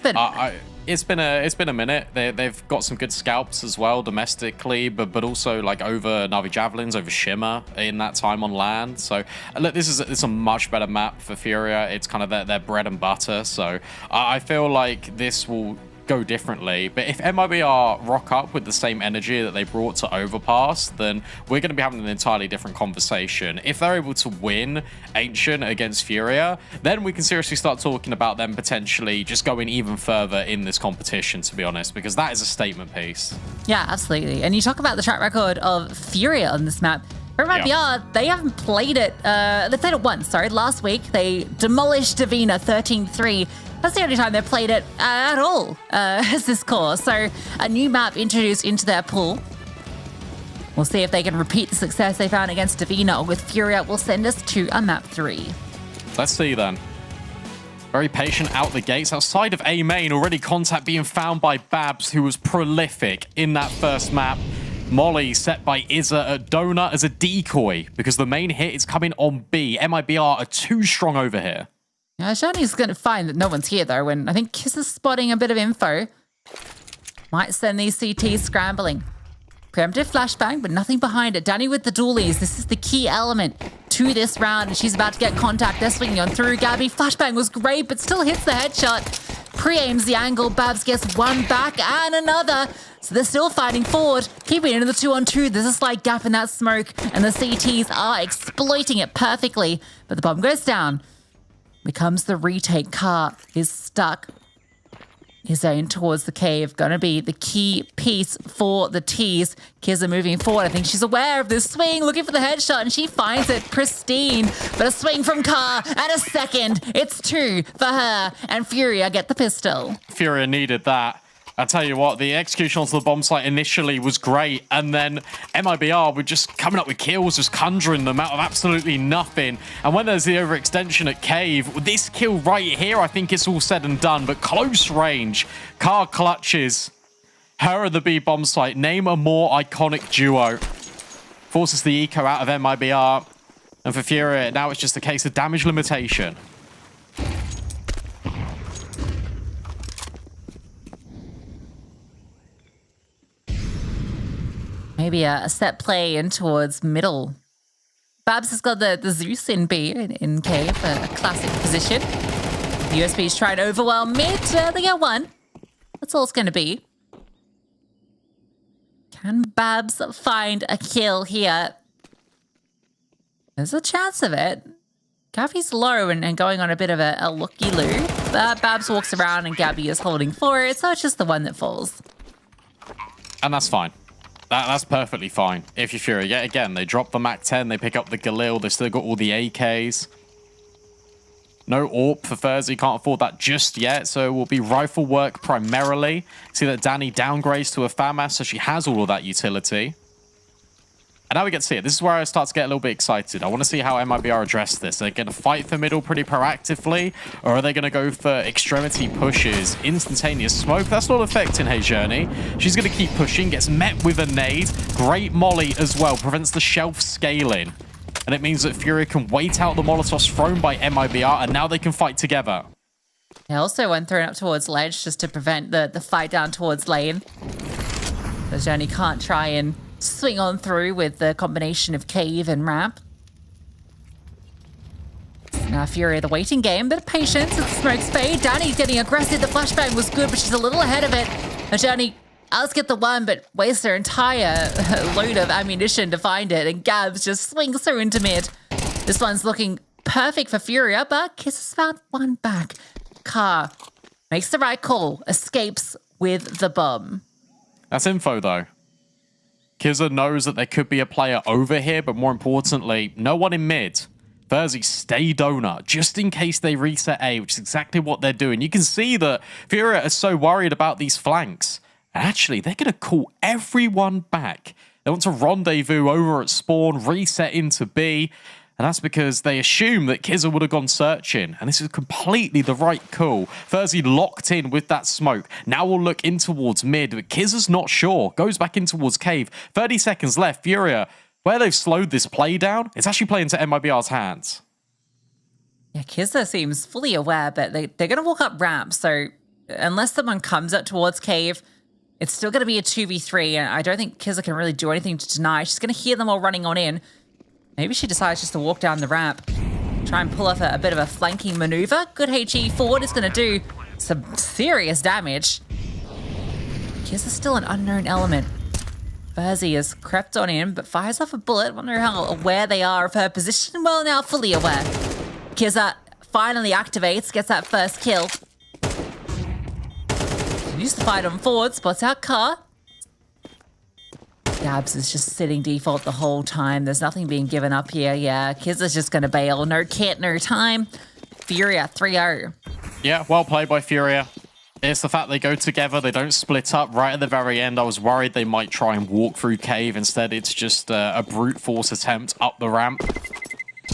it's been it's been a minute. They've got some good scalps as well domestically, but also like over Na'Vi Javelins, over Shimmer in that time on land. So look, this is a much better map for Furia. It's kind of their bread and butter. So I feel like this will go differently. But if MIBR rock up with the same energy that they brought to Overpass, then we're going to be having an entirely different conversation. If they're able to win Ancient against Furia, then we can seriously start talking about them potentially just going even further in this competition, to be honest, because that is a statement piece. Yeah, absolutely. And you talk about the track record of Furia on this map. For MIBR, they haven't played it. They played it once, sorry, last week. They demolished Davina 13-3. That's the only time they've played it at all as this course. So a new map introduced into their pool. We'll see if they can repeat the success they found against Davina, or with Furia will send us to a map 3. Let's see then. Very patient out the gates. Outside of A main, already contact being found by Babs, who was prolific in that first map. Molly set by Izza at Donut as a decoy because the main hit is coming on B. MIBR are too strong over here. Yeah, Shani's going to find that no one's here, though, and I think Kiss is spotting a bit of info. Might send these CTs scrambling. Preemptive flashbang, but nothing behind it. Danny with the dualies. This is the key element to this round, and she's about to get contact. They're swinging on through. Gabby, flashbang was great, but still hits the headshot. Pre-aims the angle. Babs gets one back and another. So they're still fighting forward, keeping it in the 2-on-2. There's a slight gap in that smoke, and the CTs are exploiting it perfectly. But the bomb goes down. Becomes the retake. Car is stuck. Is aimed towards the cave. Gonna be the key piece for the T's. Kizza moving forward. I think she's aware of this swing, looking for the headshot, and she finds it pristine. But a swing from Car and a second. It's 2 for her, and Furia get the pistol. Furia needed that. I tell you what, the execution onto the bomb site initially was great, and then MIBR were just coming up with kills, just conjuring them out of absolutely nothing. And when there's the overextension at Cave, this kill right here, I think it's all said and done, but close range. Car clutches. Her at the B bomb site. Name a more iconic duo. Forces the eco out of MIBR. And for Furia, now it's just a case of damage limitation. Maybe a set play in towards middle. Babs has got the Zeus in B, in cave, a classic position. The USB's trying to overwhelm mid. They get one. That's all it's going to be. Can Babs find a kill here? There's a chance of it. Gabby's low and going on a bit of a looky-loo. Babs walks around and Gabby is holding for it, so it's just the one that falls. And that's fine. That's perfectly fine. If you're Fury, yet again, they drop the MAC-10, they pick up the Galil, they've still got all the AKs. No AWP for Thursday, can't afford that just yet, so it will be rifle work primarily. See that Danny downgrades to a FAMAS, so she has all of that utility. And now we get to see it. This is where I start to get a little bit excited. I want to see how MIBR address this. Are they going to fight for middle pretty proactively? Or are they going to go for extremity pushes? Instantaneous smoke? That's not affecting Hey Journey. She's going to keep pushing. Gets met with a nade. Great molly as well. Prevents the shelf scaling. And it means that Fury can wait out the Molotovs thrown by MIBR. And now they can fight together. Yeah, also one thrown up towards ledge just to prevent the fight down towards lane. So Journey can't try and swing on through with the combination of cave and ramp. Now Fury the waiting game, bit of patience as the smokes fade. Danny's getting aggressive. The flashbang was good, but she's a little ahead of it. Now Journey Alice get the one, but wastes her entire load of ammunition to find it, and Gabs just swings through into mid. This one's looking perfect for Furia, but Kiz has found one back. Car makes the right call, escapes with the bomb. That's info, though. Kizza knows that there could be a player over here, but more importantly, no one in mid. Thursday, stay donut, just in case they reset A, which is exactly what they're doing. You can see that Furia are so worried about these flanks. And actually, they're going to call everyone back. They want to rendezvous over at spawn, reset into B, and that's because they assume that Kizza would have gone searching. And this is completely the right call. Thursday locked in with that smoke. Now we'll look in towards mid, but Kizza's not sure. Goes back in towards cave. 30 seconds left. Furia, where they've slowed this play down, it's actually playing into MIBR's hands. Yeah, Kizza seems fully aware, but they're going to walk up ramp. So unless someone comes up towards cave, it's still going to be a 2v3, and I don't think Kizza can really do anything to deny. She's going to hear them all running on in. Maybe she decides just to walk down the ramp, try and pull off a bit of a flanking maneuver. Good HE forward is going to do some serious damage. Kizza's still an unknown element. Verzi has crept on in, but fires off a bullet. Wonder how aware they are of her position. Well, now fully aware. Kizza finally activates, gets that first kill. Continues to fight on forward, spots out Car. Gabs is just sitting default the whole time. There's nothing being given up here. Yeah, Kizza's just going to bail. No kit, no time. Furia 3-0. Yeah, well played by Furia. It's the fact they go together, they don't split up right at the very end. I was worried they might try and walk through cave. Instead, it's just a brute force attempt up the ramp.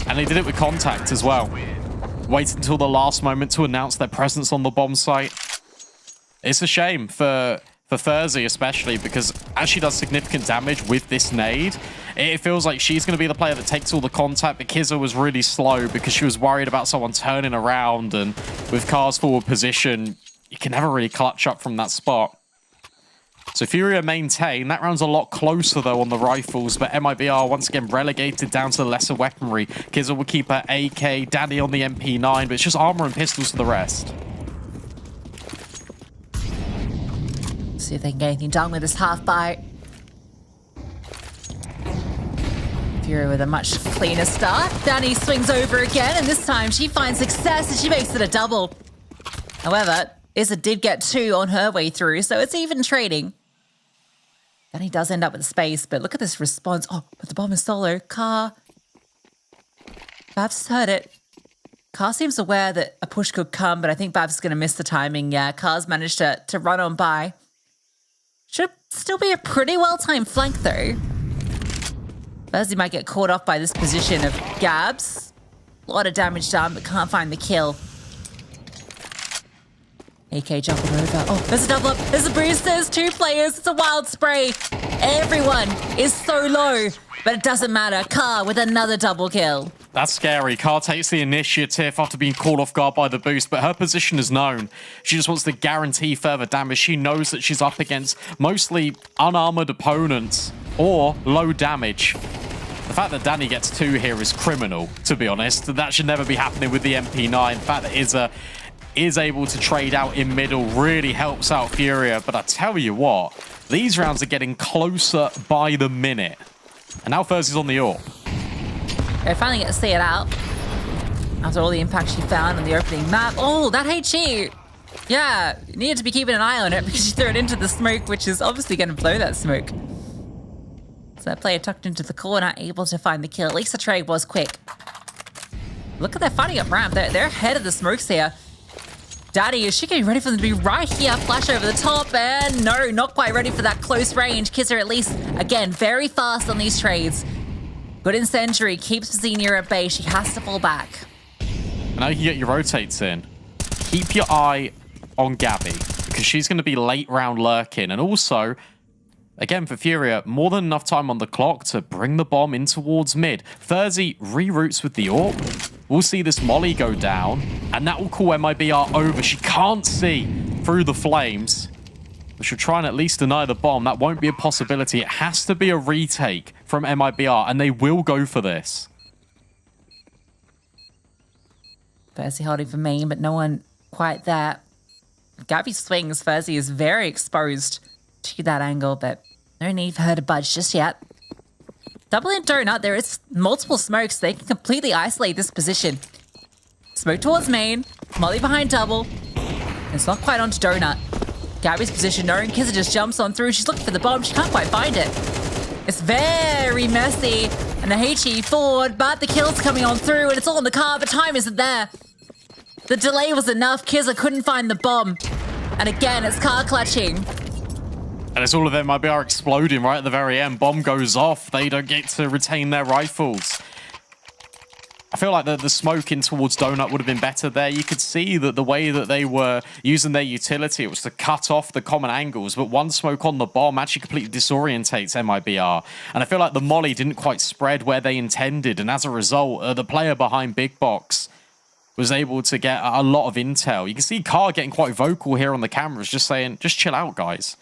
And they did it with contact as well. Waited until the last moment to announce their presence on the bomb site. It's a shame for Thursday especially, because as she does significant damage with this nade, it feels like she's going to be the player that takes all the contact, but Kizza was really slow because she was worried about someone turning around, and with Car's forward position, you can never really clutch up from that spot. So Furia maintain. That round's a lot closer, though, on the rifles, but MIBR once again relegated down to the lesser weaponry. Kizza will keep her AK, Danny on the MP9, but it's just armor and pistols for the rest. See if they can get anything done with this half bite. Furia with a much cleaner start. Danny swings over again, and this time she finds success and she makes it a double. However, Izza did get 2 on her way through, so it's even trading. Danny does end up with space, but look at this response. Oh, but the bomb is solo. Car. Babs heard it. Car seems aware that a push could come, but I think Babs is going to miss the timing. Yeah, Car's managed to run on by. Should still be a pretty well-timed flank, though. Verzi might get caught off by this position of Gabs. A lot of damage done, but can't find the kill. AK jumping over. Oh, there's a double up. There's a boost. There's 2 players. It's a wild spray. Everyone is so low, but it doesn't matter. Car with another double kill. That's scary. Car takes the initiative after being caught off guard by the boost, but her position is known. She just wants to guarantee further damage. She knows that she's up against mostly unarmored opponents or low damage. The fact that Danny gets 2 here is criminal, to be honest. That should never be happening with the MP9. The fact that Izza is able to trade out in middle really helps out Furia, but I tell you what, these rounds are getting closer by the minute. And now Thursday's on the AWP. I finally get to see it out after all the impact she found on the opening map. Oh, that HE! Yeah, you needed to be keeping an eye on it because she threw it into the smoke, which is obviously going to blow that smoke. So that player tucked into the corner, able to find the kill. At least the trade was quick. Look at their fighting up ramp. They're ahead of the smokes here. Daddy, is she getting ready for them to be right here? Flash over the top, and no, not quite ready for that close range. Kizza at least, again, very fast on these trades. Good incendiary, keeps Xenia at bay. She has to fall back. Now you can get your rotates in. Keep your eye on Gabby, because she's going to be late round lurking. And also, again, for Furia, more than enough time on the clock to bring the bomb in towards mid. Thursday reroutes with the AWP. We'll see this molly go down, and that will call MIBR over. She can't see through the flames, but she'll try and at least deny the bomb. That won't be a possibility. It has to be a retake from MIBR, and they will go for this. Verzi holding for main, but no one quite there. Gabby swings. Verzi is very exposed. to that angle, but no need for her to budge just yet. Double in donut, there is multiple smokes. They can completely isolate this position. Smoke towards main, Molly behind double. It's not quite onto donut. Gabby's position, knowing Kizza just jumps on through. She's looking for the bomb. She can't quite find it. It's very messy. And the HE forward, but the kill's coming on through and it's all in the car, but time isn't there. The delay was enough. Kizza couldn't find the bomb. And again, it's car clutching. And it's all of them IBR exploding right at the very end. Bomb goes off. They don't get to retain their rifles. I feel like the smoke in towards Donut would have been better there. You could see that the way that they were using their utility, it was to cut off the common angles. But one smoke on the bomb actually completely disorientates MIBR. And I feel like the molly didn't quite spread where they intended. And as a result, the player behind Big Box was able to get a lot of intel. You can see Carr getting quite vocal here on the cameras, just saying, just chill out, guys.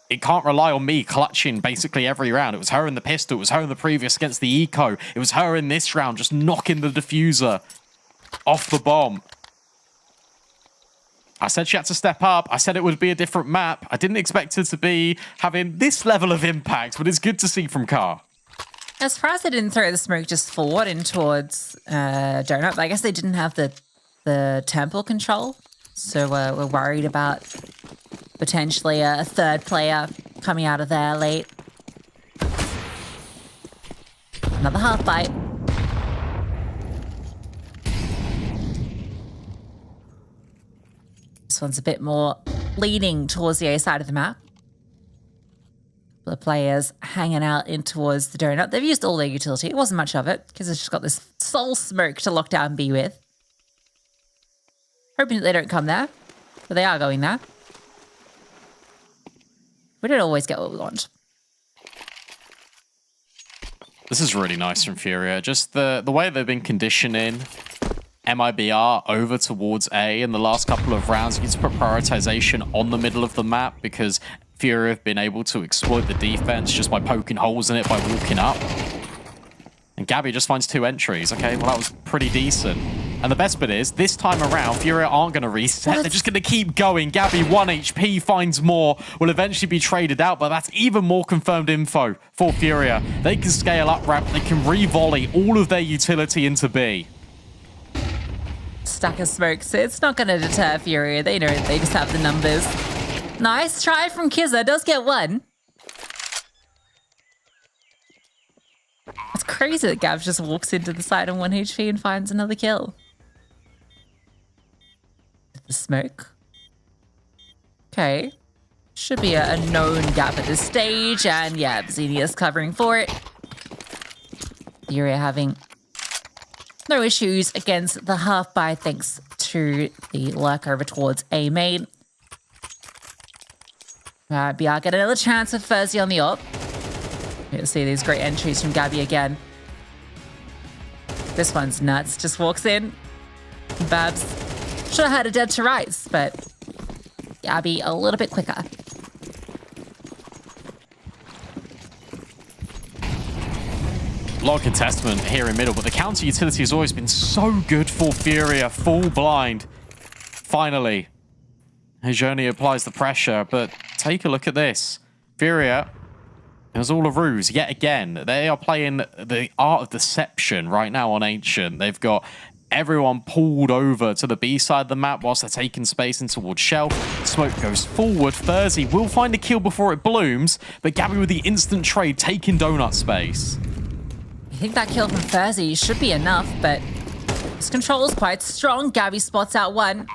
It can't rely on me clutching basically every round. It was her in the pistol. It was her in the previous against the eco. It was her in this round just knocking the diffuser off the bomb. I said she had to step up. I said it would be a different map. I didn't expect her to be having this level of impact, but it's good to see from Carr. As far as they didn't throw the smoke just forward and towards Donut, but I guess they didn't have the temple control. So we're worried about potentially a third player coming out of there late. Another half bite. This one's a bit more leaning towards the A side of the map. The players hanging out in towards the donut. They've used all their utility. It wasn't much of it because it's just got this soul smoke to lock down B with. Hoping that they don't come there, but they are going there. We don't always get what we want. This is really nice from Furia. Just the way they've been conditioning MIBR over towards A in the last couple of rounds. You need to put prioritization on the middle of the map because Furia have been able to exploit the defense just by poking holes in it, by walking up. And Gabby just finds 2 entries. Okay, well, that was pretty decent. And the best bit is, this time around, Furia aren't going to reset. They're just going to keep going. Gabby, 1 HP, finds more, will eventually be traded out, but that's even more confirmed info for Furia. They can scale up ramp. They can re-volley all of their utility into B. Stack of smokes. It's not going to deter Furia. They know they just have the numbers. Nice try from Kizza. Does get 1. It's crazy that Gab just walks into the side on 1 HP and finds another kill. The smoke. Okay. Should be a known gap at this stage. And yeah, Xenia's covering for it. Furia having no issues against the half buy thanks to the lurk over towards A main. BR get another chance with Fuzzy on the op. You'll see these great entries from Gabby again. This one's nuts. Just walks in. Babs should have had a dead to rights, but Gabby a little bit quicker. A lot of contestment here in middle, but the counter utility has always been so good for Furia. Full blind. Finally. Hijoni applies the pressure, but take a look at this. Furia, it was all a ruse yet again. They are playing the art of deception right now on Ancient. They've got everyone pulled over to the B side of the map whilst they're taking space in towards Shelf. Smoke goes forward. Thursday will find a kill before it blooms, but Gabby with the instant trade taking donut space. I think that kill from Thursday should be enough, but his control is quite strong. Gabby spots out 1.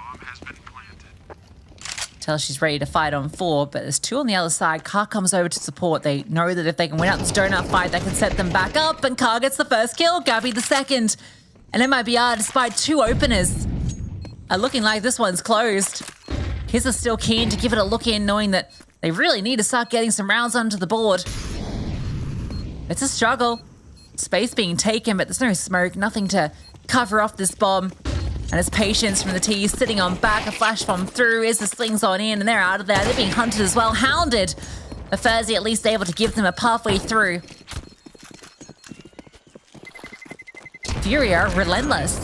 Tell she's ready to fight on 4, but there's 2 on the other side. Carr comes over to support. They know that if they can win out this donut fight, that can set them back up, and Carr gets the first kill, Gabby the second. And MIBR, despite 2 openers, are looking like this one's closed. Kiz are still keen to give it a look in, knowing that they really need to start getting some rounds onto the board. It's a struggle. Space being taken, but there's no smoke, nothing to cover off this bomb. And it's Patience from the T sitting on back, a flash bomb through, is the slings on in, and they're out of there. They're being hunted as well, hounded. But Thursday at least able to give them a pathway through. Furia, relentless.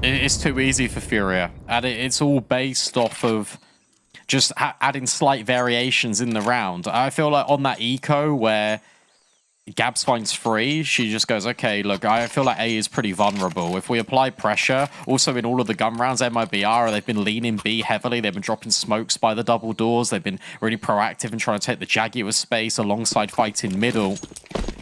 It's too easy for Furia, and it's all based off of just adding slight variations in the round. I feel like on that eco where Gabs finds free, she just goes, okay, look, I feel like A is pretty vulnerable. If we apply pressure, also in all of the gun rounds, MIBR, they've been leaning B heavily. They've been dropping smokes by the double doors. They've been really proactive in trying to take the Jaguar space alongside fighting middle.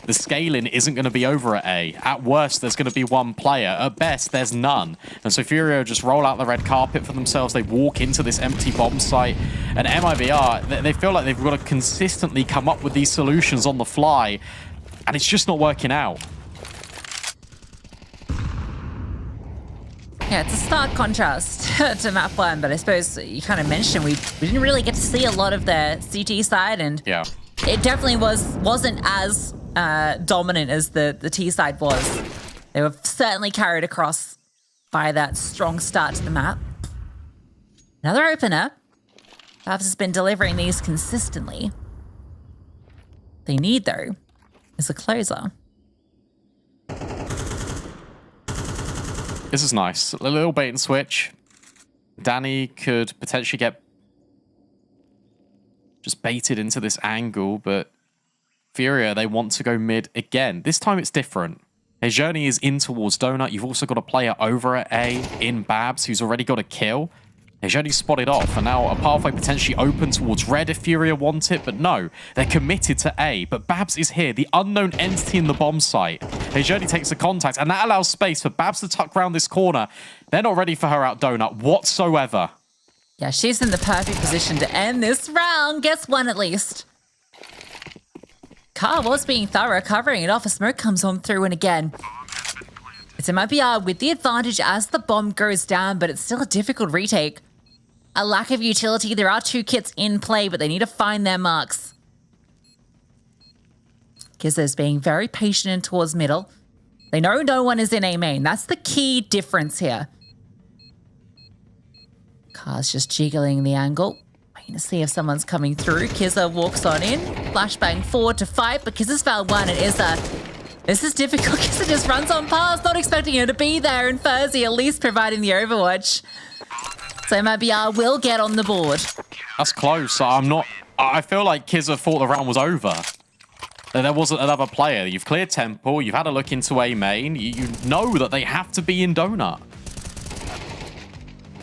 The scaling isn't going to be over at A. At worst, there's going to be one player. At best, there's none. And so Furio just roll out the red carpet for themselves. They walk into this empty bomb site. And MIBR, they feel like they've got to consistently come up with these solutions on the fly. And it's just not working out. Yeah, it's a stark contrast to map 1, but I suppose you kind of mentioned we didn't really get to see a lot of the CT side, and yeah, it definitely wasn't as dominant as the T side was. They were certainly carried across by that strong start to the map. Another opener. Babs has been delivering these consistently. They need, though, is a closer. This is nice. A little bait and switch. Danny could potentially get just baited into this angle, but Furia, they want to go mid again. This time it's different. His journey is in towards Donut. You've also got a player over at A in Babs who's already got a kill. His journey spotted off, and now a pathway potentially open towards red if Furia want it, but no, they're committed to A. But Babs is here, the unknown entity in the bomb site. His journey takes the contact, and that allows space for Babs to tuck round this corner. They're not ready for her out Donut whatsoever. Yeah, she's in the perfect position to end this round. Gets one at least. Car was being thorough, covering it off. A smoke comes on through, and again, it's MIBR with the advantage as the bomb goes down, but it's still a difficult retake. A lack of utility. There are 2 kits in play, but they need to find their marks. Kizza's being very patient and towards middle. They know no one is in A main. That's the key difference here. Car's just jiggling the angle. Waiting to see if someone's coming through. Kizza walks on in. Flashbang forward to fight, but Kizza's found one. It is a... This is difficult. Kizza just runs on past, not expecting her to be there, and Furzy at least providing the overwatch. So MIBR will get on the board. That's close. I feel like Kizza thought the round was over. There wasn't another player. You've cleared Temple. You've had a look into A main. You know that they have to be in Donut.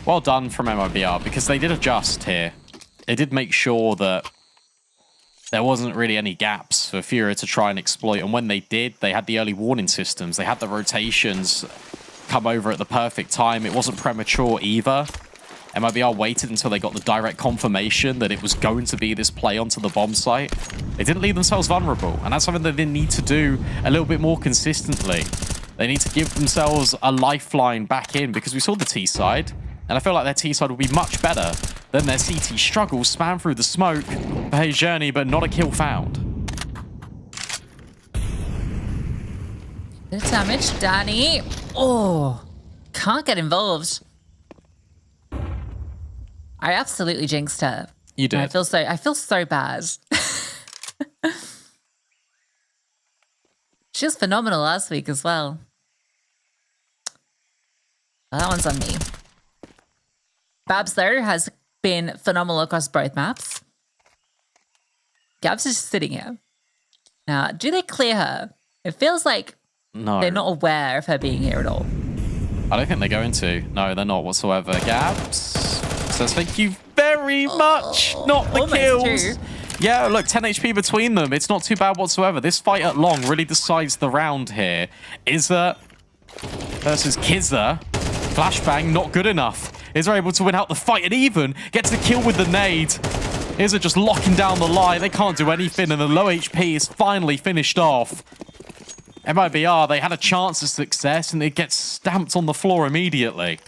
Well done from MIBR, because they did adjust here. They did make sure that there wasn't really any gaps for Furia to try and exploit. And when they did, they had the early warning systems. They had the rotations come over at the perfect time. It wasn't premature either. MIBR waited until they got the direct confirmation that it was going to be this play onto the bomb site. They didn't leave themselves vulnerable, and that's something that they need to do a little bit more consistently. They need to give themselves a lifeline back in, because we saw the T side, and I feel like their T side will be much better than their CT struggle. Spam through the smoke for his journey, but not a kill found. Bit of damage. Danny. Oh, can't get involved. I absolutely jinxed her. You did. I feel so bad. She was phenomenal last week as well. Well, that one's on me. Babs, though, has been phenomenal across both maps. Gabs is just sitting here. Now, do they clear her? It feels like they're not aware of her being here at all. I don't think they're going to. No, they're not whatsoever. Gabs says thank you very much. Not the kills. True. Yeah, look, 10 HP between them. It's not too bad whatsoever. This fight at long really decides the round here. Izza versus Kizza. Flashbang, not good enough. Izza able to win out the fight and even gets the kill with the nade. Izza just locking down the line. They can't do anything, and the low HP is finally finished off. MIBR, they had a chance of success, and it gets stamped on the floor immediately.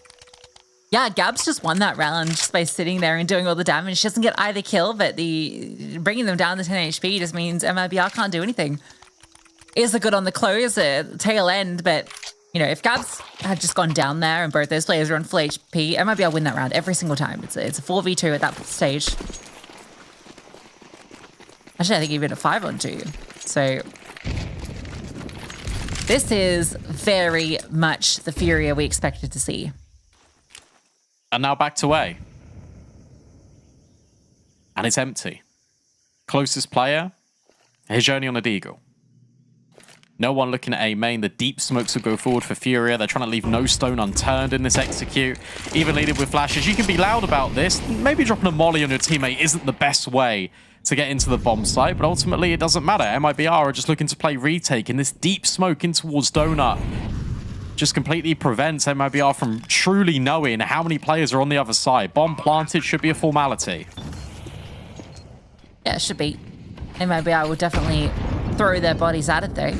Yeah, Gabs just won that round just by sitting there and doing all the damage. She doesn't get either kill, but bringing them down to 10 HP just means MIBR can't do anything. Is a good on the close, tail end, but you know, if Gabs had just gone down there and both those players are on full HP, MIBR win that round every single time. It's a 4v2 at that stage. Actually, I think even a 5-on-2. So this is very much the Furia we expected to see. And now back to A. and it's empty. Closest player, Hejoni on a deagle. No one looking at A main. The deep smokes will go forward for Furia. They're trying to leave no stone unturned in this execute. Even leading with flashes. You can be loud about this. Maybe dropping a molly on your teammate isn't the best way to get into the bomb site, but ultimately it doesn't matter. MIBR are just looking to play retake, and this deep smoke in towards Donut just completely prevents MIBR from truly knowing how many players are on the other side. Bomb planted should be a formality. Yeah, it should be. MIBR will definitely throw their bodies at it though.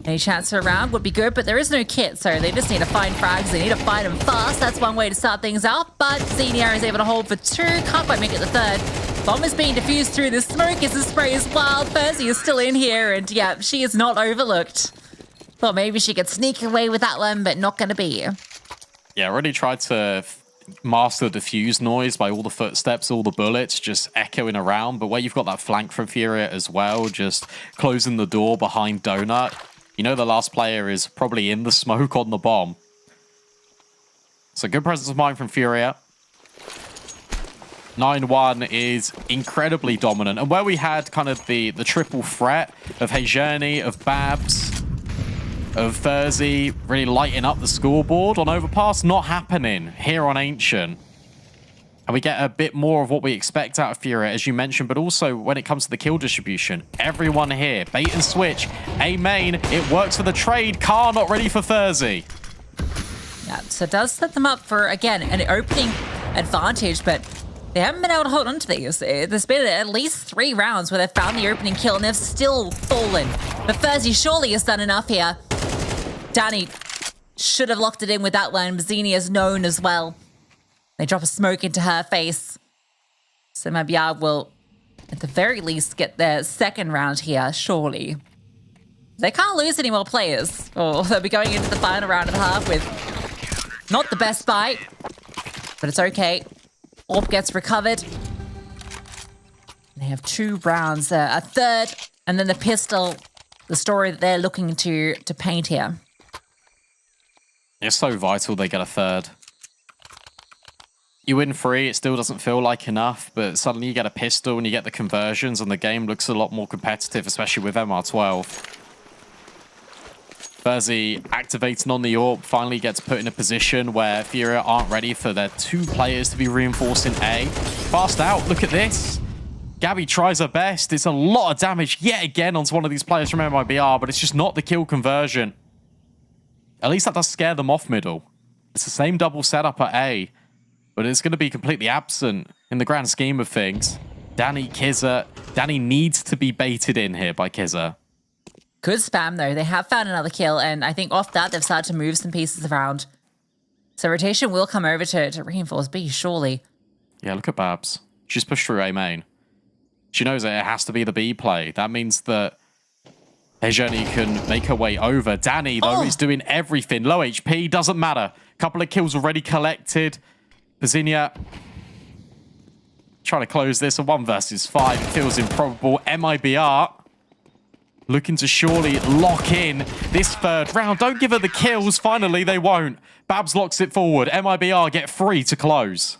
Any chance for a round would be good, but there is no kit, so they just need to find frags. They need to find them fast. That's one way to start things out, but Xenia is able to hold for 2. Can't quite make it the 3rd. Bomb is being diffused through the smoke as the spray is wild. Percy is still in here, and yeah, she is not overlooked. Thought maybe she could sneak away with that one, but not going to be. Yeah, already tried to master the diffuse noise by all the footsteps, all the bullets just echoing around, but where you've got that flank from Furia as well, just closing the door behind Donut. You know the last player is probably in the smoke on the bomb. So good presence of mind from Furia. 9-1 is incredibly dominant. And where we had kind of the triple threat of Hejoni, of Babs, of Thursday really lighting up the scoreboard on Overpass, not happening here on Ancient. And we get a bit more of what we expect out of Furia, as you mentioned, but also when it comes to the kill distribution. Everyone here, bait and switch. A main, it works for the trade. Car not ready for Thursday. Yeah, so it does set them up for, again, an opening advantage, but they haven't been able to hold on to these. There's been at least 3 rounds where they've found the opening kill and they've still fallen. But Thursday surely has done enough here. Danny should have locked it in with that one. Xenia is known as well. They drop a smoke into her face. So MIBR will, at the very least, get their 2nd round here, surely. They can't lose any more players, or they'll be going into the final round and a half with not the best fight, but it's okay. Orb gets recovered. They have 2 rounds, a 3rd, and then the pistol, the story that they're looking to paint here. It's so vital they get a 3rd. You win 3, it still doesn't feel like enough, but suddenly you get a pistol and you get the conversions and the game looks a lot more competitive, especially with MR12. Thursday activating on the AWP finally gets put in a position where Furia aren't ready for their 2 players to be reinforcing A. Fast out, look at this. Gabby tries her best. It's a lot of damage yet again onto one of these players from MIBR, but it's just not the kill conversion. At least that does scare them off middle. It's the same double setup at A, but it's going to be completely absent in the grand scheme of things. Danny, Kizza. Danny needs to be baited in here by Kizza. Good spam, though. They have found another kill, and I think off that, they've started to move some pieces around. So rotation will come over to reinforce B, surely. Yeah, look at Babs. She's pushed through A main. She knows it has to be the B play. That means that Hejoni can make her way over. Danny, though, is doing everything. Low HP, doesn't matter. Couple of kills already collected. Xenia trying to close this. A 1 versus 5. It feels improbable. MIBR looking to surely lock in this 3rd round. Don't give her the kills. Finally, they won't. Babs locks it forward. MIBR get 3 to close.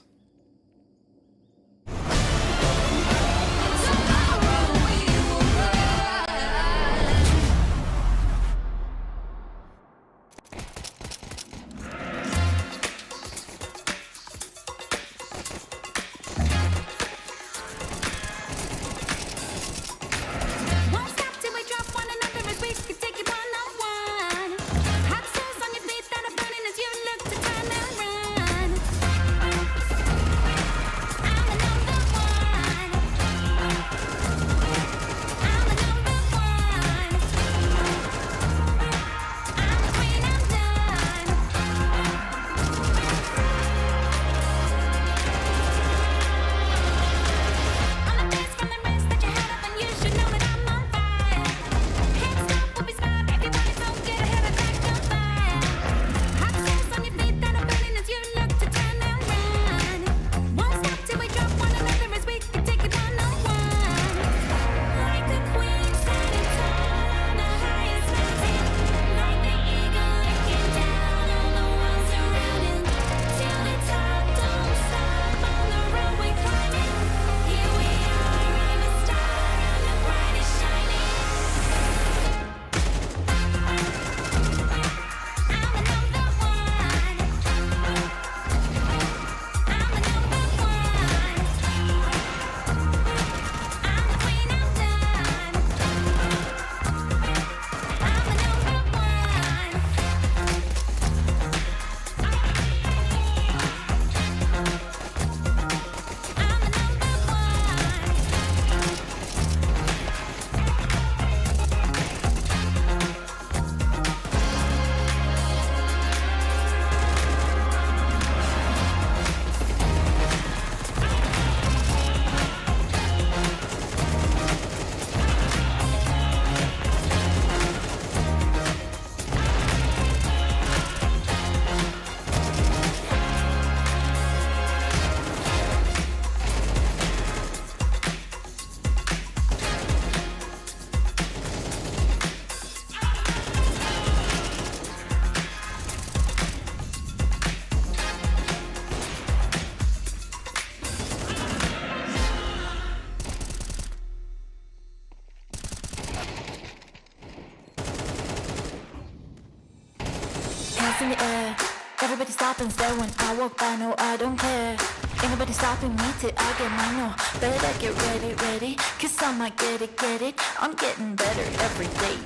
hands in the air. Everybody stop and stare when I walk by, no, I don't care. Ain't nobody stopping me till I get mine, no. Better get ready, ready, cause I might get it. I'm getting better every day.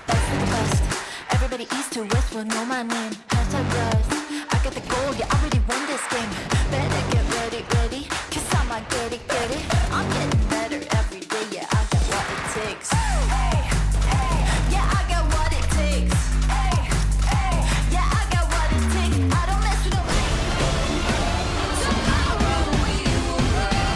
Best of the best. Everybody east to west will know my name. Hashtag blessed. I got the goal, yeah, I already won this game. Better get ready, ready, cause I might get it. I'm getting better every day, yeah, I got what it takes. Yeah, I got what it takes. Yeah, I got what it takes. I don't mess with nobody. Tomorrow we will rise.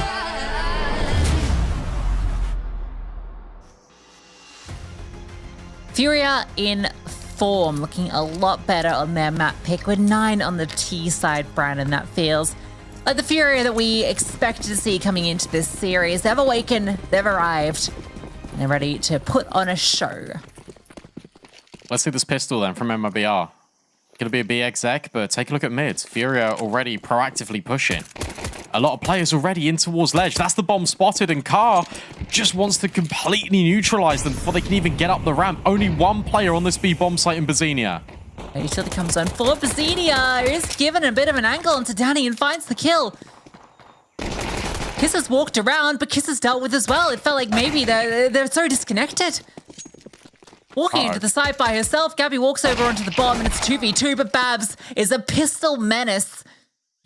Furia in form, looking a lot better on their map pick with 9 on the T side, Brandon. That feels like the Furia that we expected to see coming into this series. They've awakened, they've arrived, and they're ready to put on a show. Let's see this pistol then from MIBR. Gonna be a B exec, but take a look at mid. Furia already proactively pushing. A lot of players already in towards ledge. That's the bomb spotted, and Carr just wants to completely neutralize them before they can even get up the ramp. Only one player on this B bomb site in Bazinia. Utility comes on for Bazinia, is given a bit of an angle onto Danny and finds the kill. Kiss has walked around, but Kiss has dealt with as well. It felt like maybe they're so disconnected. Walking into the site by herself, Gabby walks over onto the bomb, and it's 2v2, but Babs is a pistol menace.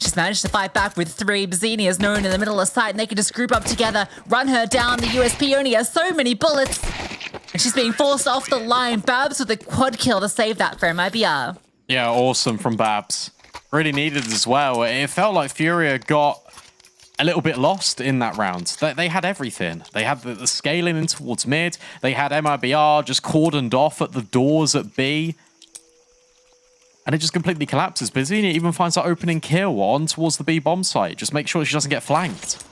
She's managed to fight back with 3. Bazinia is known in the middle of the site, and they can just group up together, run her down. The USP only has so many bullets, and she's being forced off the line. Babs with a quad kill to save that for MIBR. Yeah, awesome from Babs. Really needed as well. It felt like Furia got a little bit lost in that round. They had everything. They had the scaling in towards mid. They had MIBR just cordoned off at the doors at B. And it just completely collapses. Bazinia even finds that opening kill on towards the B bomb site. Just make sure she doesn't get flanked.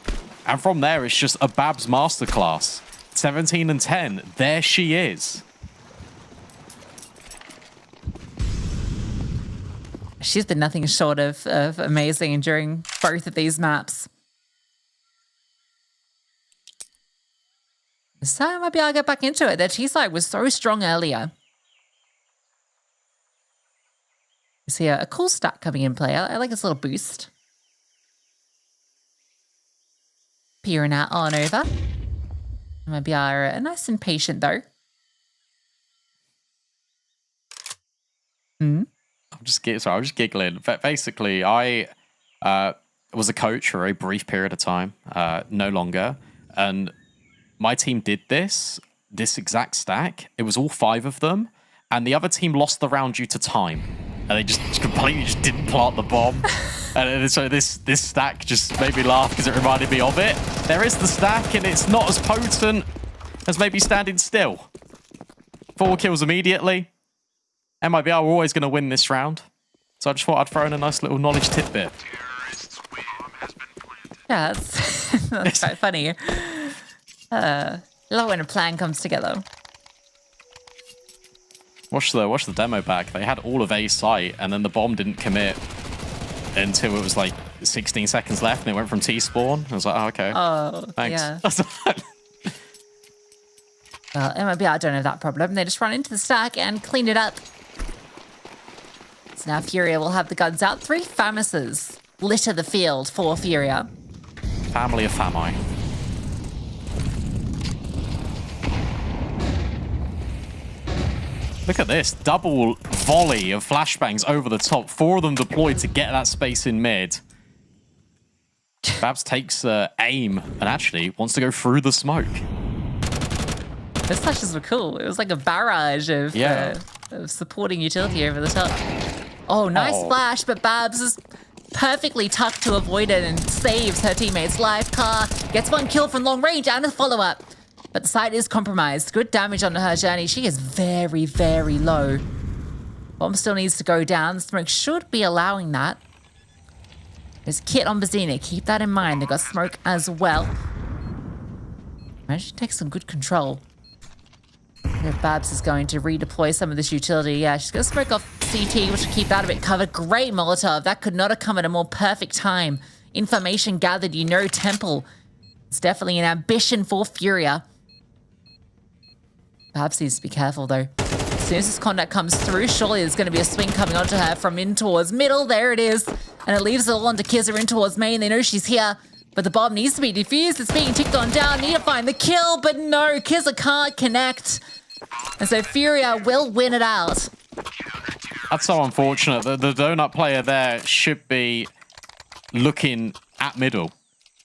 And from there, it's just a Babs masterclass. 17 and 10. There she is. She's been nothing short of amazing during both of these maps. So maybe I'll get back into it. Their T side was so strong earlier. You see a cool stat coming in play. I like this little boost. Peering out on over. Maybe are nice and patient though. I'm just giggling. Basically, I was a coach for a brief period of time, no longer, and my team did this exact stack. It was all 5 of them, and the other team lost the round due to time. And they just completely didn't plant the bomb. And so this stack just made me laugh because it reminded me of it. There is the stack, and it's not as potent as maybe standing still. 4 kills immediately. MIBR were always going to win this round. So I just thought I'd throw in a nice little knowledge tidbit. Yeah, that's quite funny. Love when a plan comes together. Watch the demo back. They had all of A site, and then the bomb didn't commit until it was like 16 seconds left, and it went from T spawn. I was like, oh, okay. Oh, thanks. Yeah. Well, MIBR don't have that problem. They just run into the stack and clean it up. So now Furia will have the guns out. 3 Famuses litter the field for Furia. Family of Fami. Look at this. Double volley of flashbangs over the top. 4 of them deployed to get that space in mid. Babs takes aim and actually wants to go through the smoke. Those flashes were cool. It was like a barrage of supporting utility over the top. Oh, nice flash, but Babs is perfectly tucked to avoid it and saves her teammate's life. Carr gets 1 kill from long range and a follow-up. But the site is compromised. Good damage on her journey. She is very, very low. Bomb still needs to go down. The smoke should be allowing that. There's Kit on Bazinia. Keep that in mind. They've got smoke as well. Managed to take some good control. Babs is going to redeploy some of this utility. Yeah, she's going to smoke off CT, which will keep that a bit covered. Great Molotov. That could not have come at a more perfect time. Information gathered. You know Temple. It's definitely an ambition for Furia. Babs needs to be careful, though. As soon as this contact comes through, surely there's going to be a swing coming onto her from in towards middle. There it is. And it leaves it all onto Kizza in towards main. They know she's here. But the bomb needs to be defused. It's being ticked on down. Need to find the kill. But no, Kizza can't connect. And so Furia will win it out. That's so unfortunate. The donut player there should be looking at middle.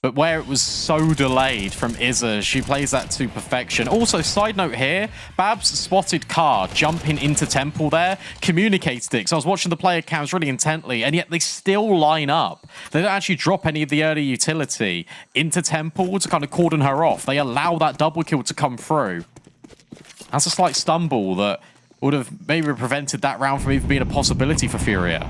But where it was so delayed from Izza, she plays that to perfection. Also, side note here, Babs spotted Car jumping into Temple there, communicated it. So I was watching the player cams really intently, and yet they still line up. They don't actually drop any of the early utility into Temple to kind of cordon her off. They allow that double kill to come through. That's a slight stumble that would have maybe prevented that round from even being a possibility for Furia.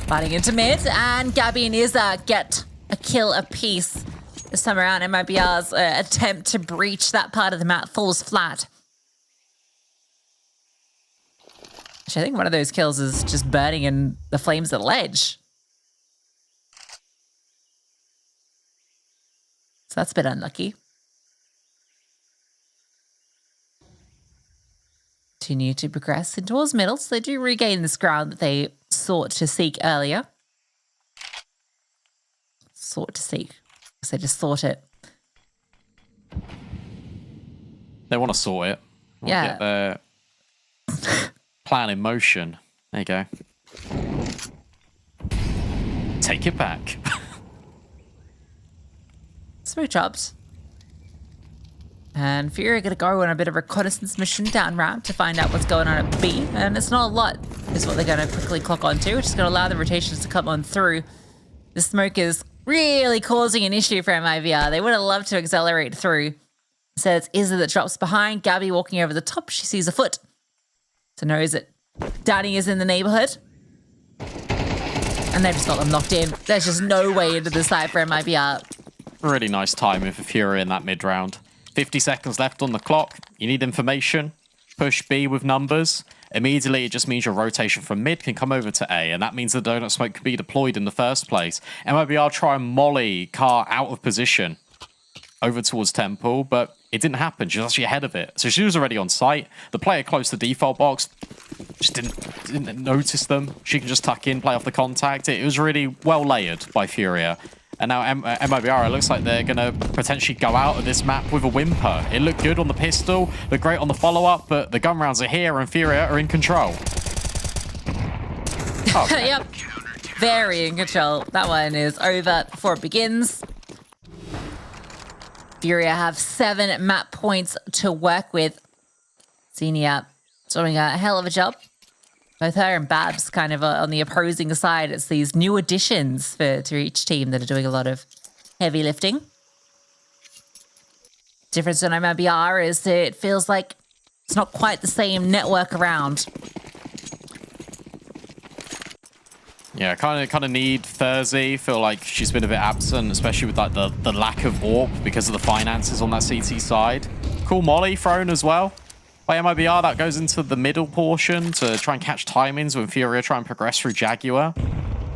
Fighting into mid, and Gabby and Izza get a kill apiece. This time around, MIBR's attempt to breach that part of the map falls flat. Actually, I think one of those kills is just burning in the flames at the ledge. So that's a bit unlucky. Continue to progress in towards middle, so they do regain this ground that they sought to seek earlier. Sought to seek. So they just sought it. They want to sort it. Yeah. Get their plan in motion. There you go. Take it back. Smoke drops. And Fury are going to go on a bit of a reconnaissance mission down ramp to find out what's going on at B. And it's not a lot, is what they're going to quickly clock onto, which is going to allow the rotations to come on through. The smoke is really causing an issue for MIBR. They would have loved to accelerate through. So it's Izza that drops behind. Gabby walking over the top. She sees a foot. So knows that Danny is in the neighborhood. And they've just got them locked in. There's just no way into the side for MIBR. Really nice timing for Fury in that mid round. 50 seconds left on the clock. You need information. Push B with numbers. Immediately, it just means your rotation from mid can come over to A, and that means the donut smoke can be deployed in the first place. MIBR try and molly Car out of position over towards Temple, but it didn't happen. She was actually ahead of it. So she was already on site. The player close to the default box just didn't notice them. She can just tuck in, play off the contact. It was really well layered by Furia. And now MIBR, it looks like they're going to potentially go out of this map with a whimper. It looked good on the pistol, looked great on the follow-up, but the gun rounds are here and Furia are in control. Okay. Yep. Very in control. That one is over before it begins. Furia have 7 map points to work with. Xenia doing a hell of a job. Both her and Babs kind of on the opposing side. It's these new additions to each team that are doing a lot of heavy lifting. Difference in MIBR is it feels like it's not quite the same network around. Yeah, kind of need Thursday. Feel like she's been a bit absent, especially with like the lack of AWP because of the finances on that CT side. Cool molly thrown as well. By MIBR, that goes into the middle portion to try and catch timings when Furia try and progress through Jaguar.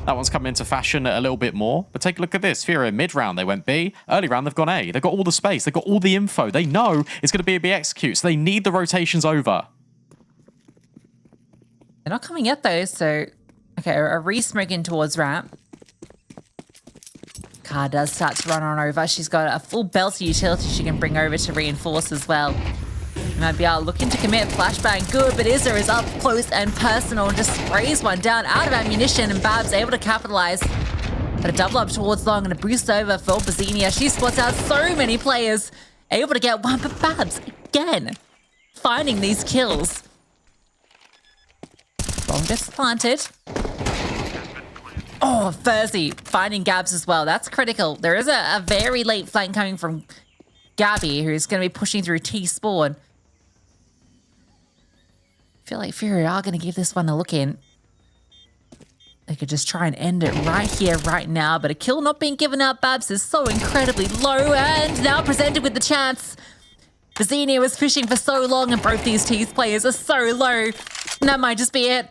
That one's come into fashion a little bit more. But take a look at this. Furia mid-round, they went B. Early round, they've gone A. They've got all the space. They've got all the info. They know it's going to be a B execute, so they need the rotations over. They're not coming yet, though, so... Okay, a re-smoke in towards ramp. Car does start to run on over. She's got a full belt of utility she can bring over to reinforce as well. MIBR looking to commit flashbang, good, but Izza is up close and personal and just sprays one down out of ammunition, and Babs able to capitalize. But a double up towards long and a boost over for Bazinia. She spots out so many players, able to get one, but Babs again finding these kills. Long just planted. Oh, Thursday finding Gabs as well. That's critical. There is a very late flank coming from Gabby, who's going to be pushing through T-spawn. I feel like Fury are going to give this one a look in. They could just try and end it right here, right now, but a kill not being given up. Babs is so incredibly low and now presented with the chance. Bazinia was pushing for so long and both these T's players are so low. And that might just be it.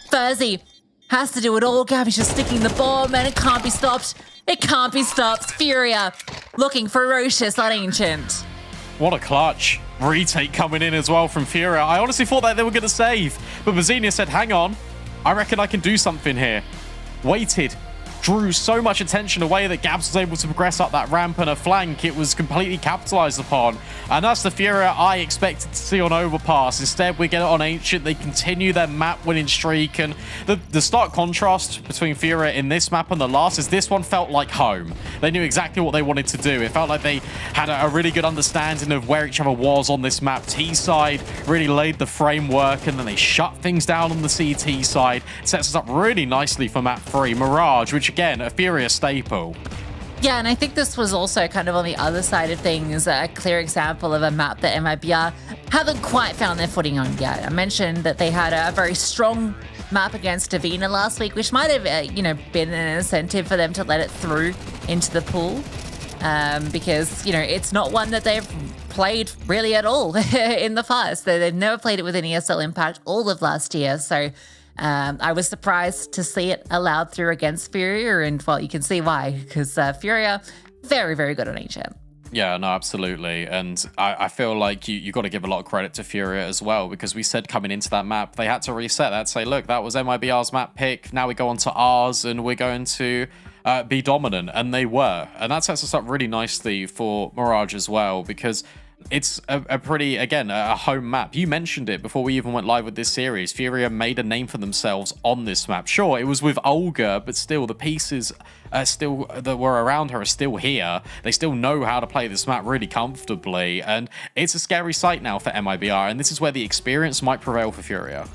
Thursday has to do it all. Gabby's just sticking the bomb and it can't be stopped. It can't be stopped. Furia looking ferocious on Ancient. What a clutch. Retake coming in as well from Furia. I honestly thought that they were going to save, but Bazinia said, hang on, I reckon I can do something here. Waited. Drew so much attention away that Gabs was able to progress up that ramp and a flank. It was completely capitalized upon. And that's the Furia I expected to see on Overpass. Instead, we get it on Ancient. They continue their map winning streak. And the stark contrast between Furia in this map and the last is this one felt like home. They knew exactly what they wanted to do. It felt like they had a really good understanding of where each other was on this map. T side really laid the framework, and then they shut things down on the CT side. Sets us up really nicely for map 3. Mirage, which again, a Furia staple. Yeah, and I think this was also kind of on the other side of things, a clear example of a map that MIBR haven't quite found their footing on yet. I mentioned that they had a very strong map against Davina last week, which might have, been an incentive for them to let it through into the pool, because, it's not one that they've played really at all in the past. They've never played it with an ESL Impact all of last year, so I was surprised to see it allowed through against Furia, and well, you can see why, because Furia, very, very good on Ancient. Yeah, no, absolutely. And I feel like you got to give a lot of credit to Furia as well, because we said coming into that map, they had to reset that, say, look, that was MIBR's map pick. Now we go on to ours and we're going to be dominant. And they were. And that sets us up really nicely for Mirage as well, because it's a pretty, again, a home map. You mentioned it before we even went live with this series. Furia made a name for themselves on this map. Sure, it was with Olga, but still the pieces still that were around her are still here. They still know how to play this map really comfortably, and it's a scary sight now for MIBR, and this is where the experience might prevail for Furia.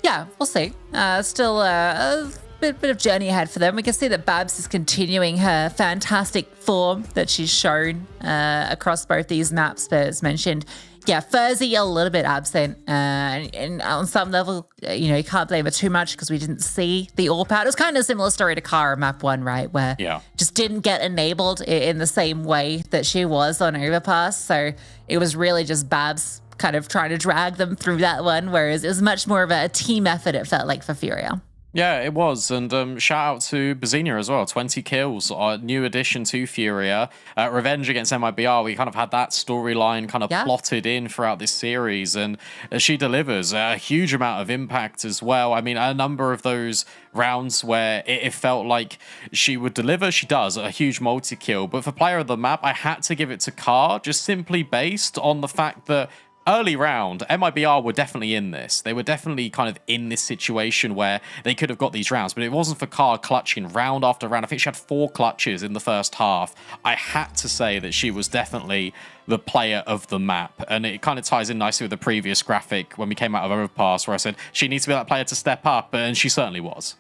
Yeah, we'll see. Still a bit of journey ahead for them. We can see that Babs is continuing her fantastic form that she's shown across both these maps, but as mentioned, yeah, Furzy a little bit absent, and on some level, you can't blame her too much because we didn't see the AWP out. It was kind of a similar story to Kara map 1, right, where just didn't get enabled in the same way that she was on Overpass, so it was really just Babs kind of trying to drag them through that one, whereas it was much more of a team effort, it felt like, for Furia. Yeah, it was. And shout out to Bazinia as well. 20 kills, our new addition to Furia. Revenge against MIBR, we kind of had that storyline kind of plotted in throughout this series. And she delivers a huge amount of impact as well. I mean, a number of those rounds where it felt like she would deliver, she does. A huge multi-kill. But for player of the map, I had to give it to Car, just simply based on the fact that early round, MIBR were definitely in this. They were definitely kind of in this situation where they could have got these rounds, but it wasn't for Car clutching round after round. I think she had 4 clutches in the first half. I had to say that she was definitely the player of the map, and it kind of ties in nicely with the previous graphic when we came out of Overpass, where I said she needs to be that player to step up, and she certainly was.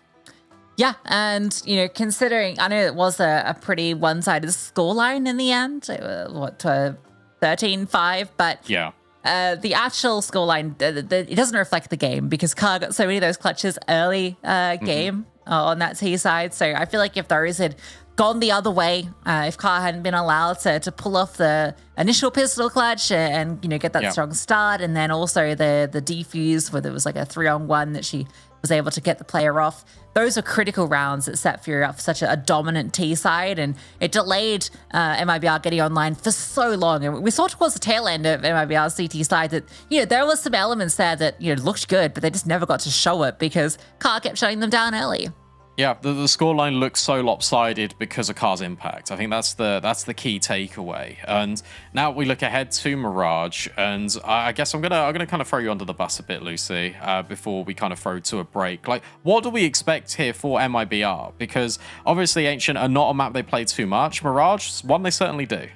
Yeah, and, considering, I know it was a pretty one-sided scoreline in the end, 13-5, but yeah. The actual scoreline, it doesn't reflect the game because Car got so many of those clutches early game on that T side. So I feel like if those had gone the other way, if Car hadn't been allowed to pull off the initial pistol clutch and get that strong start, and then also the defuse where there was like a 3-on-1 that she was able to get the player off. Those are critical rounds that set Fury up for such a dominant T side, and it delayed MIBR getting online for so long. And we saw towards the tail end of MIBR's CT side that, there was some elements there that, looked good, but they just never got to show it because Car kept shutting them down early. Yeah, the scoreline looks so lopsided because of Car's impact. I think that's the key takeaway. And now we look ahead to Mirage, and I guess I'm gonna kind of throw you under the bus a bit, Lucy, before we kind of throw to a break. Like, what do we expect here for MIBR? Because obviously Ancient are not a map they play too much. Mirage, one they certainly do.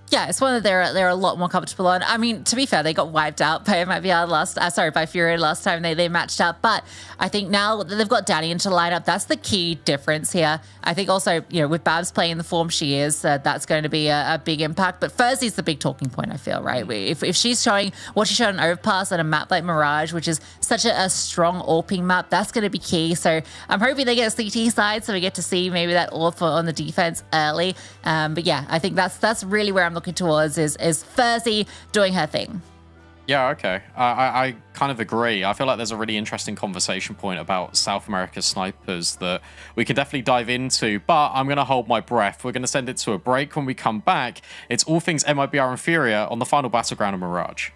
Yeah, it's one that they're a lot more comfortable on. I mean, to be fair, they got wiped out by by Fury last time they matched up. But I think now that they've got Danny into the lineup, that's the key difference here. I think also, with Babs playing the form she is, that's going to be a big impact. But Furzy's the big talking point, I feel, right? If she's showing what she showed on Overpass on a map like Mirage, which is such a strong AWPing map, that's going to be key. So I'm hoping they get a CT side so we get to see maybe that AWP on the defense early. But yeah, I think that's really where I'm looking towards is Furzy doing her thing. Yeah, okay. I kind of agree. I feel like there's a really interesting conversation point about South America snipers that we can definitely dive into, but I'm going to hold my breath. We're going to send it to a break. When we come back, it's all things MIBR and Furia on the final battleground of Mirage.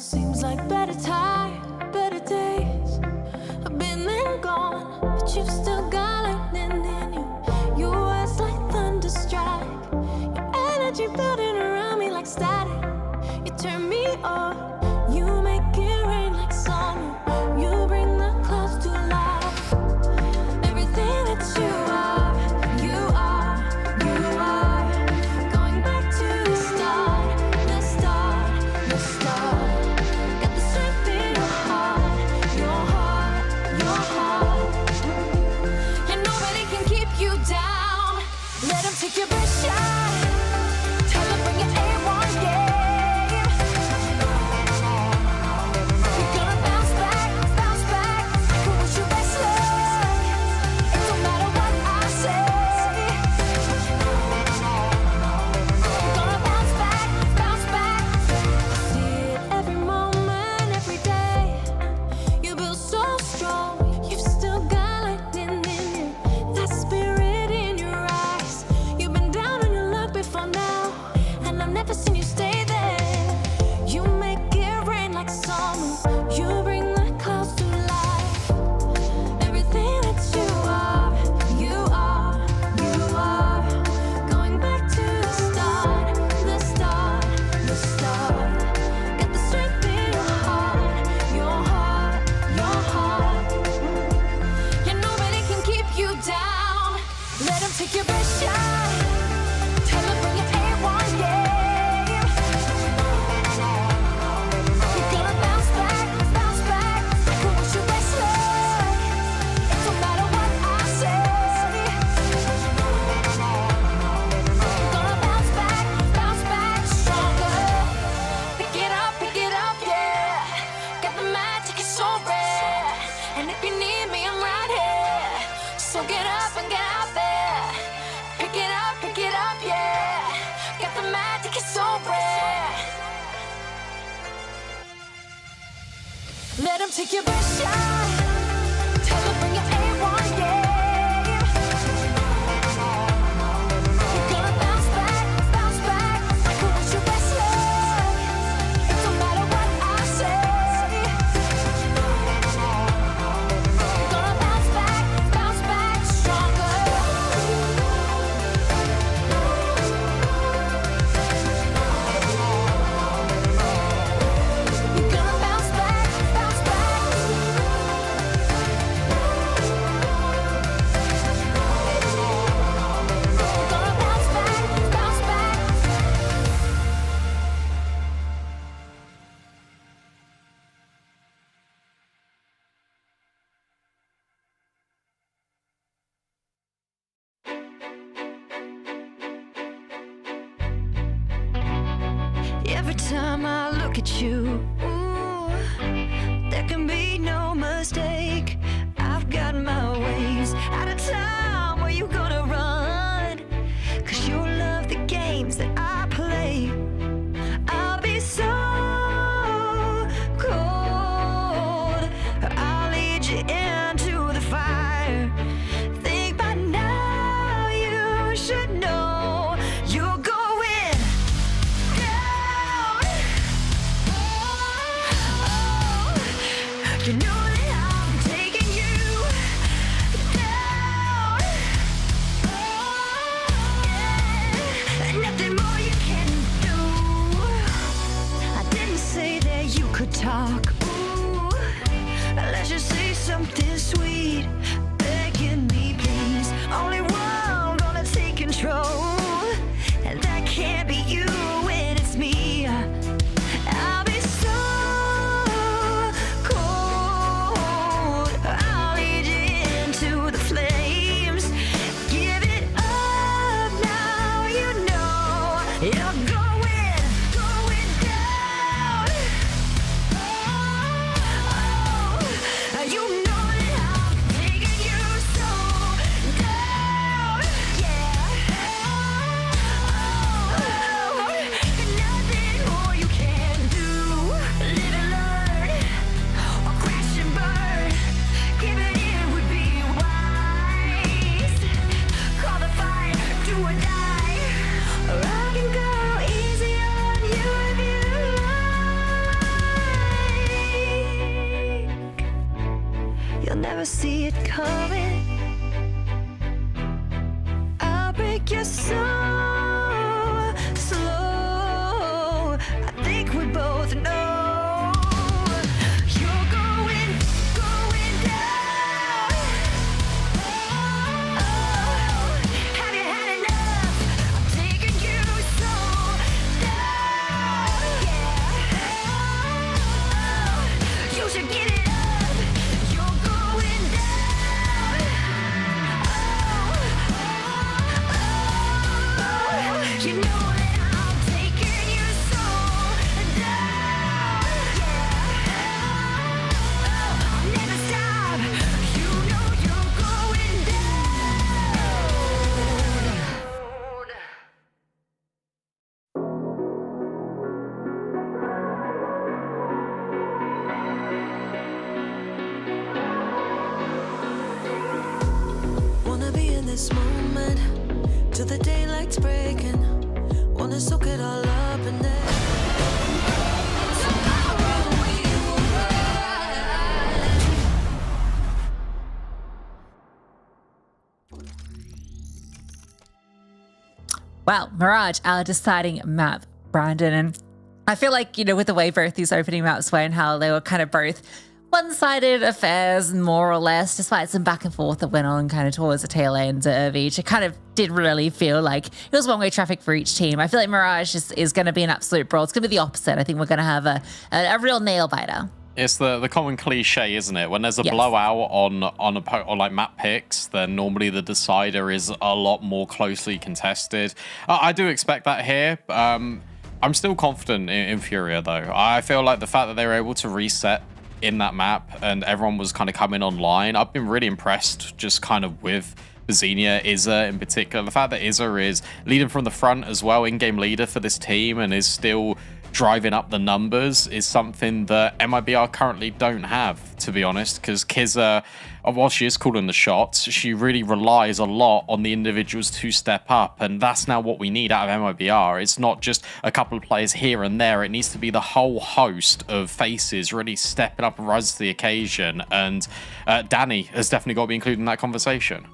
Seems like better time, better days have been and gone, but you've still got lightning in you. Your words like thunder strike, your energy building around me like static. You turn me on, you make it rain like summer. You bring the clouds to life. Everything that you are, you are, you are. Going back to the start, the start, the start. Got the strength in your heart, your heart, your heart. And nobody can keep you down. Let them take your best shot. Tell them bring your A1 game. You're gonna bounce back, bounce back. Who wish you best luck? It don't matter what I say. You're gonna bounce back, bounce back. See it every moment, every day. You build so strong, you've still got lightning in you. That spirit in your eyes. You've been down on your luck let him take your best shot. Tell him bring your A1 game. You're gonna bounce back like it was your best luck. It don't matter what I say. You're gonna bounce back stronger. You're gonna bounce back. Every time I look at you, ooh, there can be no mistake. I've got my ways out of time. Where you gonna run? 'Cause you love the games that I play. I'll be so cold. I'll lead you into the fire. Think by now you should know you're going down. You know that I'm taking you down. Yeah. Nothing more you can do. I didn't say that you could talk. Ooh, let's just say something sweet. Begging me, please. Only one gonna take control. And that can't be you when it's me. I'll be so cold. I'll lead you into the flames. Give it up now, you know you're going down. Oh, you know that I'm taking you so down. Yeah. Oh, nothing more you can do. Live and learn, or crash and burn. Giving in would be wise. Call the fight, do or die. Or I can go easy on you if you like. You'll never see it coming. I'll break your soul slow. I think we both know you're going down. Oh, have you had enough? I'm taking you so down. Yeah. You should get it up. You're going down. You know that I'm taking you so down. Yeah. I'll never stop. You know you're going down. Wanna be in this moment till the daylight's breaking. Wanna soak it all up and then tomorrow we will rise. Well, Mirage, our deciding map, Brandon. And I feel like, with the way both these opening maps went, how they were kind of both one-sided affairs, more or less, despite some back and forth that went on kind of towards the tail end of each. It kind of did really feel like it was one-way traffic for each team. I feel like Mirage is going to be an absolute brawl. It's going to be the opposite. I think we're going to have a real nail-biter. It's the common cliche, isn't it? When there's a blowout on like map picks, then normally the decider is a lot more closely contested. I do expect that here. I'm still confident in Furia, though. I feel like the fact that they were able to reset in that map and everyone was kind of coming online, I've been really impressed just kind of with Xenia, Izza in particular. The fact that Izza is leading from the front as well, in-game leader for this team, and is still driving up the numbers is something that MIBR currently don't have, to be honest, because Kizza, while she is calling the shots, she really relies a lot on the individuals to step up, and that's now what we need out of MIBR. It's not just a couple of players here and there, it needs to be the whole host of faces really stepping up and rising to the occasion, and Danny has definitely got to be included in that conversation.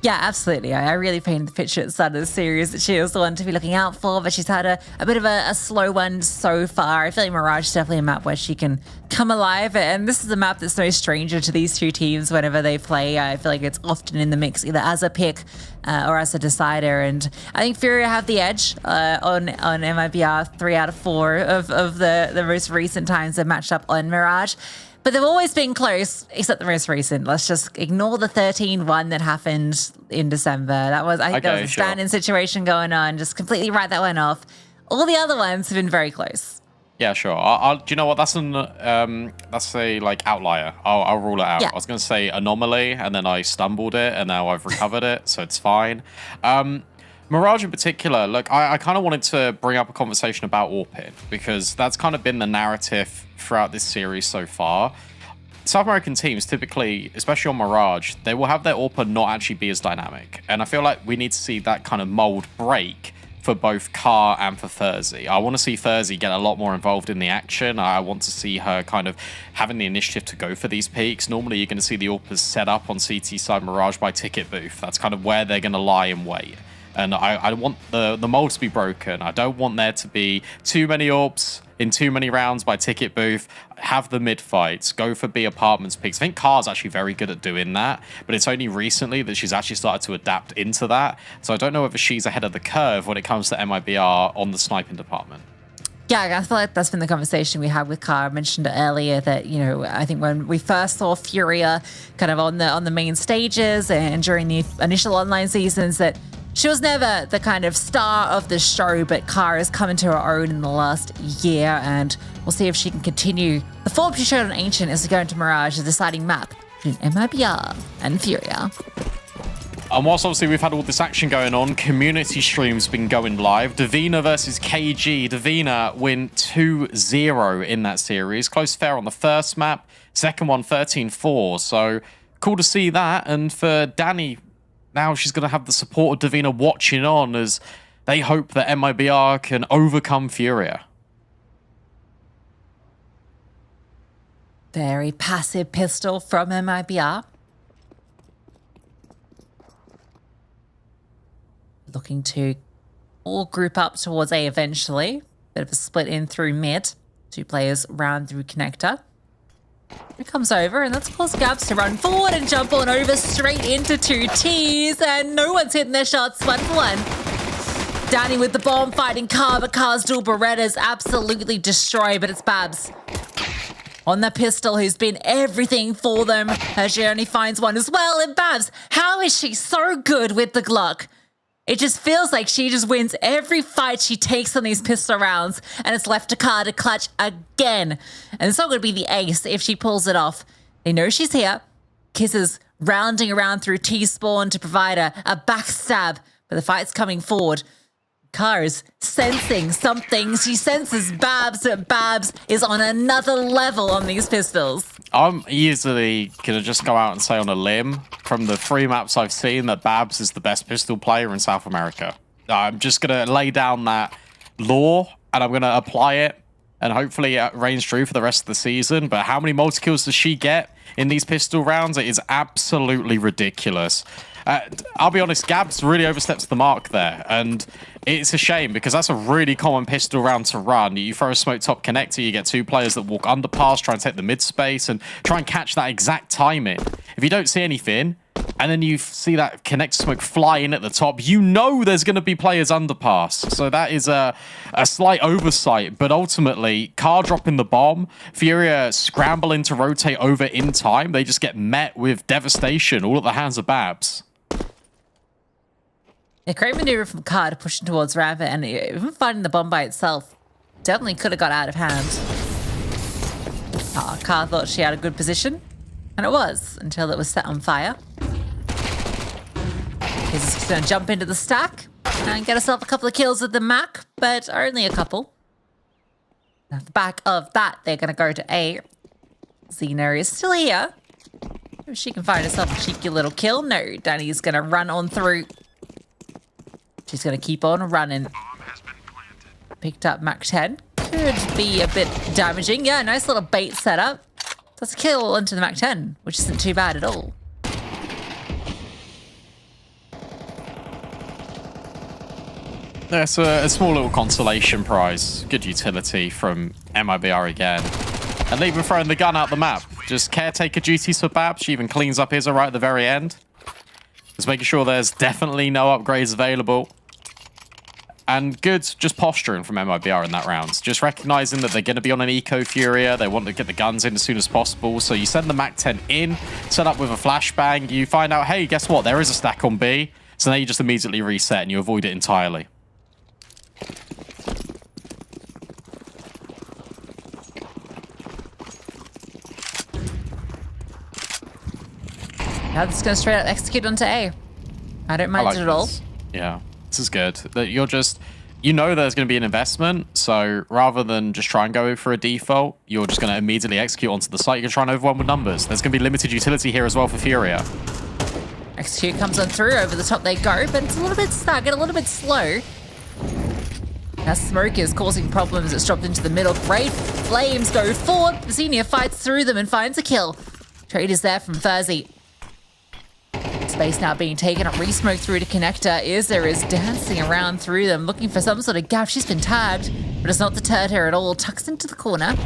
Yeah, absolutely. I really painted the picture at the start of the series that she was the one to be looking out for, but she's had a bit of a slow one so far. I feel like Mirage is definitely a map where she can come alive, and this is a map that's no stranger to these two teams whenever they play. I feel like it's often in the mix either as a pick or as a decider, and I think Furia have the edge on MIBR 3 out of 4 of the most recent times they've matched up on Mirage. But they've always been close, except the most recent. Let's just ignore the 13-1 that happened in December. That was, I think, there was a stand-in situation going on. Just completely write that one off. All the other ones have been very close. Yeah, sure. Do you know what? That's a like outlier. I'll rule it out. Yeah. I was going to say anomaly, and then I stumbled it, and now I've recovered it, so it's fine. Mirage in particular, look, I kind of wanted to bring up a conversation about AWPing, because that's kind of been the narrative throughout this series so far. South American teams typically, especially on Mirage, they will have their AWPer not actually be as dynamic. And I feel like we need to see that kind of mold break for both Car and for Thursday. I want to see Thursday get a lot more involved in the action. I want to see her kind of having the initiative to go for these peaks. Normally, you're going to see the AWPers set up on CT side Mirage by ticket booth. That's kind of where they're going to lie and wait. And I want the mold to be broken. I don't want there to be too many AWPs in too many rounds by ticket booth. Have the mid fights, go for B apartments peaks. I think Car's actually very good at doing that, but it's only recently that she's actually started to adapt into that. So I don't know whether she's ahead of the curve when it comes to MIBR on the sniping department. Yeah, I feel like that's been the conversation we had with Car. I mentioned it earlier that, you know, I think when we first saw Furia kind of on the main stages and during the initial online seasons, that she was never the kind of star of the show, but Car has come into her own in the last year, and we'll see if she can continue the form she showed on Ancient as we go into Mirage, the deciding map between MIBR and Furia. And whilst obviously we've had all this action going on, community streams been going live. Davina versus KG. Davina win 2-0 in that series. Close fair on the first map. Second one, 13-4. So cool to see that. And for Danny, now she's going to have the support of Davina watching on as they hope that MIBR can overcome Furia. Very passive pistol from MIBR. Looking to all group up towards A eventually. Bit of a split in through mid. 2 players round through connector. It comes over, and that's caused Gabs to run forward and jump on over straight into 2 Ts, and no one's hitting their shots. 1-for-1. Danny with the bomb fighting Car, but Car's dual Berettas absolutely destroyed, but it's Babs on the pistol who's been everything for them. She only finds one as well, and Babs, how is she so good with the Glock? It just feels like she just wins every fight she takes on these pistol rounds, and it's left to Car to clutch again. And it's not going to be the ace if she pulls it off. They know she's here. Kiss is rounding around through T-spawn to provide a backstab, but the fight's coming forward. Car is sensing something. She senses Babs, but Babs is on another level on these pistols. I'm easily going to just go out and say on a limb, from the 3 maps I've seen, that Babs is the best pistol player in South America. I'm just going to lay down that law, and I'm going to apply it, and hopefully it reigns true for the rest of the season. But how many multi-kills does she get in these pistol rounds? It is absolutely ridiculous. I'll be honest, Gabs really oversteps the mark there, and it's a shame because that's a really common pistol round to run. You throw a smoke top connector, you get 2 players that walk underpass, try and take the mid space, and try and catch that exact timing. If you don't see anything, and then you see that connector smoke fly in at the top, you know there's going to be players underpass. So that is a slight oversight, but ultimately, Car dropping the bomb, Furia scrambling to rotate over in time, they just get met with devastation all at the hands of Babs. A great maneuver from Car to pushing towards Rabbit, and even finding the bomb by itself definitely could have got out of hand. Car thought she had a good position, and it was, until it was set on fire. He's going to jump into the stack and get herself a couple of kills with the Mac, but only a couple. At the back of that, they're going to go to A. Xena is still here. If she can find herself a cheeky little kill. No, Danny's going to run on through. She's going to keep on running. Picked up Mach 10. Could be a bit damaging. Yeah, nice little bait setup. That's a kill into the Mach 10, which isn't too bad at all. That's a small little consolation prize. Good utility from MIBR again. And even throwing the gun out the map. Just caretaker duties for Babs. She even cleans up Izza right at the very end. Just making sure there's definitely no upgrades available. And good just posturing from MIBR in that round. Just recognizing that they're going to be on an Eco Furia. They want to get the guns in as soon as possible. So you send the Mach 10 in, set up with a flashbang. You find out, hey, guess what? There is a stack on B. So now you just immediately reset and you avoid it entirely. Now this is going to straight up execute onto A. I don't mind it at all. Yeah, this is good. That you're just, you know there's going to be an investment, so rather than just try and go for a default, you're just going to immediately execute onto the site. You're trying to overwhelm with numbers. There's going to be limited utility here as well for Furia. Execute comes on through, over the top they go, but it's a little bit stuck and a little bit slow. Now smoke is causing problems. It's dropped into the middle. Great flames go forward. Xenia fights through them and finds a kill. Trade is there from Thursday. Space now being taken up. Re-smoke through to connector. Izza is dancing around through them, looking for some sort of gap. She's been tagged, but it's not deterred her at all. Tucks into the corner.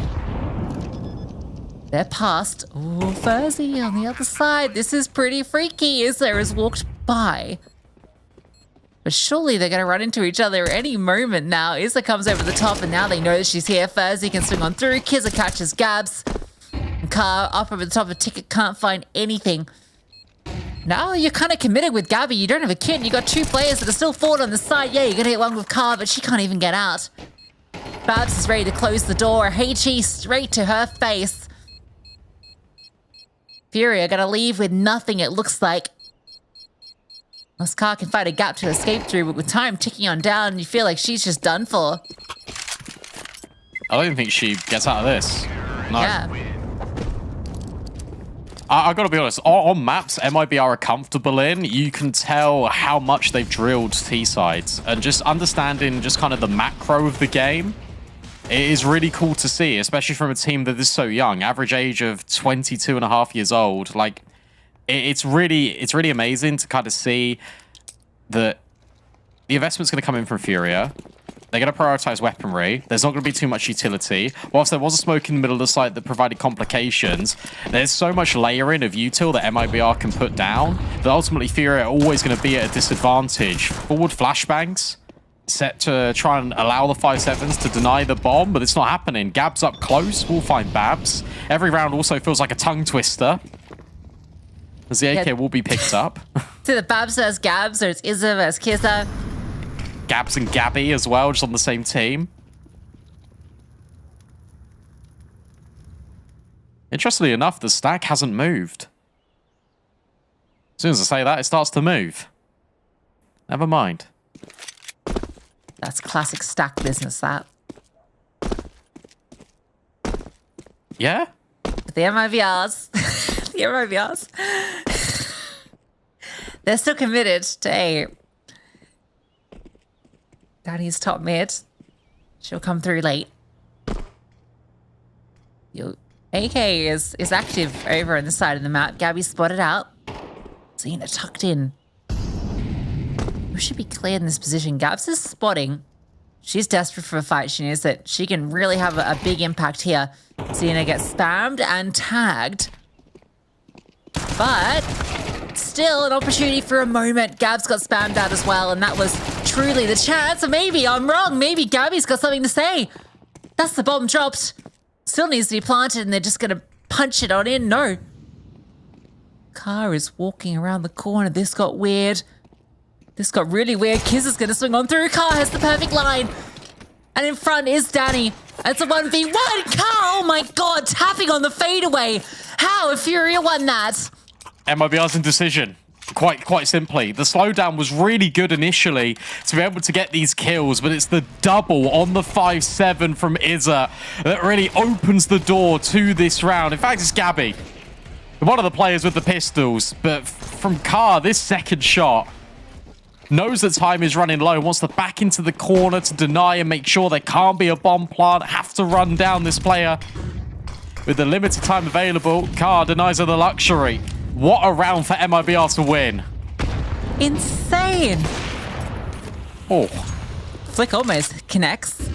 They're past. Oh, Thursday on the other side. This is pretty freaky. Izza has walked by. But surely they're going to run into each other any moment now. Izza comes over the top, and now they know that she's here. Thursday can swing on through. Kizza catches Gabs. And Car up over the top of the ticket, can't find anything. Now you're kind of committed with Gabby. You don't have a kit. You got two players that are still forward on the side. Yeah, you're going to get one with Car, but she can't even get out. Babs is ready to close the door. HE straight to her face. Fury are going to leave with nothing, it looks like. Unless Car can find a gap to escape through, but with time ticking on down, you feel like she's just done for. I don't even think she gets out of this. No. Yeah. I gotta be honest, on maps MIBR are comfortable in, you can tell how much they've drilled T-sides. And just understanding just kind of the macro of the game, it is really cool to see, especially from a team that is so young. Average age of 22 and a half years old. Like, it's really amazing to kind of see that the investment's going to come in from Furia. They're going to prioritize weaponry. There's not going to be too much utility. Whilst there was a smoke in the middle of the site that provided complications, there's so much layering of util that MIBR can put down that ultimately Furia are always going to be at a disadvantage. Forward flashbangs set to try and allow the 5-7s to deny the bomb, but it's not happening. Gab's up close. We'll find Babs. Every round also feels like a tongue twister, as the AK will be picked up. To the Babs versus Gabs, or it's Izza versus Kizza. Gabs and Gabby as well, just on the same team. Interestingly enough, the stack hasn't moved. As soon as I say that, it starts to move. Never mind. That's classic stack business, that. Yeah? But the MIVRs, the MIVRs, they're still committed to A. Danny's top mid. She'll come through late. AK is active over on the side of the map. Gabby spotted out. Xena tucked in. We should be clear in this position. Gabs is spotting. She's desperate for a fight. She knows that she can really have a big impact here. Xena gets spammed and tagged. But still an opportunity for a moment. Gabs got spammed out as well, and that was truly the chance. Or maybe I'm wrong. Maybe Gabby's got something to say. That's the bomb dropped. Still needs to be planted, and they're just going to punch it on in. No. Car is walking around the corner. This got weird. This got really weird. Kiz is going to swing on through. Car has the perfect line. And in front is Danny. It's a 1v1. Car, oh my god, tapping on the fadeaway. How if Furia won that? MIBR's indecision. Quite simply. The slowdown was really good initially to be able to get these kills, but it's the double on the 5-7 from Izza that really opens the door to this round. In fact, it's Gabby, one of the players with the pistols, but from Car, this second shot knows that time is running low, wants to back into the corner to deny and make sure there can't be a bomb plant, have to run down this player. With the limited time available, Car denies her the luxury. What a round for MIBR to win. Insane. Oh. Flick almost connects.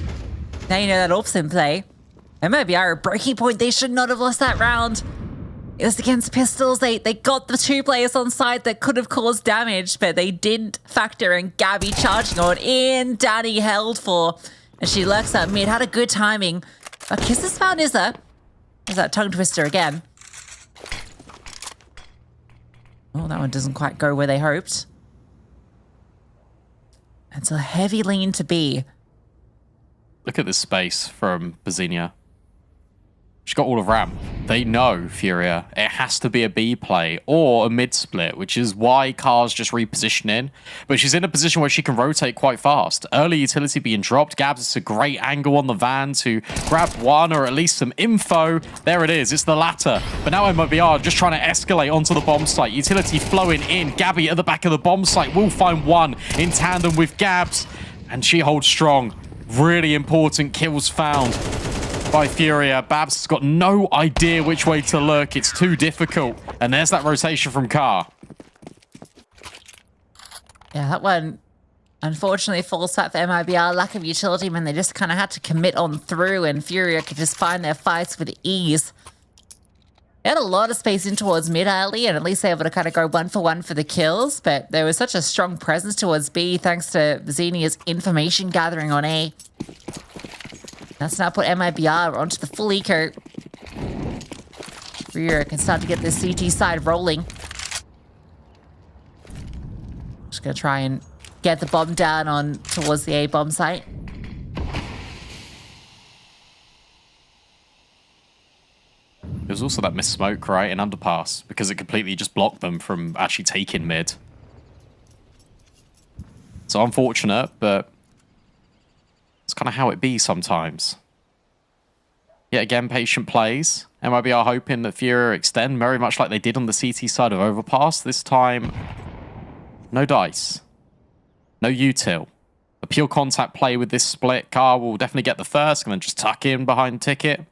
Now you know that AWP's in play. MIBR, breaking point. They should not have lost that round. It was against pistols. They got the 2 players on side that could have caused damage, but they didn't factor in Gabby charging on in. Danny held for, and she lurks at mid. Had a good timing. But Kisses found Izza. There's that tongue twister again. Oh, that one doesn't quite go where they hoped. It's a heavy lean to B. Look at this space from Bazinia. She's got all of ramp. They know, Furia, it has to be a B play or a mid split, which is why Car's just repositioning. But she's in a position where she can rotate quite fast. Early utility being dropped. Gabs, it's a great angle on the van to grab one or at least some info. There it is. It's the latter. But now MIBR just trying to escalate onto the bomb site. Utility flowing in. Gabby at the back of the bomb site will find one in tandem with Gabs. And she holds strong. Really important kills found by Furia. Babs has got no idea which way to look. It's too difficult. And there's that rotation from Car. Yeah, that one unfortunately falls flat for MIBR. Lack of utility, man. They just kind of had to commit on through, and Furia could just find their fights with ease. They had a lot of space in towards mid early, and at least able to kind of go 1-for-1 for the kills, but there was such a strong presence towards B thanks to Xenia's information gathering on A. That's now put MIBR onto the full eco. Furia can start to get this CT side rolling. Just gonna try and get the bomb down on towards the A bomb site. There's also that missed smoke, right, in underpass, because it completely just blocked them from actually taking mid. So unfortunate, but it's kind of how it be sometimes. Yet again, patient plays. MIBR hoping that Furia extend very much like they did on the CT side of Overpass. This time, no dice. No util. A pure contact play with this split. Car will definitely get the first and then just tuck in behind Ticket.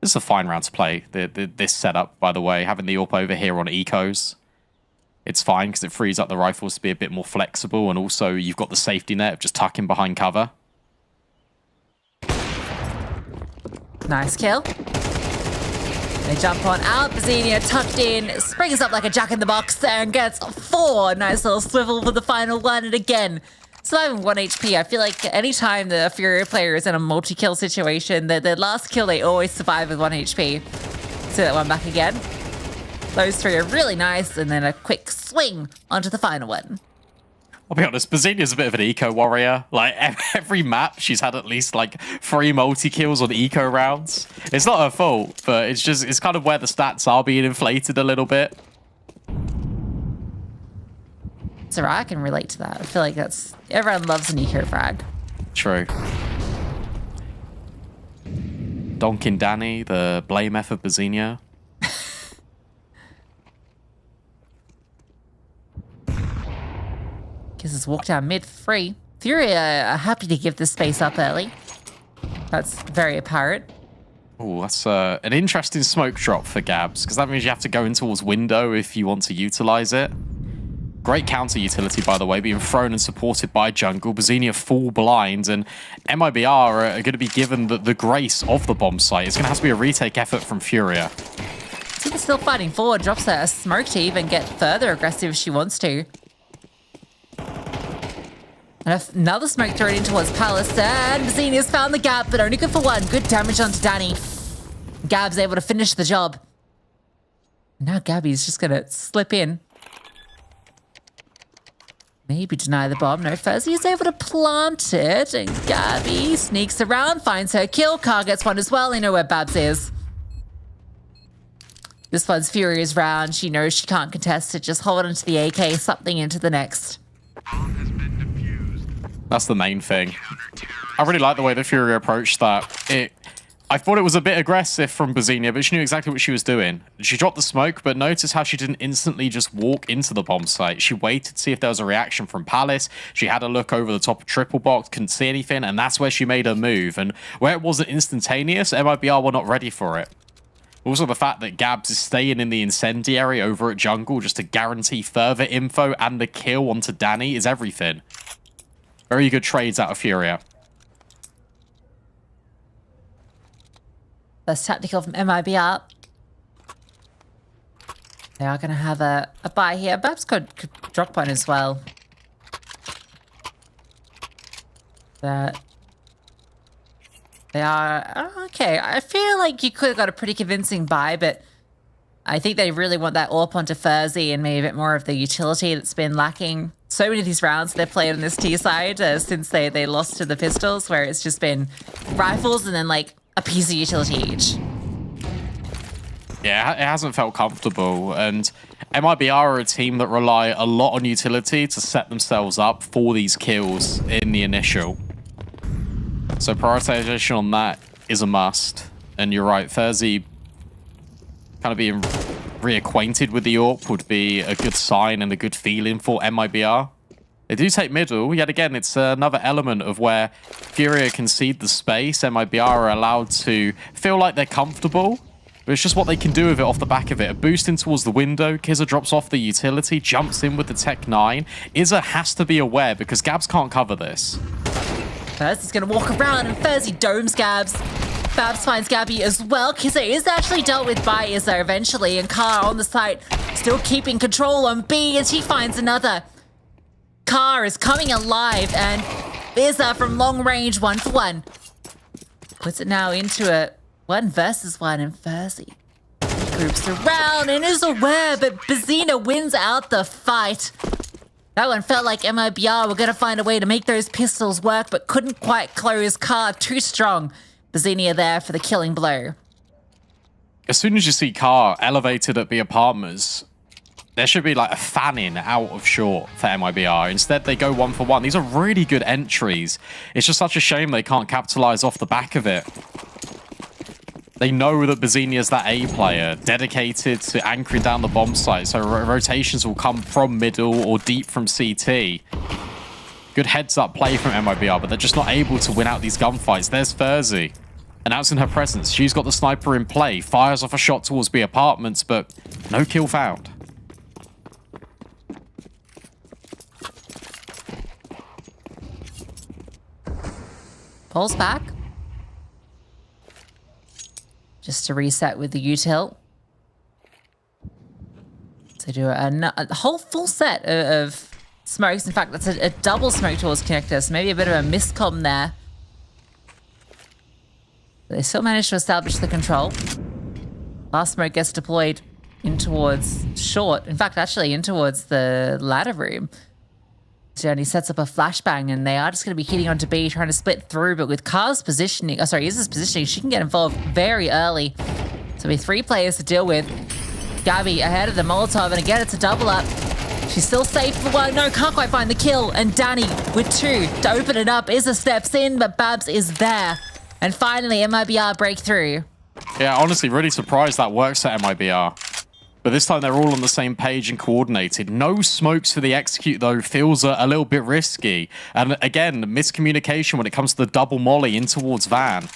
This is a fine round to play, this setup, by the way. Having the AWP over here on ecos. It's fine because it frees up the rifles to be a bit more flexible, and also you've got the safety net of just tucking behind cover. Nice kill. They jump on out. Xenia tucked in, springs up like a jack-in-the-box and gets 4. Nice little swivel for the final one. And again, surviving 1 HP. I feel like anytime the Furia player is in a multi-kill situation, their last kill, they always survive with 1 HP. See that one back again. Those 3 are really nice. And then a quick swing onto the final one. I'll be honest, Bazinia's a bit of an eco warrior. Like, every map, she's had at least, like, 3 multi-kills on eco rounds. It's not her fault, but it's kind of where the stats are being inflated a little bit. So I can relate to that. I feel like everyone loves an eco frag. True. Donkin Danny, the blame F of Bazinia. Kisses walk down mid free. Furia are happy to give this space up early. That's very apparent. Oh, that's an interesting smoke drop for Gabs, because that means you have to go in towards window if you want to utilize it. Great counter utility, by the way, being thrown and supported by jungle. Bazinia full blind, and MIBR are going to be given the grace of the bomb site. It's going to have to be a retake effort from Furia. Tika's still fighting forward, drops her a smoke to even get further aggressive if she wants to. And another smoke thrown in towards Palace, and Bazinia's found the gap, but only good for 1. Good damage onto Danny. Gab's able to finish the job. Now Gabby's just going to slip in. Maybe deny the bomb. No, Fuzzy is able to plant it, and Gabby sneaks around, finds her kill. Car gets one as well. They know where Babs is. This one's Furia's round. She knows she can't contest it. Just hold onto the AK, something into the next. That's the main thing. I really like the way that Furia approached that. I thought it was a bit aggressive from Bazinia, but she knew exactly what she was doing. She dropped the smoke, but notice how she didn't instantly just walk into the bomb site. She waited to see if there was a reaction from Palace. She had a look over the top of triple box, couldn't see anything, and that's where she made her move. And where it wasn't instantaneous, MIBR were not ready for it. Also, the fact that Gabs is staying in the incendiary over at jungle just to guarantee further info and the kill onto Danny is everything. Very good trades out of Furia. That's tactical from MIBR. They are going to have a buy here. Babs could drop one as well. But they are... okay, I feel like you could have got a pretty convincing buy, but I think they really want that AWP onto Furzy and maybe a bit more of the utility that's been lacking. So many of these rounds they've played on this T side since they lost to the Pistols, where it's just been rifles and then like a piece of utility each. Yeah, it hasn't felt comfortable, and MIBR are a team that rely a lot on utility to set themselves up for these kills in the initial. So prioritization on that is a must. And you're right, Furzy kind of being reacquainted with the AWP would be a good sign and a good feeling for MIBR. They do take middle. Yet again, it's another element of where Furia concede the space. MIBR are allowed to feel like they're comfortable, but it's just what they can do with it off the back of it. A boost in towards the window. Kizza drops off the utility, jumps in with the Tech 9. Izza has to be aware because Gabs can't cover this. Furzy's going to walk around and Furzy domes Gabs. Babs finds Gabby as well. Kizza is actually dealt with by Izza eventually, and Car on the site still keeping control on B as he finds another. Car is coming alive, and Izza from long range, 1-for-1. Puts it now into a 1 versus 1, and Furzy groups around and is aware, but Bazina wins out the fight. That one felt like MIBR were going to find a way to make those pistols work, but couldn't quite close. Car too strong. Bazinia there for the killing blow. As soon as you see Car elevated at the apartments, there should be like a fanning out of short for MIBR. Instead, they go 1-for-1. These are really good entries. It's just such a shame they can't capitalize off the back of it. They know that Bazinia's that A player, dedicated to anchoring down the bomb site, so rotations will come from middle or deep from CT. Good heads-up play from MIBR, but they're just not able to win out these gunfights. There's Furzy, announcing her presence. She's got the sniper in play, fires off a shot towards B apartments, but no kill found. Pulls back. Just to reset with the util. So do a whole full set of smokes. In fact, that's a double smoke towards connector, so maybe a bit of a miscom there. But they still managed to establish the control. Last smoke gets deployed in towards short. In fact, actually in towards the ladder room. Journey sets up a flashbang, and they are just going to be hitting onto B, trying to split through. But with Car's positioning, Izza's positioning, she can get involved very early. So we have 3 players to deal with. Gabby ahead of the Molotov, and again, it's a double up. She's still safe for 1. No, can't quite find the kill. And Danny with 2 to open it up. Izza steps in, but Babs is there. And finally, MIBR breakthrough. Yeah, honestly, really surprised that works at MIBR. But this time they're all on the same page and coordinated. No smokes for the execute, though, feels a little bit risky. And again, miscommunication when it comes to the double molly in towards Van.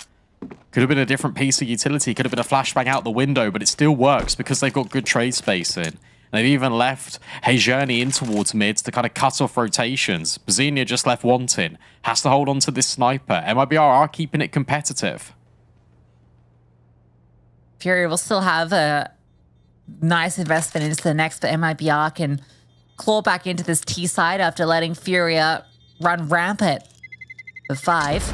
Could have been a different piece of utility. Could have been a flashbang out the window, but it still works because they've got good trade spacing. And they've even left Journey in towards mids to kind of cut off rotations. Bazinia just left wanting. Has to hold on to this sniper. MIBR are keeping it competitive. Fury will still have a nice investment into the next, but MIBR can claw back into this T side after letting Furia run rampant for 5.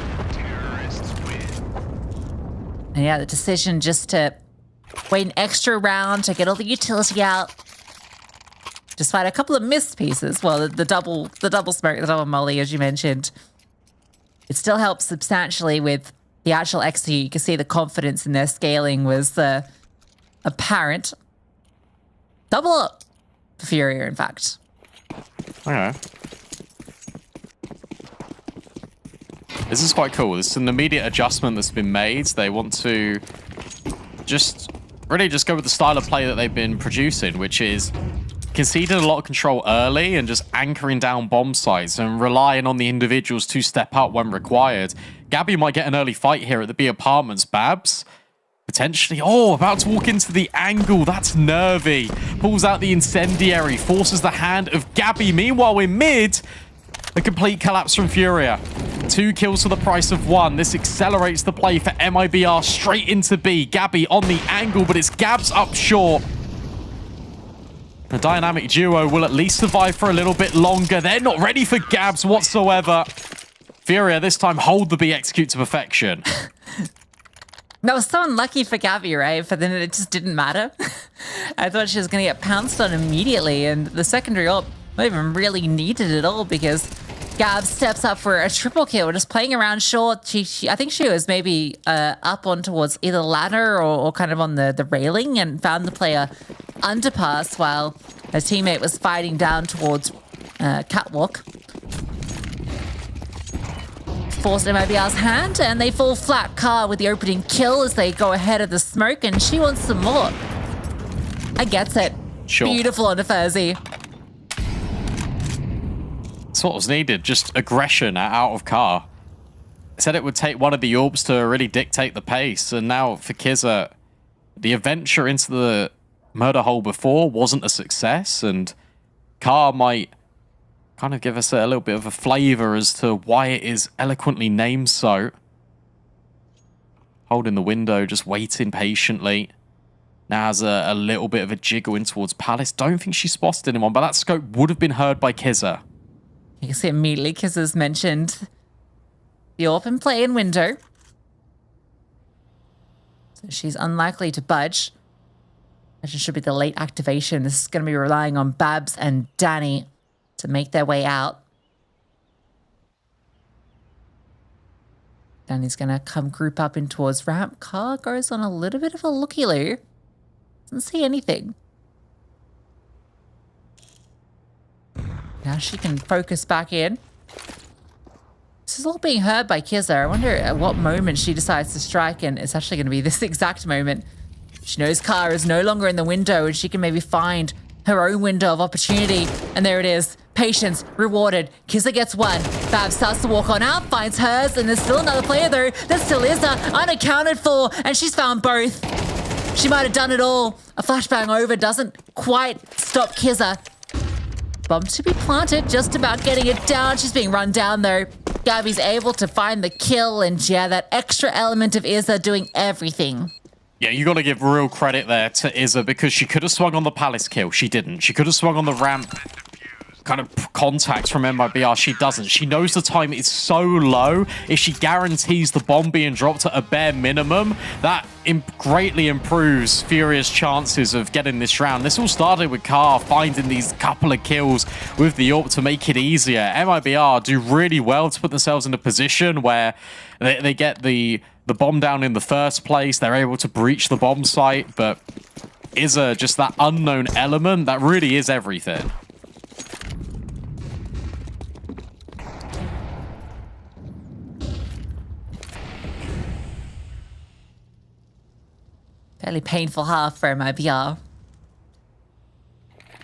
And yeah, the decision just to wait an extra round to get all the utility out. Despite a couple of missed pieces, well, the double smoke, the double molly, as you mentioned, it still helps substantially with the actual execute. You can see the confidence in their scaling was apparent. Double up for Furia, in fact. Okay. This is quite cool. This is an immediate adjustment that's been made. They want to really just go with the style of play that they've been producing, which is conceding a lot of control early and just anchoring down bomb sites and relying on the individuals to step up when required. Gabby might get an early fight here at the B apartments. Babs, potentially. Oh, about to walk into the angle. That's nervy. Pulls out the incendiary, forces the hand of Gabby. Meanwhile, in mid, a complete collapse from Furia. 2 kills for the price of 1. This accelerates the play for MIBR straight into B. Gabby on the angle, but it's Gabs up short. The dynamic duo will at least survive for a little bit longer. They're not ready for Gabs whatsoever. Furia this time hold the B execute to perfection. That was so unlucky for Gabby, right? But then it just didn't matter. I thought she was going to get pounced on immediately, and the secondary ult not even really needed at all because Gab steps up for a triple kill, just playing around short. I think she was maybe up on towards either ladder or kind of on the railing and found the player underpass while her teammate was fighting down towards catwalk. Forced MIBR's hand, and they fall flat. Car with the opening kill as they go ahead of the smoke, and she wants some more. I gets it. Sure. Beautiful on the Fuzzy. That's what was needed, just aggression out of Car. Said it would take one of the orbs to really dictate the pace, and now for Kizza, the adventure into the murder hole before wasn't a success, and Car might kind of give us a little bit of a flavor as to why it is eloquently named so. Holding the window, just waiting patiently. Now has a little bit of a jiggle in towards Palace. Don't think she spotted anyone, but that scope would have been heard by Kizza. You can see immediately Kizza's mentioned the open play in window. So she's unlikely to budge. That should be the late activation. This is going to be relying on Babs and Danny to make their way out. Danny's going to come group up in towards ramp. Car goes on a little bit of a looky-loo. Doesn't see anything. Now she can focus back in. This is all being heard by Kizza. I wonder at what moment she decides to strike, and it's actually going to be this exact moment. She knows Car is no longer in the window, and she can maybe find her own window of opportunity. And there it is. Patience rewarded. Kizza gets one. Bab starts to walk on out, finds hers, and there's still another player though. There still is unaccounted for, and she's found both. She might have done it all. A flashbang over doesn't quite stop Kizza. Bomb to be planted, just about getting it down. She's being run down though. Gabby's able to find the kill, and yeah, that extra element of Izza doing everything. Yeah, you got to give real credit there to Izza because she could have swung on the Palace kill. She didn't. She could have swung on the ramp kind of contact from MIBR. She doesn't. She knows the time is so low. If she guarantees the bomb being dropped at a bare minimum, that greatly improves Furia's chances of getting this round. This all started with Car finding these couple of kills with the AWP to make it easier. MIBR do really well to put themselves in a position where they get the bomb down in the first place. They're able to breach the bomb site, but Izza, just that unknown element, that really is everything. Fairly painful half for MIBR.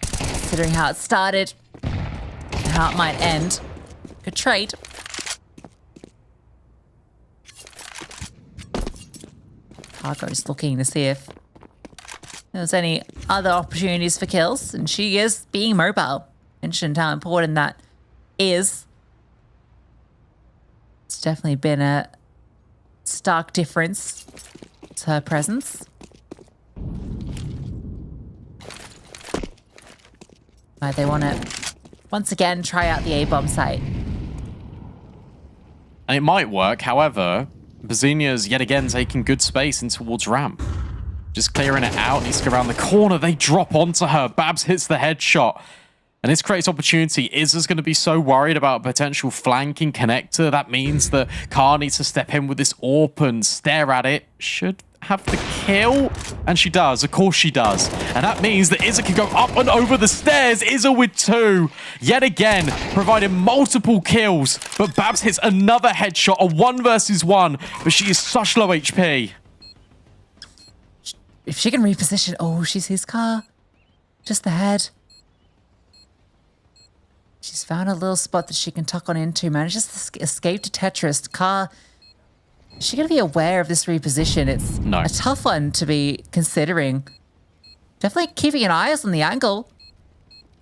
Considering how it started and how it might end. Good trade. Cargo's looking to see if there's any other opportunities for kills, and she is being mobile. Mentioned how important that is. It's definitely been a stark difference to her presence. Right, they want to once again try out the A-bomb site. And it might work, however, Bazinia's yet again taking good space in towards ramp. Just clearing it out, needs to go around the corner. They drop onto her. Babs hits the headshot. And this creates opportunity. Izza's going to be so worried about a potential flanking connector. That means that Car needs to step in with this AWP and stare at it. Should have the kill? And she does. Of course she does. And that means that Izza can go up and over the stairs. Izza with 2. Yet again, providing multiple kills. But Babs hits another headshot, a 1 versus 1. But she is such low HP. If she can reposition... Oh, she's his car. Just the head. She's found a little spot that she can tuck on into. Manages to escape to Tetris. Car... Is she going to be aware of this reposition? It's a tough one to be considering. Definitely keeping an eye on the angle.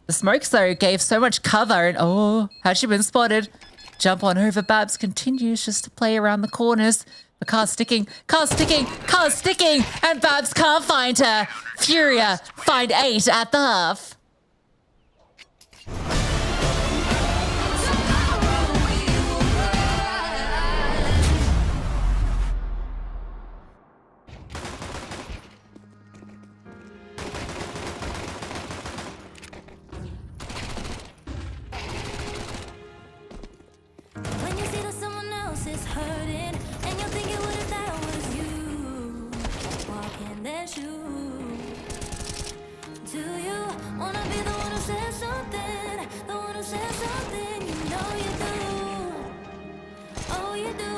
The smokes, though, gave so much cover. And oh, had she been spotted? Jump on over. Babs continues just to play around the corners. The car's sticking. Car's sticking. Car's sticking. And Babs can't find her. Furia find 8 at the half. When you see that someone else is hurting, and you're thinking, what if that was you? Walk in their shoes. Do you wanna be the one who says something? The one who says something, you know you do. Oh, you do.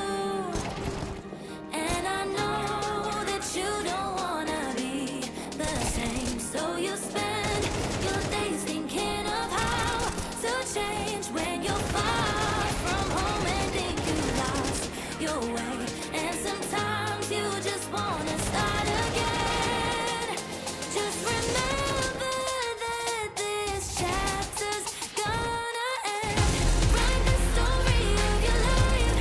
And I know that you don't wanna be the same, so you spend your days thinking of how to change when you're far from home and think you lost your way. And sometimes you just wanna start again. Just remember that this chapter's gonna end. Write the story of your life.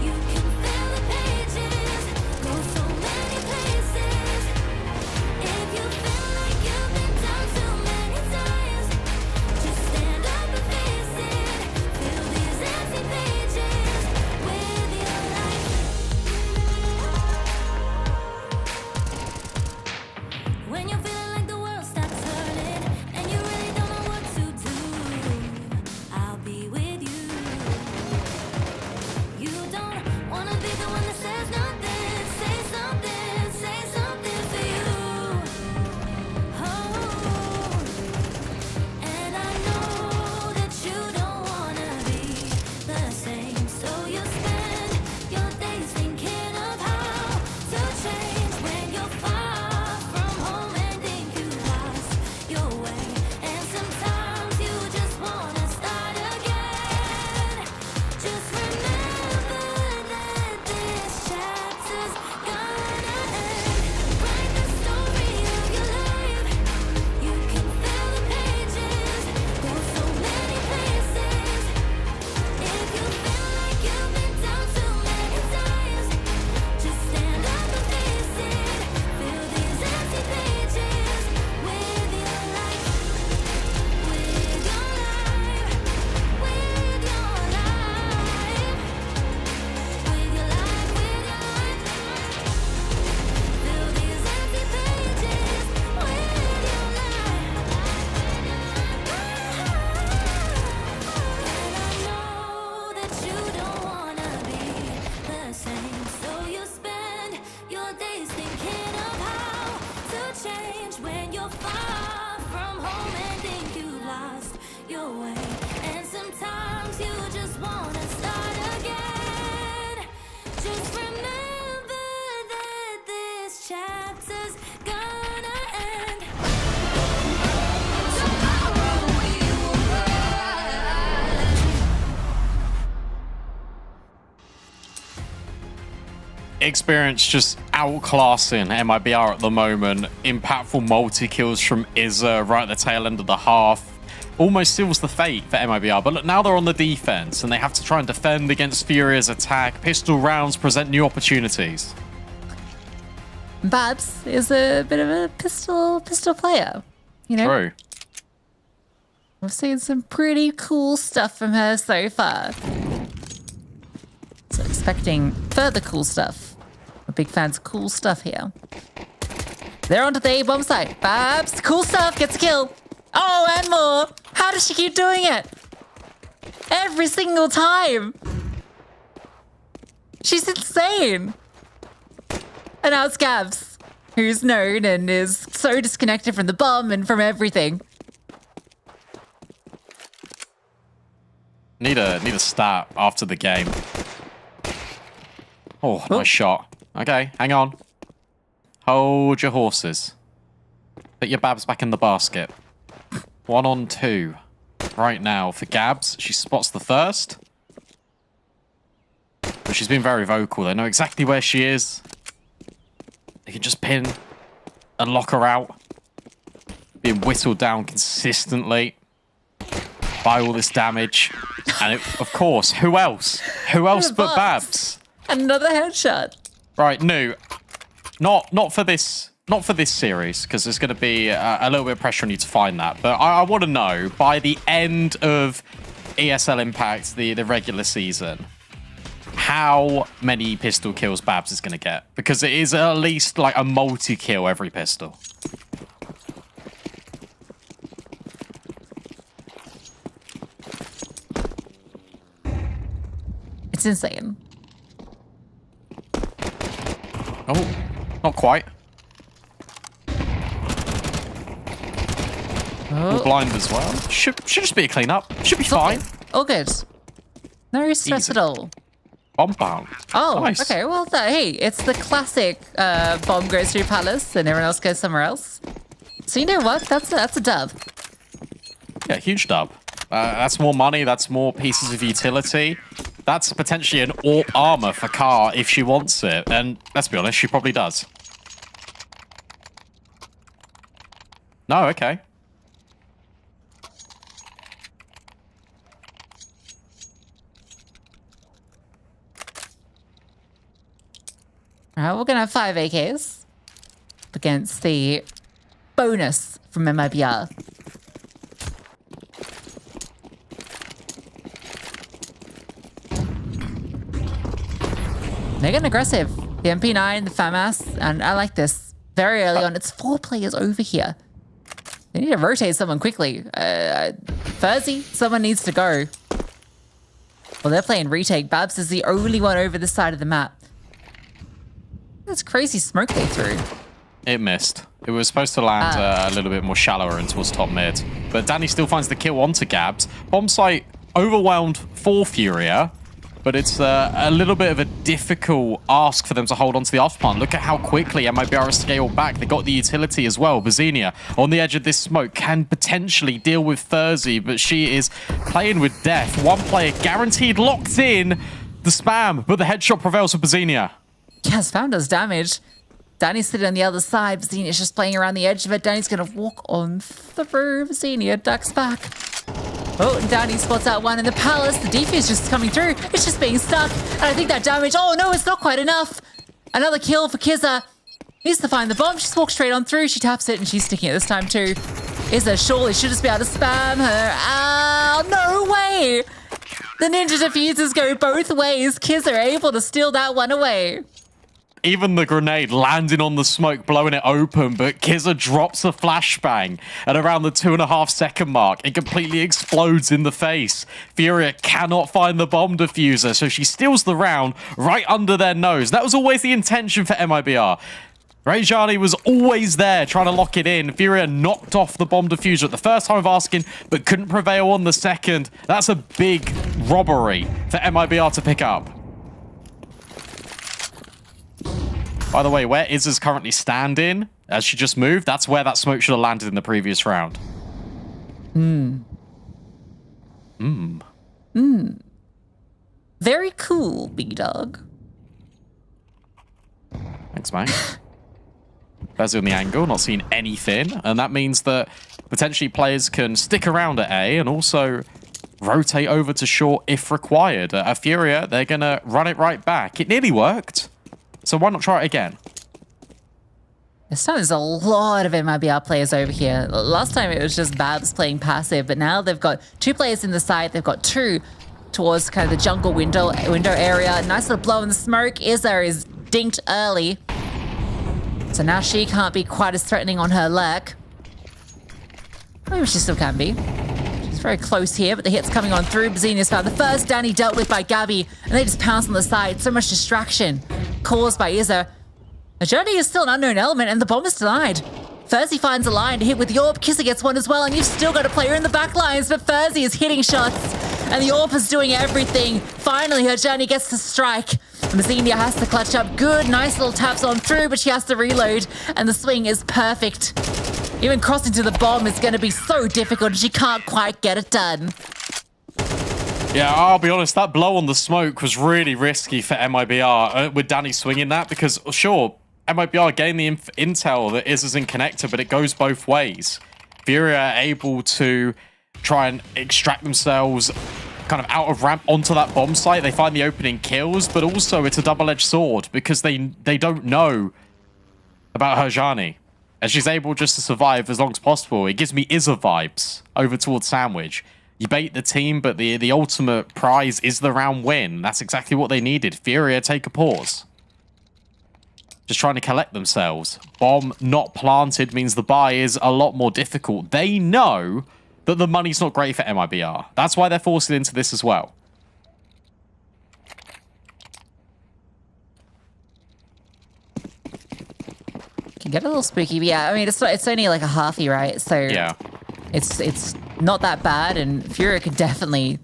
You can fill the pages, go so many places. If you feel like you've been down too many times, just stand up and face it. Fill these empty pages with your life. When you're feeling like the world stops turning and you really don't know what to do, I'll be with you. You don't wanna be the one that says nothing. Say something for you. Oh, and I know that you don't wanna be the same, so you spend your days thinking of how to change when you're far from home and think you lost your way. And sometimes you just wanna start again. Just remember that this chapter's gonna end. Write the story of your life. You can fill the pages, go so many places. If you feel like you've been down too many times, just stand up and face it. Fill these empty pages with your life, with your life, with your life, with your life, with your life. Fill these empty pages with your life. And I know that you don't wanna be the same, so you spend your days thinking of how to change when you're far from home and think you lost your way. And sometimes you just wanna start again. Just remember that this chapter's gonna end. Tomorrow we will rise. Experience just outclassing MIBR at the moment. Impactful multi-kills from Izza right at the tail end of the half. Almost seals the fate for MIBR. But look, now they're on the defense and they have to try and defend against Furia's attack. Pistol rounds present new opportunities. Babs is a bit of a pistol player, you know? True. I've seen some pretty cool stuff from her so far. So expecting further cool stuff. We're big fans of cool stuff here. They're onto the A-bomb site. Babs, cool stuff, gets a kill. Oh, and more. How does she keep doing it? Every single time. She's insane. And now it's Gabs, who's known and is so disconnected from the bomb and from everything. Need a stat after the game. Oh, nice shot. Okay, hang on. Hold your horses. Put your Babs back in the basket. 1 on 2. Right now for Gabs. She spots the thirst. But she's been very vocal. They know exactly where she is. They can just pin and lock her out. Being whittled down consistently by all this damage. And of course, who else? Who else but Babs? Another headshot. Right, no. Not for this series, because there's going to be a little bit of pressure on you to find that. But I want to know, by the end of ESL Impact, the regular season, how many pistol kills Babs is going to get. Because it is at least like a multi-kill every pistol. It's insane. Oh, not quite. Oh. Blind as well. Should just be a cleanup. Should be fine. All good. No stress at all. Bomb bound. Oh, nice. Okay. Well, hey, it's the classic bomb goes through Palace and everyone else goes somewhere else. So you know what? That's a dub. Yeah, huge dub. That's more money. That's more pieces of utility. That's potentially an AWP armor for Car if she wants it. And let's be honest, she probably does. No, okay. All right, we're going to have 5 AKs against the bonus from MIBR. They're getting aggressive. The MP9, the FAMAS, and I like this. Very early on, it's 4 players over here. They need to rotate someone quickly. Furzy, someone needs to go. Well, they're playing retake. Babs is the only one over this side of the map. That's crazy smoke they threw. It missed. It was supposed to land a little bit more shallower and towards top mid. But Danny still finds the kill onto Gabs. Bomb site overwhelmed for Furia. But it's a little bit of a difficult ask for them to hold on to the off plant. Look at how quickly MIBR has scaled back. They got the utility as well. Bazinia on the edge of this smoke can potentially deal with Furzy, but she is playing with death. One player guaranteed locked in. The spam, but the headshot prevails for Bazinia. Yeah, spam does damage. Danny's sitting on the other side. Bazinia's just playing around the edge of it. Danny's going to walk on through. Bazinia ducks back. Oh, and Danny spots out one in the Palace. The defuse just coming through. It's just being stuck. And I think that damage... Oh, no, it's not quite enough. Another kill for Kizza. Needs to find the bomb. She just walks straight on through. She taps it, and she's sticking it this time, too. Izza surely should just be able to spam her. Oh, no way. The ninja diffusers go both ways. Kizza able to steal that one away. Even the grenade landing on the smoke, blowing it open, but Kizza drops a flashbang at around the 2.5 second mark. It completely explodes in the face. Furia cannot find the bomb diffuser, so she steals the round right under their nose. That was always the intention for MIBR. Rejani was always there trying to lock it in. Furia knocked off the bomb diffuser at the first time of asking, but couldn't prevail on the second. That's a big robbery for MIBR to pick up. By the way, where Izza's currently standing, as she just moved, that's where that smoke should have landed in the previous round. Very cool, B-Dog. Thanks, mate. Furzy on the angle, not seeing anything. And that means that potentially players can stick around at A and also rotate over to short if required. At Furia, they're going to run it right back. It nearly worked. So why not try it again? This time there's a lot of MIBR players over here. Last time it was just Babs playing passive, but now they've got 2 players in the side. They've got 2 towards kind of the jungle window area. Nice little blow in the smoke. Izza is dinked early. So now she can't be quite as threatening on her leg. Maybe she still can be. She's very close here, but the hit's coming on through. Bazinia's found the first. Danny dealt with by Gabby, and they just pounce on the side. So much distraction caused by Izza. Journey is still an unknown element, and the bomb is denied. Furzy finds a line to hit with the AWP. Kissa gets one as well, and you've still got a player in the back lines, but Furzy is hitting shots, and the AWP is doing everything. Finally, her Journey gets to strike. Mazinia has to clutch up good, nice little taps on through, but she has to reload, and the swing is perfect. Even crossing to the bomb is going to be so difficult, and she can't quite get it done. Yeah, I'll be honest, that blow on the smoke was really risky for MIBR with Danny swinging that, because sure, MIBR gained the intel that Iz is in connector, but it goes both ways. Fury are able to try and extract themselves kind of out of ramp onto that bomb site. They find the opening kills, but also it's a double-edged sword because they don't know about Herjani. And she's able just to survive as long as possible. It gives me Izza vibes over towards Sandwich. You bait the team, but the ultimate prize is the round win. That's exactly what they needed. Furia take a pause. Just trying to collect themselves. Bomb not planted means the buy is a lot more difficult. They know that the money's not great for MIBR. That's why they're forced into this as well. Can get a little spooky, but yeah, I mean, it's only like a halfie, right? So yeah, it's not that bad, and Furia could definitely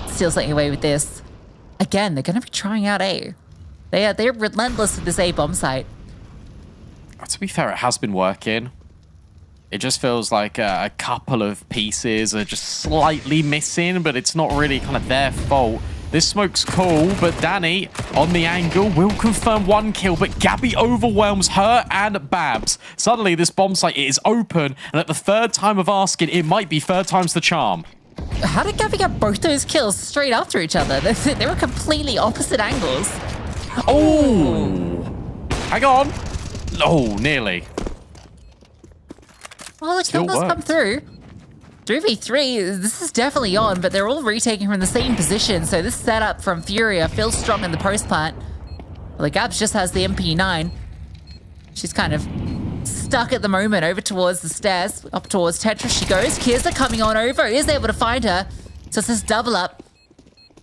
steal something away with this. Again, they're going to be trying out A. They're relentless with this A bomb site. To be fair, it has been working. It just feels like a couple of pieces are just slightly missing, but it's not really kind of their fault. This smoke's cool, but Danny on the angle will confirm one kill, but Gabby overwhelms her and Babs. Suddenly, this bomb site is open, and at the third time of asking, it might be third time's the charm. How did Gabby get both those kills straight after each other? They were completely opposite angles. Oh! Hang on. Oh, nearly. Well, the kill does come through. 3v3, this is definitely on, but they're all retaking from the same position, so this setup from Furia feels strong in the post plant. Well, the Gabs just has the MP9. She's kind of stuck at the moment over towards the stairs. Up towards Tetris she goes. Kisa coming on over, is able to find her. So it's this double up.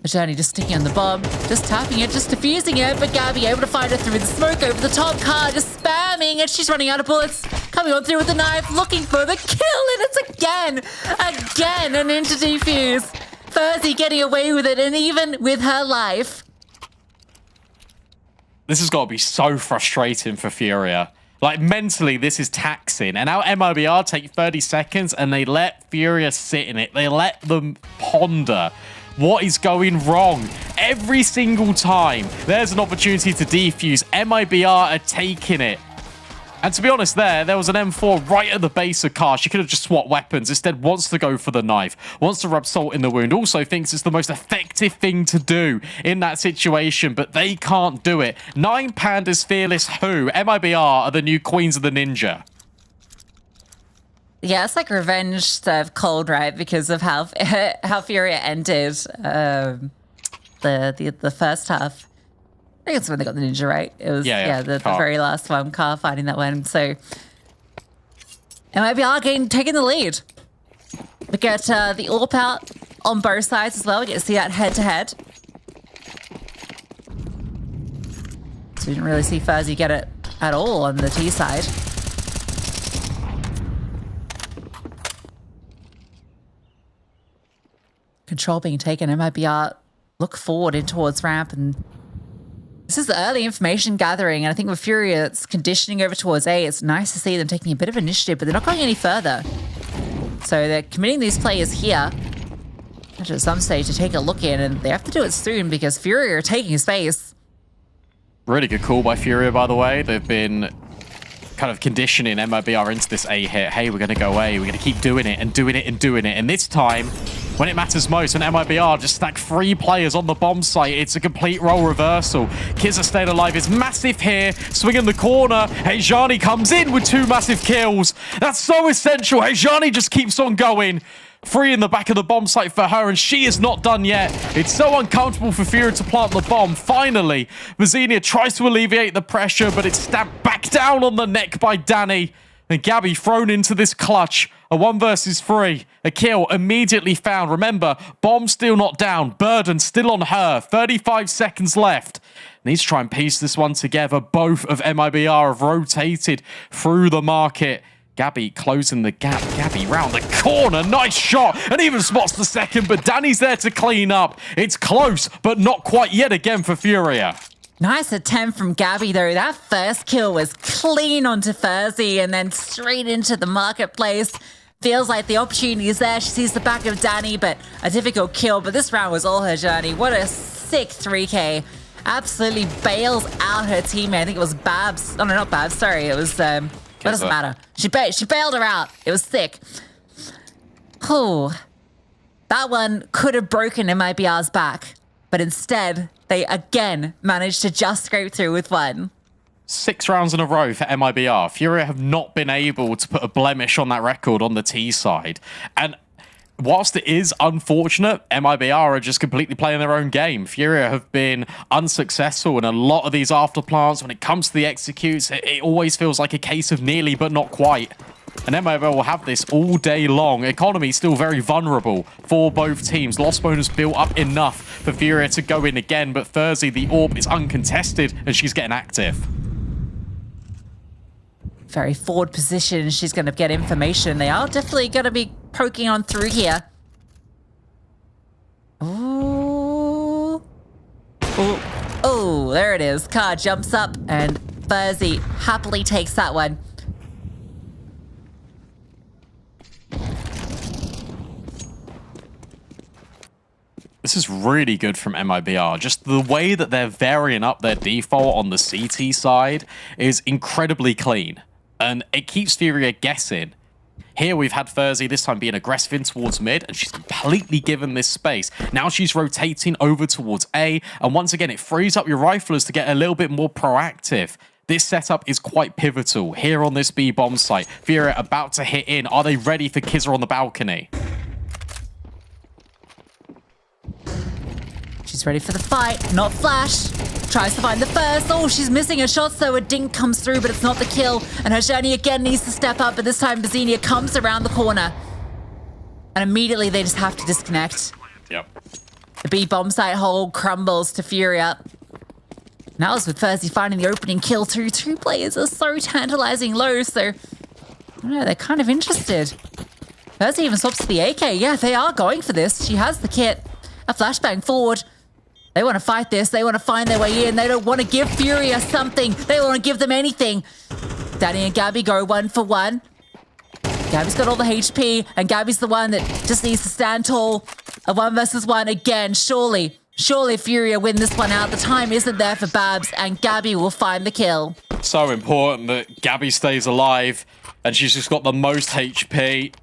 Journey just sticking on the bomb, just tapping it, just defusing it, but Gabby able to find her through the smoke over the top car, just spamming, and she's running out of bullets. Coming on through with the knife, looking for the kill, and it's again an into defuse. Furzy getting away with it, and even with her life. This has got to be so frustrating for Furia. Like, mentally, this is taxing. And now MIBR take 30 seconds, and they let Furia sit in it. They let them ponder what is going wrong. Every single time there's an opportunity to defuse, MIBR are taking it. And to be honest, there was an M4 right at the base of car. She could have just swapped weapons. Instead, wants to go for the knife. Wants to rub salt in the wound. Also thinks it's the most effective thing to do in that situation, but they can't do it. 9 Pandas Fearless who? MIBR are the new queens of the ninja. Yeah, it's like revenge served cold, right? Because of how Furia ended the first half. I think it's when they got the ninja, right? It was the very last one, Car fighting that one. So MIBR taking the lead. We get the AWP out on both sides as well. We get to see that head to head. So we didn't really see Furzy get it at all on the T side. Control being taken. MIBR look forward in towards ramp, and this is the early information gathering, and I think with Furia it's conditioning over towards A. It's nice to see them taking a bit of initiative, but they're not going any further. So they're committing these players here at some stage to take a look in, and they have to do it soon because Furia are taking space. Really good call by Furia, by the way. They've been kind of conditioning MIBR into this A hit. Hey, we're going to go A. We're going to keep doing it and doing it and doing it. And this time, when it matters most, when MIBR just stack 3 players on the bomb site, it's a complete role reversal. Kizza staying alive is massive here. Swinging the corner. Hejani comes in with 2 massive kills. That's so essential. Hejani just keeps on going. 3 in the back of the bomb site for her, and she is not done yet. It's so uncomfortable for Furia to plant the bomb. Finally, Mazinia tries to alleviate the pressure, but it's stabbed back down on the neck by Danny. And Gabby thrown into this clutch. A 1 versus 3. A kill immediately found. Remember, bomb still not down. Burden still on her. 35 seconds left. Needs to try and piece this one together. Both of MIBR have rotated through the market. Gabby closing the gap. Gabby round the corner. Nice shot. And even spots the second, but Danny's there to clean up. It's close, but not quite yet again for Furia. Nice attempt from Gabby, though. That first kill was clean onto Furzy and then straight into the marketplace. Feels like the opportunity is there. She sees the back of Danny, but a difficult kill. But this round was all her journey. What a sick 3K. Absolutely bails out her teammate. I think it was Babs. Oh, no, not Babs. Sorry. It was... It doesn't matter. She bailed her out. It was sick. Oh, that one could have broken MIBR's back. But instead, they again managed to just scrape through with one. 6 rounds in a row for MIBR. Furia have not been able to put a blemish on that record on the T side. And whilst it is unfortunate, MIBR are just completely playing their own game. Furia have been unsuccessful in a lot of these afterplants. When it comes to the executes, it always feels like a case of nearly but not quite. And MIBR will have this all day long. Economy still very vulnerable for both teams. Lost bonus built up enough for Furia to go in again, but Furzy, the AWP is uncontested and she's getting active. Very forward position. She's going to get information. They are definitely going to be poking on through here. Ooh. Ooh. Oh, there it is. Car jumps up and Furzy happily takes that one. This is really good from MIBR. Just the way that they're varying up their default on the CT side is incredibly clean. And it keeps Furia guessing. Here we've had Furzy this time being aggressive in towards mid, and she's completely given this space. Now she's rotating over towards A, and once again, it frees up your riflers to get a little bit more proactive. This setup is quite pivotal here on this B bomb site. Furia about to hit in. Are they ready for Kizza on the balcony? She's ready for the fight. Not Flash. Tries to find the first. Oh, she's missing her shots, so a dink comes through, but it's not the kill. And her journey again needs to step up, but this time Bazinia comes around the corner. And immediately they just have to disconnect. Yep. The B bomb site hole crumbles to Furia. Now it's with Furzy finding the opening kill too. 2 players are so tantalizing low, so I don't know, they're kind of interested. Furzy even swaps to the AK. Yeah, they are going for this. She has the kit. A flashbang forward. They want to fight this. They want to find their way in. They don't want to give Furia something. They don't want to give them anything. Danny and Gabby go 1 for 1. Gabby's got all the HP, and Gabby's the one that just needs to stand tall. A 1 versus 1 again. Surely Furia win this one out. The time isn't there for Babs, and Gabby will find the kill. So important that Gabby stays alive, and she's just got the most HP.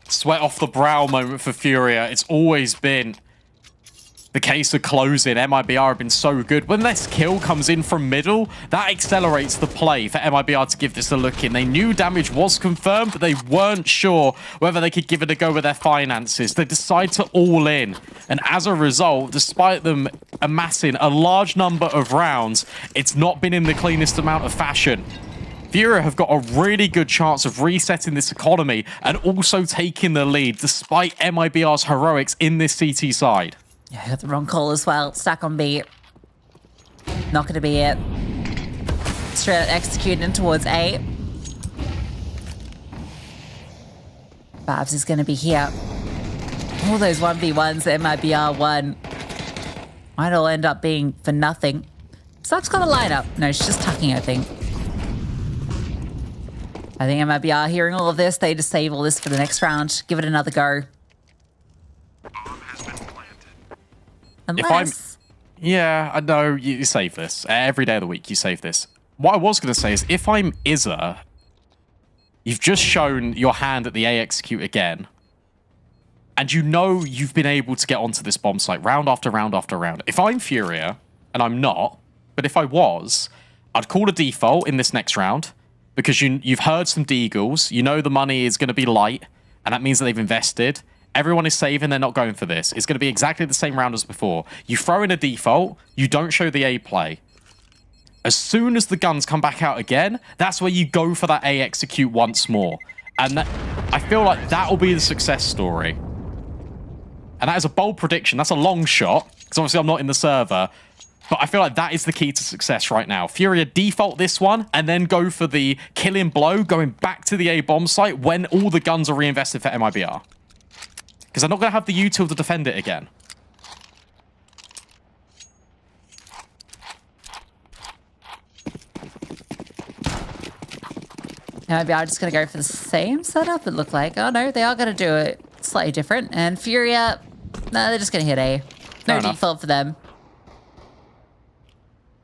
Sweat off the brow moment for Furia. It's always been the case of closing. MIBR have been so good. When this kill comes in from middle, that accelerates the play for MIBR to give this a look in. They knew damage was confirmed, but they weren't sure whether they could give it a go with their finances. They decide to all in. And as a result, despite them amassing a large number of rounds, it's not been in the cleanest amount of fashion. Furia have got a really good chance of resetting this economy and also taking the lead, despite MIBR's heroics in this CT side. Yeah, I got the wrong call as well. Stack on B. Not going to be it. Straight executing towards A. Babs is going to be here. All those 1v1s that MIBR won might all end up being for nothing. Stack's got a lineup. No, she's just tucking, I think. I think MIBR hearing all of this, they just save all this for the next round. Give it another go. Unless... Yeah, I know, you save this. Every day of the week, you save this. What I was going to say is, if I'm Izza, you've just shown your hand at the A execute again, and you know you've been able to get onto this bomb site round after round after round. If I'm Furia, and I'm not, but if I was, I'd call a default in this next round, because you've heard some deagles, you know the money is going to be light, and that means that they've invested. Everyone is saving, they're not going for this. It's going to be exactly the same round as before. You throw in a default, you don't show the A play. As soon as the guns come back out again, that's where you go for that A execute once more. And I feel like that will be the success story. And that is a bold prediction. That's a long shot, because obviously I'm not in the server. But I feel like that is the key to success right now. Furia default this one and then go for the killing blow, going back to the A bomb site when all the guns are reinvested for MIBR. Because they're not going to have the util to defend it again. MIBR just going to go for the same setup, it looked like. Oh no, they are going to do it slightly different. And Furia, no, they're just going to hit A. No default for them.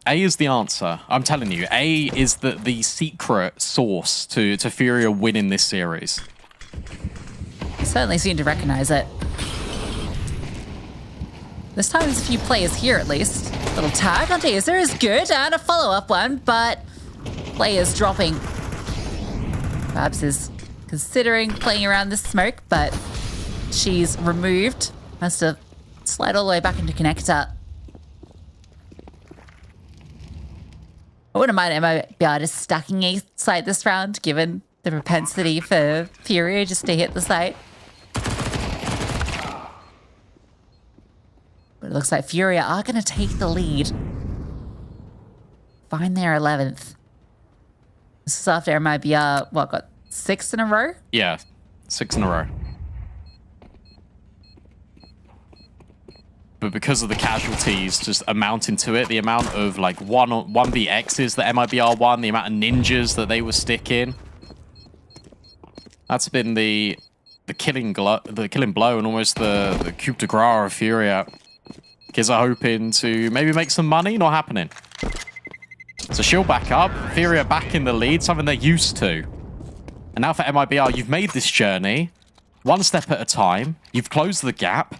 A is the answer. I'm telling you, A is the secret source to Furia winning this series. Certainly seem to recognize it. This time there's a few players here at least. Little tag on Taser is good, and a follow-up one, but players dropping. Babs is considering playing around the smoke, but she's removed. Has to slide all the way back into connector. I wouldn't mind MIBR just stacking a site this round, given the propensity for Furia just to hit the site. But it looks like Furia are going to take the lead. Find their 11th. This is after MIBR, what, got 6 in a row? Yeah, 6 in a row. But because of the casualties just amounting to it, the amount of like 1v-X's that MIBR won, the amount of ninjas that they were sticking, that's been the killing blow and almost the coup de grace of Furia. Kids are hoping to maybe make some money, not happening. So shield back up, Furia back in the lead, something they're used to. And now for MIBR, you've made this journey one step at a time. You've closed the gap.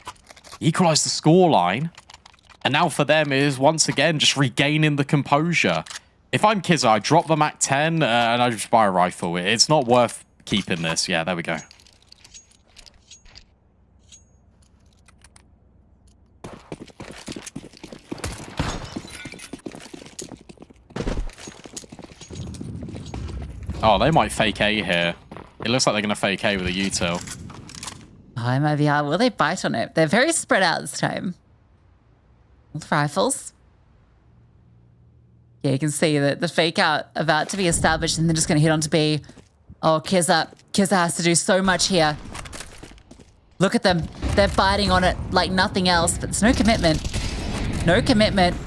Equalize the scoreline, and now for them is once again just regaining the composure. If I'm Kizza, I drop the Mac 10 and I just buy a rifle. It's not worth keeping this. Yeah, there we go. Oh, they might fake A here. It looks like they're going to fake A with a util. Oh, MIBR, will they bite on it? They're very spread out this time. With rifles. Yeah, you can see that the fake out about to be established and they're just going to hit onto B. Oh, Kizza has to do so much here. Look at them. They're biting on it like nothing else, but there's no commitment. No commitment.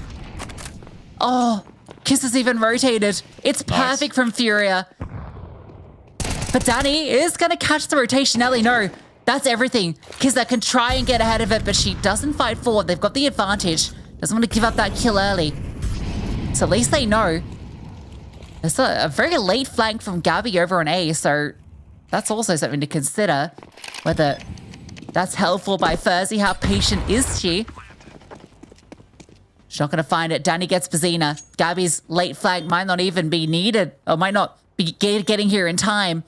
Oh, Kizza's even rotated. It's perfect from Furia. But Danny is going to catch the rotation. Now they know. That's everything. Kizza can try and get ahead of it, but she doesn't fight forward. They've got the advantage. Doesn't want to give up that kill early. So at least they know. There's a very late flank from Gabby over on A, so that's also something to consider. Whether that's helpful by Furzy. How patient is she? She's not going to find it. Danny gets Bazina. Gabby's late flank might not even be needed, or might not be getting here in time.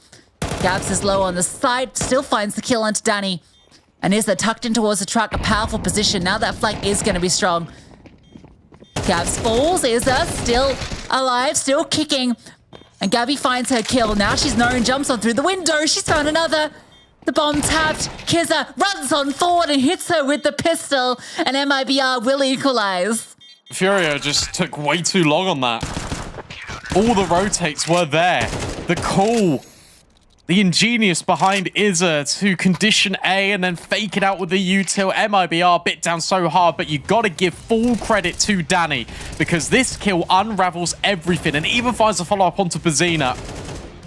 Gabs is low on the side, still finds the kill onto Danny. And Izza tucked in towards the truck, a powerful position. Now that flank is going to be strong. Gabs falls, Izza still alive, still kicking. And Gabby finds her kill. Now she's known, jumps on through the window. She's found another. The bomb tapped. Kizza runs on forward and hits her with the pistol. And MIBR will equalize. Furia just took way too long on that. All the rotates were there. The call. The ingenious behind Izza to condition A and then fake it out with the util. MIBR bit down so hard, but you got to give full credit to Danny because this kill unravels everything and even finds a follow-up onto Bazina.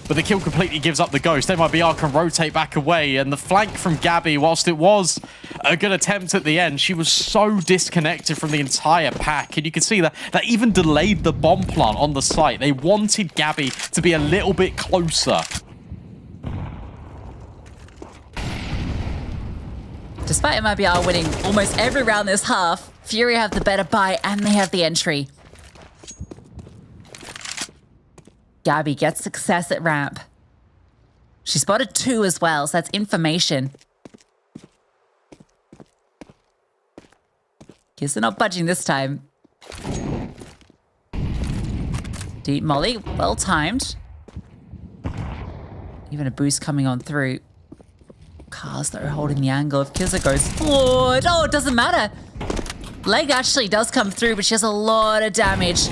But the kill completely gives up the ghost. MIBR can rotate back away, and the flank from Gabby, whilst it was a good attempt at the end, she was so disconnected from the entire pack. And you can see that even delayed the bomb plant on the site. They wanted Gabby to be a little bit closer. Despite MIBR winning almost every round this half, Fury have the better buy and they have the entry. Gabby gets success at ramp. She spotted 2 as well, so that's information. Guess they're not budging this time. Deep molly, well timed. Even a boost coming on through. Cars that are holding the angle if Kizza goes forward. Oh, it doesn't matter. Leg actually does come through, but she has a lot of damage.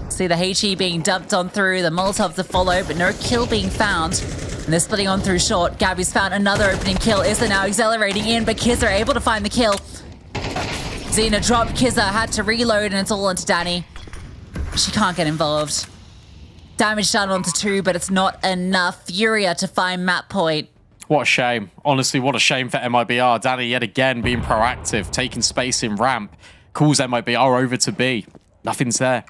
See the HE being dumped on through, the Molotov to follow, but no kill being found. And they're splitting on through short. Gabby's found another opening kill. Izza now accelerating in, but Kizza able to find the kill. Xena dropped, Kizza had to reload, and it's all onto Danny. She can't get involved. Damage done onto 2, but it's not enough. Furia to find map point. What a shame. Honestly, what a shame for MIBR. Danny yet again being proactive, taking space in ramp. Calls MIBR over to B. Nothing's there.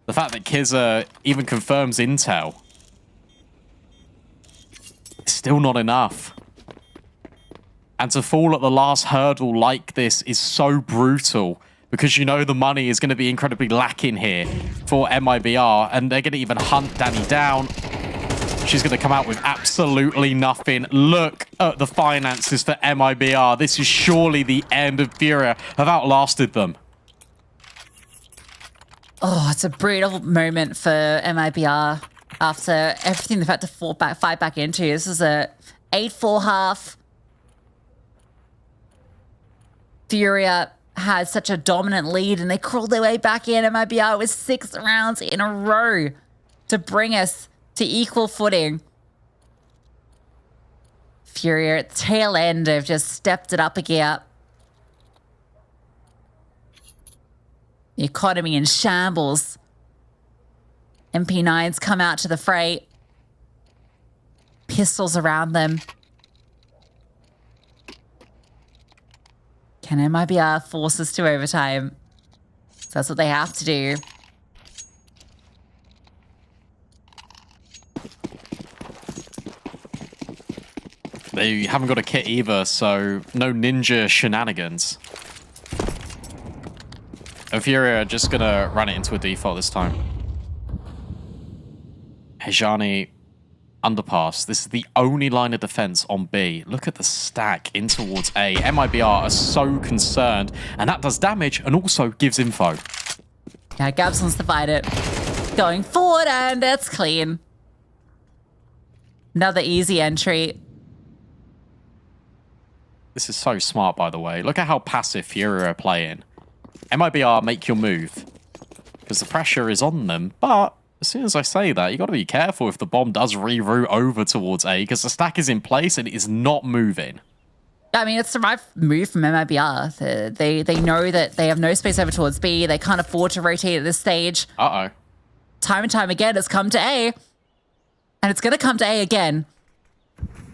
The fact that Kizza even confirms intel is still not enough. And to fall at the last hurdle like this is so brutal because you know the money is going to be incredibly lacking here for MIBR and they're going to even hunt Danny down. She's going to come out with absolutely nothing. Look at the finances for MIBR. This is surely the end of Furia. Have outlasted them. Oh, it's a brutal moment for MIBR after everything they've had to fight back into. This is a 8-4 half. Furia had such a dominant lead and they crawled their way back in. MIBR with 6 rounds in a row to bring us to equal footing. Furia at the tail end have just stepped it up a gear. The economy in shambles. MP9s come out to the fray. Pistols around them. Can MIBR force us to overtime? So that's what they have to do. They haven't got a kit either, so no ninja shenanigans. And Furia are just gonna run it into a default this time. Hejani underpass. This is the only line of defense on B. Look at the stack in towards A. MIBR are so concerned, and that does damage and also gives info. Yeah, Gabs wants to fight it. Going forward, and it's clean. Another easy entry. This is so smart, by the way. Look at how passive Furia are playing. MIBR make your move because the pressure is on them, but as soon as I say that, you got to be careful if the bomb does reroute over towards A because the stack is in place and it is not moving. I mean, it's the right move from MIBR. They know that they have no space over towards B. They can't afford to rotate at this stage. Uh-oh. Time and time again, it's come to A. And it's going to come to A again.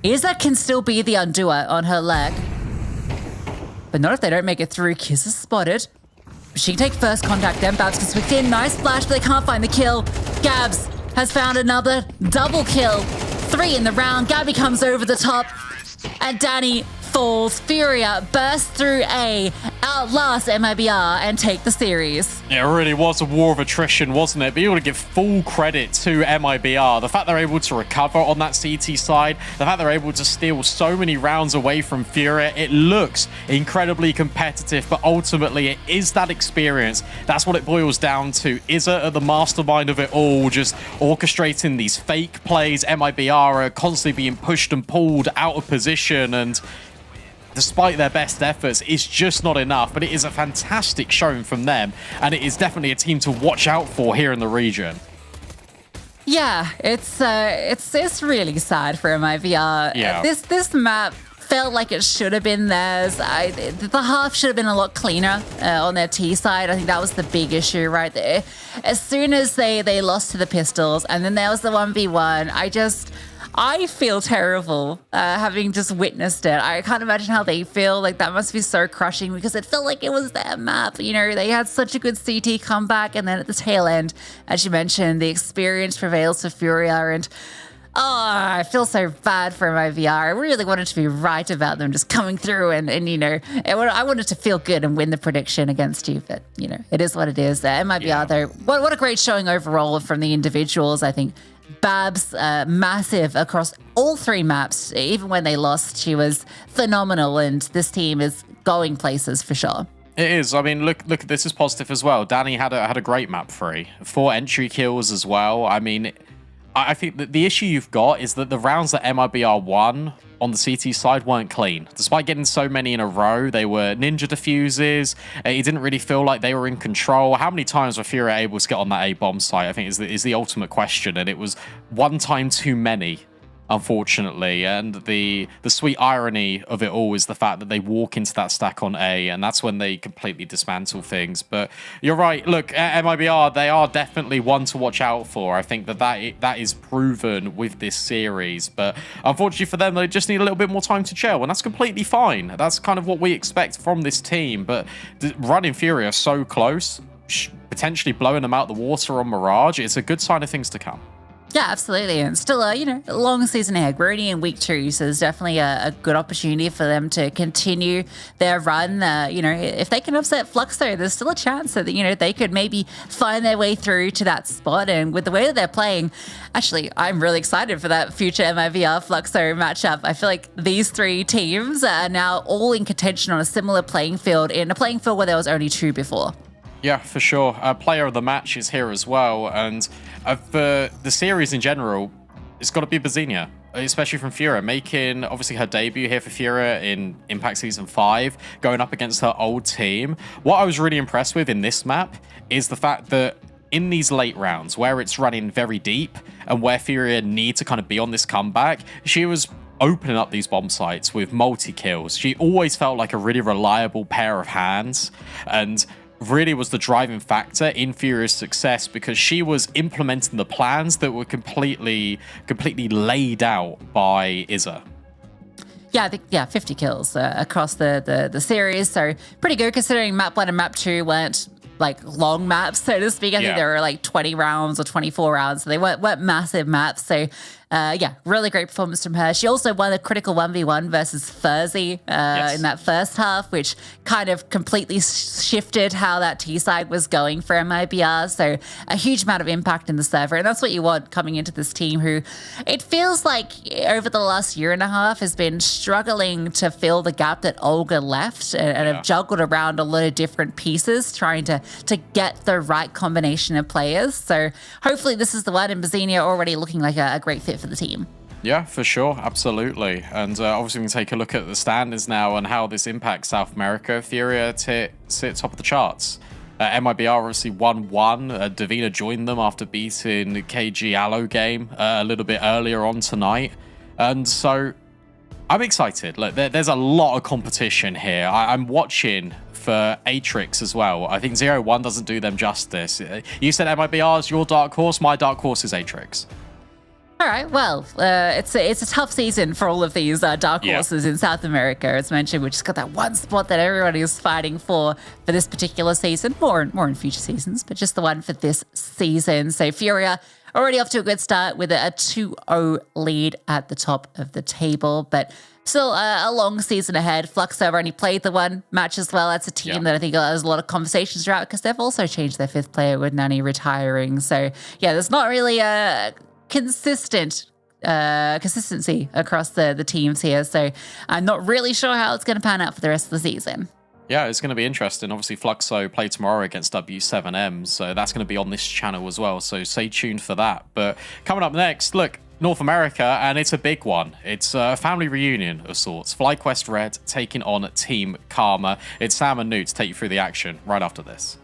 Izza can still be the undoer on her leg. But not if they don't make it through. Kiss is spotted. She can take first contact, then Babs can switch in. Nice flash, but they can't find the kill. Gabs has found another double kill. 3 in the round. Gabby comes over the top. And Danny falls. Furia bursts through A, outlast MIBR, and take the series. It really was a war of attrition, wasn't it? But you want to give full credit to MIBR. The fact they're able to recover on that CT side, the fact they're able to steal so many rounds away from Furia, it looks incredibly competitive, but ultimately it is that experience. That's what it boils down to. Izza at the mastermind of it all, just orchestrating these fake plays. MIBR are constantly being pushed and pulled out of position, and despite their best efforts, it's just not enough. But it is a fantastic showing from them, and it is definitely a team to watch out for here in the region. Yeah, it's really sad for MIBR. Yeah. This map felt like it should have been theirs. The half should have been a lot cleaner on their T side. I think that was the big issue right there. As soon as they lost to the Pistols, and then there was the 1v1, I feel terrible having just witnessed it. I can't imagine how they feel. Like, that must be so crushing because it felt like it was their map. You know, they had such a good CT comeback, and then at the tail end, as you mentioned, the experience prevails for Furia, and I feel so bad for MIBR. I really wanted to be right about them just coming through and you know, I wanted to feel good and win the prediction against you, but, you know, it is what it is. MIBR, though, what a great showing overall from the individuals. I think Babs, massive across all 3 maps. Even when they lost, she was phenomenal, and this team is going places for sure. It is. I mean, look, this is positive as well. Danny had a great map 3. 4 entry kills as well. I mean, I think that the issue you've got is that the rounds that MIBR won on the CT side weren't clean. Despite getting so many in a row, they were ninja diffuses. It didn't really feel like they were in control. How many times were Furia able to get on that A-bomb site, I think is the ultimate question. And it was one time too many, unfortunately. And the sweet irony of it all is the fact that they walk into that stack on A, and that's when they completely dismantle things. But you're right. Look, at MIBR, they are definitely one to watch out for. I think that is proven with this series. But unfortunately for them, they just need a little bit more time to gel, and that's completely fine. That's kind of what we expect from this team. But running Furia so close, potentially blowing them out the water on Mirage, it's a good sign of things to come. Yeah, absolutely. And still, a long season ahead. We're only in week 2, so there's definitely a good opportunity for them to continue their run. If they can upset Flux, though, there's still a chance that, they could maybe find their way through to that spot. And with the way that they're playing, actually, I'm really excited for that future MIVR Fluxo matchup. I feel like these 3 teams are now all in contention on a similar playing field, in a playing field where there was only 2 before. Yeah, for sure. Player of the match is here as well. And for the series in general, it's got to be Bazinia, especially from Furia, making obviously her debut here for Furia in Impact Season 5, going up against her old team. What I was really impressed with in this map is the fact that in these late rounds, where it's running very deep and where Furia need to kind of be on this comeback, she was opening up these bomb sites with multi-kills. She always felt like a really reliable pair of hands, and really was the driving factor in Furia's success, because she was implementing the plans that were completely laid out by Izza. Yeah, I think 50 kills across the series, so pretty good considering map 1 and map 2 weren't like long maps, so to speak. I think there were like 20 rounds or 24 rounds, so they weren't massive maps. So really great performance from her. She also won a critical 1v1 versus Furzy in that first half, which kind of completely shifted how that T side was going for MIBR. So a huge amount of impact in the server, and that's what you want coming into this team, who it feels like over the last year and a half has been struggling to fill the gap that Olga left, and have juggled around a lot of different pieces trying to get the right combination of players. So hopefully this is the one, and Bazinia already looking like a great fit for the team. Yeah, for sure. Absolutely. And obviously we can take a look at the standings now and how this impacts South America. Furia sit top of the charts. MIBR obviously 1-1. Davina joined them after beating KG Allo game a little bit earlier on tonight. And so I'm excited. Look, there's a lot of competition here. I'm watching for Atrix as well. I think 0-1 doesn't do them justice. You said MIBR is your dark horse. My dark horse is Atrix. All right, well, it's a tough season for all of these dark horses in South America. As mentioned, we've just got that one spot that everybody is fighting for this particular season. More in future seasons, but just the one for this season. So Furia already off to a good start with a 2-0 lead at the top of the table, but still a long season ahead. Flux have only played the one match as well. That's a team that I think there's a lot of conversations around, because they've also changed their 5th player with Nani retiring. So yeah, there's not really a consistency across the teams here. So I'm not really sure how it's going to pan out for the rest of the season. Yeah, it's going to be interesting. Obviously, Fluxo play tomorrow against W7M, so that's going to be on this channel as well. So stay tuned for that. But coming up next, look, North America, and it's a big one. It's a family reunion of sorts. FlyQuest Red taking on Team Karma. It's Sam and Newt to take you through the action right after this.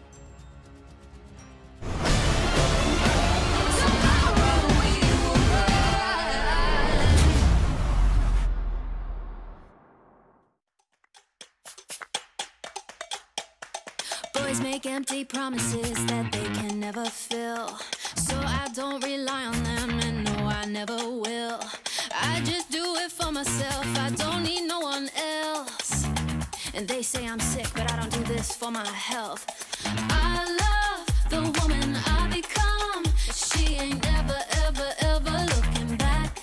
Boys make empty promises that they can never fill, so I don't rely on them, and no, I never will. I just do it for myself, I don't need no one else. And they say I'm sick, but I don't do this for my health. I love the woman I become. She ain't ever, ever, ever looking back.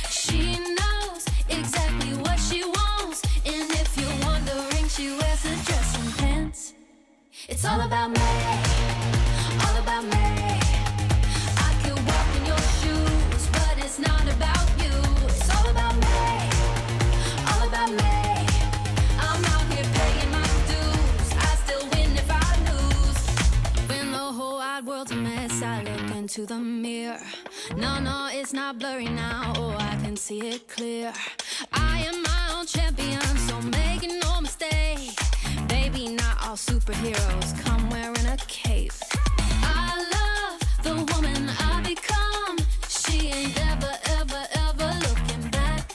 She knows exactly what she wants, and if you're wondering, she wears a dress and pants. It's all about me, all about me. I could walk in your shoes, but it's not about you. It's all about me, all about me. I'm out here paying my dues. I still win if I lose. When the whole wide world's a mess, I look and into the mirror. No, it's not blurry now. Oh, I can see it clear. I am my own champion, so make no mistake. Baby, not all superheroes come wearing a cape. I love the woman I become. She ain't ever, ever, ever looking back.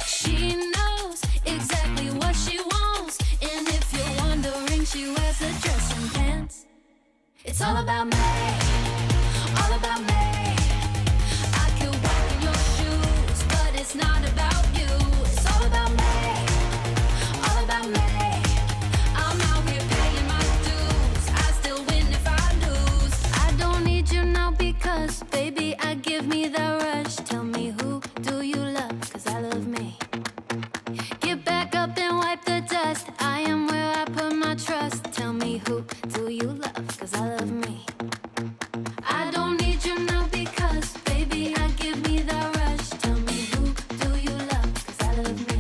She knows exactly what she wants. And if you're wondering, she wears a dress and pants. It's all about me, all about me. I could walk in your shoes, but it's not about you. It's all about me, all about me. I'm out here paying my dues. I still win if I lose. I don't need you now because, baby, I give me that rush. Tell me, who do you love? Cause I love me. Get back up and wipe the dust. I am where I put my trust. Tell me, who do you love? Cause I love me. I don't need you now because, baby, I give me that rush. Tell me, who do you love? Cause I love me.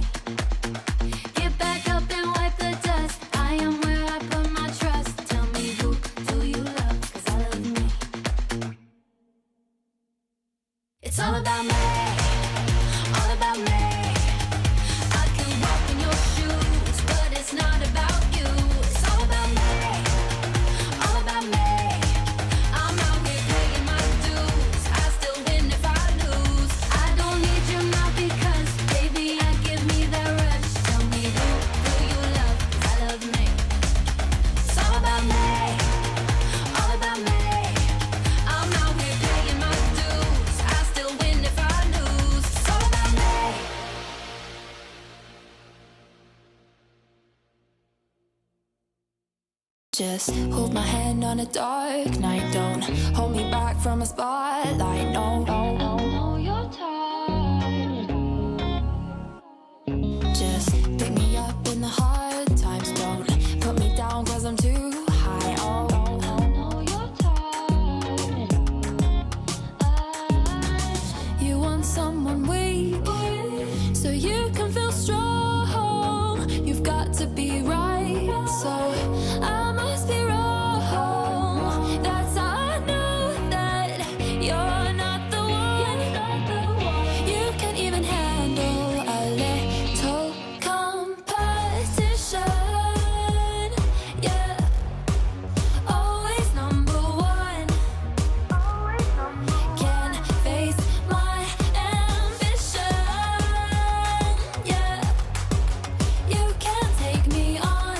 Get back up and wipe the dust. I am where I put my trust. Tell me, who do you love? Cause I love me. It's all about me, all about me. I can walk in your shoes, but it's not about you. It's all about me, all about me. I'm out here paying my dues. I still win if I lose. I don't need you now because, baby, I give me that rush. Tell me, who do you love? Cause I love me. It's all about me, all about me. I'm out here paying my dues. I still win if I lose. It's all about me. Just hold my hand on a dark night. Don't hold me back from a spotlight. No, no, you're tired. Just pick me up in the hard times. Don't put me down cause I'm too high. Oh, no, you're tired. You want someone weak so you can feel strong. You've got to be right, so I must be wrong. That's how I know that you're not the one. You can't even handle a little competition. Yeah, always number one. Can't face my ambition. Yeah, you can't take me on.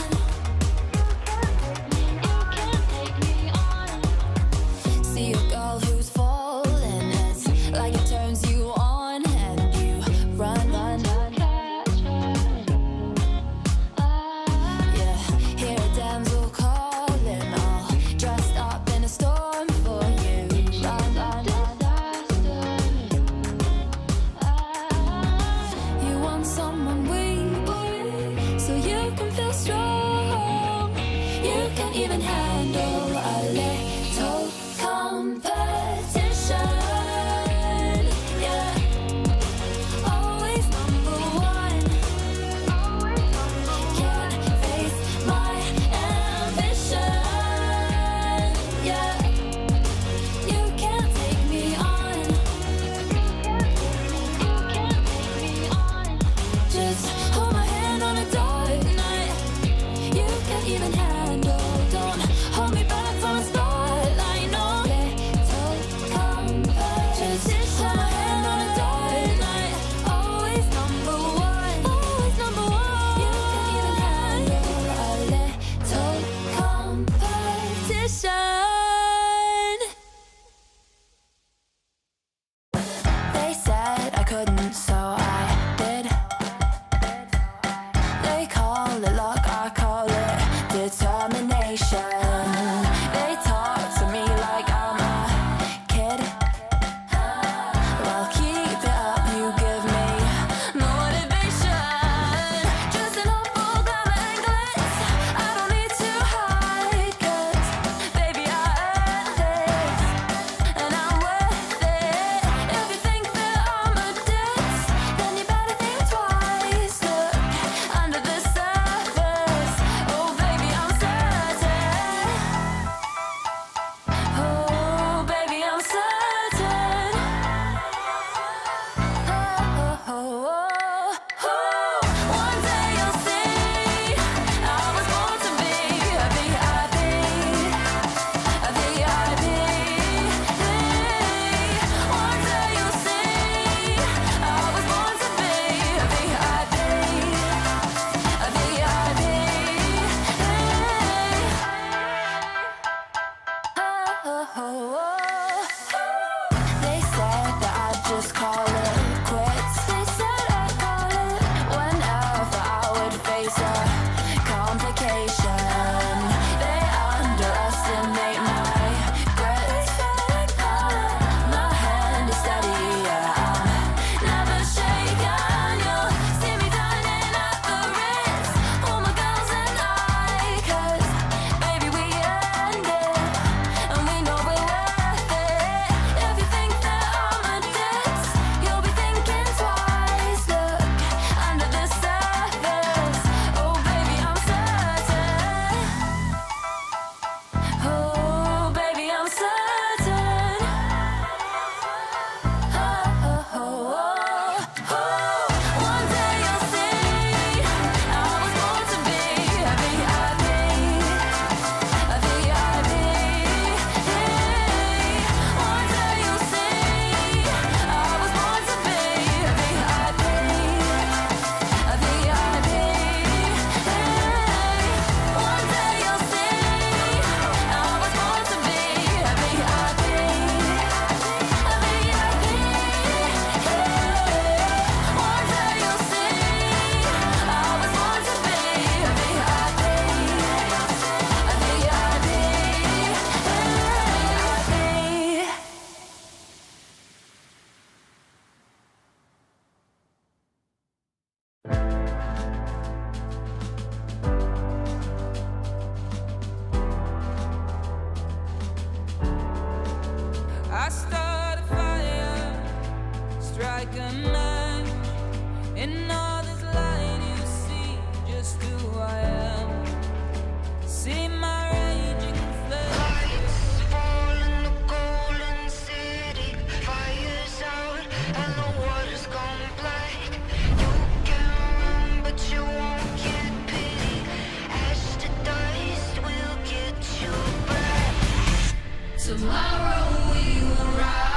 See a girl who's falling, it's like it turns you on and you run. Yeah, hear a damsel calling, all dressed up in a storm for you. Run. You want someone weak so you can feel strong. You can't even handle a little competition. Yeah, always number one. Can't face my ambition. Yeah, you can't take me on. Just hold my hand on a dark night. You can't even handle. Don't hold me back from a spotlight. No, little competition. Just hold my hand on a dark night. Always number one. Always number one. You can't even handle a little competition. They said I couldn't, so I did. They call it luck, I call it determination. They talk to me like I'm a kid. Well, keep it up, you give me motivation. Dressing up all glamour and glitz, I don't need to hide, cause baby, I earned this, and I'm worth it. If you think that I'm a ditz, then you better think twice. Look under the surface, oh baby, I'm certain like a knife. In all this light you see just who I am. See my raging flames fall in the golden city. Fire's out and the water's gone black. You can run but you won't get pity. Ash to dust will get you back. Tomorrow we will rise.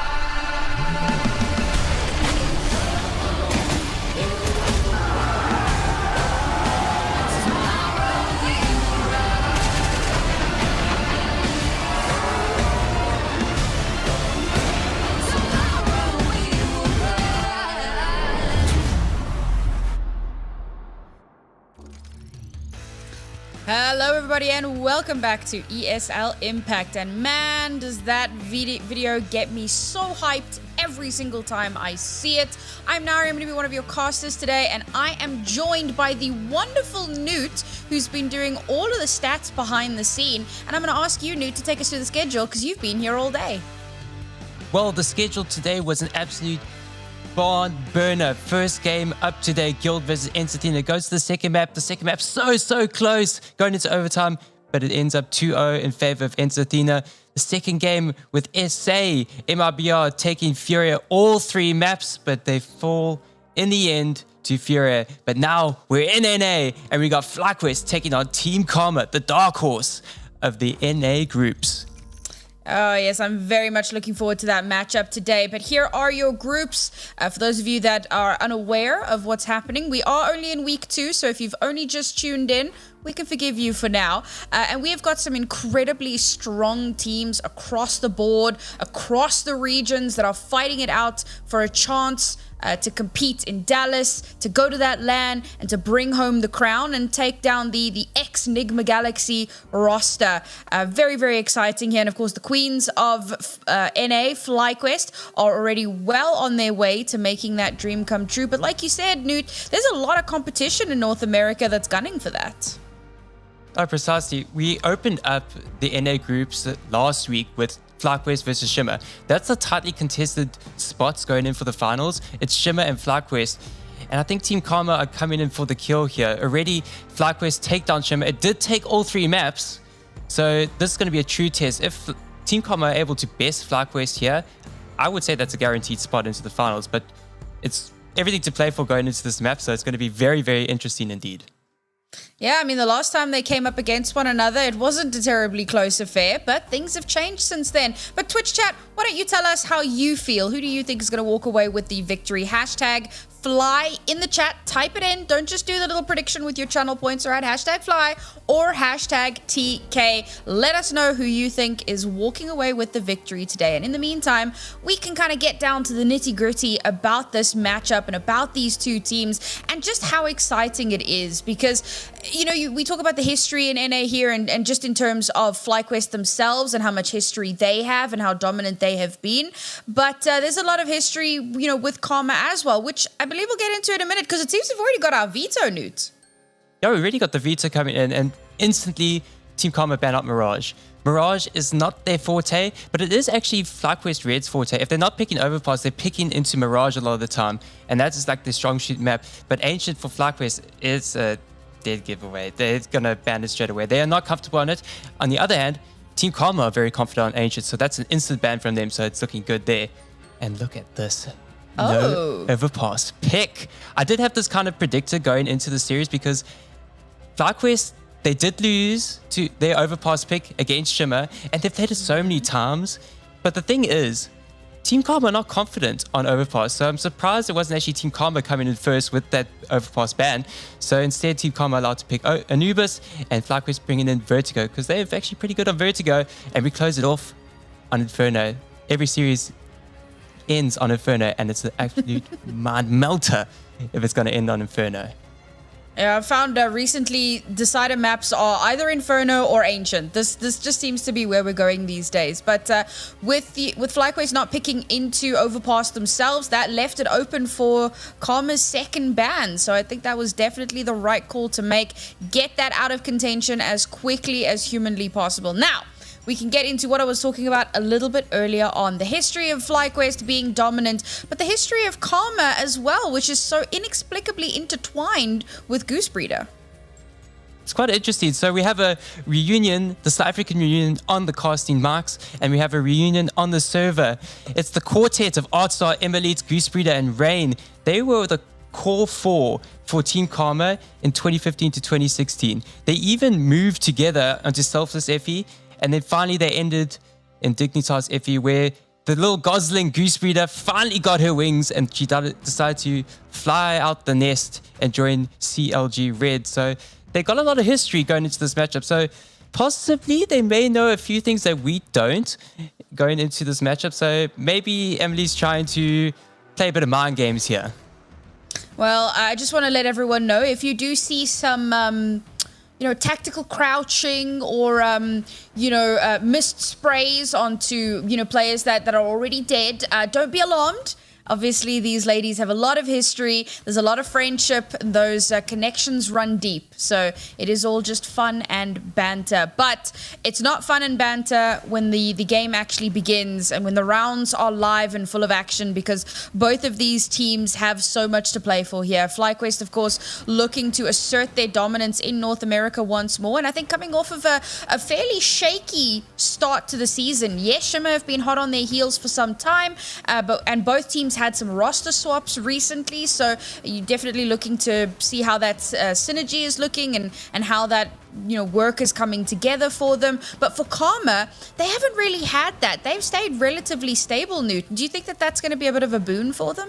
Hello everybody and welcome back to ESL Impact, and man does that video get me so hyped every single time I see it. I'm Nari, I'm going to be one of your casters today, and I am joined by the wonderful Newt, who's been doing all of the stats behind the scene, and I'm going to ask you, Newt, to take us through the schedule because you've been here all day. Well, the schedule today was an absolute barn burner. First game up today, Guild versus Entertainer. Goes to the second map. The second map so close, going into overtime, but it ends up 2-0 in favor of Entertainer. The second game with SA, MRBR taking Furia all three maps, but they fall in the end to Furia. But now we're in NA, and we got FlyQuest taking on Team Karma, the dark horse of the NA groups. Oh, yes, I'm very much looking forward to that matchup today. But here are your groups. For those of you that are unaware of what's happening, we are only in week 2, so if you've only just tuned in, we can forgive you for now. And we have got some incredibly strong teams across the board, across the regions that are fighting it out for a chance to compete in Dallas, to go to that LAN and to bring home the crown and take down the ex-Nigma Galaxy roster. Very exciting here. And of course, the queens of NA, FlyQuest, are already well on their way to making that dream come true. But like you said, Newt, there's a lot of competition in North America that's gunning for that. Oh, precisely. We opened up the NA groups last week with FlyQuest versus Shimmer. That's the tightly contested spots going in for the finals. It's Shimmer and FlyQuest. And I think Team Karma are coming in for the kill here. Already, FlyQuest take down Shimmer. It did take all three maps. So this is going to be a true test. If Team Karma are able to best FlyQuest here, I would say that's a guaranteed spot into the finals. But it's everything to play for going into this map. So it's going to be very interesting indeed. Yeah, I mean, the last time they came up against one another, it wasn't a terribly close affair, but things have changed since then. But Twitch chat, why don't you tell us how you feel? Who do you think is going to walk away with the victory? Hashtag Fly in the chat, type it in. Don't just do the little prediction with your channel points, all right? Hashtag Fly or hashtag TK. Let us know who you think is walking away with the victory today. And in the meantime, we can kind of get down to the nitty gritty about this matchup and about these two teams and just how exciting it is. Because, you know, we talk about the history in NA here and just in terms of FlyQuest themselves and how much history they have and how dominant they have been. But there's a lot of history, you know, with Karma as well, which I believe we'll get into in a minute because it seems we've already got our veto, Newt. Yeah, we already got the veto coming in, and instantly Team Karma ban out Mirage. Mirage is not their forte, but it is actually FlyQuest Red's forte. If they're not picking Overpass, they're picking into Mirage a lot of the time, and that's just like the strong shoot map. But Ancient for FlyQuest is a dead giveaway. They're going to ban it straight away. They are not comfortable on it. On the other hand, Team Karma are very confident on Ancient, so that's an instant ban from them, so it's looking good there. And look at this. No Overpass pick. I did have this kind of predictor going into the series because FlyQuest, they did lose to their Overpass pick against Shimmer, and they've played it so many times. But the thing is, Team Karma are not confident on Overpass, so I'm surprised it wasn't actually Team Karma coming in first with that Overpass ban. So instead, Team Karma allowed to pick Anubis, and FlyQuest bringing in Vertigo, because they're actually pretty good on Vertigo, and we close it off on Inferno. Every series ends on Inferno, and it's an absolute mind melter if it's going to end on Inferno. Yeah, I found recently decider maps are either Inferno or Ancient. This just seems to be where we're going these days. But with FlyQuest not picking into Overpass themselves, that left it open for Karma's second ban. So I think that was definitely the right call to make. Get that out of contention as quickly as humanly possible. Now, we can get into what I was talking about a little bit earlier on. The history of FlyQuest being dominant, but the history of Karma as well, which is so inexplicably intertwined with Goose Breeder. It's quite interesting. So we have a reunion, the South African reunion on the casting marks, and we have a reunion on the server. It's the quartet of Artstar, Emilite, Goose Breeder, and Rain. They were the core four for Team Karma in 2015 to 2016. They even moved together onto Selfless FE, and then finally they ended in Dignitas FE, where the little gosling Goose Breeder finally got her wings and she decided to fly out the nest and join CLG Red. So they got a lot of history going into this matchup. So possibly they may know a few things that we don't going into this matchup. So maybe Emily's trying to play a bit of mind games here. Well, I just want to let everyone know, if you do see some, tactical crouching or, mist sprays onto, players that are already dead, don't be alarmed. Obviously, these ladies have a lot of history. There's a lot of friendship. And those connections run deep. So it is all just fun and banter. But it's not fun and banter when the game actually begins and when the rounds are live and full of action, because both of these teams have so much to play for here. FlyQuest, of course, looking to assert their dominance in North America once more. And I think coming off of a fairly shaky start to the season. Yes, Shimmer have been hot on their heels for some time, and both teams had some roster swaps recently, so you're definitely looking to see how that synergy is looking and how that work is coming together for them. But for Karma, they haven't really had that. They've stayed relatively stable, Newton. Do you think that that's going to be a bit of a boon for them?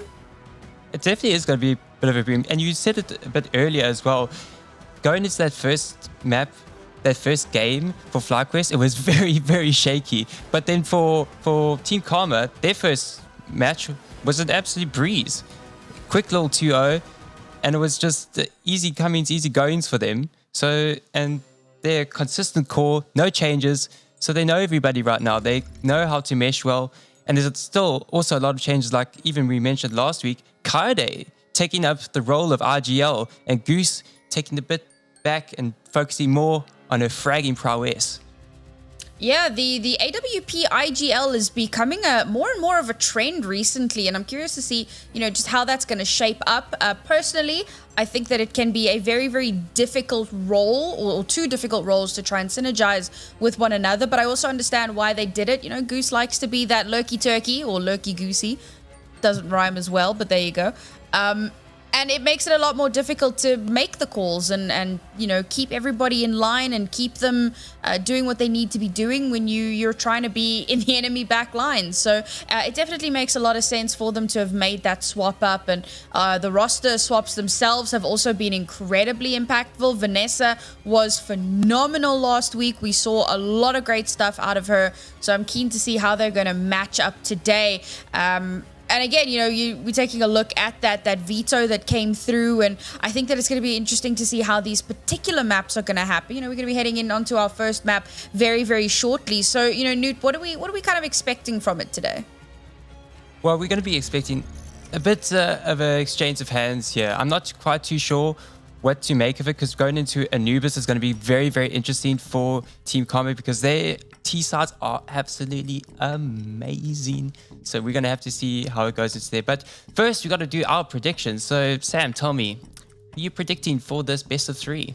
It definitely is going to be a bit of a boon, and you said it a bit earlier as well. Going into that first map, that first game for FlyQuest, it was very, very shaky. But then for Team Karma, their first match was an absolute breeze. Quick little 2-0, and it was just easy comings, easy goings for them. So, and they're consistent core, no changes. So they know everybody right now. They know how to mesh well. And there's still also a lot of changes, like even we mentioned last week, Kaede taking up the role of RGL and Goose taking a bit back and focusing more on her fragging prowess. Yeah, the AWP IGL is becoming more and more of a trend recently, and I'm curious to see, just how that's going to shape up. Personally, I think that it can be a very, very difficult role, or two difficult roles to try and synergize with one another, but I also understand why they did it. Goose likes to be that lurky turkey, or lurky goosey. Doesn't rhyme as well, but there you go. And it makes it a lot more difficult to make the calls and keep everybody in line and keep them doing what they need to be doing when you're trying to be in the enemy back line. So it definitely makes a lot of sense for them to have made that swap up. And the roster swaps themselves have also been incredibly impactful. Vanessa was phenomenal last week. We saw a lot of great stuff out of her. So I'm keen to see how they're going to match up today. And again, we're taking a look at that veto that came through, and I think that it's going to be interesting to see how these particular maps are going to happen. We're going to be heading in onto our first map very, very shortly. So, Newt, what are we kind of expecting from it today? Well, we're going to be expecting a bit of an exchange of hands here. I'm not quite too sure what to make of it, because going into Anubis is going to be very, very interesting for Team Karma, because their T-sides are absolutely amazing. So we're going to have to see how it goes into there. But first, we got to do our predictions. So Sam, tell me, who are you predicting for this best of 3?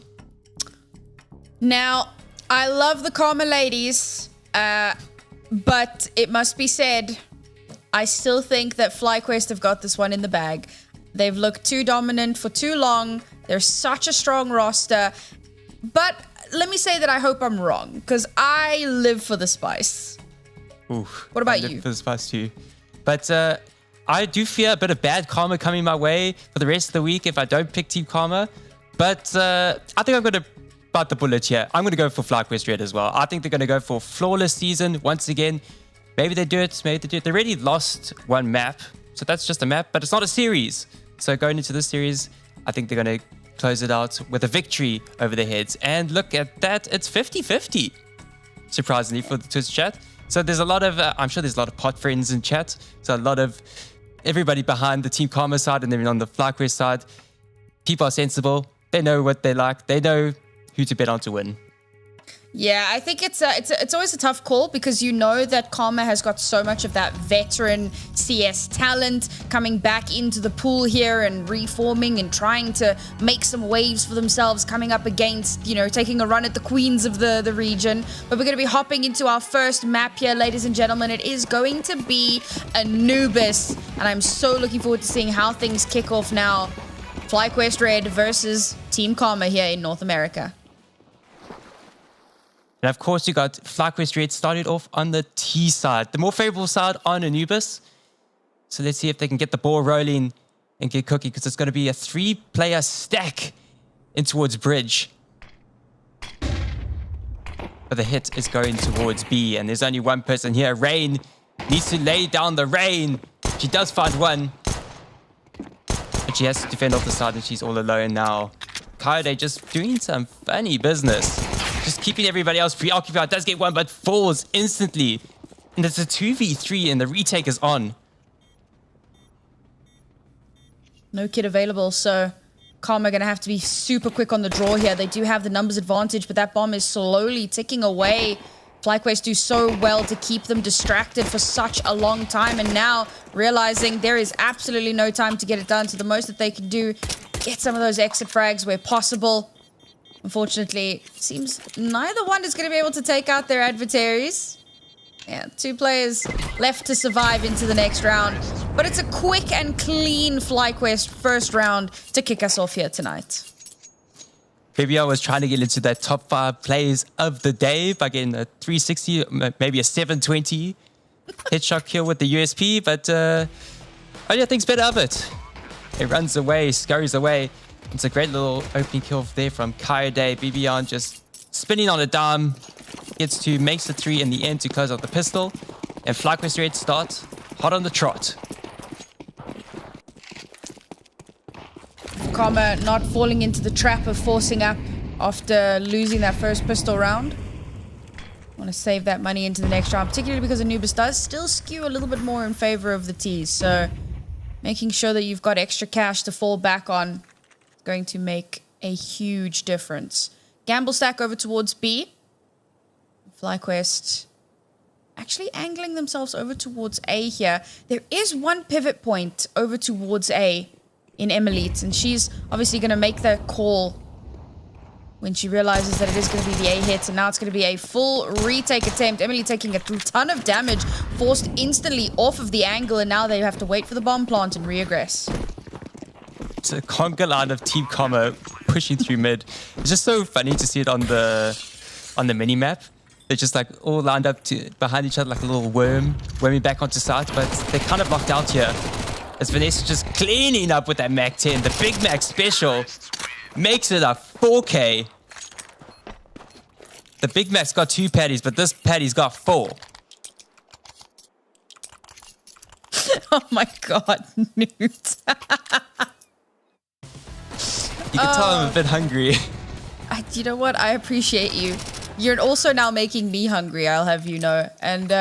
Now, I love the Karma ladies, but it must be said, I still think that FlyQuest have got this one in the bag. They've looked too dominant for too long. They're such a strong roster. But let me say that I hope I'm wrong, because I live for the spice. Oof. What about I live you? for the spice too. But I do fear a bit of bad karma coming my way for the rest of the week if I don't pick Team Karma. But I think I'm going to bite the bullet here. I'm going to go for FlyQuest Red as well. I think they're going to go for flawless season once again. Maybe they do it, maybe they do it. They already lost one map, so that's just a map, but it's not a series. So going into this series, I think they're going to close it out with a victory over their heads. And look at that, it's 50-50, surprisingly, for the Twitch chat. So there's a lot of, I'm sure there's a lot of pot friends in chat. So a lot of everybody behind the Team Karma side and then on the FlyQuest side. People are sensible. They know what they like. They know who to bet on to win. Yeah, I think it's always a tough call because you know that Karma has got so much of that veteran CS talent coming back into the pool here and reforming and trying to make some waves for themselves, coming up against, you know, taking a run at the queens of the region. But we're going to be hopping into our first map here, ladies and gentlemen. It is going to be Anubis, and I'm so looking forward to seeing how things kick off now. FlyQuest Red versus Team Karma here in North America. And of course, you got FlyQuest Red started off on the T side, the more favorable side on Anubis. So let's see if they can get the ball rolling and get cooking, because it's going to be a 3-player stack in towards Bridge. But the hit is going towards B, and there's only one person here. Rain needs to lay down the rain. She does find one, but she has to defend off the side, and she's all alone now. Coyote just doing some funny business. Just keeping everybody else preoccupied. Does get one, but falls instantly. And it's a 2v3, and the retake is on. No kid available, so Karma are going to have to be super quick on the draw here. They do have the numbers advantage, but that bomb is slowly ticking away. FlyQuest do so well to keep them distracted for such a long time, and now realizing there is absolutely no time to get it done. So the most that they can do, get some of those exit frags where possible. Unfortunately, seems neither one is going to be able to take out their adversaries. Yeah, 2 players left to survive into the next round. But it's a quick and clean FlyQuest first round to kick us off here tonight. BBR was trying to get into that top 5 plays of the day by getting a 360, maybe a 720 headshot kill with the USP, but Olia thinks better of it. It runs away, scurries away. It's a great little opening kill there from Coyote. BBR just spinning on a dime. Gets to, makes the 3 in the end to close out the pistol. And FlyQuest Red start hot on the trot. Karma not falling into the trap of forcing up after losing that first pistol round. Want to save that money into the next round, particularly because Anubis does still skew a little bit more in favor of the T's. So making sure that you've got extra cash to fall back on is going to make a huge difference. Gamble stack over towards B. FlyQuest actually angling themselves over towards A here. There is one pivot point over towards A in Emilite, and she's obviously going to make the call when she realizes that it is going to be the A hit, and now it's going to be a full retake attempt. Emily taking a ton of damage, forced instantly off of the angle, and now they have to wait for the bomb plant and reaggress. It's a conga line of Team Karma pushing through mid. It's just so funny to see it on the mini map. They're just like all lined up behind each other like a little worming back onto site, but they're kind of locked out here. As Vanessa just cleaning up with that Mac 10. The Big Mac special makes it a 4K. The Big Mac's got 2 patties, but this patty's got 4. Oh my god, Newt. You can tell I'm a bit hungry. You know what? I appreciate you. You're also now making me hungry, I'll have you know. And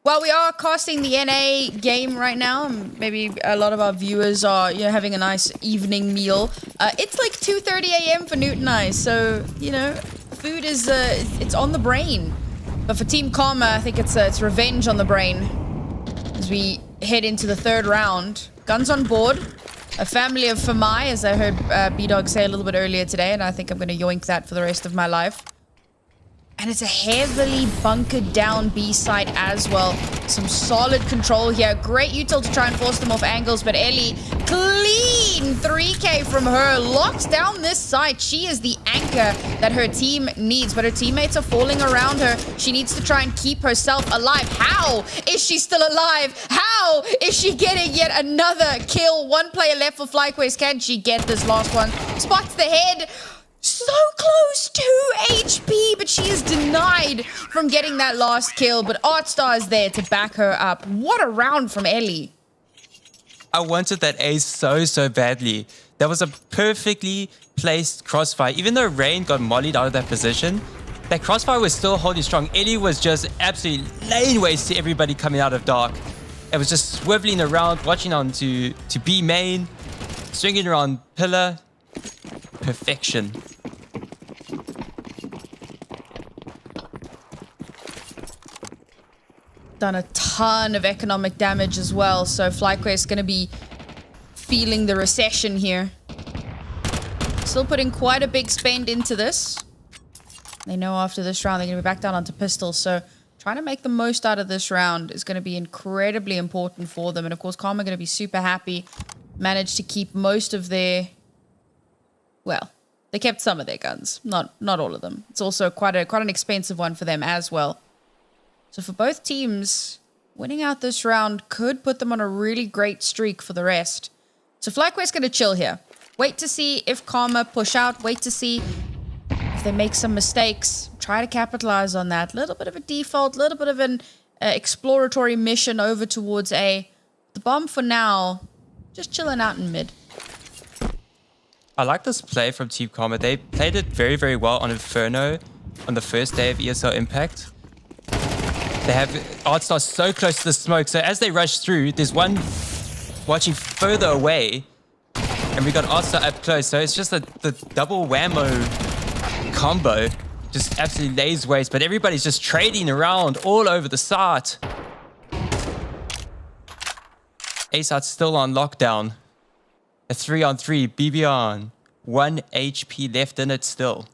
while we are casting the NA game right now, maybe a lot of our viewers are having a nice evening meal. It's like 2:30 a.m. for Newt and I, so food is it's on the brain. But for Team Karma, I think it's revenge on the brain as we head into the 3rd round. Guns on board. A family of Famai, as I heard B-Dog say a little bit earlier today, and I think I'm going to yoink that for the rest of my life. And it's a heavily bunkered down B side as well. Some solid control here. Great util to try and force them off angles, but Ellie, clean 3K from her. Locks down this side. She is the anchor that her team needs, but her teammates are falling around her. She needs to try and keep herself alive. How is she still alive? How is she getting yet another kill? 1 player left for FlyQuest. Can she get this last one? Spots the head. So close to HP, but she is denied from getting that last kill. But Artstar is there to back her up. What a round from Ellie. I wanted that ace so badly. That was a perfectly placed crossfire. Even though Rain got mollied out of that position, that crossfire was still holding strong. Ellie was just absolutely laying waste to everybody coming out of dark. It was just swiveling around, watching on to B main, swinging around pillar. Perfection. done a ton of economic damage as well. So FlyQuest going to be feeling the recession here. Still putting quite a big spend into this. They know after this round they're going to be back down onto pistols. So trying to make the most out of this round is going to be incredibly important for them. And of course, Karma are going to be super happy. Managed to keep most of their... Well, they kept some of their guns. Not all of them. It's also quite an expensive one for them as well. So for both teams, winning out this round could put them on a really great streak for the rest. So FlyQuest going to chill here. Wait to see if Karma push out. Wait to see if they make some mistakes. Try to capitalize on that. Little bit of a default, little bit of an exploratory mission over towards A. The bomb for now, just chilling out in mid. I like this play from Team Karma. They played it very, very well on Inferno on the first day of ESL Impact. They have Artstar so close to the smoke, so as they rush through, there's one watching further away, and we got Artstar up close, so it's just the double whammo combo. Just absolutely lays waste, but everybody's just trading around all over the site. A-site's still on lockdown. A 3-on-3, BB on. 1 HP left in it still.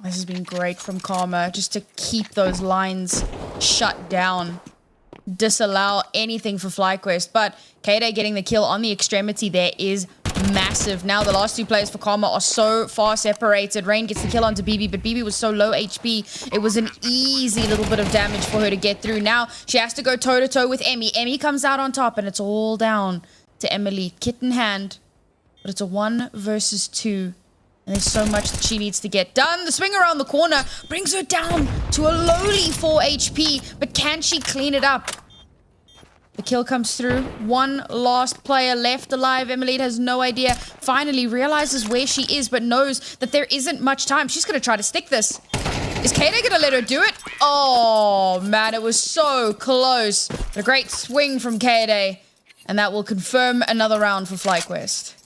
This has been great from Karma, just to keep those lines shut down. Disallow anything for FlyQuest, but Kade getting the kill on the extremity there is massive. Now the last two players for Karma are so far separated. Rain gets the kill onto BB, but BB was so low HP, it was an easy little bit of damage for her to get through. Now she has to go toe-to-toe with Emmy. Emmy comes out on top, and it's all down to Emily, kit in hand. But it's a 1 versus 2. And there's so much that she needs to get done. The swing around the corner brings her down to a lowly 4 HP. But can she clean it up? The kill comes through. One last player left alive. Emily has no idea. Finally realizes where she is, but knows that there isn't much time. She's going to try to stick this. Is Kade going to let her do it? Oh, man, it was so close. A great swing from Kade. And that will confirm another round for FlyQuest.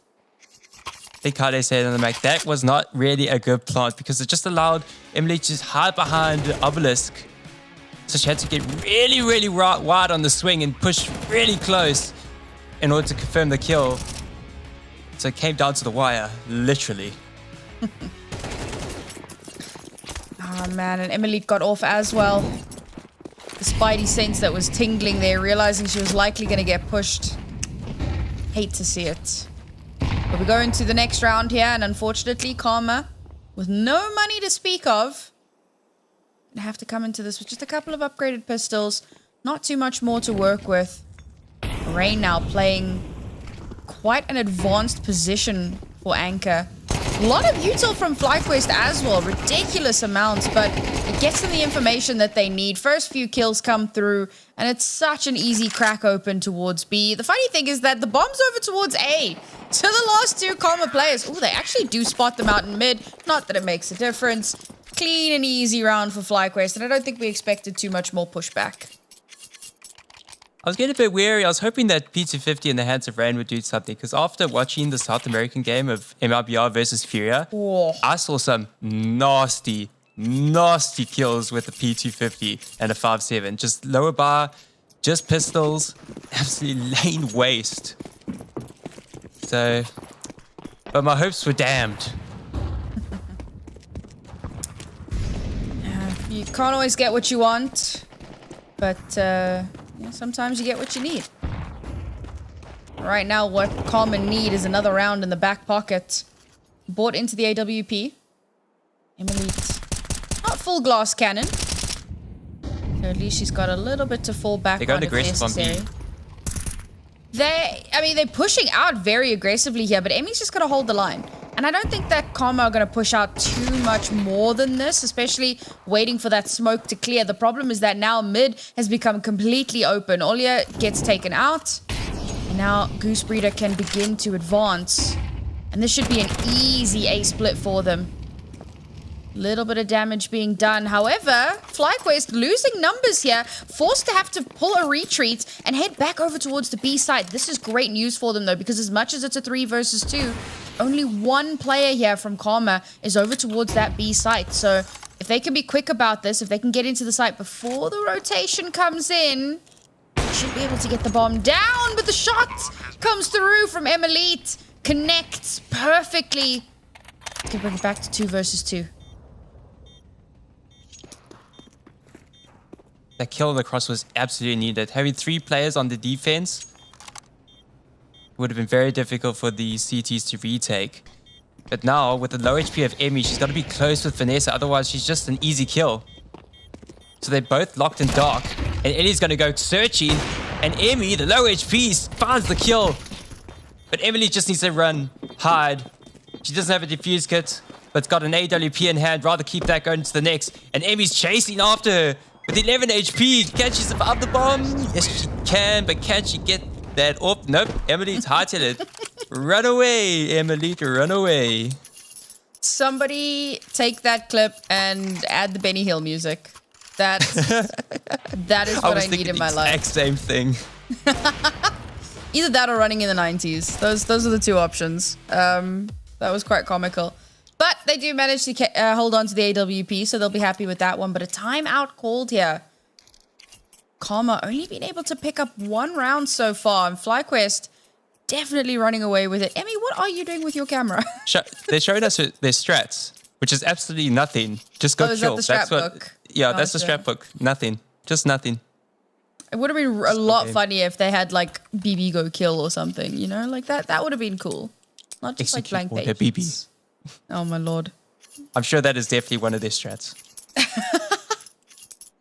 I think Kade said on the mic, that was not really a good plant because it just allowed Emily to just hide behind the obelisk. So she had to get really, really wide on the swing and push really close in order to confirm the kill. So it came down to the wire, literally. Oh, man, and Emily got off as well. The spidey sense that was tingling there, realizing she was likely going to get pushed. Hate to see it. But we go into the next round here, and unfortunately, Karma, with no money to speak of, gonna have to come into this with just a couple of upgraded pistols. Not too much more to work with. Rain now playing quite an advanced position for Anchor. A lot of util from FlyQuest as well. Ridiculous amounts, but it gets them the information that they need. First few kills come through, and it's such an easy crack open towards B. The funny thing is that the bomb's over towards A. So the last two Karma players, oh, they actually do spot them out in mid. Not that it makes a difference. Clean and easy round for FlyQuest, and I don't think we expected too much more pushback. I was getting a bit weary. I was hoping that P250 in the hands of Rain would do something, because after watching the South American game of MRBR versus Furia, I saw some nasty kills with the P250 and a 5.7. Just lower bar, just pistols, absolutely lane waste. So, but my hopes were damned. You can't always get what you want, but sometimes you get what you need. Right now, what Karma need is another round in the back pocket. Bought into the AWP. Emily, not full glass cannon. So at least she's got a little bit to fall back on. They got if aggressive on B. They're pushing out very aggressively here, but Emmy's just gonna hold the line. And I don't think that Karma are going to push out too much more than this, especially waiting for that smoke to clear. The problem is that now mid has become completely open. Olia gets taken out. And now Goose Breeder can begin to advance. And this should be an easy A split for them. Little bit of damage being done. However, FlyQuest losing numbers here, forced to have to pull a retreat and head back over towards the B side. This is great news for them though, because as much as it's a 3 versus 2, only one player here from Karma is over towards that B site. So If they can be quick about this, if they can get into the site before the rotation comes in, they should be able to get the bomb down. But the shot comes through from Emilite. Connects perfectly. Can bring it back to 2 versus 2. That kill on the cross was absolutely needed. Having 3 players on the defense would have been very difficult for the CTs to retake. But now, with the low HP of Emmy, she's got to be close with Vanessa, otherwise she's just an easy kill. So they're both locked in dark, and Ellie's going to go searching, and Emmy, the low HP, finds the kill. But Emily just needs to run, hide. She doesn't have a defuse kit, but it's got an AWP in hand. Rather keep that going to the next. And Emmy's chasing after her with 11 HP. Can she survive the bomb? Yes, she can, but can she get that off? Nope, Emily's hard-headed. Run away, Emily, run away. Somebody take that clip and add the Benny Hill music. That is what I need in my life. Exact same thing. Either that or running in the 90s. Those are the 2 options. That was quite comical. But they do manage to hold on to the AWP, so they'll be happy with that one. But a timeout called here. Karma only been able to pick up 1 round so far, and FlyQuest definitely running away with it. Emmy, what are you doing with your camera? They're showing us their strats, which is absolutely nothing. Just go kill. Is that the strat book? Yeah, that's the strat book. Nothing. Just nothing. It would have been a lot funnier if they had like BB go kill or something, you know? Like that would have been cool. Not just like blank pages. BB. Oh my lord. I'm sure that is definitely one of their strats.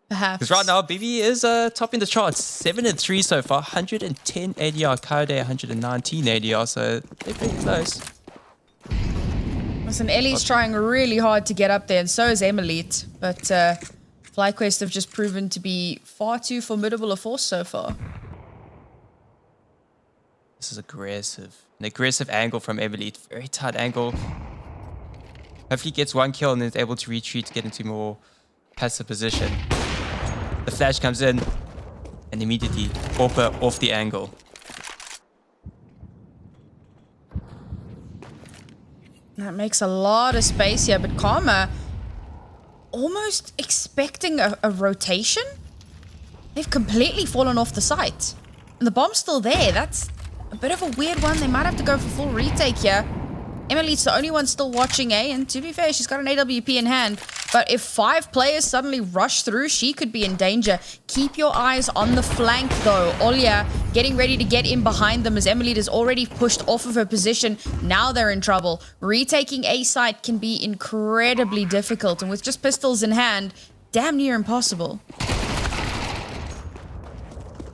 Perhaps. Because right now, BB is topping the charts. 7-3 so far. 110 ADR. Kode 119 ADR. So they're pretty close. Listen, Ellie's trying really hard to get up there, and so is Emilite. But FlyQuest have just proven to be far too formidable a force so far. This is aggressive. An aggressive angle from Emilite. Very tight angle. Hopefully gets 1 kill and is able to retreat to get into more passive position. The flash comes in and immediately Orpa off the angle. That makes a lot of space here, but Karma almost expecting a rotation? They've completely fallen off the site. And the bomb's still there. That's a bit of a weird one. They might have to go for full retake here. Emily's the only one still watching A, and to be fair, she's got an AWP in hand. But if 5 players suddenly rush through, she could be in danger. Keep your eyes on the flank, though. Olya getting ready to get in behind them as Emily is already pushed off of her position. Now they're in trouble. Retaking A site can be incredibly difficult, and with just pistols in hand, damn near impossible.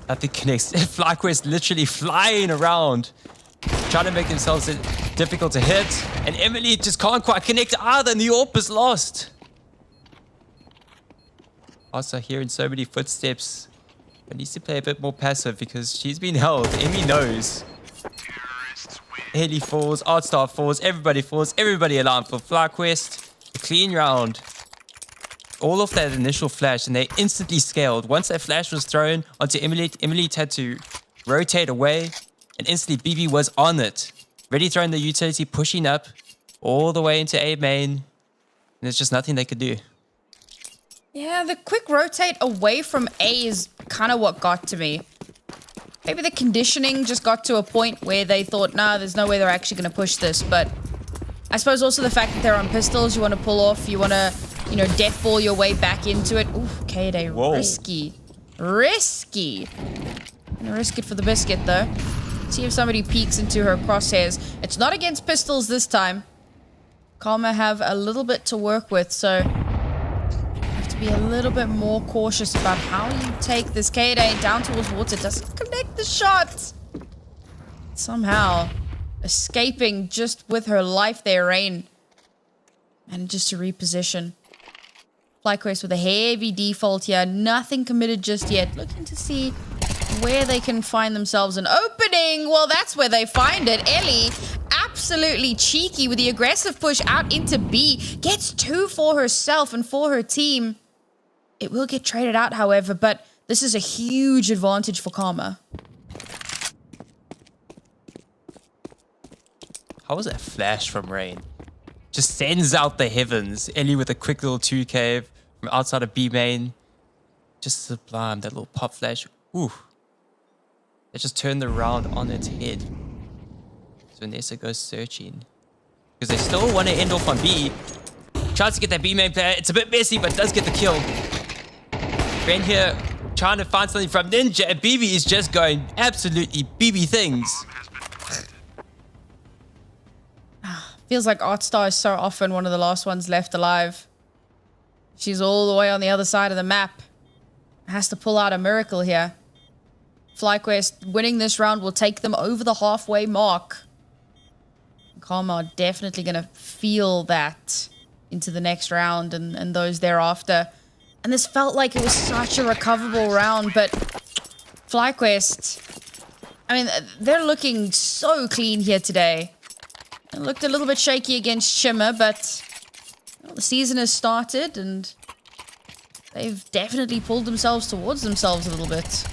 Nothing connects. FlyQuest literally flying around, trying to make themselves difficult to hit. And Emily just can't quite connect either, and the AWP is lost. Also hearing so many footsteps. But needs to play a bit more passive because she's been held. Emmy knows. Ellie falls, Artstar falls, everybody alarmed for FlyQuest. A clean round. All of that initial flash, and they instantly scaled. Once that flash was thrown onto Emily, Emily had to rotate away, and instantly BB was on it. Ready throwing the utility, pushing up all the way into A main. And there's just nothing they could do. Yeah, the quick rotate away from A is kind of what got to me. Maybe the conditioning just got to a point where they thought, nah, there's no way they're actually going to push this. But I suppose also the fact that they're on pistols, you want to pull off, you want to, you know, death ball your way back into it. Ooh, Kade, risky. Risky. Gonna risk it for the biscuit, though. See if somebody peeks into her crosshairs. It's not against pistols this time. Karma have a little bit to work with, so have to be a little bit more cautious about how you take this. Kade down towards water, doesn't connect the shot. Somehow escaping just with her life there, Rain. And just to reposition. FlyQuest with a heavy default here. Nothing committed just yet. Looking to see where they can find themselves an opening. Well, that's where they find it. Ellie, absolutely cheeky with the aggressive push out into B. Gets 2 for herself and for her team. It will get traded out, however, but this is a huge advantage for Karma. How was that flash from Rain? just sends out the heavens. Ellie with a quick little 2K from outside of B main. Just sublime, that little pop flash. Ooh. That just turned the round on its head. So Nessa goes searching. Because they still want to end off on B. Tries to get that B main player. It's a bit messy, but does get the kill. Ren here trying to find something from Ninja, and BB is just going absolutely BB things. Feels like Artstar is so often one of the last ones left alive. She's all the way on the other side of the map. Has to pull out a miracle here. FlyQuest winning this round will take them over the halfway mark. Karma are definitely going to feel that into the next round and those thereafter. And this felt like it was such a recoverable round, but FlyQuest, I mean, they're looking so clean here today. It looked a little bit shaky against Shimmer, but well, the season has started and they've definitely pulled themselves towards themselves a little bit.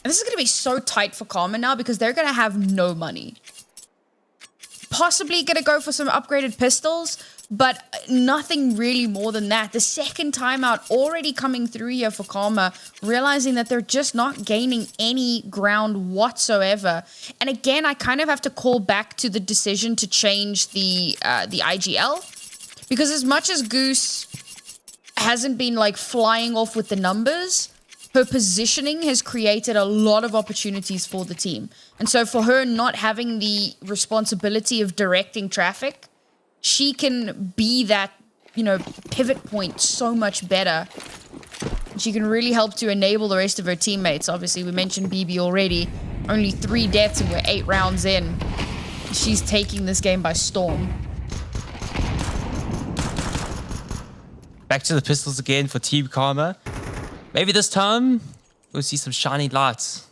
And this is going to be so tight for Karma now because they're going to have no money. Possibly going to go for some upgraded pistols, but nothing really more than that. The second timeout already coming through here for Karma, realizing that they're just not gaining any ground whatsoever. And again, I kind of have to call back to the decision to change the IGL. Because as much as Goose hasn't been like flying off with the numbers, her positioning has created a lot of opportunities for the team. And so for her not having the responsibility of directing traffic, she can be that, you know, pivot point so much better. She can really help to enable the rest of her teammates. Obviously, we mentioned BB already. Only 3 deaths and we're 8 rounds in. She's taking this game by storm. Back to the pistols again for Team Karma. Maybe this time we'll see some shiny lights.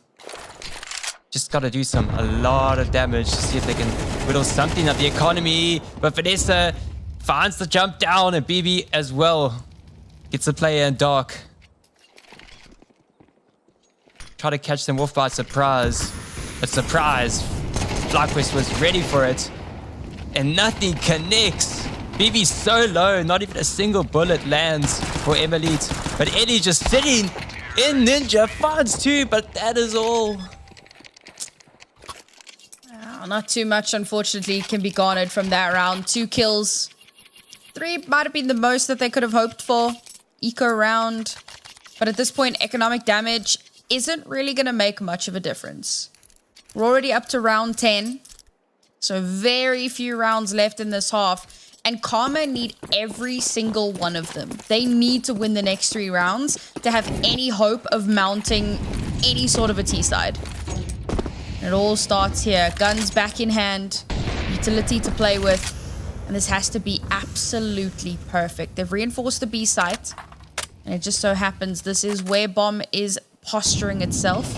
Just gotta do a lot of damage to see if they can whittle something of the economy. But Vanessa finds the jump down, and BB as well gets the player in dark. Try to catch them off by surprise. But surprise, FlyQuest was ready for it. And nothing connects. BB's so low, not even a single bullet lands for Emilite. But Eddie just sitting in Ninja, finds 2, but that is all. Oh, not too much, unfortunately, can be garnered from that round. 2 kills. 3 might have been the most that they could have hoped for. Eco round. But at this point, economic damage isn't really going to make much of a difference. We're already up to round 10. So very few rounds left in this half. And Karma need every single one of them. They need to win the next 3 rounds to have any hope of mounting any sort of a T-side. It all starts here. Guns back in hand. Utility to play with. And this has to be absolutely perfect. They've reinforced the B site. And it just so happens this is where Bomb is posturing itself.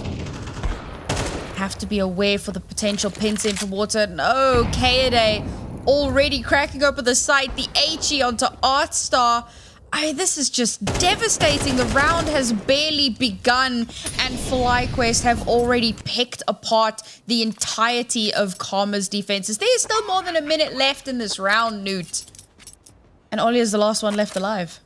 Have to be aware for the potential pins in from water. No, Kaede already cracking open the site. The HE onto Artstar. I mean, this is just devastating. The round has barely begun, and FlyQuest have already picked apart the entirety of Karma's defenses. There's still more than a minute left in this round, Newt. And Ollie is the last one left alive.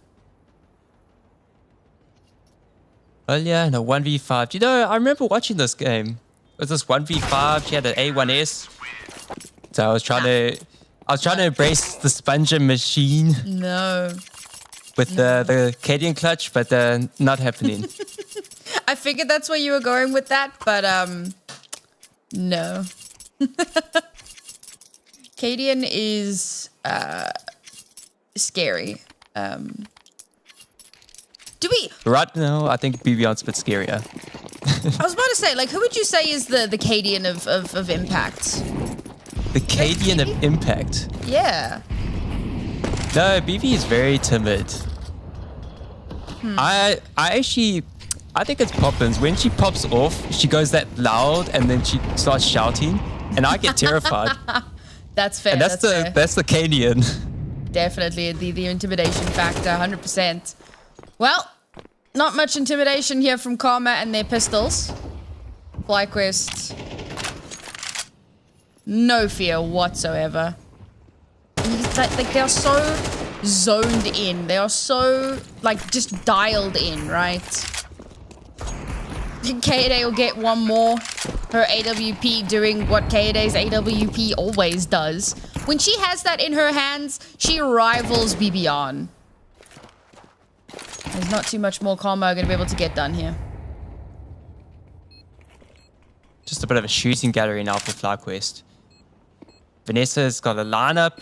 Well, yeah, no, 1v5. You know, I remember watching this game. It was this 1v5. She had an A1S. So I was trying to embrace the Sponger machine. No. With the Cadian clutch, but not happening. I figured that's where you were going with that, but no. Cadian is scary. Do we... Right now, I think BB-On's a bit scarier. I was about to say, like, who would you say is the Cadian of Impact? The Cadian of Impact? Yeah. No, BB is very timid. I think it's Poppins. When she pops off, she goes that loud and then she starts shouting, and I get terrified. That's fair. And that's the Cadian. Definitely the intimidation factor, 100%. Well, not much intimidation here from Karma and their pistols. FlyQuest. No fear whatsoever. Like, they are so zoned in. They are so, like, just dialed in, right? Kaede will get one more. Her AWP doing what Kaede's AWP always does. When she has that in her hands, she rivals Bibian. There's not too much more Karma going to be able to get done here. Just a bit of a shooting gallery now for FlyQuest. Vanessa's got a lineup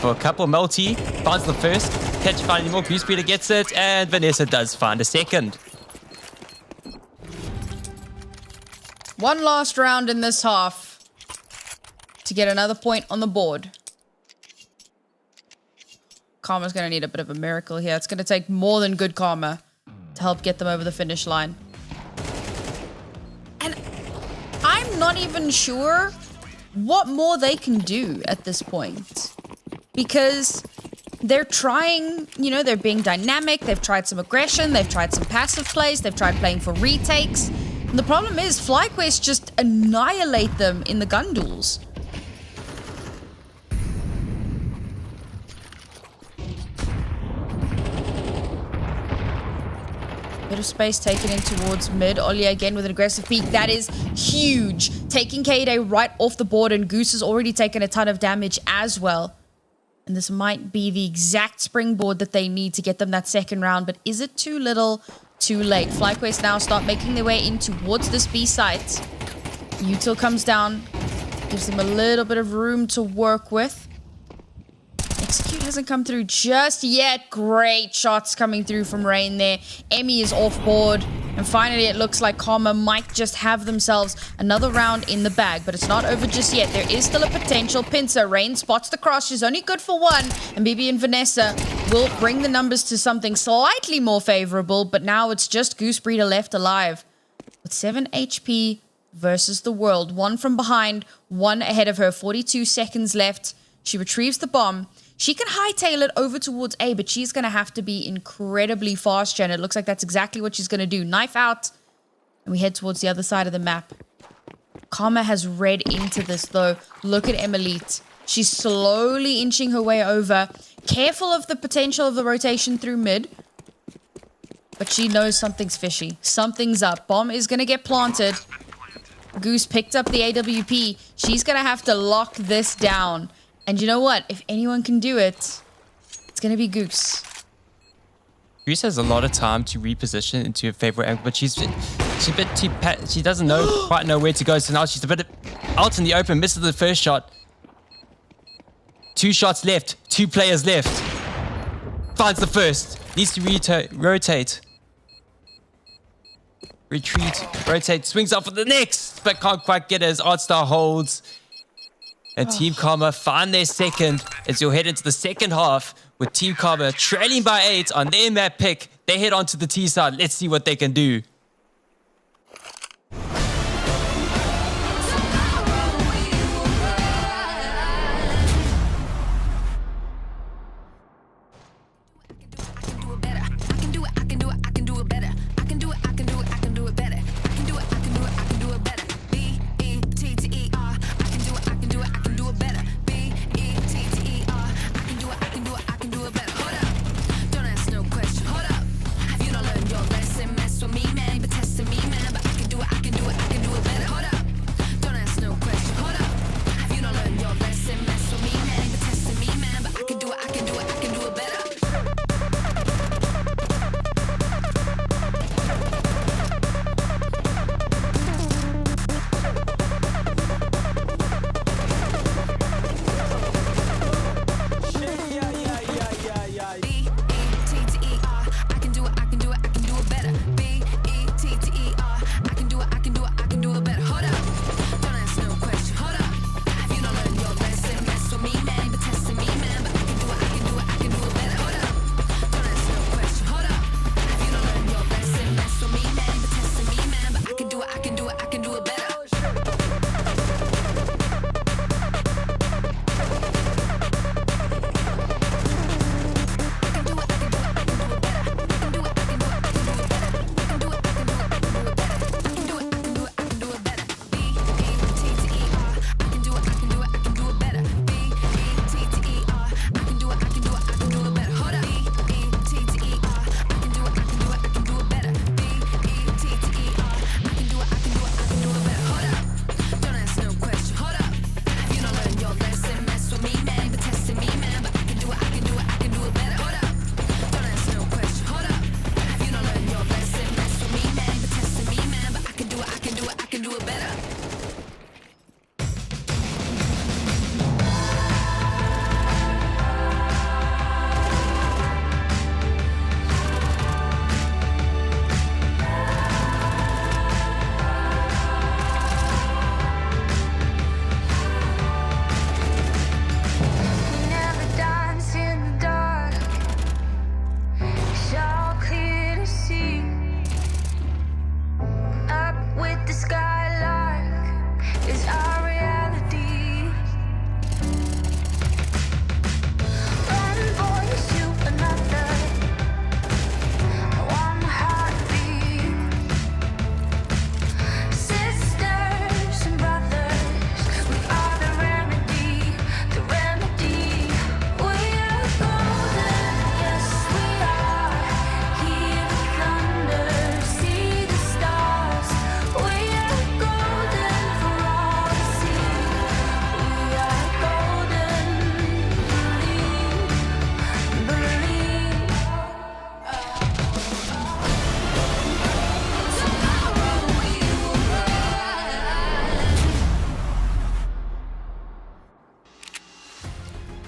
for a couple. Multi finds the first. Can't find any more. Goosebeater gets it, and Vanessa does find a second. One last round in this half to get another point on the board. Karma's going to need a bit of a miracle here. It's going to take more than good Karma to help get them over the finish line. And I'm not even sure what more they can do at this point. Because they're trying, you know, they're being dynamic. They've tried some aggression. They've tried some passive plays. They've tried playing for retakes. And the problem is FlyQuest just annihilate them in the gun duels. Bit of space taken in towards mid. Ollie again with an aggressive peek. That is huge. Taking Kaede right off the board, and Goose has already taken a ton of damage as well. And this might be the exact springboard that they need to get them that second round. But is it too little, too late? FlyQuest now start making their way in towards this B site. Util comes down. Gives them a little bit of room to work with. Execute hasn't come through just yet. Great shots coming through from Rain there. Emmy is off board. And finally, it looks like Karma might just have themselves another round in the bag. But it's not over just yet. There is still a potential. Pincer, Rain spots the cross. She's only good for one. And Bibi and Vanessa will bring the numbers to something slightly more favorable. But now it's just Goosebreeder left alive. With 7 HP versus the world. One from behind, one ahead of her. 42 seconds left. She retrieves the bomb. She can hightail it over towards A, but she's going to have to be incredibly fast, Jen. It looks like that's exactly what she's going to do. Knife out, and we head towards the other side of the map. Karma has read into this, though. Look at Emilite. She's slowly inching her way over. Careful of the potential of the rotation through mid. But she knows something's fishy. Something's up. Bomb is going to get planted. Goose picked up the AWP. She's going to have to lock this down. And you know what? If anyone can do it, it's going to be Goose. Goose has a lot of time to reposition into a favorite angle, but she's a bit too she doesn't quite know where to go. So now she's a bit out in the open, misses the first shot. 2 shots left, 2 players left. Finds the first, needs to rotate. Retreat, rotate, swings up for the next, but can't quite get it as Artstar holds. And Team Karma find their second as you'll head into the second half with Team Karma trailing by 8 on their map pick. They head onto the T side. Let's see what they can do. Don't ask no question. Hold up. Have you not learned your lesson? Mess with me, man.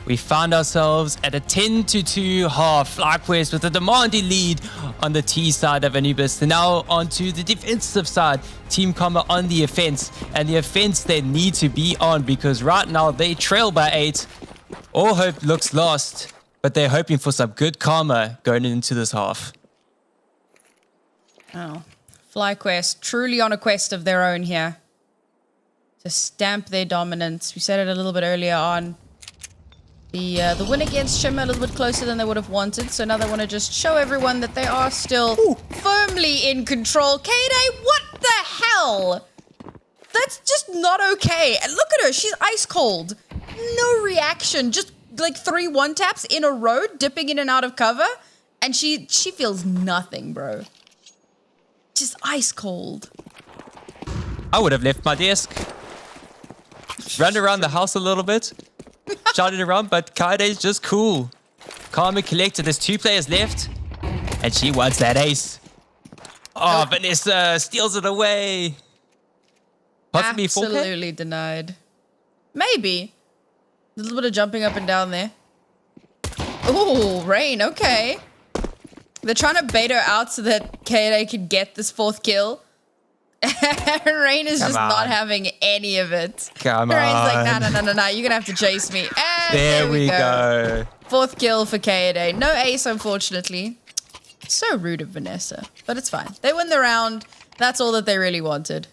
we found ourselves at a 10-2 half. FlyQuest with a demanding lead on the T side of Anubis. Now onto the defensive side. Team Karma on the offense. And the offense they need to be on because right now they trail by 8. All hope looks lost, but they're hoping for some good karma going into this half. Oh, FlyQuest truly on a quest of their own here to stamp their dominance. We said it a little bit earlier on. The win against Shimmer a little bit closer than they would have wanted, so now they want to just show everyone that they are still firmly in control. K-Day, what the hell? That's just not okay. And look at her, she's ice cold. No reaction, just like 3 one-taps in a row, dipping in and out of cover, and she feels nothing, bro. Just ice cold. I would have left my desk. Run around the house a little bit. Shouted around, but Kaide's just cool. Karma collected. There's 2 players left. And she wants that ace. Oh, Vanessa steals it away. Possibly 4K? Absolutely denied. Maybe. A little bit of jumping up and down there. Oh, Rain, okay. They're trying to bait her out so that Kaede can get this 4th kill. Rain is just not having any of it. Come Rain's on. like, no, you're gonna have to chase me. And There we go. 4th kill for Kaede. No ace, unfortunately. So rude of Vanessa, but it's fine. They win the round. That's all that they really wanted.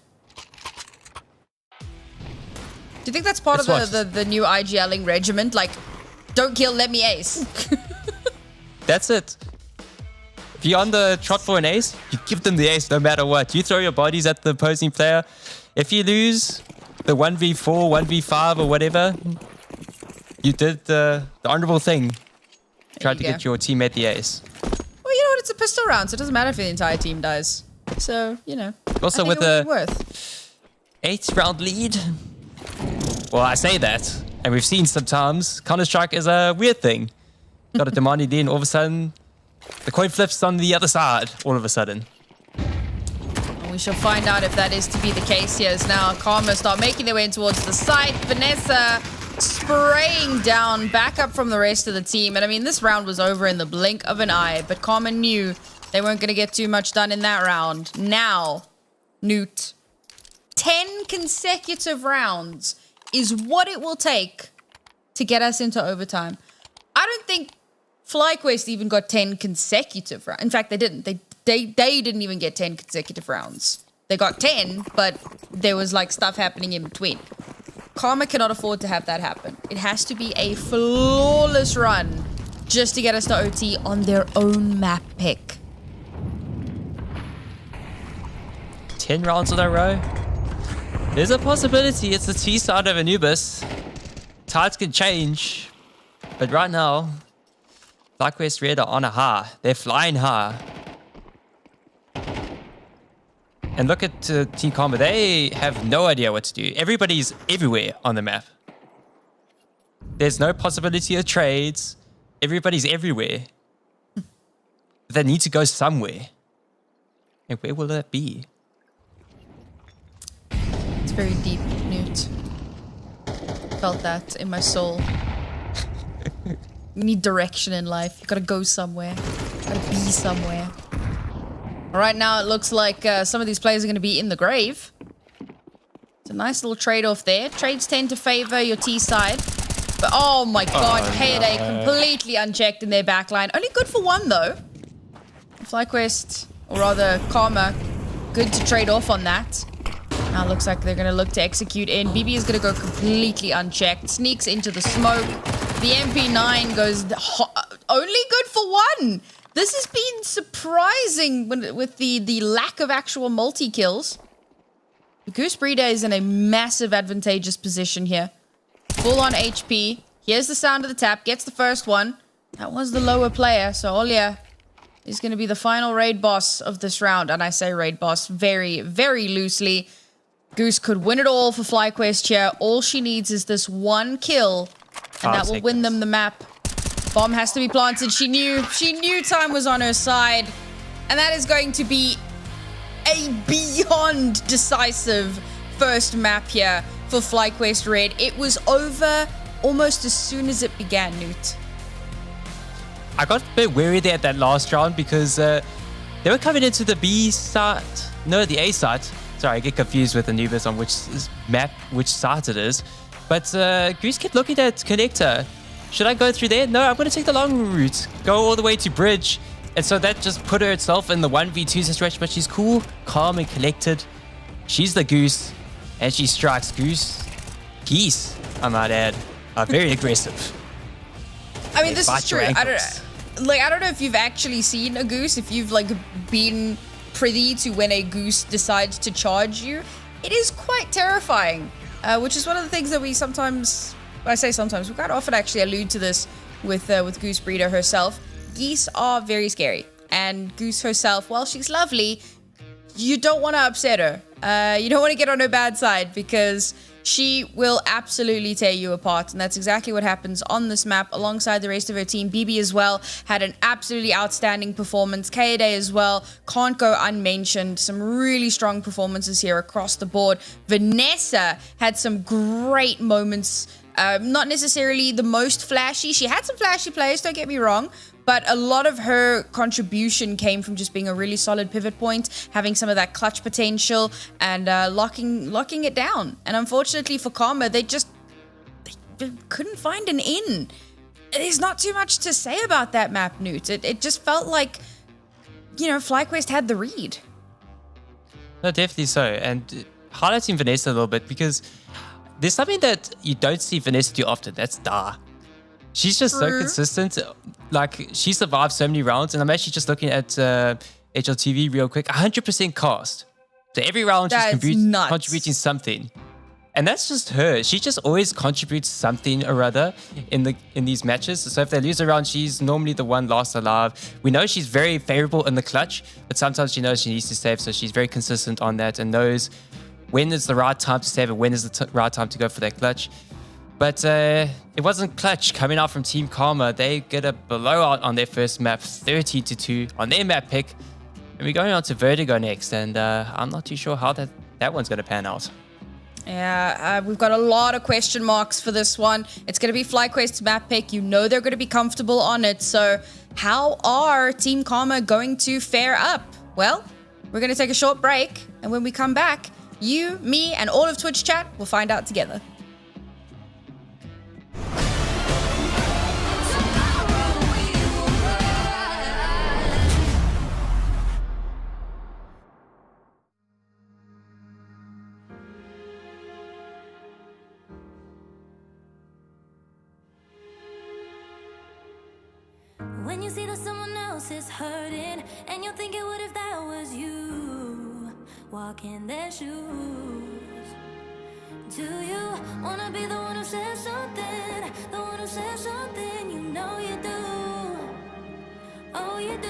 Do you think that's part of the new IGLing regiment? Like, don't kill, let me ace. That's it. If you're on the trot for an ace, you give them the ace no matter what. You throw your bodies at the opposing player. If you lose the 1v4, 1v5 or whatever, you did the honorable thing. Tried to get your teammate the ace. Well, you know what? It's a pistol round, so it doesn't matter if the entire team dies. So, you know. Also with the 8th round lead. Well, I say that, and we've seen sometimes Counter-Strike is a weird thing. Got a demanding lead, and all of a sudden, the coin flips on the other side, all of a sudden. And we shall find out if that is to be the case here as now Karma start making their way in towards the site. Vanessa spraying down, back up from the rest of the team. And I mean, this round was over in the blink of an eye, but Karma knew they weren't going to get too much done in that round. Now, Newt, 10 consecutive rounds is what it will take to get us into overtime. I don't think FlyQuest even got 10 consecutive rounds. In fact, they didn't. They didn't even get 10 consecutive rounds. They got 10, but there was like stuff happening in between. Karma cannot afford to have that happen. It has to be a flawless run just to get us to OT on their own map pick. 10 rounds in a row. There's a possibility it's the T side of Anubis. Tides can change. But right now, FlyQuest Red are on a high. They're flying high. And look at Team Karma. They have no idea what to do. Everybody's everywhere on the map. There's no possibility of trades. Everybody's everywhere. They need to go somewhere. And where will that be? It's very deep, Newt. Felt that in my soul. You need direction in life. You gotta go somewhere. You gotta be somewhere. Right now, it looks like some of these players are gonna be in the grave. It's a nice little trade-off there. Trades tend to favor your T side. But oh my god, Kaede completely unchecked in their backline. Only good for 1 though. FlyQuest, or rather Karma, good to trade off on that. Now it looks like they're going to look to execute in. BB is going to go completely unchecked. Sneaks into the smoke. The MP9 goes only good for 1. This has been surprising with the lack of actual multi-kills. Goose Breeder is in a massive advantageous position here. Full on HP. Here's the sound of the tap. Gets the first one. That was the lower player. So Olia is going to be the final raid boss of this round. And I say raid boss very, very loosely. Goose could win it all for FlyQuest here. All she needs is this 1 kill. And that will win them the map. Bomb has to be planted. She knew time was on her side. And that is going to be a beyond decisive first map here for FlyQuest Red. It was over almost as soon as it began, Newt. I got a bit weary there at that last round because they were coming into the B side. No, the A side. Sorry, I get confused with Anubis on which map, which side it is. But Goose kept looking at Connector. Should I go through there? No, I'm going to take the long route. Go all the way to Bridge. And so that just put her itself in the 1v2 situation. But she's cool, calm, and collected. She's the Goose. And she strikes Geese, I might add, are very aggressive. I mean, this is true. I don't know if you've actually seen a Goose, if you've like been privy to when a Goose decides to charge you. It is quite terrifying, which is one of the things that we sometimes, I say sometimes, we quite often actually allude to this with Goose Breeder herself. Geese are very scary, and Goose herself, while she's lovely, you don't want to upset her. You don't want to get on her bad side because she will absolutely tear you apart. And that's exactly what happens on this map alongside the rest of her team. BB as well had an absolutely outstanding performance. Kaede as well can't go unmentioned. Some really strong performances here across the board. Vanessa had some great moments. Not necessarily the most flashy. She had some flashy plays, don't get me wrong. But a lot of her contribution came from just being a really solid pivot point, having some of that clutch potential, and locking it down. And unfortunately for Karma, they couldn't find an in. There's not too much to say about that map, Newt. It just felt like, you know, FlyQuest had the read. No, definitely so. And highlighting Vanessa a little bit, because there's something that you don't see Vanessa do often. That's Da. She's just so consistent. Like, she survived so many rounds, and I'm actually just looking at HLTV real quick. 100% cast. So every round she's contributing something. And that's just her. She just always contributes something or other in these matches. So if they lose a round, she's normally the one last alive. We know she's very favorable in the clutch, but sometimes she knows she needs to save, so she's very consistent on that and knows when is the right time to save and when is the right time to go for that clutch. But it wasn't clutch coming out from Team Karma. They get a blowout on their first map, 30-2 on their map pick. And we're going on to Vertigo next, and I'm not too sure how that one's going to pan out. Yeah, we've got a lot of question marks for this one. It's going to be FlyQuest's map pick. You know they're going to be comfortable on it. So how are Team Karma going to fare up? Well, we're going to take a short break. And when we come back, you, me, and all of Twitch chat will find out together. When you see that someone else is hurting, and you're thinking, what if that was you? Walk in their shoes. Do you wanna be the one who says something? The one who says something, you know you do. Oh, you do.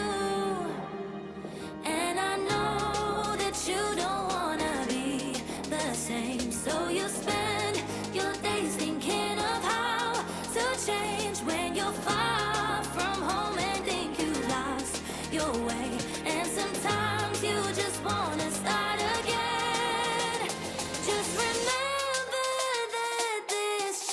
And I know that you don't wanna be the same. So you spend your days thinking of how to change when you're far from home and think you lost your way. And sometimes you just wanna start again. Just remember that this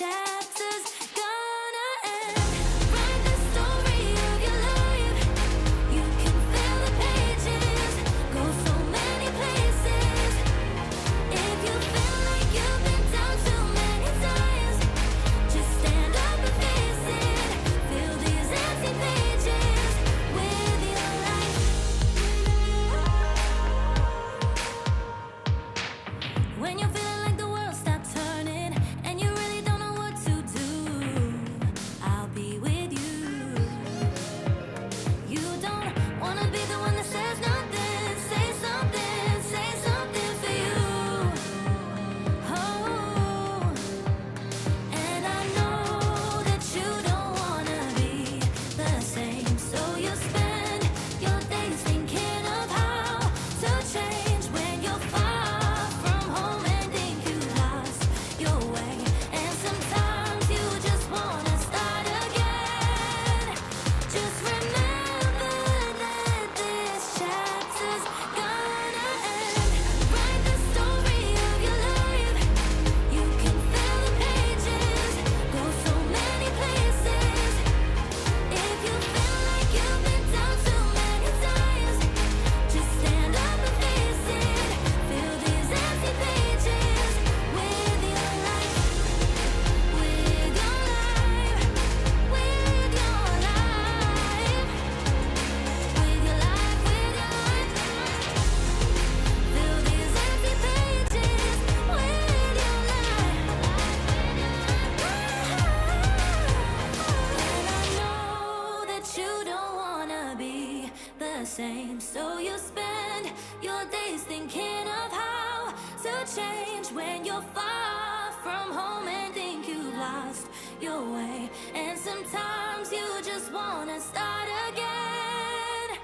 your way. And sometimes you just wanna start again.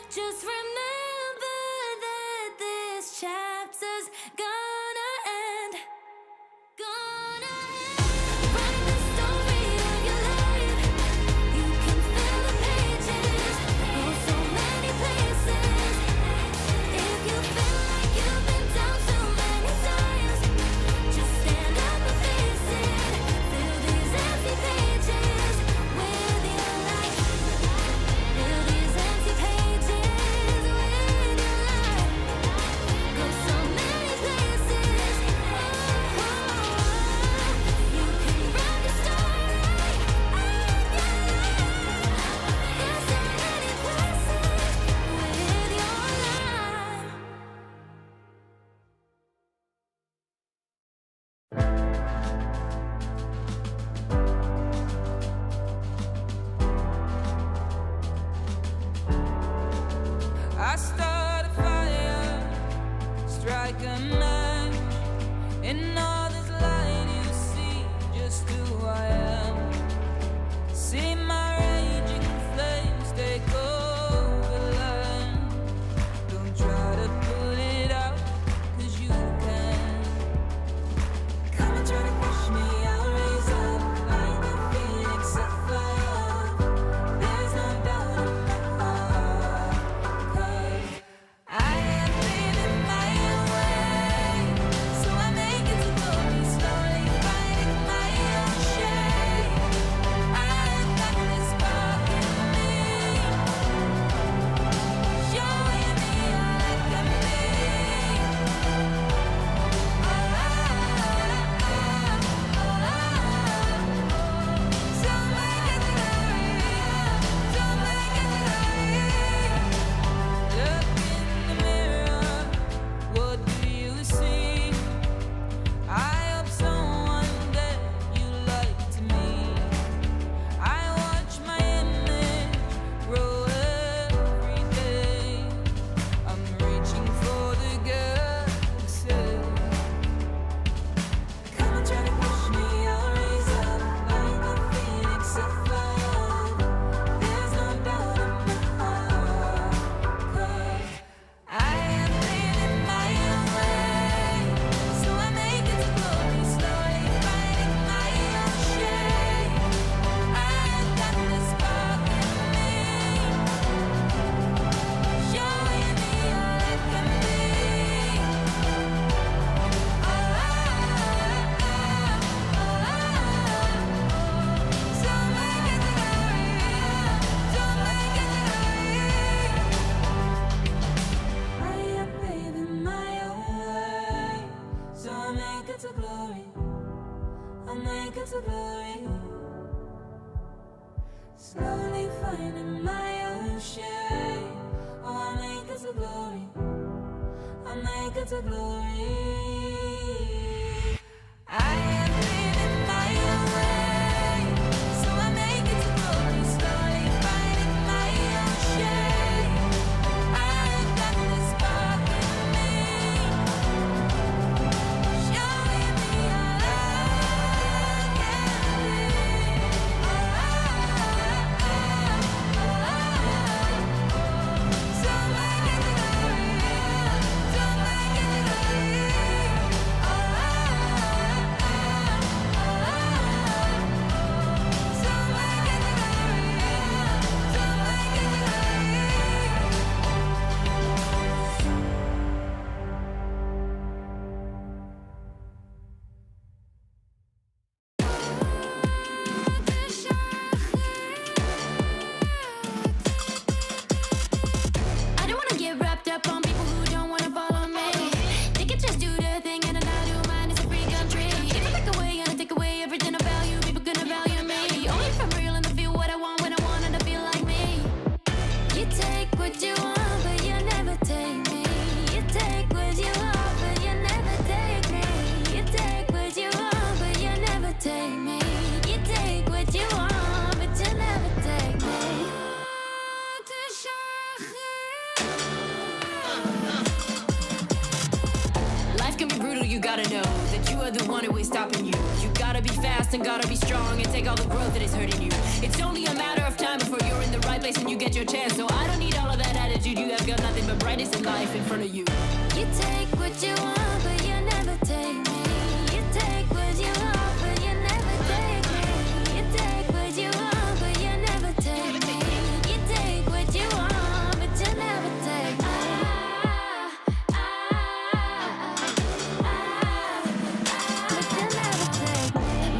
Just remember that this chapter's gonna end. Gonna end. Write the story of your life. You can fill the pages. Go so many places. If you feel like you've been down so many times, just stand up and face it. Fill these empty pages with your life. Fill these empty pages with your life. Go so many places. You can write your story of your life. There's so many places with your life. I start a fire, strike a match. In all this light you see just who I am. See my raging flames take over land. Don't try to pull it out, 'cause you can. Come and try to push me, I'll raise up like a phoenix of fire. There's no doubt in my heart, 'cause I am living my own way. So I make it to glory, slowly finding my own shape. I've got this spark in me, showing me all I can be. Don't make it glory, don't make it glory. Look in the mirror, what do you see? I hope someone that you like to meet. I watch my image grow every day. I'm reaching for the galaxy. Come and try to push me, I'll raise up like a phoenix of fire. There's no doubt in my heart, 'cause I am living my own way. So I make it to glory, slowly finding my own shape. I've got this spark in me, showing me all I can be. Don't make it glory, don't make it glory. I am paving my own way, so I make it to glory. I make it to glory. Slowly finding my own shape. Oh, I make it to glory. I make it to glory. I am living my own way, so I make it to glory. Slowly finding my own shape. I've got this spark in me, showing me all I can be. Don't make it glory, don't make it glory. and gotta be strong and take all the growth that is hurting you. It's only a matter of time before you're in the right place and you get your chance. So I don't need all of that attitude. You have got nothing but brightness in life in front of you. You take what you want, but you never take me. You take what you want, but you never take me. You take what you want, but you never take me. You take what you want, but you never take me.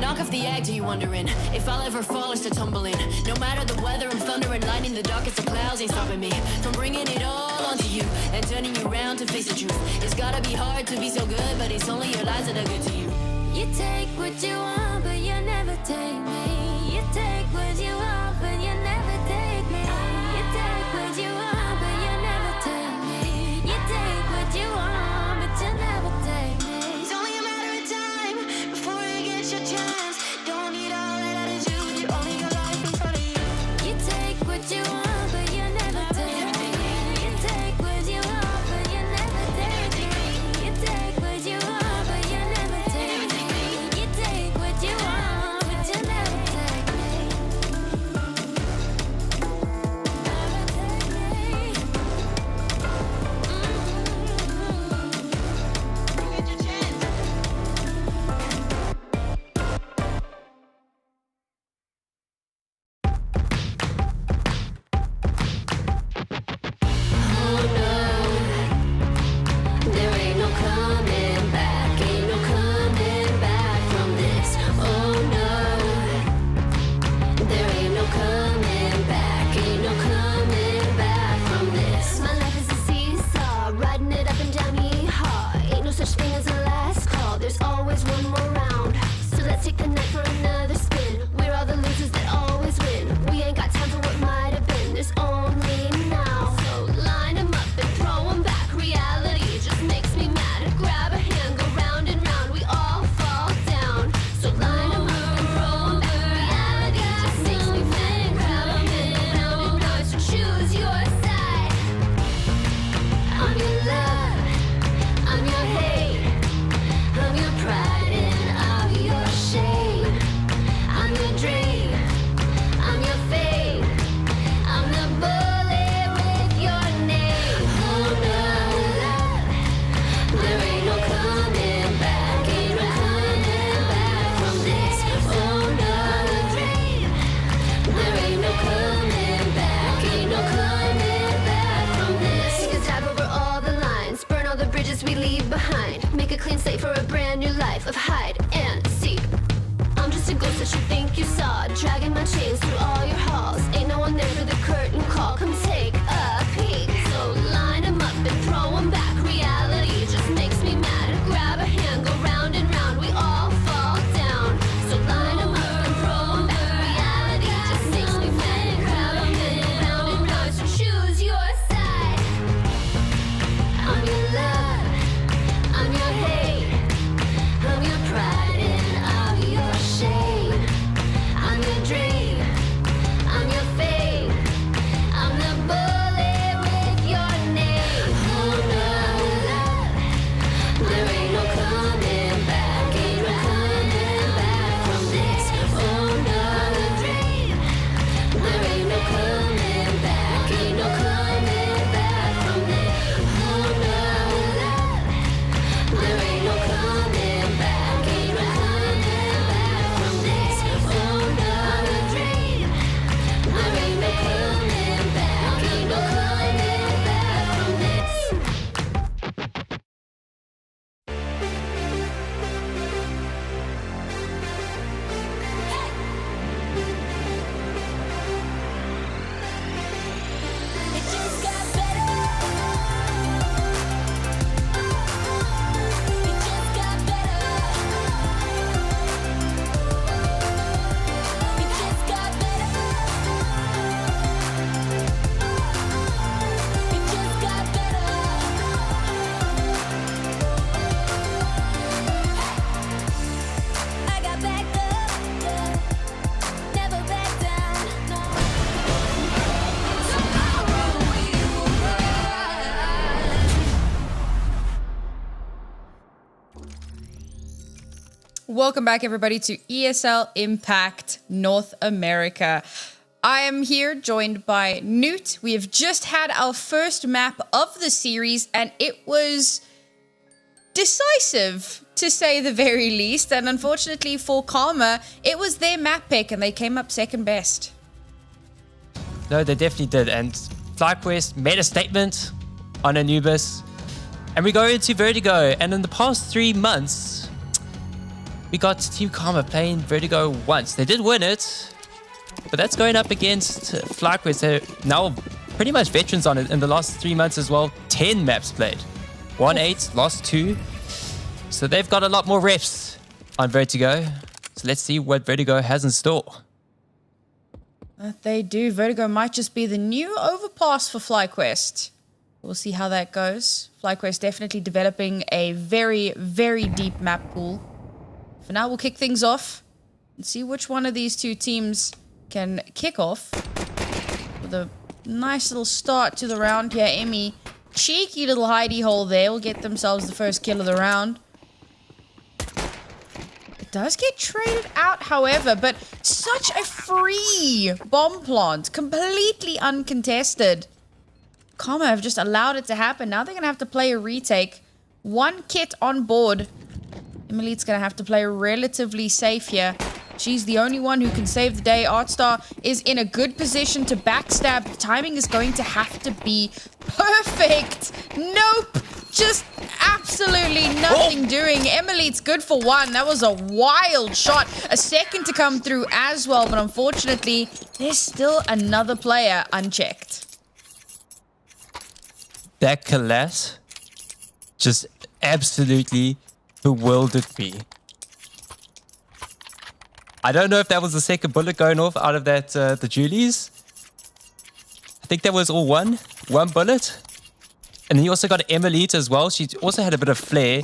Knock off the act, are you wondering if I'll ever fall or start tumbling? No matter the weather, I'm thunder and lightning. The darkest of clouds ain't stopping me from bringing it all onto you and turning you around to face the truth. It's gotta be hard to be so good, but it's only your lies that are good to you. You take what you want, but you never take me. You take what you want, but you never take me. You take what you want, but you never take me. You take what you want, but you never take me. It's only a matter of time before you get your chance. Don't need all that attitude, you only got life in front of you. You take what you want, but you never take me. You take what you want, but you never take me. You take what you want, but you never take me. You take what you want, but you never take me. There ain't no coming back, ain't no coming back from this. Oh no, there ain't no coming back, ain't no coming back from this. My life is a seesaw, riding it up and down, yeehaw. Ain't no such thing as a last call, there's always one more round. So let's take the night for another spin. We're all the losers that always win. We ain't got time for what might have been, there's only now. So line 'em up and throw 'em back. Reality just makes me mad. Grab a hand, go round and round, we all fall down. So line 'em up and throw 'em back. Reality just makes me mad. Grab a hand, round and round, so choose your side. I'm your love, I'm your hate, I'm your pride and I'm your shame. I'm your dream, I'm your fate, I'm the bullet with your name. Oh no, there ain't no coming back, ain't no coming back from this. Oh no, there ain't no coming back, ain't no coming back from this. Take a dive over all the lines, burn all the bridges we leave behind. Make a clean slate for a brand new life of hide and seek. I'm just a ghost that you think you saw, dragging my chains through all your halls. Ain't no one there for the curtain call, come take a peek. So line 'em up and throw 'em back. Reality just makes me mad. Grab a hand, go round and round, we all fall down. So line 'em up and throw 'em back. Reality just makes me mad. Grab a hand, round and round, so choose your side. I'm your love, I'm your hate, I'm your pride and I'm your shame. I'm your dream, Welcome back, everybody, to ESL Impact North America. I am here joined by Newt. We have just had our first map of the series, and it was decisive, to say the very least. And unfortunately for Karma, it was their map pick, and they came up second best. No, they definitely did. And FlyQuest made a statement on Anubis. And we go into Vertigo. And in the past 3 months, we got Team Karma playing Vertigo once. They did win it, but that's going up against FlyQuest. They're now pretty much veterans on it in the last 3 months as well. 10 maps played. Won 8, lost 2. So they've got a lot more refs on Vertigo. So let's see what Vertigo has in store. They do. Vertigo might just be the new overpass for FlyQuest. We'll see how that goes. FlyQuest definitely developing a very, very deep map pool. For now, we'll kick things off and see which one of these two teams can kick off with a nice little start to the round here. Emmy, cheeky little hidey hole there, will get themselves the first kill of the round. It does get traded out, however, but such a free bomb plant, completely uncontested. Karma have just allowed it to happen. Now they're going to have to play a retake. 1 kit on board. Emily's going to have to play relatively safe here. She's the only one who can save the day. Artstar is in a good position to backstab. The timing is going to have to be perfect. Nope. Just absolutely nothing doing. Emily, it's good for 1. That was a wild shot. A second to come through as well, but unfortunately, there's still another player unchecked. That collapse just absolutely bewildered me. I don't know if that was the second bullet going off out of that the Julies. I think that was all one bullet. And then you also got Emily as well. She also had a bit of flair.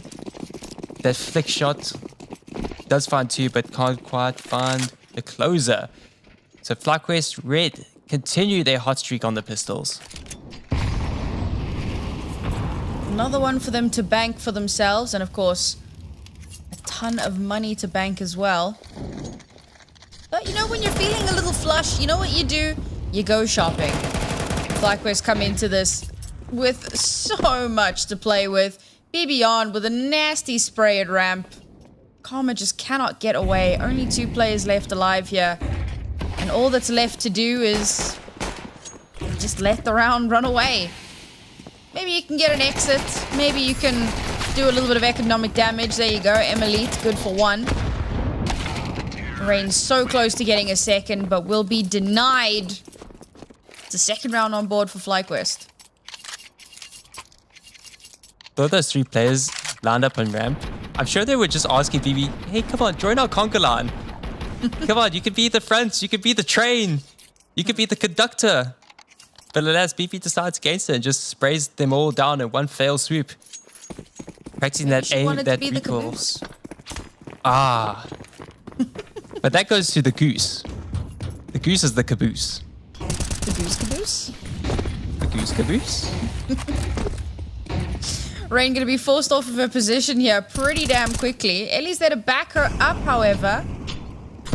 That flick shot does find 2, but can't quite find the closer. So FlyQuest Red continue their hot streak on the pistols. Another one for them to bank for themselves, and of course, a ton of money to bank as well. But you know, when you're feeling a little flush, you know what you do? You go shopping. FlyQuest come into this with so much to play with. BB on with a nasty spray at ramp. Karma just cannot get away. Only 2 players left alive here. And all that's left to do is just let the round run away. Maybe you can get an exit. Maybe you can do a little bit of economic damage. There you go. Emily, good for 1. Rain's so close to getting a second, but will be denied. It's a second round on board for FlyQuest. Though those 3 players lined up on ramp, I'm sure they were just asking BB, hey, come on, join our conga line. Come on, you could be the front, you could be the train, you could be the conductor. But alas, BB decides against it and just sprays them all down in one fell swoop. Practicing that aim, that recoil. Ah. But that goes to the goose. The goose is the caboose. The goose caboose? The goose caboose? Rain going to be forced off of her position here pretty damn quickly. Ellie's there to back her up, however.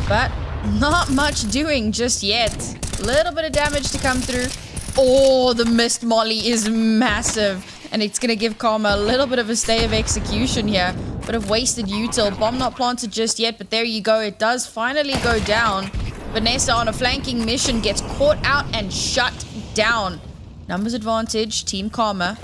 But not much doing just yet. Little bit of damage to come through. Oh, the missed molly is massive. And it's going to give Karma a little bit of a stay of execution here. Bit of wasted util. Bomb not planted just yet, but there you go. It does finally go down. Vanessa on a flanking mission gets caught out and shut down. Numbers advantage, Team Karma.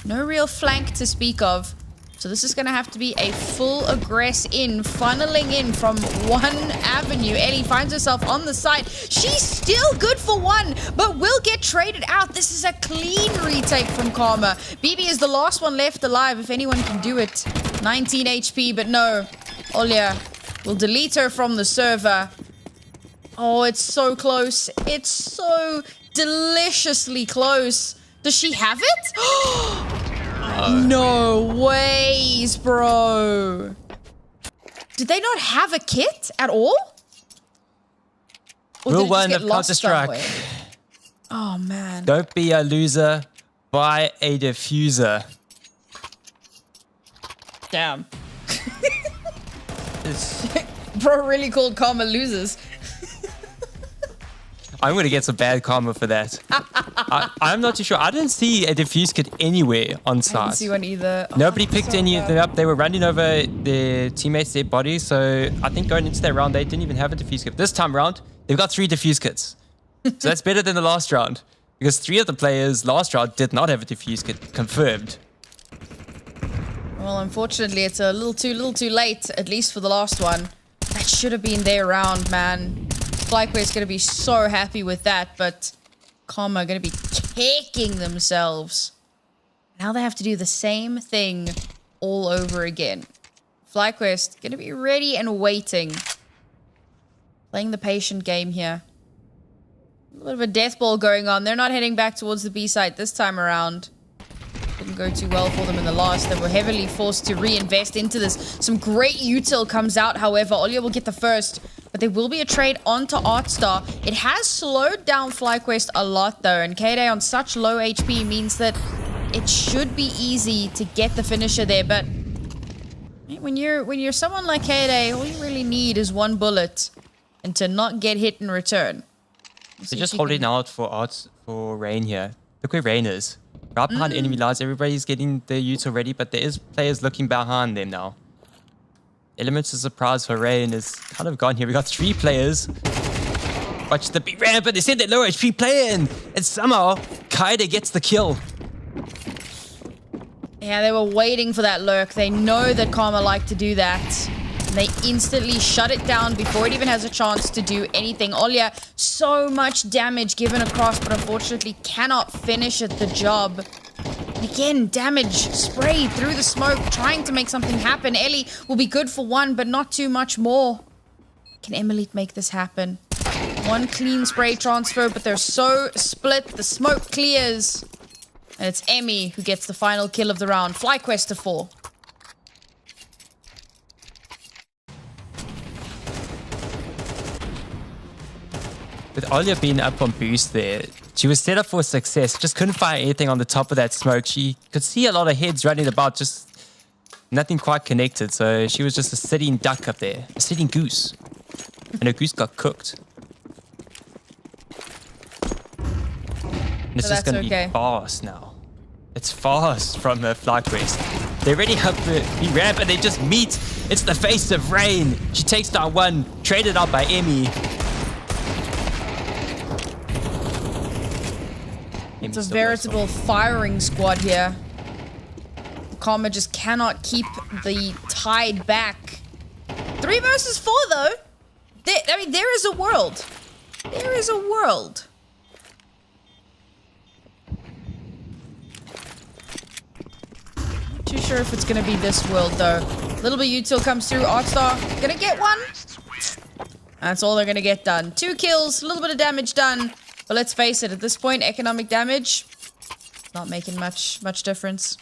No real flank to speak of. So this is going to have to be a full aggress in, funneling in from one avenue. Ellie finds herself on the side. She's still good for 1, but will get traded out. This is a clean retake from Karma. BB is the last one left alive, if anyone can do it. 19 HP, but no. Olia will delete her from the server. Oh, it's so close. It's so deliciously close. Does she have it? No ways, bro. Did they not have a kit at all? Or Rule 1 of Counter-Strike. Oh, man. Don't be a loser. Buy a diffuser. Damn. It's, Bro really called Karma losers. I'm going to get some bad karma for that. I'm not too sure. I didn't see a defuse kit anywhere on I site. didn't see one either. Nobody Oh, picked so any of them bad. up. They were running over their teammates, their bodies. So I think going into that round, they didn't even have a defuse kit. This time around, they've got 3 defuse kits. So that's better than the last round. Because 3 of the players last round did not have a defuse kit confirmed. Well, unfortunately, it's a little too late, at least for the last one. That should have been their round, man. FlyQuest going to be so happy with that, but Karma are going to be kicking themselves. Now they have to do the same thing all over again. FlyQuest going to be ready and waiting. Playing the patient game here. A little bit of a death ball going on. They're not heading back towards the B site this time around. Didn't go too well for them in the last. They were heavily forced to reinvest into this. Some great util comes out, however. Olya will get the first, but there will be a trade onto Artstar. It has slowed down FlyQuest a lot, though, and K-Day on such low HP means that it should be easy to get the finisher there, but when you're someone like K-Day, all you really need is 1 bullet and to not get hit in return. They're just holding out for Rain here. Look where Rain is. Right behind enemy lines, everybody's getting their util ready, but there is players looking behind them now. Elements of surprise for Rain is kind of gone here. We got 3 players. Watch the big ramp, but they said they're low HP playing, and somehow Kaide gets the kill. Yeah, they were waiting for that lurk. They know that Karma like to do that. And they instantly shut it down before it even has a chance to do anything. Olya, so much damage given across, but unfortunately cannot finish at the job. And again, damage sprayed through the smoke, trying to make something happen. Ellie will be good for 1, but not too much more. Can Emily make this happen? 1 clean spray transfer, but they're so split. The smoke clears. And it's Emmy who gets the final kill of the round. FlyQuest to 4. With Olya being up on boost there, she was set up for success. Just couldn't find anything on the top of that smoke. She could see a lot of heads running about, just nothing quite connected. So she was just a sitting duck up there, a sitting goose. And her goose got cooked. And it's just going to be fast now. It's fast from FlyQuest. They're ready up the ramp and they just meet. It's the face of Rain. She takes down 1, traded out by Emmy. It's a veritable firing squad here. Karma just cannot keep the tide back. 3 versus 4, though. There is a world. There is a world. Not too sure if it's going to be this world, though. Little bit util comes through. Artstar gonna get 1. That's all they're going to get done. 2 kills, a little bit of damage done. But let's face it, at this point, economic damage, not making much difference.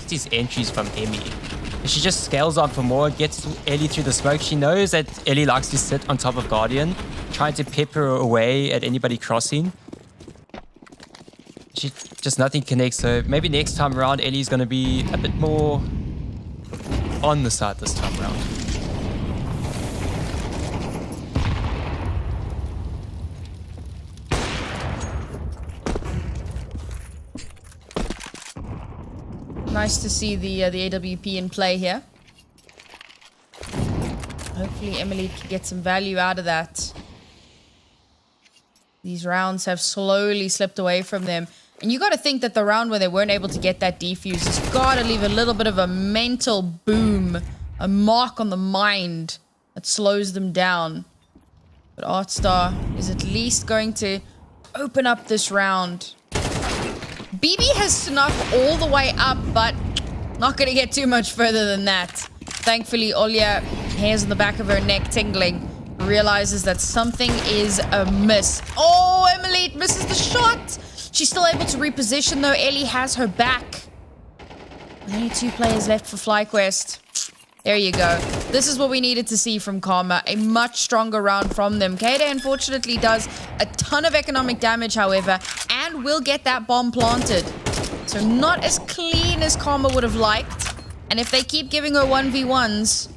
These entries from Emmy. She just scales on for more, gets Ellie through the smoke. She knows that Ellie likes to sit on top of Guardian, trying to pepper her away at anybody crossing. She just nothing connects, so maybe next time around Ellie's going to be a bit more on the side this time around. Nice to see the AWP in play here. Hopefully Emily can get some value out of that. These rounds have slowly slipped away from them. And you got to think that the round where they weren't able to get that defuse has got to leave a little bit of a mental boom, a mark on the mind that slows them down. But Artstar is at least going to open up this round. BB has snuck all the way up, but not going to get too much further than that. Thankfully, Olya, hairs on the back of her neck tingling, realizes that something is amiss. Oh, Emily misses the shot. She's still able to reposition, though. Ellie has her back. Only 2 players left for FlyQuest. There you go. This is what we needed to see from Karma. A much stronger round from them. K-Day unfortunately does a ton of economic damage, however, and and will get that bomb planted. So not as clean as Karma would have liked. And if they keep giving her 1v1s,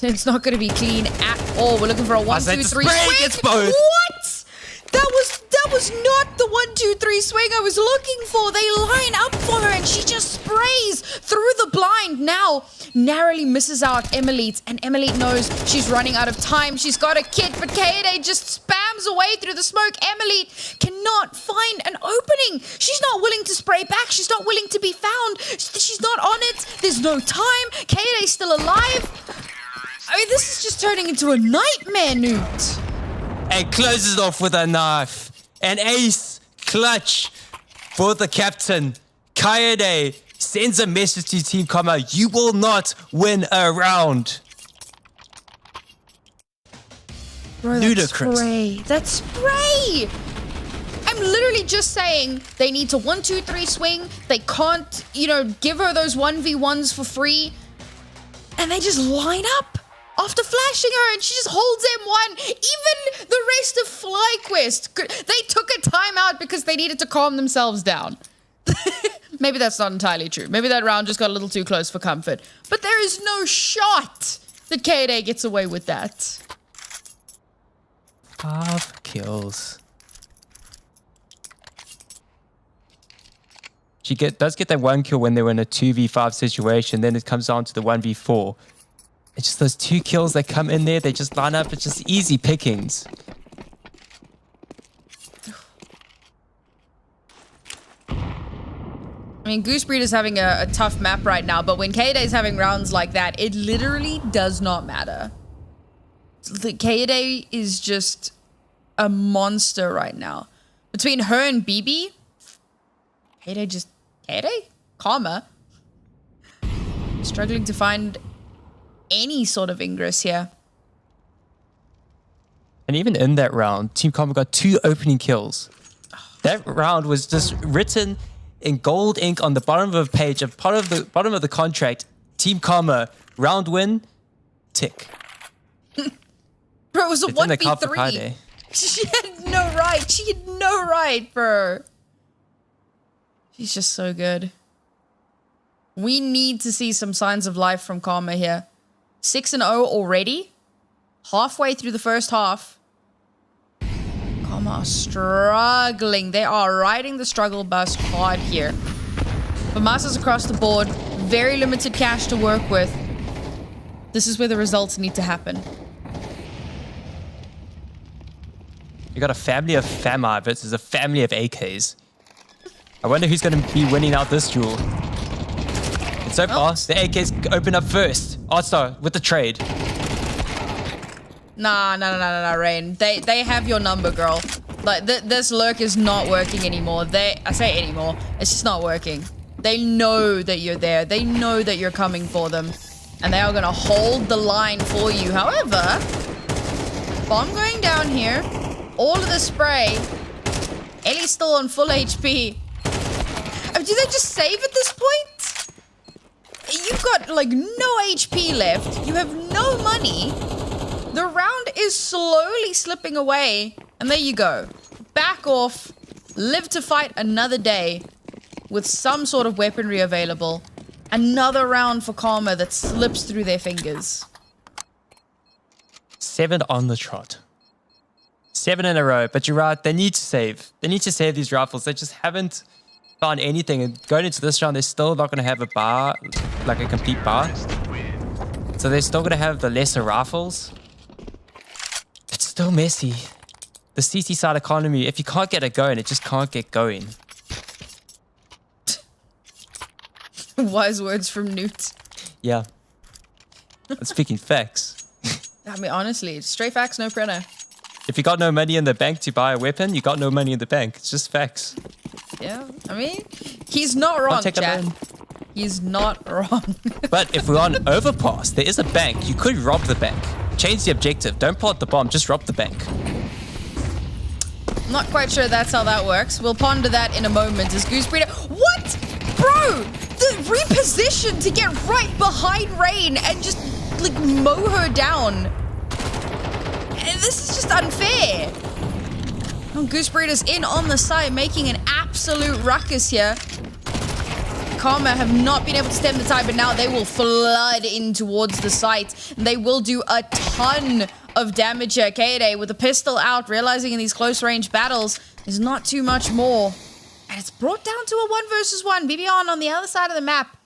it's not going to be clean at all. We're looking for a 1, 2, 3 swing. Gets both. What? That was not the 1, 2, 3 swing I was looking for. They line up for her and she just sprays through the blind. Now narrowly misses out Emilite, and Emilite knows she's running out of time. She's got a kit, but Kaede just spams away through the smoke. Emilite cannot find an opening. She's not willing to spray back. She's not willing to be found. She's not on it. There's no time. Kaede's still alive. I mean, this is just turning into a nightmare, Newt. And closes it off with a knife. An ace clutch for the captain. Kaede sends a message to Team Karma. You will not win a round. Bro, Ludicrous. That spray. I'm literally just saying they need to 1, 2, 3 swing. They can't, give her those 1v1s for free. And they just line up after flashing her, and she just holds M1. Even the rest of FlyQuest, they took a timeout because they needed to calm themselves down. Maybe that's not entirely true. Maybe that round just got a little too close for comfort. But there is no shot that Kaede gets away with that. 5 kills. She does get that 1 kill when they were in a 2v5 situation. Then it comes down to the 1v4. It's just those 2 kills that come in there. They just line up. It's just easy pickings. I mean, Goosebreed is having a tough map right now, but when Kaede is having rounds like that, it literally does not matter. Kaede is just a monster right now. Between her and BB, Karma, struggling to find any sort of ingress here. And even in that round, Team Karma got 2 opening kills. That round was just written in gold ink on the bottom of a page, of part of the bottom of the contract. Team Karma, round win, tick. Bro, it was a It's in the cup for 1v3. Kaede. She had no right. She had no right, bro. She's just so good. We need to see some signs of life from Karma here. 6-0 already. Halfway through the first half. Karma are struggling. They are riding the struggle bus hard here. But masters across the board. Very limited cash to work with. This is where the results need to happen. You got a family of Fami versus a family of AKs. I wonder who's going to be winning out this duel. And so far, the AKs open up first. Artstar with the trade. Nah, Rain. They have your number, girl. Like, this lurk is not working anymore. I say anymore. It's just not working. They know that you're there. They know that you're coming for them. And they are going to hold the line for you. However, bomb going down here. All of the spray. Ellie's still on full HP. Do they just save at this point? You've got, like, no HP left. You have no money. The round is slowly slipping away. And there you go. Back off. Live to fight another day with some sort of weaponry available. Another round for Karma that slips through their fingers. 7 on the trot. 7 in a row. But you're right, they need to save. They need to save these rifles. They just haven't found anything. And going into this round, they're still not going to have a bar, like a complete bar. So they're still going to have the lesser rifles. It's still messy. The CC side economy, if you can't get it going, it just can't get going. Wise words from Newt. Yeah. I'm speaking facts. I mean, honestly, straight facts, no printer. If you got no money in the bank to buy a weapon, you got no money in the bank. It's just facts. Yeah, I mean, he's not wrong, chat. He's not wrong. But if we're on overpass, there is a bank. You could rob the bank. Change the objective. Don't plant the bomb, just rob the bank. I'm not quite sure that's how that works. We'll ponder that in a moment as Goosebreeder. What? Bro! The reposition to get right behind Rain and just, like, mow her down. And this is just unfair. Oh, Goosebreeder's in on the site, making an absolute ruckus here. Karma have not been able to stem the tide, but now they will flood in towards the site. They will do a ton of damage here. Kaede with the pistol out, realizing in these close range battles, there's not too much more. And it's brought down to a 1 versus 1. Bibian on the other side of the map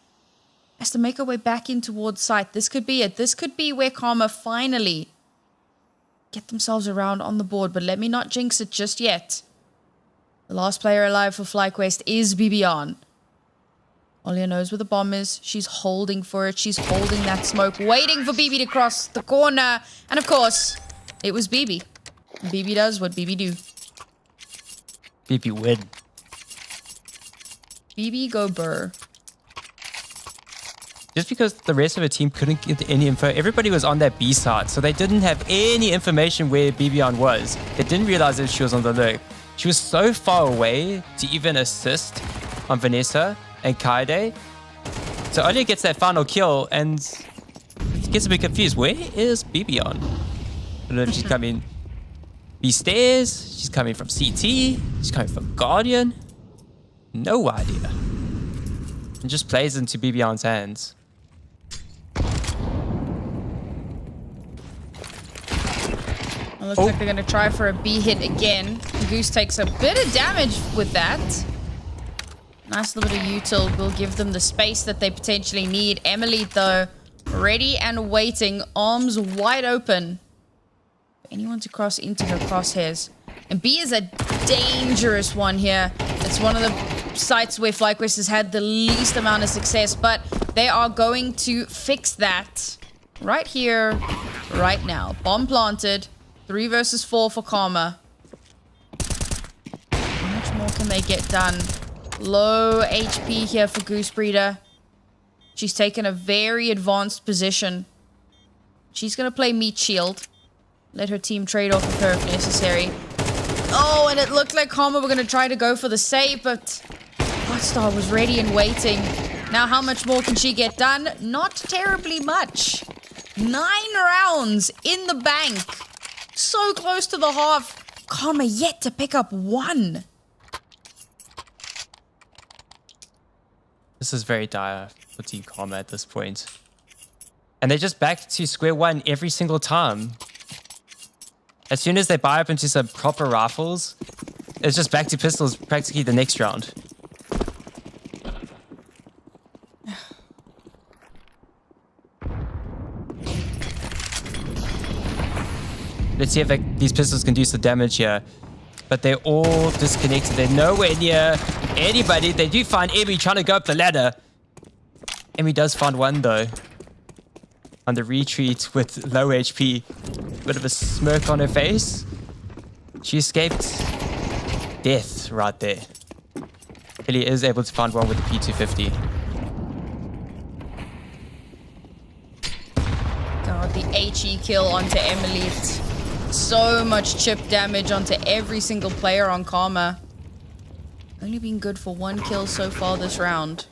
has to make her way back in towards site. This could be it. This could be where Karma finally get themselves around on the board, but let me not jinx it just yet. The last player alive for FlyQuest is Bibian. Olia knows where the bomb is. She's holding for it. She's holding that smoke, waiting for BB to cross the corner. And of course, it was BB. BB does what BB do. BB win. BB go burr. Just because the rest of the team couldn't get any info, everybody was on that B side, so they didn't have any information where Bibian was. They didn't realize that she was on the lurk. She was so far away to even assist on Vanessa and Kaede. So Olia gets that final kill and gets a bit confused. Where is Bibian? I don't know if she's coming B stairs, she's coming from CT, she's coming from Guardian. No idea. And just plays into Bibian's hands. It looks like they're going to try for a B hit again. Goose takes a bit of damage with that. Nice little bit of util will give them the space that they potentially need. Emily, though, ready and waiting, arms wide open. For anyone to cross into her crosshairs. And B is a dangerous one here. It's one of the sites where FlyQuest has had the least amount of success, but they are going to fix that right here, right now. Bomb planted. 3 versus 4 for Karma. How much more can they get done? Low HP here for Goose Breeder. She's taken a very advanced position. She's going to play Meat Shield. Let her team trade off of her if necessary. Oh, and it looked like Karma were going to try to go for the save, but Hotstar was ready and waiting. Now, how much more can she get done? Not terribly much. 9 rounds in the bank. So close to the half. Karma yet to pick up 1. This is very dire for Team Karma at this point. And they're just back to square one every single time. As soon as they buy up into some proper rifles, it's just back to pistols practically the next round. Let's see if these pistols can do some damage here. But they're all disconnected. They're nowhere near anybody. They do find Emmy trying to go up the ladder. Emmy does find one though. On the retreat with low HP. Bit of a smirk on her face. She escaped death right there. Ellie is able to find one with the P250. God, the HE kill onto Emily. So much chip damage onto every single player on Karma. Only been good for 1 kill so far this round.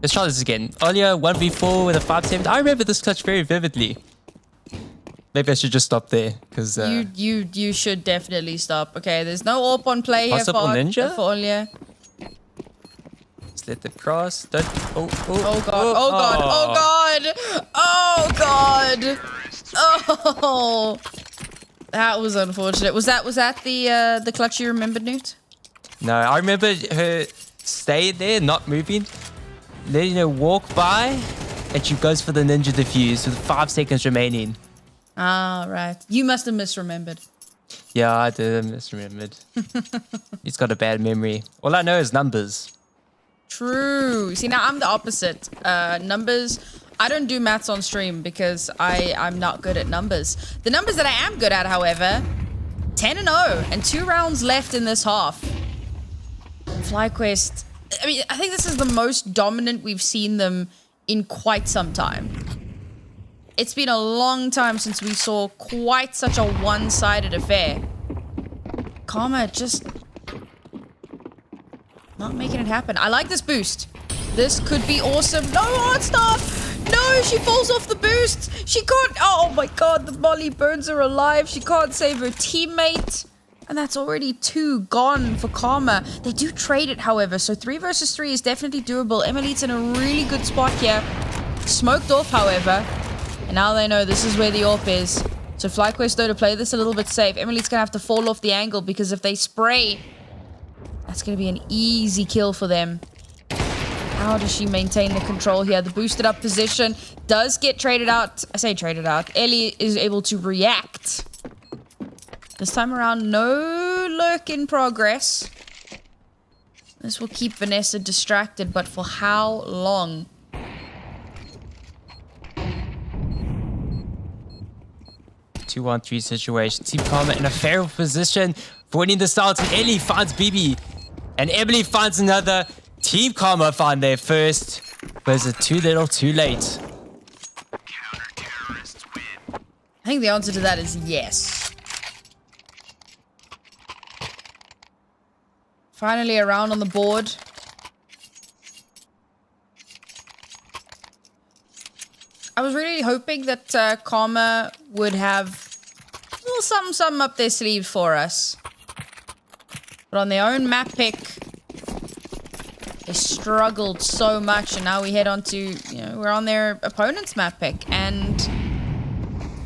Let's try this again. Olia 1v4 with a 5-7. I remember this clutch very vividly. Maybe I should just stop there because you should definitely stop. Okay, there's no AWP on play here Possible ninja? for Olia. Let's let it cross. Don't, Oh god, oh god, oh god, oh god. Oh, that was unfortunate. Was that the clutch you remembered, Newt? No, I remember her staying there, not moving, letting her walk by, and she goes for the ninja defuse with 5 seconds remaining. Ah, right. You must have misremembered. Yeah, I did. I misremembered. He's got a bad memory. All I know is numbers. True. See, now I'm the opposite. Numbers, I don't do maths on stream because I'm not good at numbers. The numbers that I am good at, however, 10-0 and 2 rounds left in this half. FlyQuest, I mean, I think this is the most dominant we've seen them in quite some time. It's been a long time since we saw quite such a one-sided affair. Karma just not making it happen. I like this boost. This could be awesome. No, Hotstar! No, she falls off the boost. She can't. Oh my god, the molly burns her alive. She can't save her teammate. And that's already 2 gone for Karma. They do trade it, however, so 3 versus 3 is definitely doable. Emily's in a really good spot here. Smoked off, however. And now they know this is where the AWP is. So FlyQuest, though, to play this a little bit safe. Emily's going to have to fall off the angle because if they spray, that's going to be an easy kill for them. How does she maintain the control here? The boosted up position does get traded out. I say traded out. Ellie is able to react. This time around, no lurk in progress. This will keep Vanessa distracted, but for how long? Two-on-three situation. Team Karma in a favorable position for winning the start. And Ellie finds BB. And Emily finds another. Team Karma find their first. But is it too little, too late? I think the answer to that is yes. Finally, a round on the board. I was really hoping that Karma would have a little something up their sleeve for us. But on their own map pick, they struggled so much. And now we head on to, we're on their opponent's map pick. And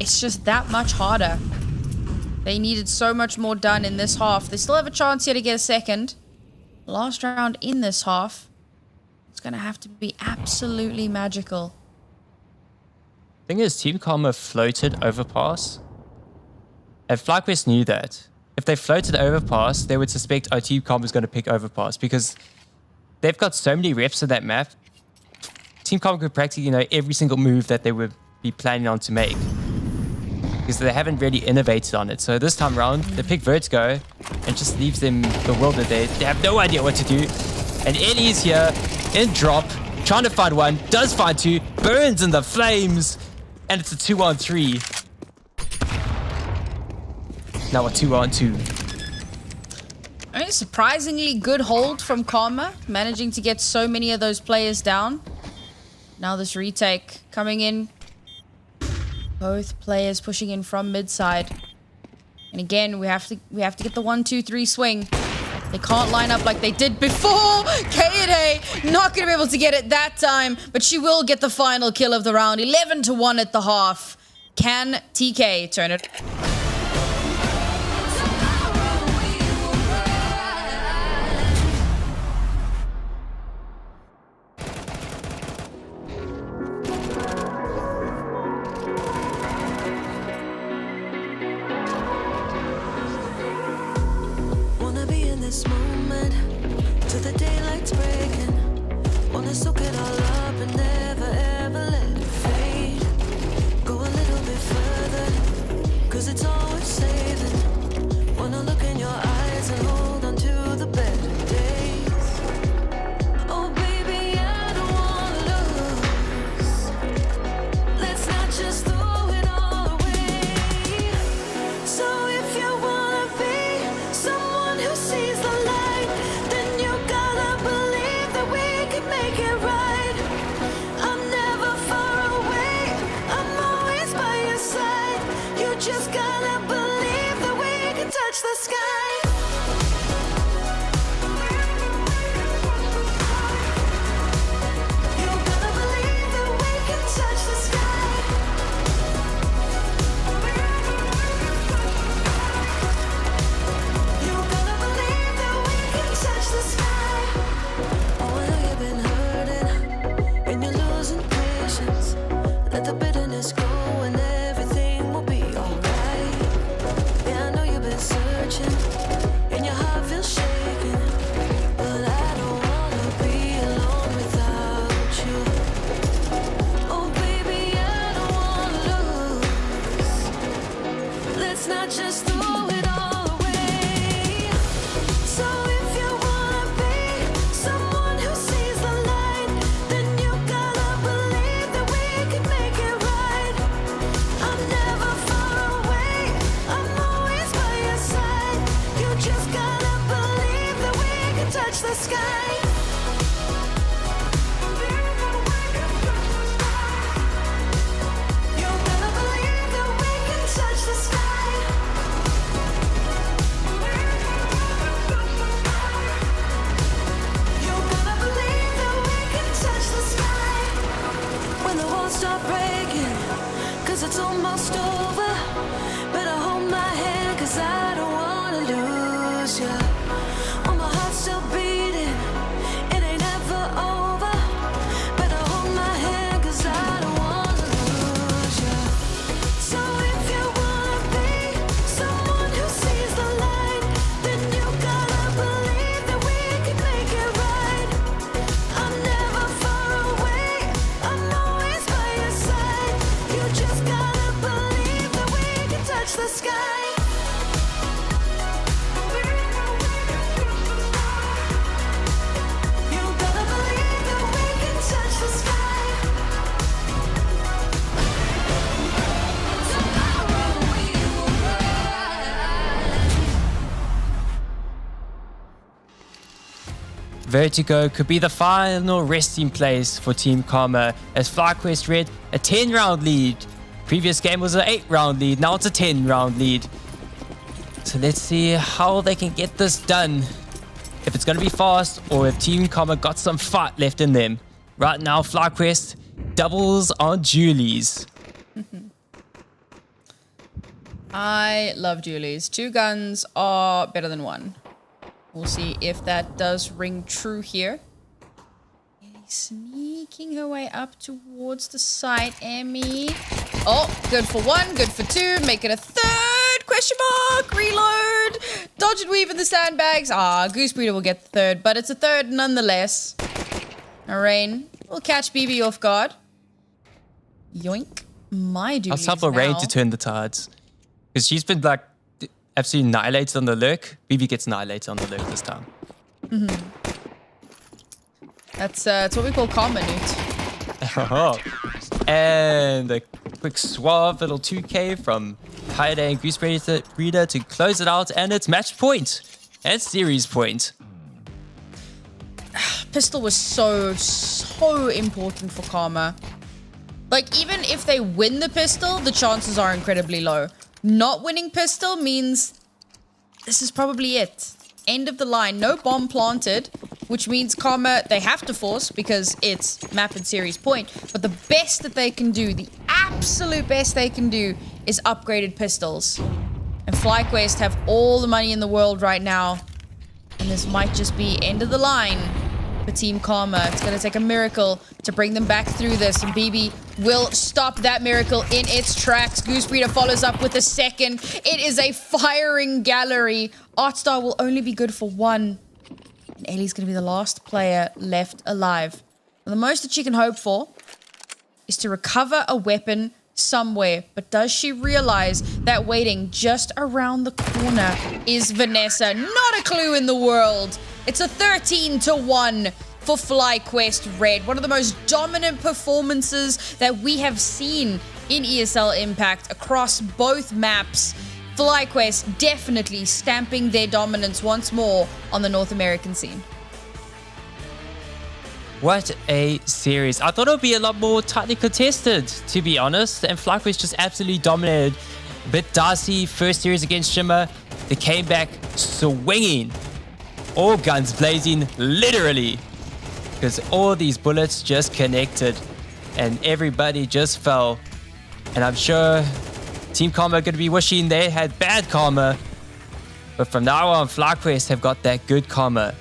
it's just that much harder. They needed so much more done in this half. They still have a chance here to get a second. Last round in this half. It's going to have to be absolutely magical. Thing is, Team Karma floated overpass. And FlyQuest knew that. If they floated overpass, they would suspect, oh, Team Karma is going to pick overpass because they've got so many reps of that map. Team Karma could practically know every single move that they would be planning on to make. Because they haven't really innovated on it. So this time around, they pick Vertigo and just leaves them bewildered. They have no idea what to do. And Ellie is here in drop, trying to find one, does find 2, burns in the flames, and it's a 2-on-3. Now a 2-on-2. I mean, surprisingly good hold from Karma, managing to get so many of those players down. Now this retake coming in. Both players pushing in from mid side. And again, we have to get the 1-2-3 swing. They can't line up like they did before. Kaede not going to be able to get it that time, but she will get the final kill of the round. 11-1 at the half. Can TK turn it? Wanna be in this moment till the daylight's breaking. Wanna soak it all up and never ever let it fade. Go a little bit further, 'cause it's all worth saving. Wanna look in your eyes and hold on to the better days. Oh baby, I don't wanna lose. Let's not just throw it all away. So if you wanna be someone who sees the light, then you gotta believe that we can make it right. crossed over. Better hold my hand, cause I don't wanna lose ya. Oh, my heart's still beating, it ain't ever over. Better hold my hand, cause I don't wanna lose ya. So if you wanna be someone who sees the light, then you gotta believe that we can make it right. I'm never far away, I'm always by your side. You just gotta believe that we can touch the sky. You gotta believe that we can touch the sky. Tomorrow we will rise. Vertigo could be the final resting place for Team Karma as FlyQuest Red a 10-round lead. Previous game was an 8-round lead, now it's a 10-round lead. So let's see how they can get this done. If it's going to be fast or if Team Karma got some fight left in them. Right now, FlyQuest doubles on Julie's. I love Julie's. 2 guns are better than 1. We'll see if that does ring true here. Ellie sneaking her way up towards the side. Emmy. Oh, good for 1, good for 2. Make it a 3rd? Question mark. Reload. Dodge and weave in the sandbags. Goose Breeder will get the 3rd, but it's a 3rd nonetheless. Rain will catch BB off guard. Yoink. My duty. I'll tell for Rain to turn the tides. Because she's been like absolutely annihilated on the lurk. BB gets annihilated on the lurk this time. That's what we call karma, Newt. And a quick suave little 2K from Hyde and Goose Breeder to close it out. And it's match point and series point. Pistol was so important for Karma. Like, even if they win the pistol, the chances are incredibly low. Not winning pistol means this is probably it. End of the line. No bomb planted, which means Karma, they have to force because it's map and series point. But the best that they can do, the absolute best they can do, is upgraded pistols. And FlyQuest have all the money in the world right now. And this might just be end of the line for Team Karma. It's going to take a miracle to bring them back through this. And BB will stop that miracle in its tracks. Goose Breeder follows up with a 2nd. It is a firing gallery. Artstar will only be good for 1. And Ellie's going to be the last player left alive. And the most that she can hope for is to recover a weapon somewhere. But does she realize that waiting just around the corner is Vanessa? Not a clue in the world. It's a 13-1 for FlyQuest Red. One of the most dominant performances that we have seen in ESL Impact across both maps. FlyQuest definitely stamping their dominance once more on the North American scene. What a series. I thought it would be a lot more tightly contested, to be honest. And FlyQuest just absolutely dominated. A bit dicey first series against Shimmer. They came back swinging. All guns blazing, literally. Because all these bullets just connected. And everybody just fell. And I'm sure Team Karma are going to be wishing they had bad karma. But from now on, FlyQuest have got that good karma.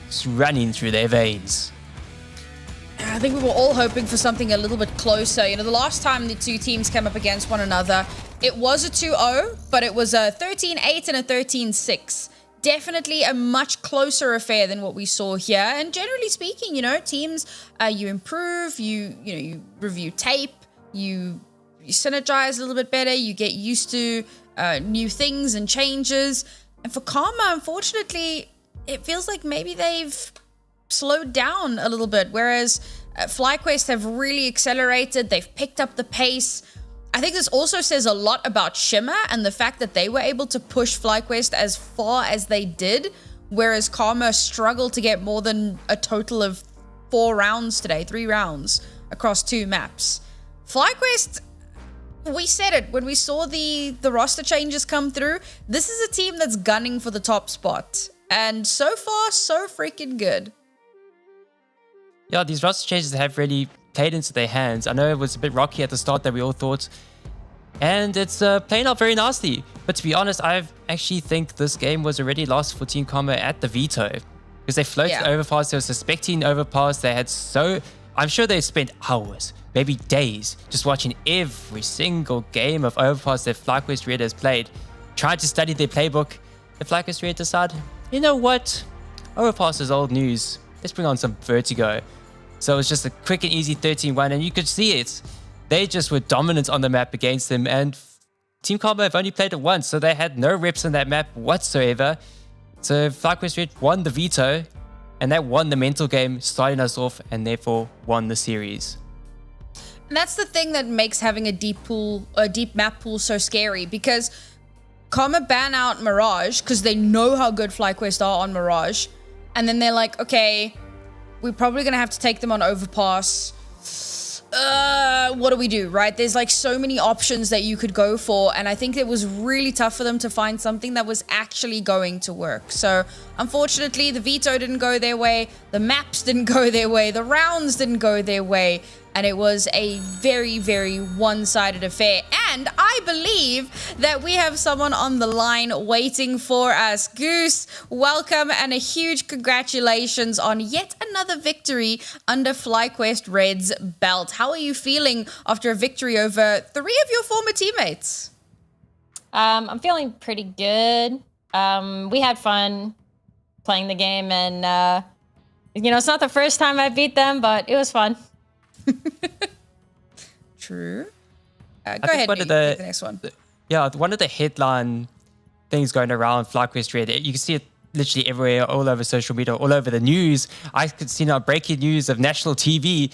It's running through their veins. I think we were all hoping for something a little bit closer. You know, the last time the two teams came up against one another, it was a 2-0, but it was a 13-8 and a 13-6. Definitely a much closer affair than what we saw here. And generally speaking, you know, teams, you improve, you review tape, you synergize a little bit better, you get used to new things and changes. And for Karma, unfortunately, it feels like maybe they've slowed down a little bit, whereas FlyQuest have really accelerated. They've picked up the pace. I think this also says a lot about Shimmer and the fact that they were able to push FlyQuest as far as they did, whereas Karma struggled to get more than a total of 3 rounds across 2 maps. FlyQuest, we said it when we saw the roster changes come through. This is a team that's gunning for the top spot. And so far, so freaking good. Yeah, these roster changes have really played into their hands. I know it was a bit rocky at the start that we all thought and it's playing out very nasty. But to be honest, I actually think this game was already lost for Team Karma at the veto, because they floated overpass. They were suspecting overpass. They had I'm sure they spent hours, maybe days, just watching every single game of overpass that FlyQuest Red has played, trying to study their playbook. The FlyQuest Red decided, you know what? Overpass is old news. Let's bring on some vertigo. So it was just a quick and easy 13-1, and you could see it. They just were dominant on the map against them, and Team Karma have only played it once, so they had no reps on that map whatsoever. So FlyQuest Red won the veto, and that won the mental game, starting us off, and therefore won the series. And that's the thing that makes having a deep map pool so scary, because Karma ban out Mirage because they know how good FlyQuest are on Mirage, and then they're like, okay, we're probably gonna have to take them on overpass. What do we do, right? There's like so many options that you could go for, and I think it was really tough for them to find something that was actually going to work. So unfortunately, the veto didn't go their way, the maps didn't go their way, the rounds didn't go their way, and it was a very, very one-sided affair. And I believe that we have someone on the line waiting for us. Goose, welcome, and a huge congratulations on yet another victory under FlyQuest Red's belt. How are you feeling after a victory over 3 of your former teammates? I'm feeling pretty good. We had fun playing the game, and it's not the first time I beat them, but it was fun. True. Go ahead, take the next one. One of the headline things going around FlyQuest Red, you can see it literally everywhere, all over social media, all over the news. I could see now breaking news of national TV.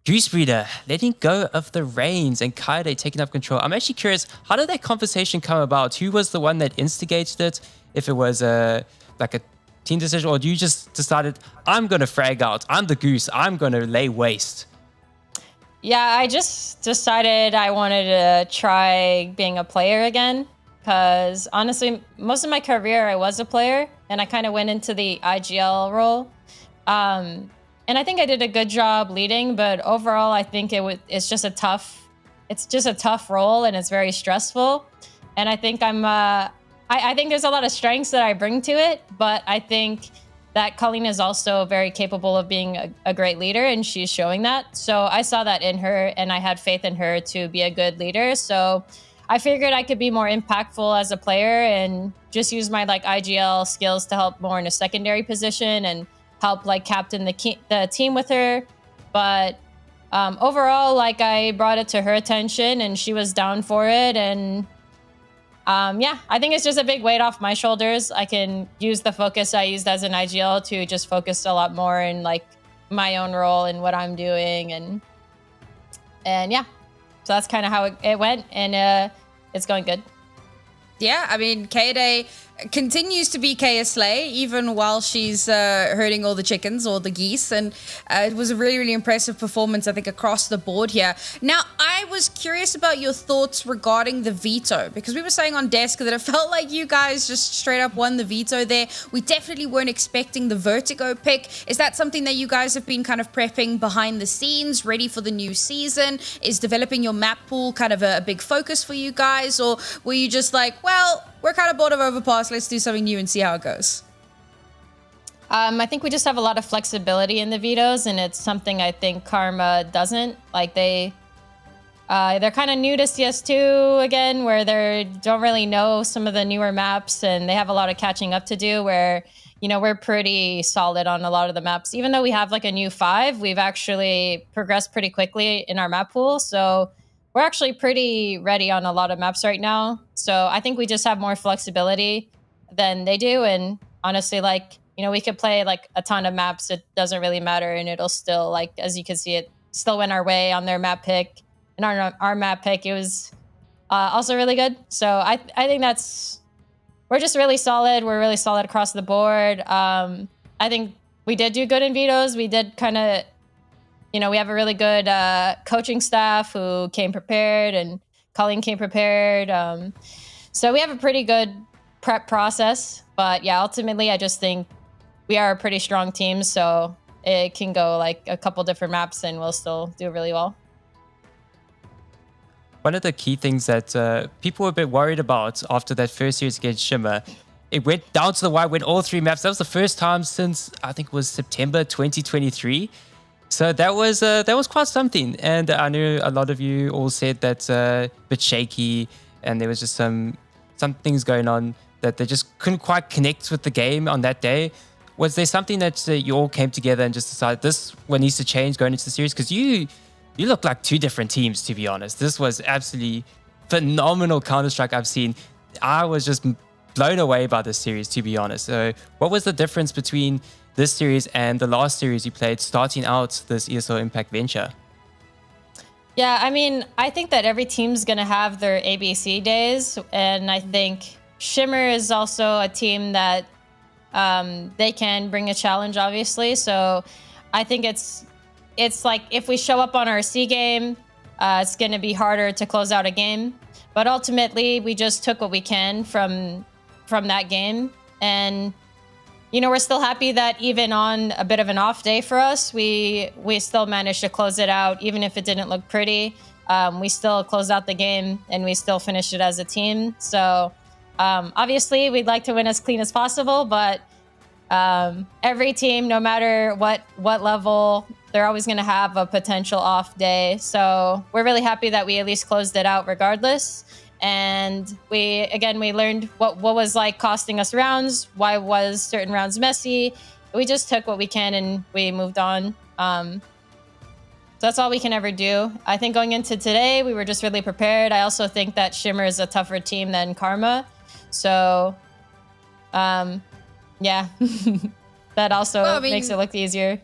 Goose Breeder letting go of the reins and Kaede taking up control. I'm actually curious, how did that conversation come about? Who was the one that instigated it? If it was a team decision, or you just decided, I'm going to frag out, I'm the Goose, I'm going to lay waste? Yeah, I just decided I wanted to try being a player again, because honestly, most of my career I was a player, and I kind of went into the IGL role. And I think I did a good job leading, but overall, I think it's just a tough role, and it's very stressful. And I think I think there's a lot of strengths that I bring to it, but I think that Colleen is also very capable of being a great leader, and she's showing that. So I saw that in her, and I had faith in her to be a good leader. So I figured I could be more impactful as a player and just use my IGL skills to help more in a secondary position and help captain the team with her. But overall, I brought it to her attention, and she was down for it, and I think it's just a big weight off my shoulders. I can use the focus I used as an IGL to just focus a lot more in my own role and what I'm doing, and yeah, so that's kind of how it went, and it's going good. Yeah, I mean, Kaede continues to be Kaya Slay even while she's herding all the chickens or the geese, and it was a really, really impressive performance, I think, across the board here. Now, I was curious about your thoughts regarding the veto, because we were saying on desk that it felt like you guys just straight up won the veto there. We definitely weren't expecting the vertigo pick. Is that something that you guys have been kind of prepping behind the scenes, ready for the new season? Is developing your map pool kind of a big focus for you guys, or were you just like, well, we're kind of bored of overpass, let's do something new and see how it goes? I think we just have a lot of flexibility in the vetoes, and it's something I think Karma doesn't. They're kind of new to CS2 again, where they don't really know some of the newer maps, and they have a lot of catching up to do, where, we're pretty solid on a lot of the maps. Even though we have a new 5, we've actually progressed pretty quickly in our map pool. So we're actually pretty ready on a lot of maps right now. So I think we just have more flexibility than they do. And honestly, we could play a ton of maps. It doesn't really matter. And it'll still, as you can see, it still went our way on their map pick. And our map pick, it was also really good. So I think we're just really solid. We're really solid across the board. I think we did do good in vetoes. We did kind of, we have a really good coaching staff who came prepared, and Colleen came prepared. So we have a pretty good prep process. But yeah, ultimately, I just think we are a pretty strong team. So it can go a couple different maps, and we'll still do really well. one of the key things that people were a bit worried about after that first series against Shimmer, it went down to the wire, went all 3 maps. That was the first time since, I think it was September 2023. So that was quite something. And I know a lot of you all said that's a bit shaky and there was just some things going on that they just couldn't quite connect with the game on that day. Was there something that you all came together and just decided this one needs to change going into the series? Because you look like 2 different teams, to be honest. This was absolutely phenomenal Counter-Strike I've seen. I was just blown away by this series, to be honest. So what was the difference between this series and the last series you played starting out this ESL Impact venture? Yeah, I mean, I think that every team's going to have their ABC days. And I think Shimmer is also a team that they can bring a challenge, obviously. So I think it's like if we show up on our C game, it's going to be harder to close out a game. But ultimately, we just took what we can from that game. And, you know, we're still happy that even on a bit of an off day for us, we still managed to close it out. Even if it didn't look pretty, we still closed out the game and we still finished it as a team. So obviously, we'd like to win as clean as possible, but every team, no matter what level, they're always going to have a potential off day. So we're really happy that we at least closed it out regardless. And we learned what was like costing us rounds, why was certain rounds messy. We just took what we can and we moved on. So that's all we can ever do. I think going into today, we were just really prepared. I also think that Shimmer is a tougher team than Karma. So, yeah, that also makes it look easier.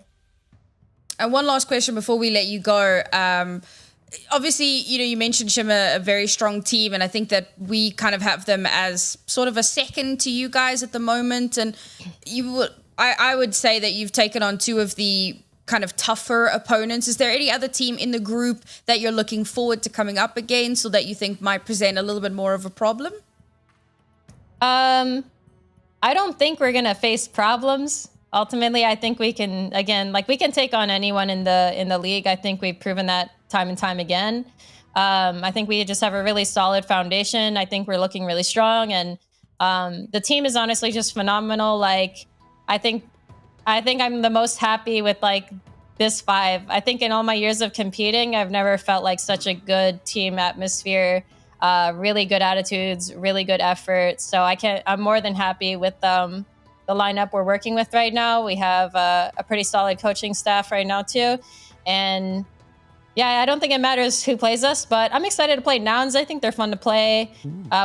And one last question before we let you go. Obviously, you know, you mentioned Shimmer, a very strong team, and I think that we kind of have them as sort of a second to you guys at the moment. And I would say that you've taken on 2 of the kind of tougher opponents. Is there any other team in the group that you're looking forward to coming up against, or that you think might present a little bit more of a problem? I don't think we're gonna face problems. Ultimately, I think we can, again, like we can take on anyone in the league. I think we've proven that time and time again. I think we just have a really solid foundation. I think we're looking really strong, and the team is honestly just phenomenal. Like, I think I'm the most happy with like this 5. I think in all my years of competing, I've never felt like such a good team atmosphere. Really good attitudes, really good effort. So I'm more than happy with the lineup we're working with right now. We have a pretty solid coaching staff right now too. And yeah, I don't think it matters who plays us, but I'm excited to play Nouns. I think they're fun to play.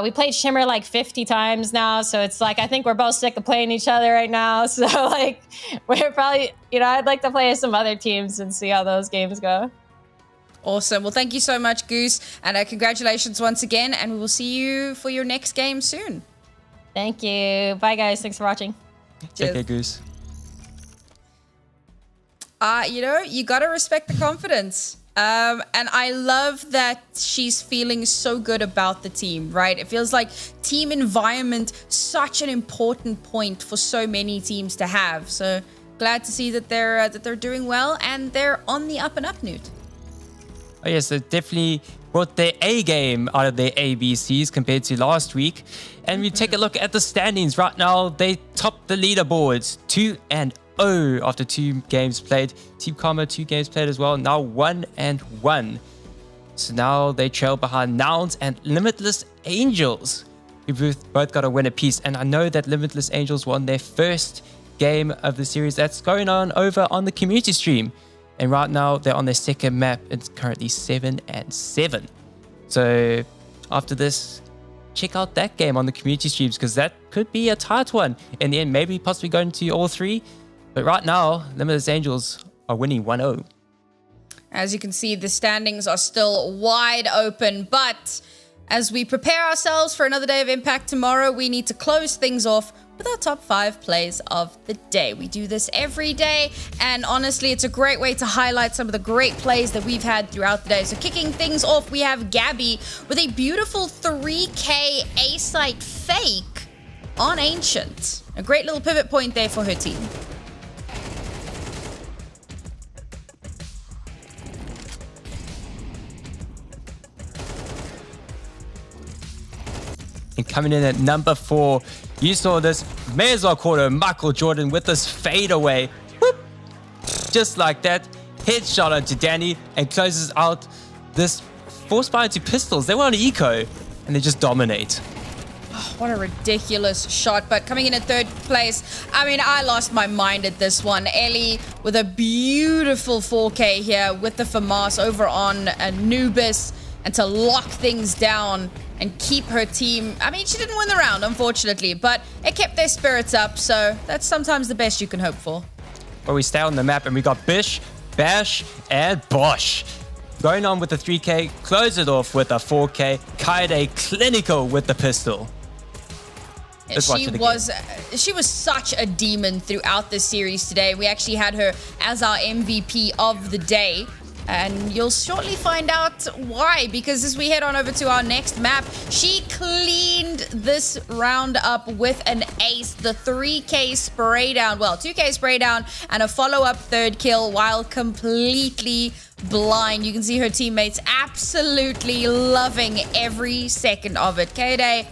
We played Shimmer like 50 times now. So it's like, I think we're both sick of playing each other right now. So like, we're probably, you know, I'd like to play some other teams and see how those games go. Awesome. Well, thank you so much, Goose. And congratulations once again. And we will see you for your next game soon. Thank you. Bye, guys. Thanks for watching. Take care, Goose. You know, you got to respect the confidence. And I love that she's feeling so good about the team, right? It feels like team environment, such an important point for so many teams to have. So glad to see that they're doing well and they're on the up and up, Newt. Oh yes, they definitely brought their A game out of their ABCs compared to last week. And we take a look at the standings right now. They top the leaderboards 2-0 after 2 games played. Team Karma 2 games played as well. Now 1-1. So now they trail behind Nouns and Limitless Angels. We've both got a win apiece. And I know that Limitless Angels won their first game of the series. That's going on over on the community stream. And right now, they're on their second map. It's currently 7-7. So after this, check out that game on the community streams, because that could be a tight one. In the end, maybe possibly going to all 3. But right now, Limitless Angels are winning 1-0. As you can see, the standings are still wide open. But as we prepare ourselves for another day of Impact tomorrow, we need to close things off with our top 5 plays of the day. We do this every day, and honestly, it's a great way to highlight some of the great plays that we've had throughout the day. So kicking things off, we have Gabby with a beautiful 3K A-site fake on Ancient. A great little pivot point there for her team. And coming in at number 4, you saw this. May as well call her Michael Jordan with this fadeaway. Whoop. Just like that. Headshot onto Danny and closes out this force fire to pistols. They were on eco and they just dominate. What a ridiculous shot, but coming in at third place, I mean, I lost my mind at this one. Ellie with a beautiful 4K here with the FAMAS over on Anubis, and to lock things down and keep her team. I mean, she didn't win the round, unfortunately, but it kept their spirits up, so that's sometimes the best you can hope for. Well, we stay on the map and we got Bish, Bash, and Bosch. Going on with the 3K, close it off with a 4K. Kaede clinical with the pistol. She was such a demon throughout this series today. We actually had her as our MVP of the day. And you'll shortly find out why, because as we head on over to our next map, she cleaned this round up with an ace. The 3K spray down, well, 2K spray down and a follow-up third kill while completely blind. You can see her teammates absolutely loving every second of it. Kaede,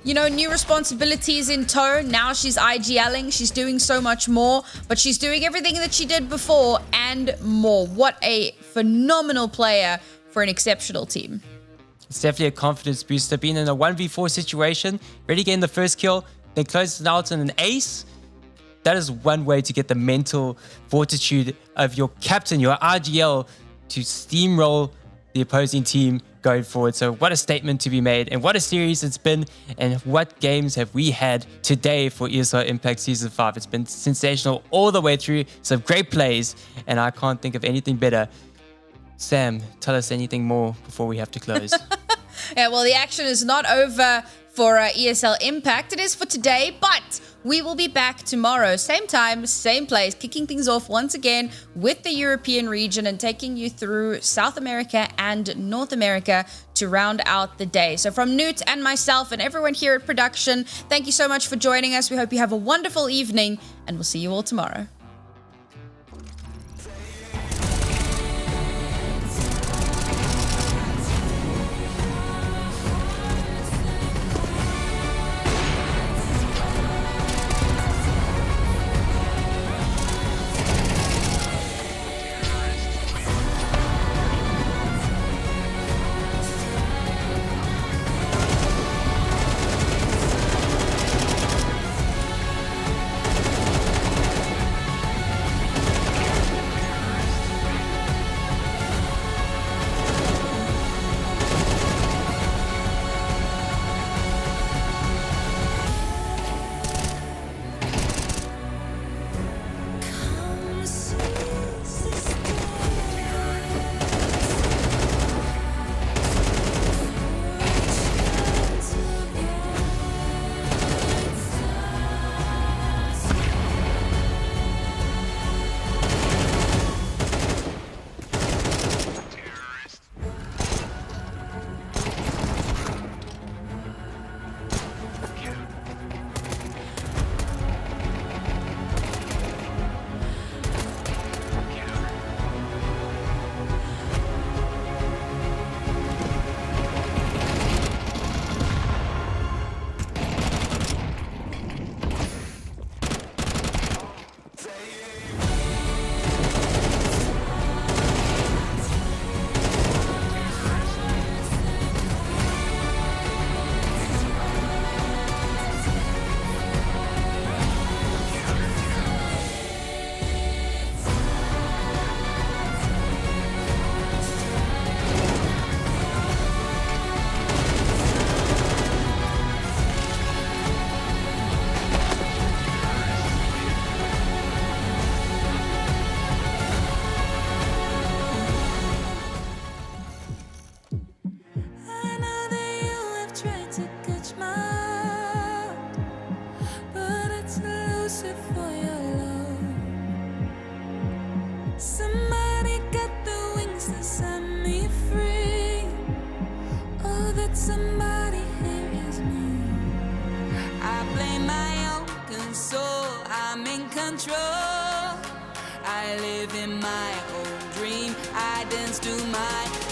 you know, new responsibilities in tow. Now she's IGLing. She's doing so much more, but she's doing everything that she did before and more. What a phenomenal player for an exceptional team. It's definitely a confidence booster. Being in a 1v4 situation, really getting the first kill, then closing it out in an ace. That is one way to get the mental fortitude of your captain, your RGL, to steamroll the opposing team going forward. So what a statement to be made, and what a series it's been, and what games have we had today for ESL Impact Season 5. It's been sensational all the way through, some great plays, and I can't think of anything better. Sam, tell us anything more before we have to close. Yeah, well, the action is not over for ESL Impact. It is for today, but we will be back tomorrow, same time, same place, kicking things off once again with the European region and taking you through South America and North America to round out the day. So from Newt and myself and everyone here at production, thank you so much for joining us. We hope you have a wonderful evening, and we'll see you all tomorrow. Somebody got the wings to set me free. Oh, that somebody here is me. I play my own console, I'm in control. I live in my own dream, I dance to my